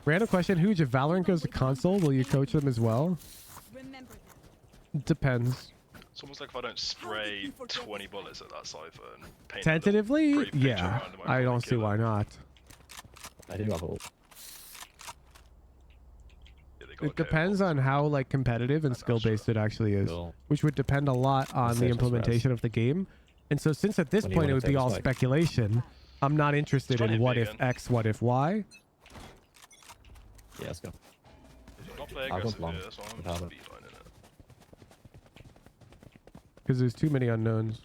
Random question, Hooch, if Valorant goes to console, will you coach them as well? Depends. It's almost like if I don't spray 20 bullets at that cipher and paint Tentatively, yeah. I don't see why not. I do have all. It depends on how like competitive and skill based it actually is, which would depend a lot on the implementation of the game. And so since at this point it would be all speculation, I'm not interested in what if X, what if Y. Yeah, let's go. Not play aggressive here, that's why I'm just speedlining it. Because there's too many unknowns.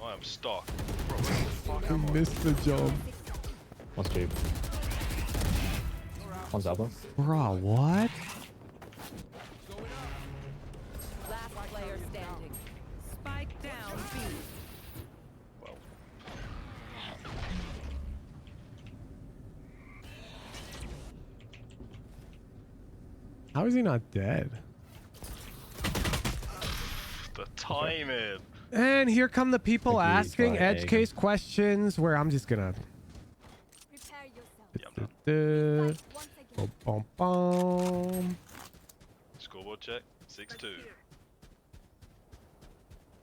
I am stuck. You missed the jump. One's tube. One's elbow. Bro, what? Last player standing. Spike down. B. Well. How is he not dead? The timing. And here come the people asking edge case questions where I'm just gonna... Boom, boom, boom. Scoreboard check. 6-2.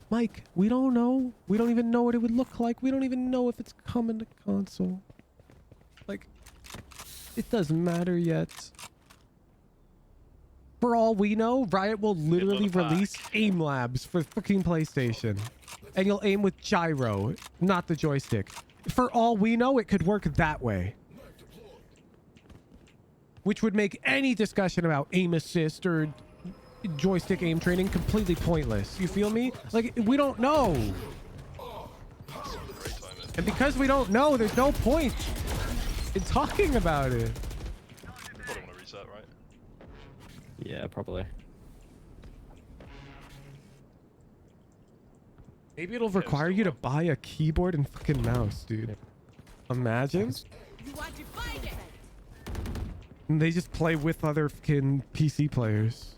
Mike, we don't know. We don't even know what it would look like. We don't even know if it's coming to console. Like, it doesn't matter yet. For all we know, Riot will literally release aim labs for fucking PlayStation. And you'll aim with gyro, not the joystick. For all we know, it could work that way. Which would make any discussion about aim assist or joystick aim training completely pointless. You feel me? Like, we don't know. And because we don't know, there's no point in talking about it. Probably want to reset, right? Yeah, probably. Maybe it'll require you to buy a keyboard and fucking mouse, dude. Imagine. You want to find it? And they just play with other fucking PC players.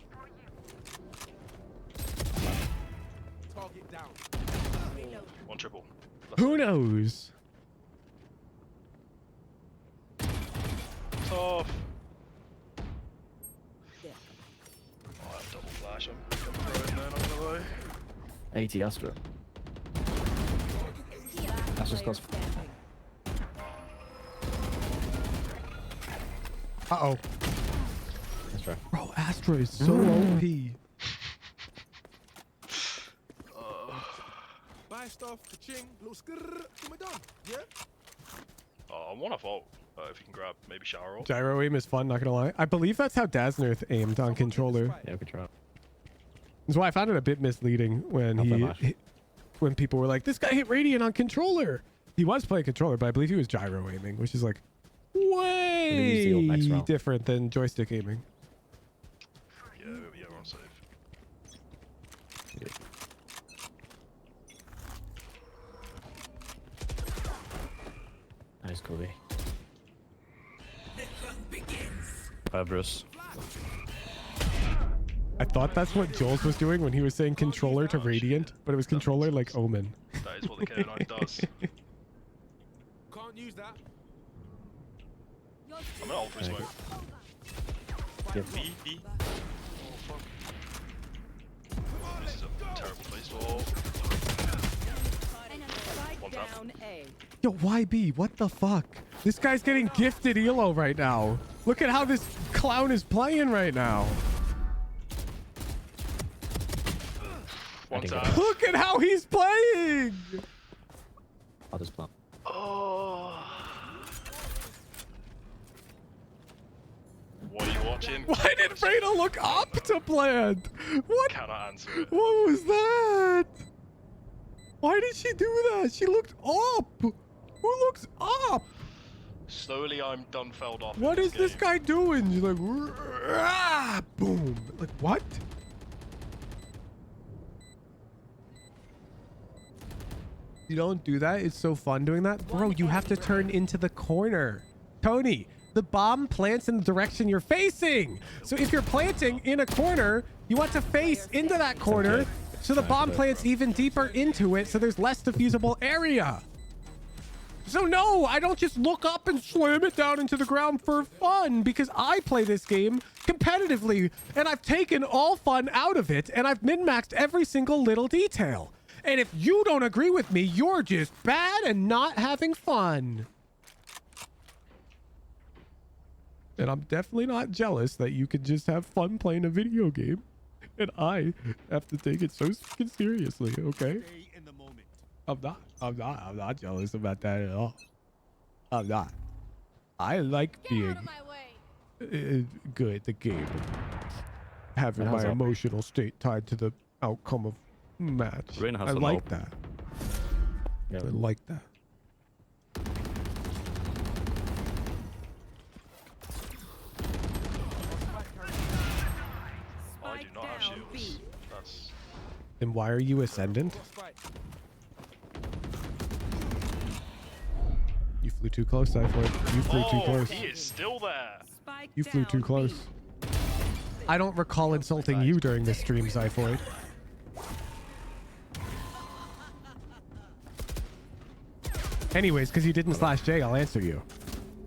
Target down. One triple. Who knows? Tough. Oh, I have double flash. I'm throwing there, not gonna lie. 80 Astra. Astra's cost. Uh-oh. Astra. Bro, Astra is so OP. Buy stuff, ka-ching, little skrrr, we're done. Yeah? I want to vault. If you can grab maybe shower roll. Gyro aim is fun, not gonna lie. I believe that's how Daznarth aimed on controller. Yeah, we could try it. That's why I found it a bit misleading when when people were like, this guy hit Radiant on controller. He was playing controller, but I believe he was gyro aiming, which is like way different than joystick aiming. Yeah, we're on safe. Yeah. Nice, Kobe. Bruce. I thought that's what Jules was doing when he was saying controller to Radiant, but it was controller like Omen. That is what the KO9 does. Can't use that. I'm an ult for smoke. Yep. B. Oh, fuck. This is a terrible place to ult. One tap. Yo, YB, what the fuck? This guy's getting gifted elo right now. Look at how this clown is playing right now. One tap. Look at how he's playing. I'll just plant. Oh. What are you watching? Why did Reyna look up to plant? What? Cannot answer it. What was that? Why did she do that? She looked up. Who looks up? Slowly, I'm done felled off. What is this guy doing? She's like, "Rah!" Boom. Like, what? You don't do that? It's so fun doing that? Bro, you have to turn into the corner. Tony, the bomb plants in the direction you're facing. So if you're planting in a corner, you want to face into that corner so the bomb plants even deeper into it so there's less diffusable area. So no, I don't just look up and slam it down into the ground for fun, because I play this game competitively and I've taken all fun out of it and I've min-maxed every single little detail. And if you don't agree with me, you're just bad and not having fun. And I'm definitely not jealous that you can just have fun playing a video game and I have to take it so fucking seriously, okay? I'm not jealous about that at all. I'm not. I like being good at the game. Having my emotional state tied to the outcome of match. I like that. I like that. I do not have shields. That's... Then why are you ascendant? You flew too close, Cypher. You flew too close. He is still there. You flew too close. I don't recall insulting you during this stream, Zyphoid. Anyways, because you didn't /J, I'll answer you.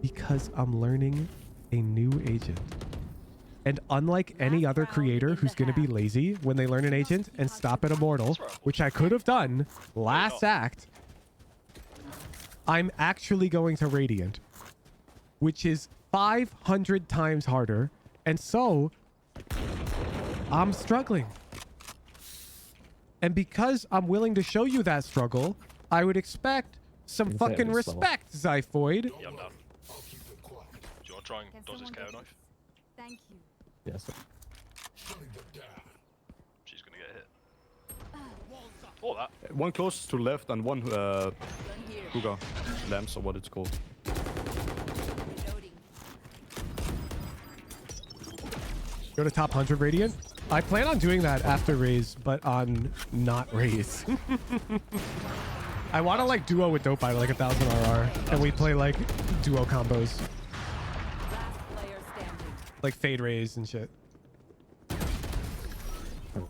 Because I'm learning a new agent. And unlike any other creator who's going to be lazy when they learn an agent and stop at Immortal, which I could have done last act, I'm actually going to Radiant, which is 500 times harder. And so I'm struggling. And because I'm willing to show you that struggle, I would expect some fucking respect, Zyphoid. Yeah, I'm down. Do you want to try and dodge this KO knife? Thank you. Yes. She's gonna get hit. Oh, that. One close to left and one Cougar lamps or what it's called. Go to top 100 Radiant. I plan on doing that after Raise, but on not Raise. I want to like duo with Dope by like 1,000 RR, and we play like duo combos, like fade Raise and shit, or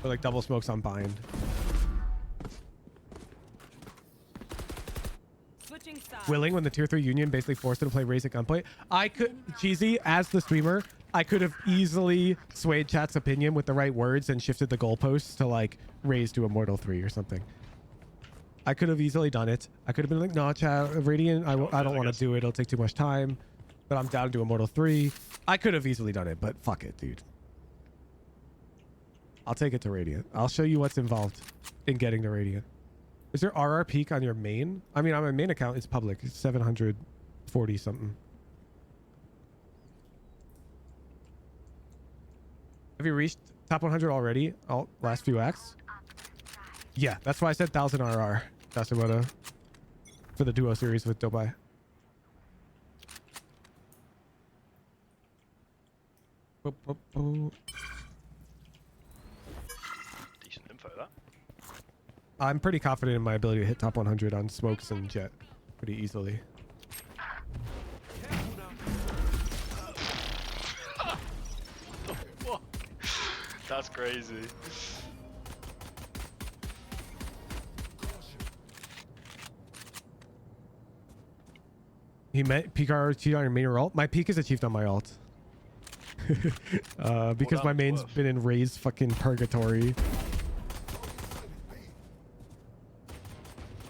like double smokes on bind. Willing when the tier 3 union basically forced her to play Raze at gunplay. I could, Cheesy, as the streamer, I could have easily swayed chat's opinion with the right words and shifted the goalposts to like Raze to Immortal 3 or something. I could have easily done it. I could have been like, no, chat, Radiant, I don't want to do it. It'll take too much time, but I'm down to Immortal 3. I could have easily done it, but fuck it, dude. I'll take it to Radiant. I'll show you what's involved in getting to Radiant. Is there RR peak on your main? I mean, on my main account, it's public. It's 740 something. Have you reached top 100 already? Oh, last few acts? Yeah, that's why I said 1,000 RR. Dasimoto. For the duo series with Dobai. Decent info, that. I'm pretty confident in my ability to hit top 100 on smokes and jet pretty easily. That's crazy. He meant peak RR achieved on your main or ult. My peak is achieved on my ult. Because my main's been in Raze fucking purgatory.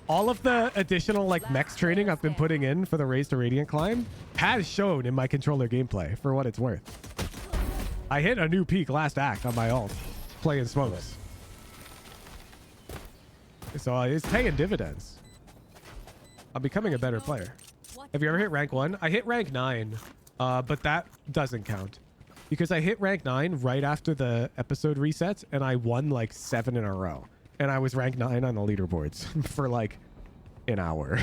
All of the additional like mechs training I've been putting in for the Raze to Radiant climb has shown in my controller gameplay for what it's worth. I hit a new peak last act on my ult playing smokes. So it's paying dividends. I'm becoming a better player. Have you ever hit rank 1? I hit rank 9, but that doesn't count. Because I hit rank 9 right after the episode resets, and I won like 7 in a row. And I was rank 9 on the leaderboards for like an hour.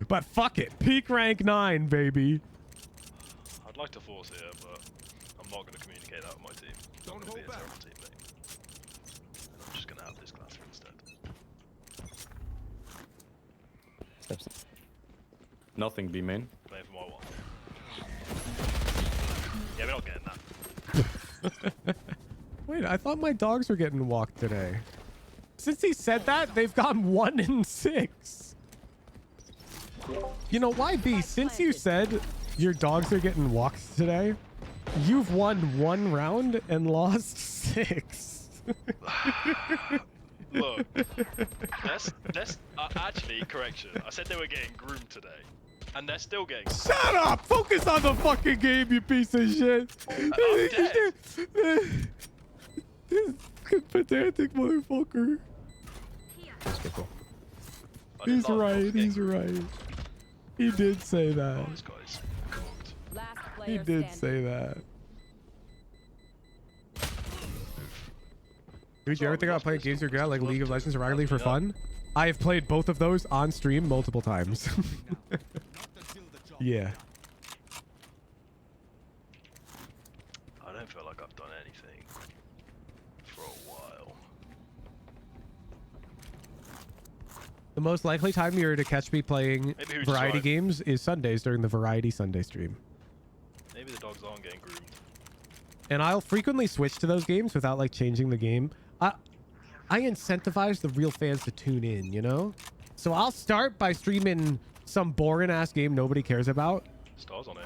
But fuck it. Peak rank 9, baby. I'd like to force here, but I'm not going to communicate that with my team. Don't hold back. I'm just going to have this class instead. Steps. Nothing B main. Playing for my one. Yeah, we're not getting that. Wait, I thought my dogs were getting walked today. Since he said that, they've gone 1 in 6. You know, YB, since you said your dogs are getting walked today, you've won 1 round and lost 6. Look, that's actually correction. I said they were getting groomed today, and they're still getting. Shut up! Focus on the fucking game, you piece of shit. This pedantic motherfucker. He's right. He's right. He did say that. This guy's cooked. He did say that. Dude, you ever think about playing games you're good at, like League of Legends or Rocket League for fun? I have played both of those on stream multiple times. Yeah. I don't feel like I've done anything for a while. The most likely time you're to catch me playing Maybe variety games is Sundays during the Variety Sunday stream. Maybe the dogs aren't getting groomed. And I'll frequently switch to those games without like changing the game. I incentivize the real fans to tune in, you know? So I'll start by streaming some boring ass game nobody cares about. Stars on it.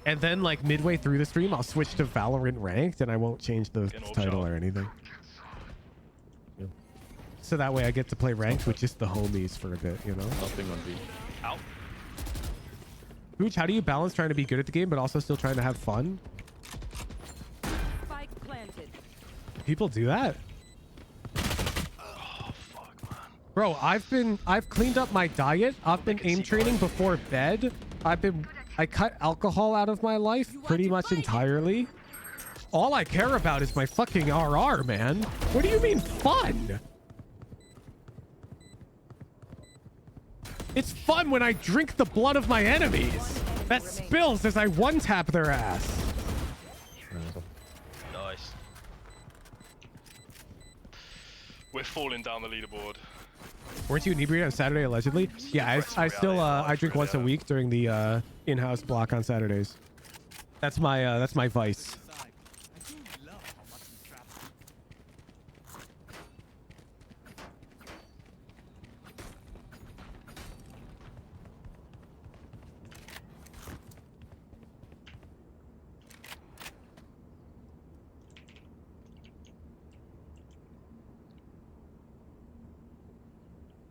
And then like midway through the stream, I'll switch to Valorant Ranked and I won't change the title or anything. Yeah. So that way I get to play Ranked with just the homies for a bit, you know? Nothing on B. Out. Hooch, how do you balance trying to be good at the game but also still trying to have fun? Spike planted. People do that? Oh fuck, man. Bro, I've cleaned up my diet. I've been aim training before bed. I cut alcohol out of my life pretty much entirely. All I care about is my fucking RR, man. What do you mean fun? It's fun when I drink the blood of my enemies. That spills as I one-tap their ass. Nice. We're falling down the leaderboard. Weren't you inebriated on Saturday allegedly? Yeah, I still I drink once a week during the in-house block on Saturdays. That's my vice.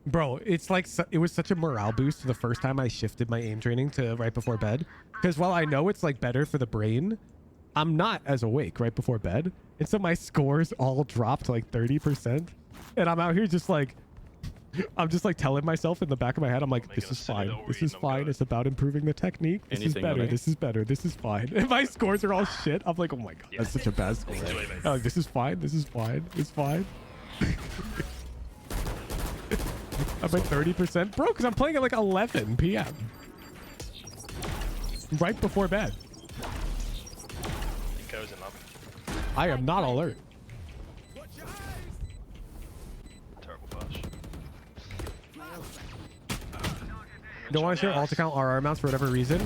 Bro, it's like it was such a morale boost the first time I shifted my aim training to right before bed. Because while I know it's like better for the brain, I'm not as awake right before bed. And so my scores all dropped like 30%. And I'm out here just like, I'm just like telling myself in the back of my head, I'm like, this is fine. This is fine. It's about improving the technique. This is better. This is better. This is fine. And my scores are all shit. I'm like, oh my God, that's such a bad score. I'm like, this is fine. This is fine. It's fine. I'm at 30%, bro, because I'm playing at like 11 p.m. right before bed. I am not alert. Terrible push. Don't want to share alt account RR amounts for whatever reason.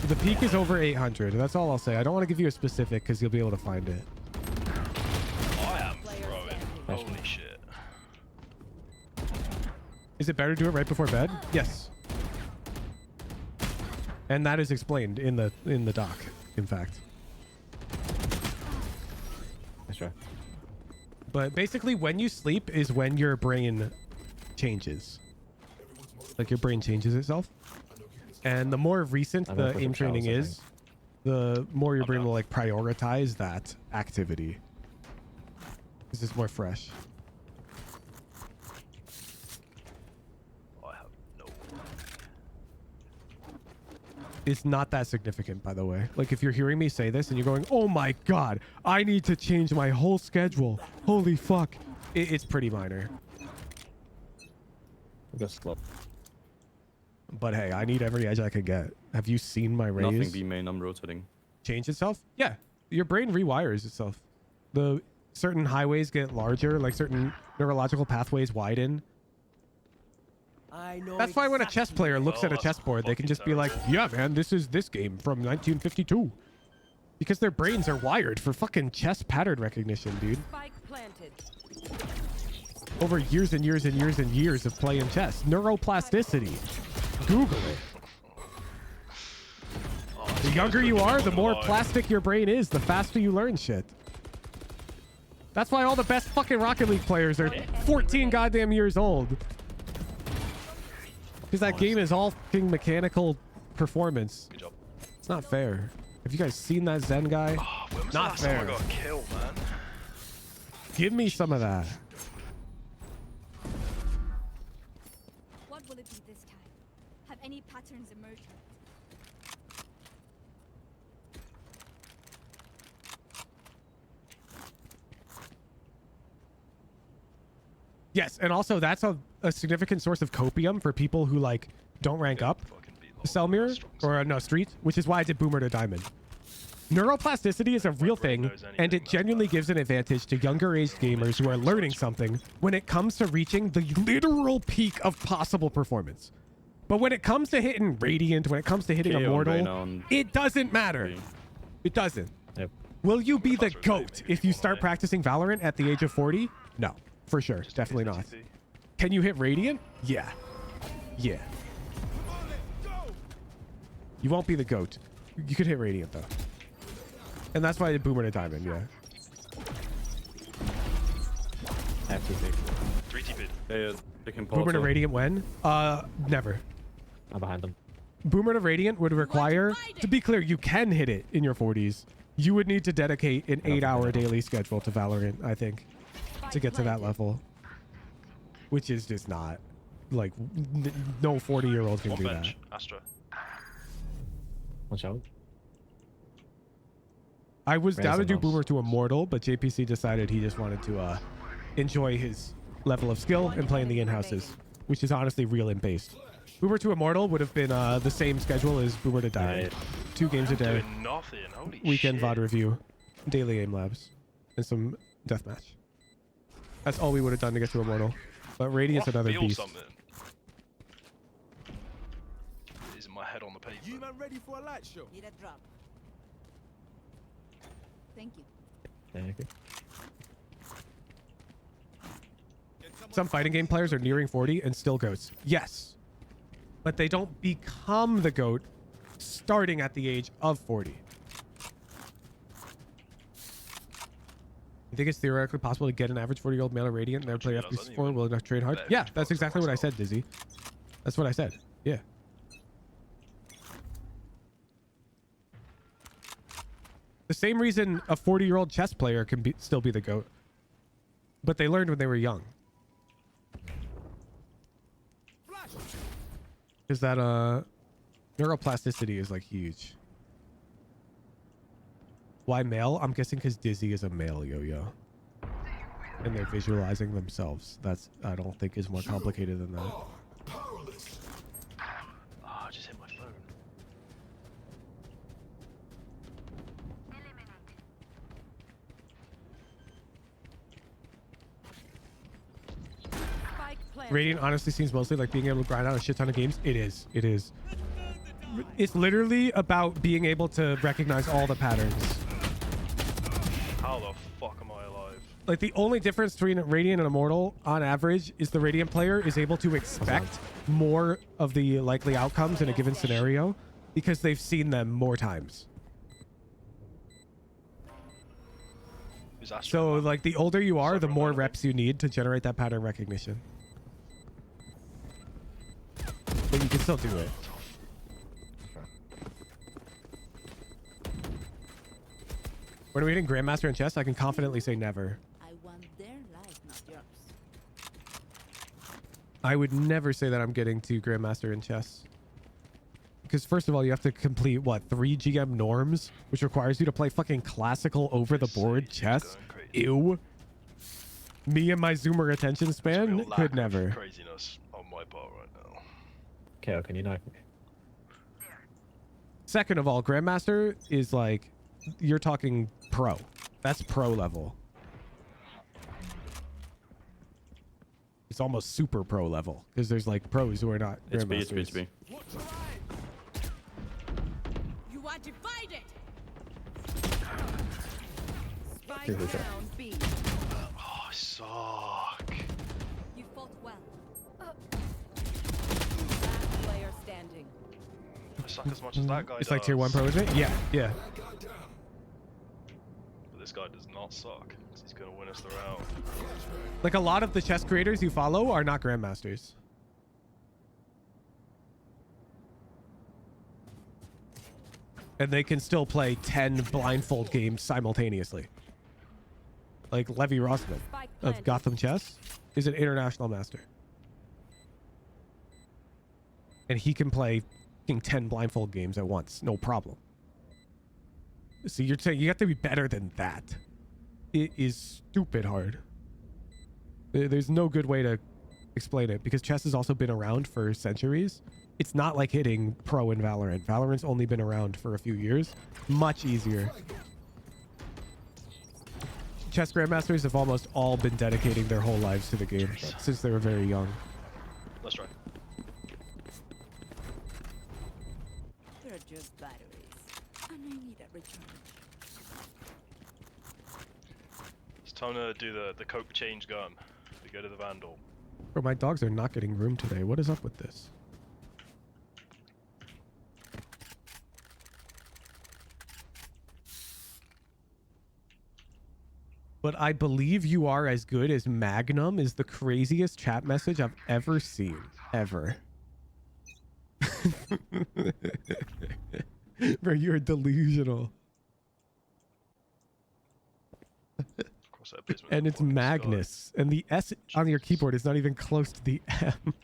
The peak is over 800. That's all I'll say. I don't want to give you a specific because you'll be able to find it. I am throwing. Holy shit. Is it better to do it right before bed? Yes. And that is explained in the doc, in fact. That's right. But basically when you sleep is when your brain changes. Like your brain changes itself. And the more recent the aim training is, the more your brain will like prioritize that activity. This is more fresh. It's not that significant, by the way. Like if you're hearing me say this and you're going, oh my God, I need to change my whole schedule. Holy fuck. It's pretty minor. Just slow. But hey, I need every edge I could get. Have you seen my raise? Nothing B main, I'm rotating. Change itself? Yeah. Your brain rewires itself. The certain highways get larger, like certain neurological pathways widen. That's why when a chess player looks at a chessboard, they can just be like, yeah, man, this is this game from 1952. Because their brains are wired for fucking chess pattern recognition, dude. Over years and years and years and years of playing chess. Neuroplasticity. Google it. The younger you are, the more plastic your brain is, the faster you learn shit. That's why all the best fucking Rocket League players are 14 goddamn years old. Because that game is all fucking mechanical performance. Good job. It's not fair. Have you guys seen that Zen guy? Not fair. I got a kill, man. Give me some of that. What will it be this time? Have any patterns emerged? Yes, and also that's a significant source of copium for people who like don't rank up Cell Mirror or no Street, which is why I did Boomer to Diamond. Neuroplasticity is a real thing, and it genuinely gives an advantage to younger aged gamers who are learning something when it comes to reaching the literal peak of possible performance. But when it comes to hitting Radiant, when it comes to hitting Immortal, it doesn't matter. It doesn't. Yep. Will you be the GOAT if you start practicing Valorant at the age of 40? No, for sure. Definitely not. Can you hit Radiant? Yeah. Yeah. You won't be the GOAT. You could hit Radiant, though. And that's why I did Boomer to Diamond, yeah. I have to take. 3 TP. Yeah, Boomer to Radiant when? Never. I'm behind them. Boomer to Radiant would require, to be clear, you can hit it in your 40s. You would need to dedicate an 8-hour daily schedule to Valorant, I think, to get to that level. Which is just not, like, no 40-year-old can do that. Astra. Watch out. I was down to do Raise Boomer to Immortal, but JPC decided he just wanted to enjoy his level of skill and play in the in-houses, which is honestly real and based. Boomer to Immortal would have been the same schedule as Boomer to Diamond. 2 games a day. Doing nothing. Holy Weekend shit. VOD review, daily aim labs, and some deathmatch. That's all we would have done to get to Immortal. But Radiant's another feel beast. something. Is my head on the paper. You man ready for a light show? Need a drop. Thank you. Thank you. Some fighting game players are nearing 40 and still goats. Yes. But they don't become the goat starting at the age of 40. You think it's theoretically possible to get an average 40-year-old male at Radiant and never play FP4 willing to train hard? Yeah, that's exactly what I said, Dizzy. That's what I said. Yeah. The same reason a 40-year-old chess player can still be the GOAT. But they learned when they were young. Because that neuroplasticity is like huge. Why male? I'm guessing because Dizzy is a male yo-yo. And they're visualizing themselves. That's, I don't think, is more complicated than that. Oh, I just hit my phone. Radiant honestly seems mostly like being able to grind out a shit ton of games. It is. It is. It's literally about being able to recognize all the patterns. How the fuck am I alive? Like, the only difference between Radiant and Immortal, on average, is the Radiant player is able to expect more of the likely outcomes in a given scenario because they've seen them more times. So, like, the older you are, the more reps you need to generate that pattern recognition. But you can still do it. When are we hitting Grandmaster in chess? I can confidently say never. I want their life, not yours. I would never say that I'm getting to Grandmaster in chess. Because first of all, you have to complete, what, 3 GM norms? Which requires you to play fucking classical over-the-board chess? Ew. Me and my Zoomer attention span could never. Craziness on my part right now. KO, can you knife me? Second of all, Grandmaster is like, you're talking pro. That's pro level. It's almost super pro level because there's like pros who are not It's B, Grandmasters. it's B, it's B. You are divided. Spike Here's the shot. down B. Oh, I suck. You fought well. Last player standing. I suck as much as that guy It's does. like tier 1 pro, isn't it? Yeah, yeah. But this guy does not suck. 'Cause he's gonna win us the round. Like, a lot of the chess creators you follow are not Grandmasters. And they can still play 10 blindfold games simultaneously. Like Levi Rossman of Gotham Chess is an international master. And he can play 10 blindfold games at once, no problem. So you're saying you have to be better than that. It is stupid hard. There's no good way to explain it because chess has also been around for centuries. It's not like hitting pro in Valorant. Valorant's only been around for a few years. Much easier. Chess Grandmasters have almost all been dedicating their whole lives to the game since they were very young. Let's try. They're just batteries. And I need a recharge. It's time to do the cope change gun. We go to the Vandal. Bro, my dogs are not getting room today. What is up with this? But I believe you are as good as Magnum is the craziest chat message I've ever seen. Ever. Bro, you're delusional. And it's Magnus. And the S on your keyboard is not even close to the M.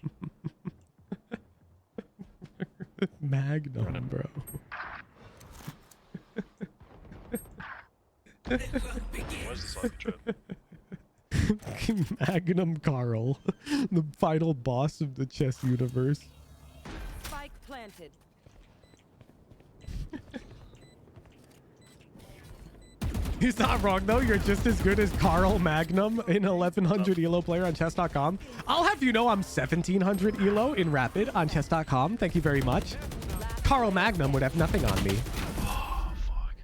Magnum, bro. Where's the cyber trip? Magnum Carl, the final boss of the chess universe. Spike planted. He's not wrong though. You're just as good as Carl Magnum, an 1100 elo player on chess.com. I'll have you know I'm 1700 elo in rapid on chess.com. Thank you very much. Carl Magnum would have nothing on me. Oh, fuck.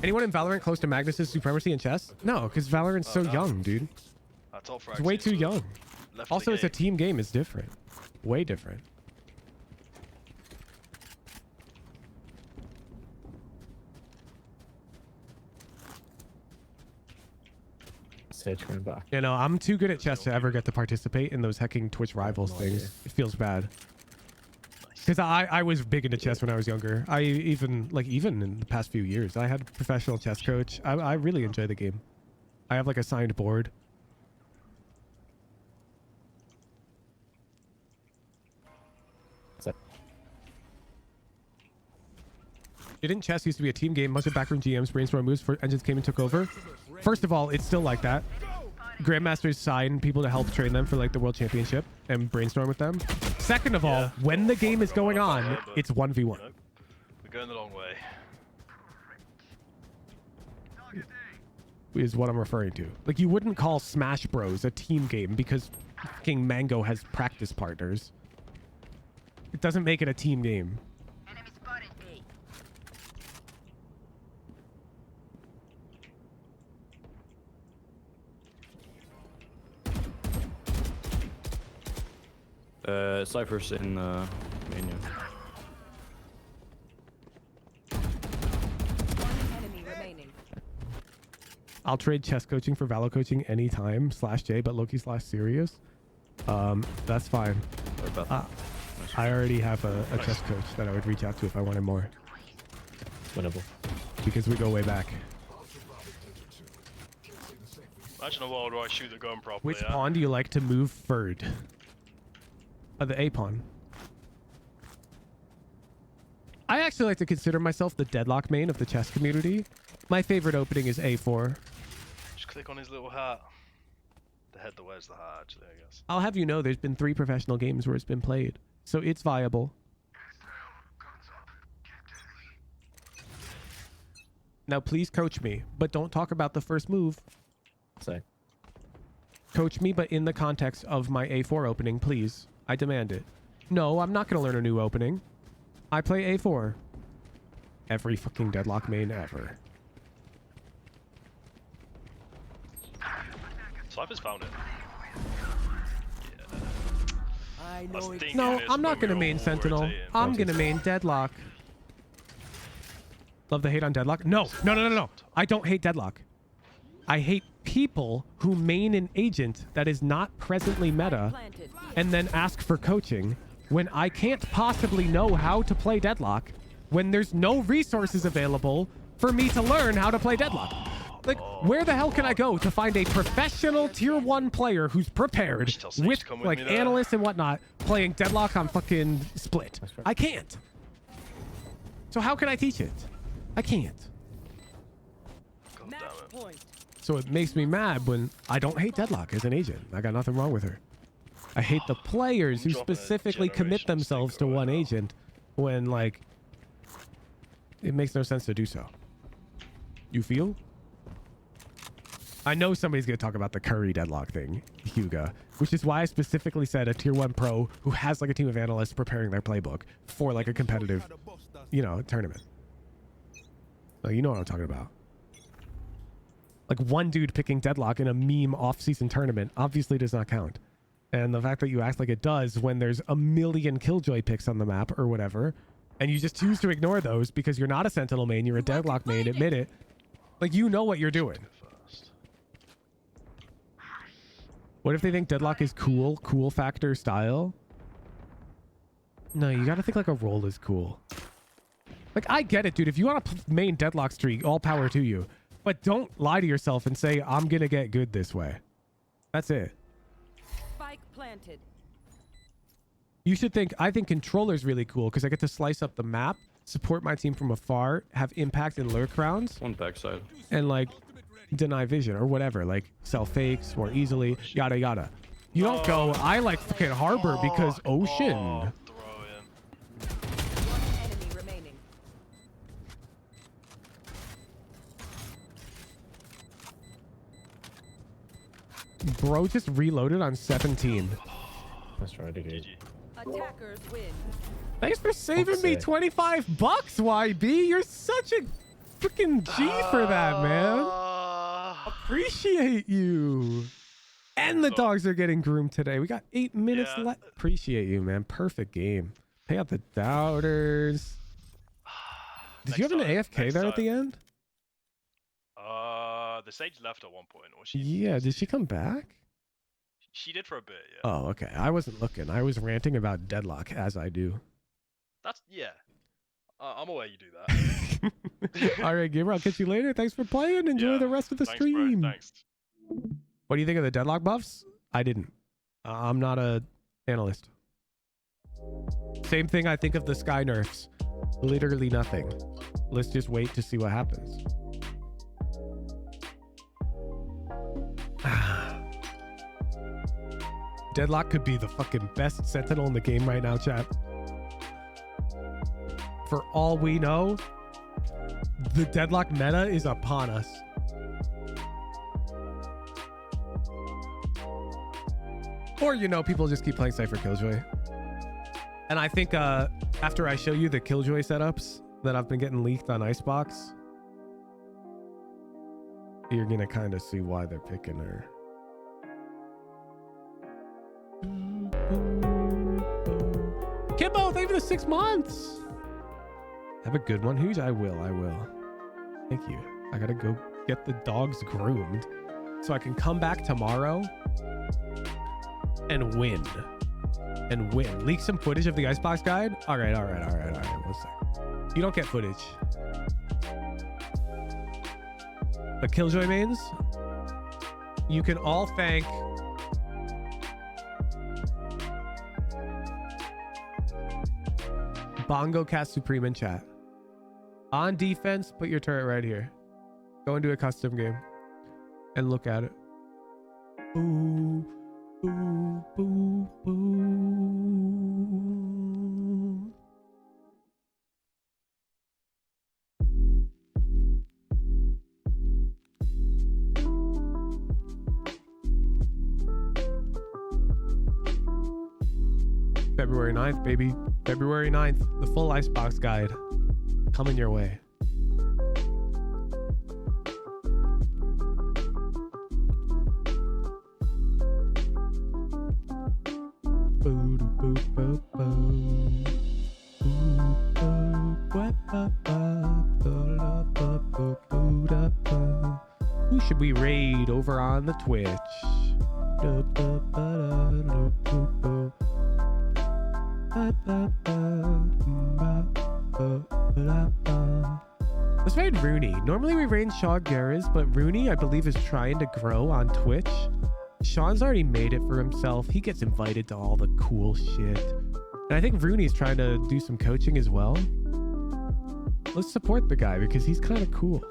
Anyone in Valorant close to Magnus's supremacy in chess? No, because Valorant's so young, dude. It's way too young. Also, it's a team game. It's different. Way different. Sage coming back. You know, I'm too good at chess to ever get to participate in those hecking Twitch rivals things. It feels bad. Because I was big into chess when I was younger. I even in the past few years, I had a professional chess coach. I really enjoy the game. I have like a signed board. Didn't chess used to be a team game? Much of backroom GMs brainstorm moves for engines came and took over. First of all, it's still like that. Grandmasters sign people to help train them for like the world championship and brainstorm with them. Second of all, when the game is going on, it's 1v1. You know, we're going the long way. Is what I'm referring to. Like, you wouldn't call Smash Bros a team game because fucking Mango has practice partners. It doesn't make it a team game. Cypher's in menu. Enemy remaining. I'll trade chess coaching for Valo coaching anytime /J, but Loki/serious. That's fine. I already have a chess coach that I would reach out to if I wanted more. Winnable. Because we go way back. Imagine a world where I shoot the gun properly. Which pawn do you like to move third? The A pawn. I actually like to consider myself the deadlock main of the chess community. My favorite opening is A4. Just click on his little hat. The head that wears the hat, actually, I guess. I'll have you know there's been 3 professional games where it's been played. So it's viable. Now please coach me, but don't talk about the first move. Say. Coach me, but in the context of my A4 opening, please. I demand it. No, I'm not going to learn a new opening. I play A4. Every fucking deadlock main ever. Cypher's found it. Yeah. I know No, I'm not going to main Sentinel. I'm going to main Deadlock. Love the hate on Deadlock? No. I don't hate Deadlock. I hate people who main an agent that is not presently meta and then ask for coaching when I can't possibly know how to play Deadlock when there's no resources available for me to learn how to play Deadlock. Like, where the hell can I go to find a professional tier 1 player who's prepared with like analysts and whatnot playing Deadlock on fucking Split? I can't. So how can I teach it? I can't. Match point. So it makes me mad when I don't hate Deadlock as an agent. I got nothing wrong with her. I hate the players who specifically commit themselves to one agent when, like, it makes no sense to do so. You feel? I know somebody's going to talk about the Curry Deadlock thing, Huga, which is why I specifically said a tier 1 pro who has like a team of analysts preparing their playbook for like a competitive, you know, tournament. Like, you know what I'm talking about. Like, one dude picking Deadlock in a meme off-season tournament obviously does not count. And the fact that you act like it does when there's a million Killjoy picks on the map or whatever, and you just choose to ignore those because you're not a Sentinel main, you're a Deadlock main, admit it. Like, you know what you're doing. What if they think Deadlock is cool? Cool factor style? No, you gotta think like a roll is cool. Like, I get it, dude. If you want to main Deadlock streak, all power to you. But don't lie to yourself and say, I'm gonna get good this way. That's it. Spike planted. You should think, I think controller's really cool because I get to slice up the map, support my team from afar, have impact in lurk rounds. One backside. And like deny vision or whatever, like sell fakes more easily, yada yada. You don't go, I like fucking harbor because ocean. One enemy remaining. Bro just reloaded on 17. That's right, dude. Attackers win. Thanks for saving me $25, YB. You're such a freaking G for that, man. Appreciate you. And the dogs are getting groomed today. We got 8 minutes left. Appreciate you, man. Perfect game. Pay out the doubters. Did you have an AFK there at the end? The Sage left at one point. Or she Yeah, did she come back? She did for a bit, yeah. Oh, okay. I wasn't looking. I was ranting about deadlock, as I do. That's, yeah. I'm aware you do that. All right, Gabriel, I'll catch you later. Thanks for playing. Enjoy the rest of the stream. Bro, thanks. What do you think of the deadlock buffs? I didn't. I'm not a analyst. Same thing I think of the Skye nerfs. Literally nothing. Let's just wait to see what happens. Deadlock could be the fucking best sentinel in the game right now, chat. For all we know, the deadlock meta is upon us. Or, you know, people just keep playing Cypher Killjoy. And I think after I show you the Killjoy setups that I've been getting leaked on Icebox, you're going to kind of see why they're picking her. Kimbo, thank you for the 6 months. Have a good one, Hooge. I will. Thank you. I gotta go get the dogs groomed so I can come back tomorrow and win. Leak some footage of the Icebox guide. All right. 1 sec. You don't get footage. The Killjoy mains, you can all thank Bongo Cat Supreme in chat. On defense, put your turret right here. Go into a custom game and look at it. Boo, boo, boo, boo. February 9th, baby. February 9th, the full Icebox guide coming your way. Who should we raid over on the Twitch? Let's raid Rooney. Normally we raid Shaw Garris, but Rooney, I believe, is trying to grow on Twitch. Sean's already made it for himself. He gets invited to all the cool shit. And I think Rooney's trying to do some coaching as well. Let's support the guy because he's kind of cool.